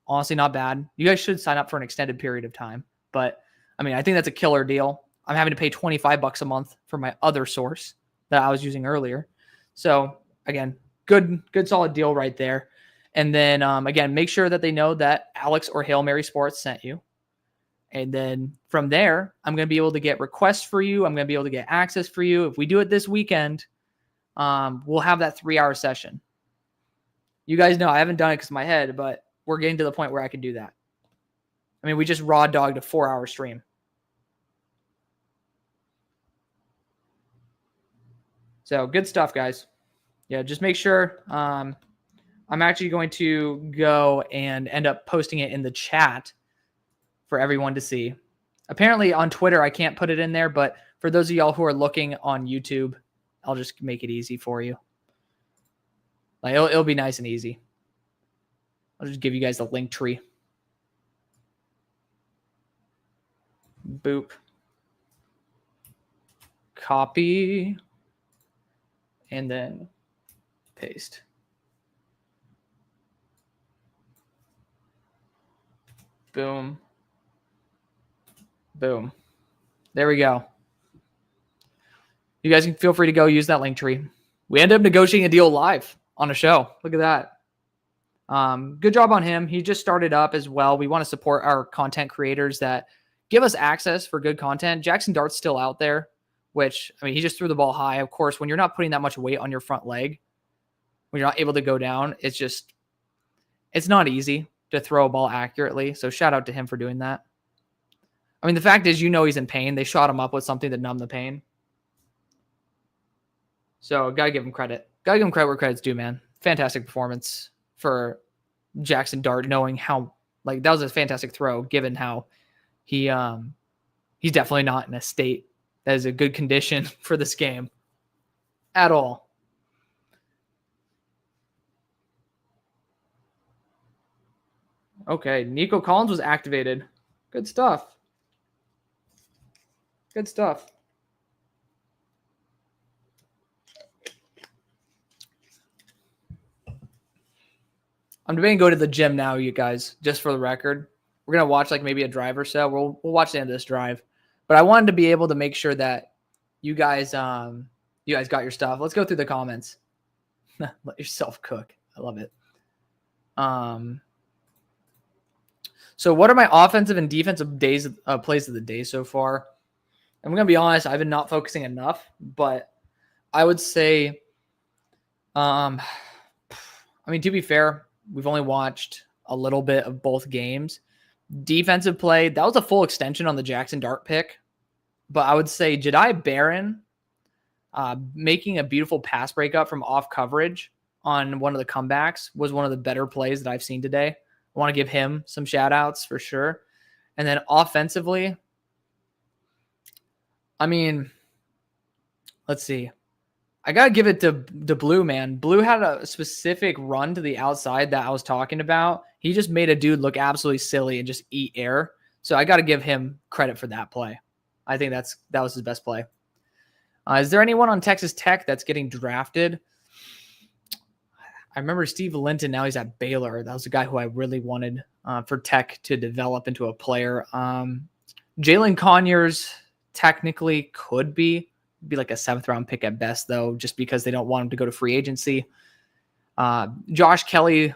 Speaker 1: Honestly, not bad. You guys should sign up for an extended period of time. But, I mean, I think that's a killer deal. I'm having to pay $25 a month for my other source that I was using earlier. So, again, good solid deal right there. And then, again, make sure that they know that Alex or Hail Mary Sports sent you. And then from there, I'm going to be able to get requests for you. I'm going to be able to get access for you. If we do it this weekend, we'll have that 3-hour session. You guys know I haven't done it because of my head, but we're getting to the point where I can do that. I mean, we just raw dogged a 4-hour stream. So good stuff, guys. Yeah, just make sure. I'm actually going to go and end up posting it in the chat for everyone to see. Apparently on Twitter, I can't put it in there, but for those of y'all who are looking on YouTube, I'll just make it easy for you. Like it'll be nice and easy. I'll just give you guys the link tree. Boop. Copy. And then paste. Boom. Boom. There we go. You guys can feel free to go use that link tree. We ended up negotiating a deal live on a show. Look at that. Good job on him. He just started up as well. We want to support our content creators that give us access for good content. Jackson Dart's still out there, which, I mean, he just threw the ball high. Of course, when you're not putting that much weight on your front leg, when you're not able to go down, it's not easy to throw a ball accurately. So shout out to him for doing that. I mean, the fact is, he's in pain. They shot him up with something to numb the pain. So got to give him credit. Got to give him credit where credit's due, man. Fantastic performance for Jackson Dart, knowing how, that was a fantastic throw, given how he's definitely not in a state that is a good condition for this game at all. Okay, Nico Collins was activated. Good stuff. Good stuff. I'm debating to go to the gym now, you guys, just for the record. We're going to watch maybe a drive or so. We'll watch the end of this drive. But I wanted to be able to make sure that you guys got your stuff. Let's go through the comments. Let yourself cook. I love it. So what are my offensive and defensive plays of the day so far? I'm going to be honest, I've been not focusing enough, but I would say, to be fair, we've only watched a little bit of both games. Defensive play, that was a full extension on the Jackson Dart pick. But I would say Jedi Barron making a beautiful pass breakup from off coverage on one of the comebacks was one of the better plays that I've seen today. I want to give him some shout outs for sure. And then offensively, let's see. I got to give it to Blue, man. Blue had a specific run to the outside that I was talking about. He just made a dude look absolutely silly and just eat air. So I got to give him credit for that play. I think that was his best play. Is there anyone on Texas Tech that's getting drafted? I remember Steve Linton. Now he's at Baylor. That was a guy who I really wanted for Tech to develop into a player. Jalen Conyers technically could be like a 7th round pick at best, though, just because they don't want him to go to free agency. Josh Kelly,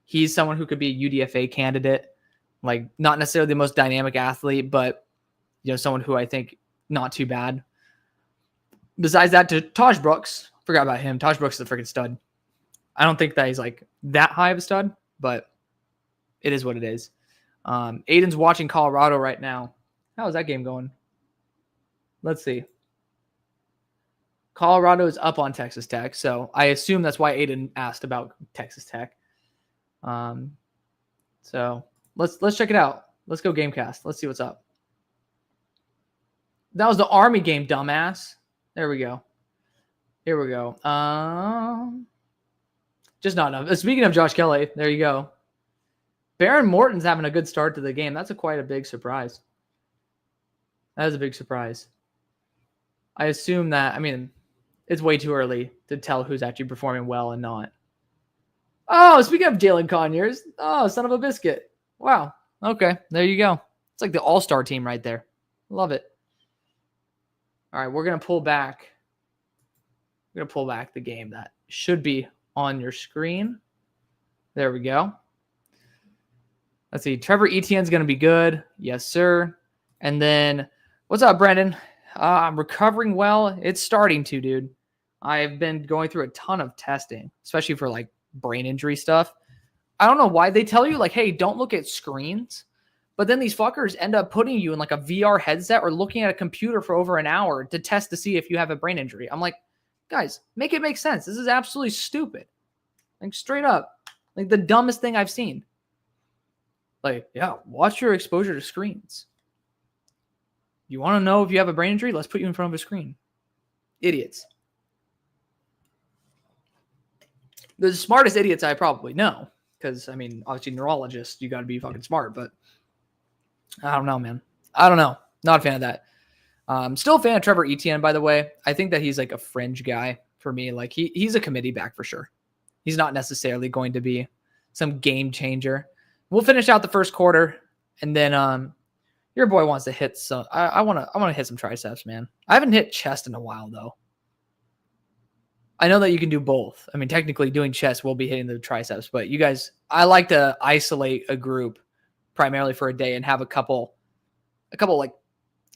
Speaker 1: he's someone who could be a UDFA candidate, not necessarily the most dynamic athlete, but someone who I think not too bad. Besides that, to Taj Brooks, forgot about him. Taj Brooks is a freaking stud. I don't think that he's that high of a stud, but it is what it is. Aiden's watching Colorado right now. How is that game going? Let's see. Colorado is up on Texas Tech, so I assume that's why Aiden asked about Texas Tech. So let's check it out. Let's go Gamecast. Let's see what's up. That was the Army game, dumbass. There we go. Here we go. Just not enough. Speaking of Josh Kelly, there you go. Baron Morton's having a good start to the game. That's quite a big surprise. That is a big surprise. I assume that, it's way too early to tell who's actually performing well and not. Oh, speaking of Jalen Conyers, son of a biscuit. Wow. Okay, there you go. It's like the all-star team right there. Love it. All right, we're going to pull back. We're going to pull back the game that should be on your screen. There we go. Let's see. Trevor Etienne's going to be good. Yes, sir. And then, what's up, Brendan? I'm recovering well. It's starting to, dude. I've been going through a ton of testing, especially for like brain injury stuff. I don't know why they tell you like, hey, don't look at screens. But then these fuckers end up putting you in like a VR headset or looking at a computer for over an hour to test to see if you have a brain injury. I'm like, guys, make it make sense. This is absolutely stupid. Like straight up, like the dumbest thing I've seen. Like, yeah, watch your exposure to screens. You want to know if you have a brain injury? Let's put you in front of a screen. Idiots. The smartest idiots I probably know. Because, obviously neurologists, you got to be fucking smart. But I don't know, man. I don't know. Not a fan of that. Still a fan of Trevor Etienne, by the way. I think that he's like a fringe guy for me. Like he's a committee back for sure. He's not necessarily going to be some game changer. We'll finish out the first quarter, and then your boy wants to hit some. I want to hit some triceps, man. I haven't hit chest in a while though. I know that you can do both. Technically doing chest will be hitting the triceps, but you guys, I like to isolate a group primarily for a day and have a couple like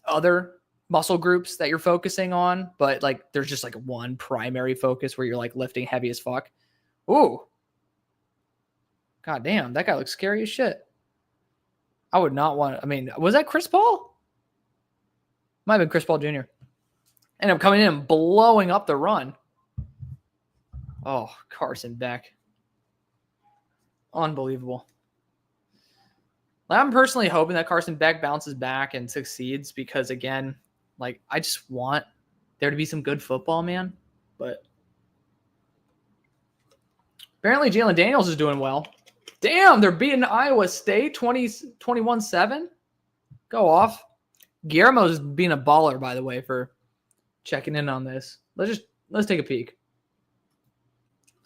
Speaker 1: other muscle groups that you're focusing on, but like there's just like one primary focus where you're like lifting heavy as fuck. Ooh. God damn, that guy looks scary as shit. I would not want was that Chris Paul? Might have been Chris Paul Jr. And I'm coming in and blowing up the run. Oh, Carson Beck. Unbelievable. I'm personally hoping that Carson Beck bounces back and succeeds because, again, like I just want there to be some good football, man. But apparently Jalen Daniels is doing well. Damn, they're beating Iowa State 21-7. Go off. Guillermo's being a baller, by the way, for checking in on this. Let's take a peek.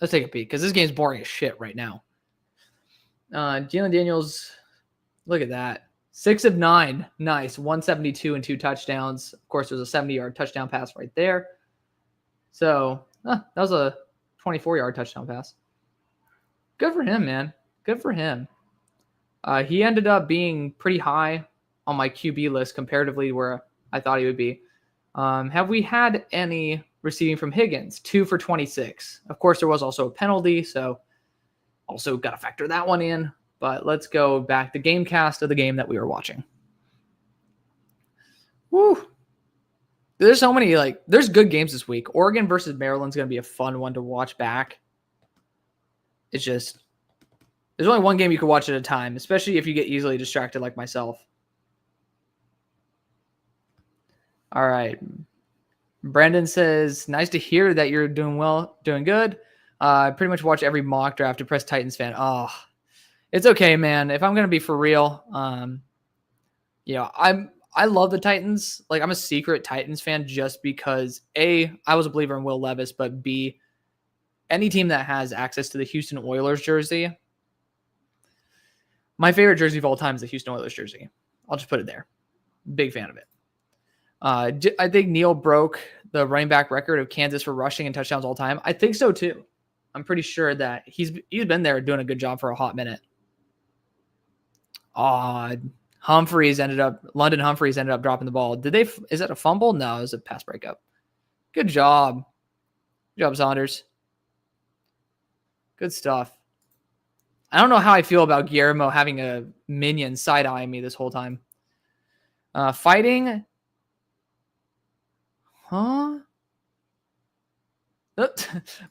Speaker 1: Let's take a peek because this game's boring as shit right now. Jalen Daniels, look at that. 6 of 9. Nice. 172 and 2 touchdowns. Of course, there's a 70-yard touchdown pass right there. So that was a 24-yard touchdown pass. Good for him, man. Good for him. He ended up being pretty high on my QB list comparatively where I thought he would be. Have we had any receiving from Higgins? 2 for 26. Of course, there was also a penalty, so also got to factor that one in. But let's go back to Gamecast of the game that we were watching. Woo! There's so many, there's good games this week. Oregon versus Maryland's going to be a fun one to watch back. It's just, there's only one game you can watch at a time, especially if you get easily distracted like myself. All right. Brandon says, nice to hear that you're doing well, doing good. I pretty much watch every mock draft. Depressed Titans fan. Oh, it's okay, man. If I'm going to be for real, I love the Titans. Like, I'm a secret Titans fan just because, A, I was a believer in Will Levis, but B, any team that has access to the Houston Oilers jersey, my favorite jersey of all time is the Houston Oilers jersey. I'll just put it there. Big fan of it. I think Neal broke the running back record of Kansas for rushing and touchdowns all time. I think so too. I'm pretty sure that he's been there doing a good job for a hot minute. London Humphreys ended up dropping the ball. Is that a fumble? No, it was a pass breakup. Good job. Good job, Saunders. Good stuff. I don't know how I feel about Guillermo having a minion side-eyeing me this whole time. Fighting. Huh?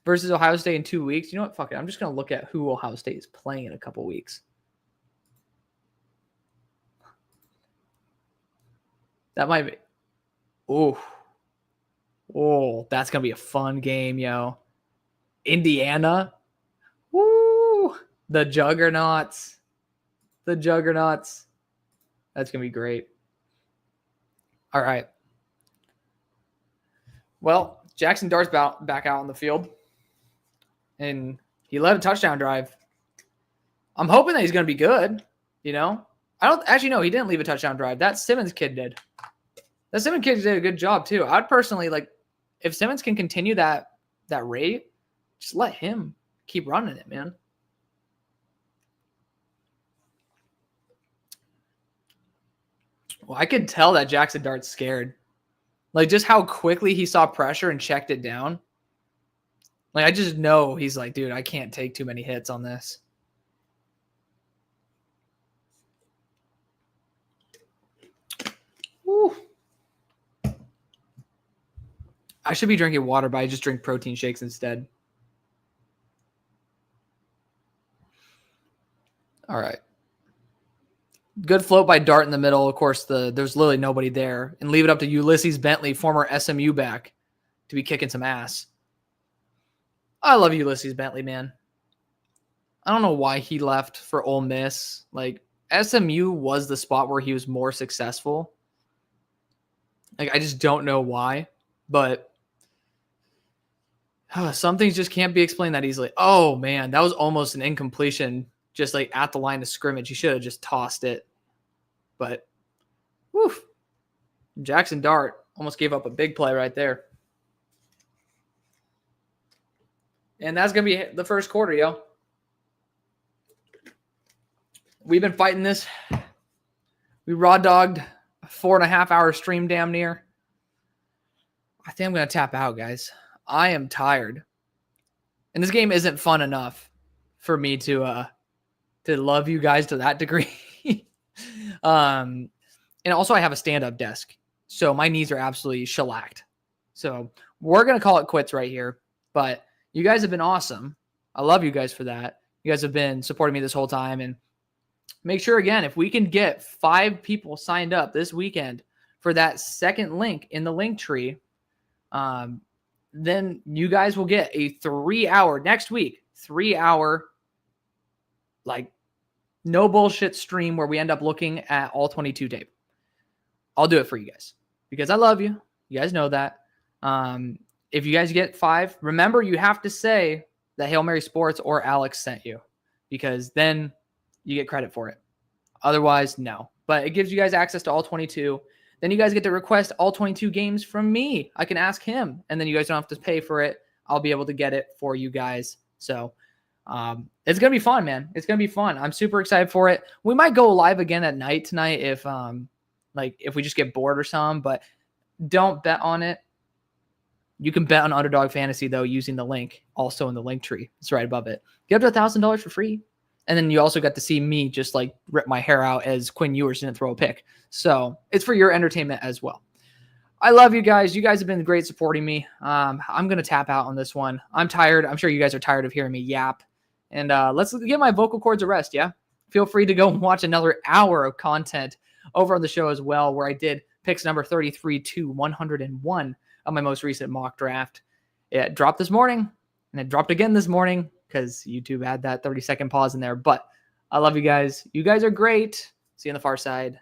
Speaker 1: Versus Ohio State in 2 weeks. You know what? Fuck it. I'm just going to look at who Ohio State is playing in a couple weeks. That might be. Oh, that's going to be a fun game, yo. Indiana. Woo! The Juggernauts. That's going to be great. All right. Well, Jackson Dart's back out on the field, and he led a touchdown drive. I'm hoping that he's going to be good, you know? I don't actually know. He didn't leave a touchdown drive. That Simmons kid did. That Simmons kid did a good job, too. I'd personally, like, if Simmons can continue that rate, just let him keep running it, man. Well, I could tell that Jackson Dart's scared. Like, just how quickly he saw pressure and checked it down. Like, I just know he's like, dude, I can't take too many hits on this. Woo. I should be drinking water, but I just drink protein shakes instead. All right. Good float by Dart in the middle. Of course, there's literally nobody there. And leave it up to Ulysses Bentley, former SMU back, to be kicking some ass. I love Ulysses Bentley, man. I don't know why he left for Ole Miss. Like, SMU was the spot where he was more successful. Like, I just don't know why. But some things just can't be explained that easily. Oh, man, that was almost an incompletion. Just like at the line of scrimmage. He should have just tossed it. But, whew, Jackson Dart almost gave up a big play right there. And that's going to be the first quarter, yo. We've been fighting this. We raw dogged a 4.5 hour stream damn near. I think I'm going to tap out, guys. I am tired. And this game isn't fun enough for me to love you guys to that degree. And also I have a stand-up desk. So my knees are absolutely shellacked. So we're going to call it quits right here. But you guys have been awesome. I love you guys for that. You guys have been supporting me this whole time. And make sure, again, if we can get 5 people signed up this weekend for that second link in the link tree, then you guys will get a 3-hour next week, 3-hour, like, no bullshit stream where we end up looking at all 22 tape. I'll do it for you guys because I love you. You guys know that. If you guys get 5, remember you have to say that Hail Mary Sports or Alex sent you because then you get credit for it. Otherwise, no. But it gives you guys access to all 22. Then you guys get to request all 22 games from me. I can ask him, and then you guys don't have to pay for it. I'll be able to get it for you guys. So it's going to be fun, man. It's going to be fun. I'm super excited for it. We might go live again at night tonight if we just get bored or something, but don't bet on it. You can bet on Underdog Fantasy, though, using the link also in the link tree. It's right above it. Get up to $1,000 for free. And then you also got to see me just like rip my hair out as Quinn Ewers didn't throw a pick. So it's for your entertainment as well. I love you guys. You guys have been great supporting me. I'm going to tap out on this one. I'm tired. I'm sure you guys are tired of hearing me yap. And let's get my vocal cords a rest, yeah? Feel free to go and watch another hour of content over on the show as well, where I did picks number 33 to 101 of my most recent mock draft. It dropped this morning, and it dropped again this morning because YouTube had that 30-second pause in there. But I love you guys. You guys are great. See you on the far side.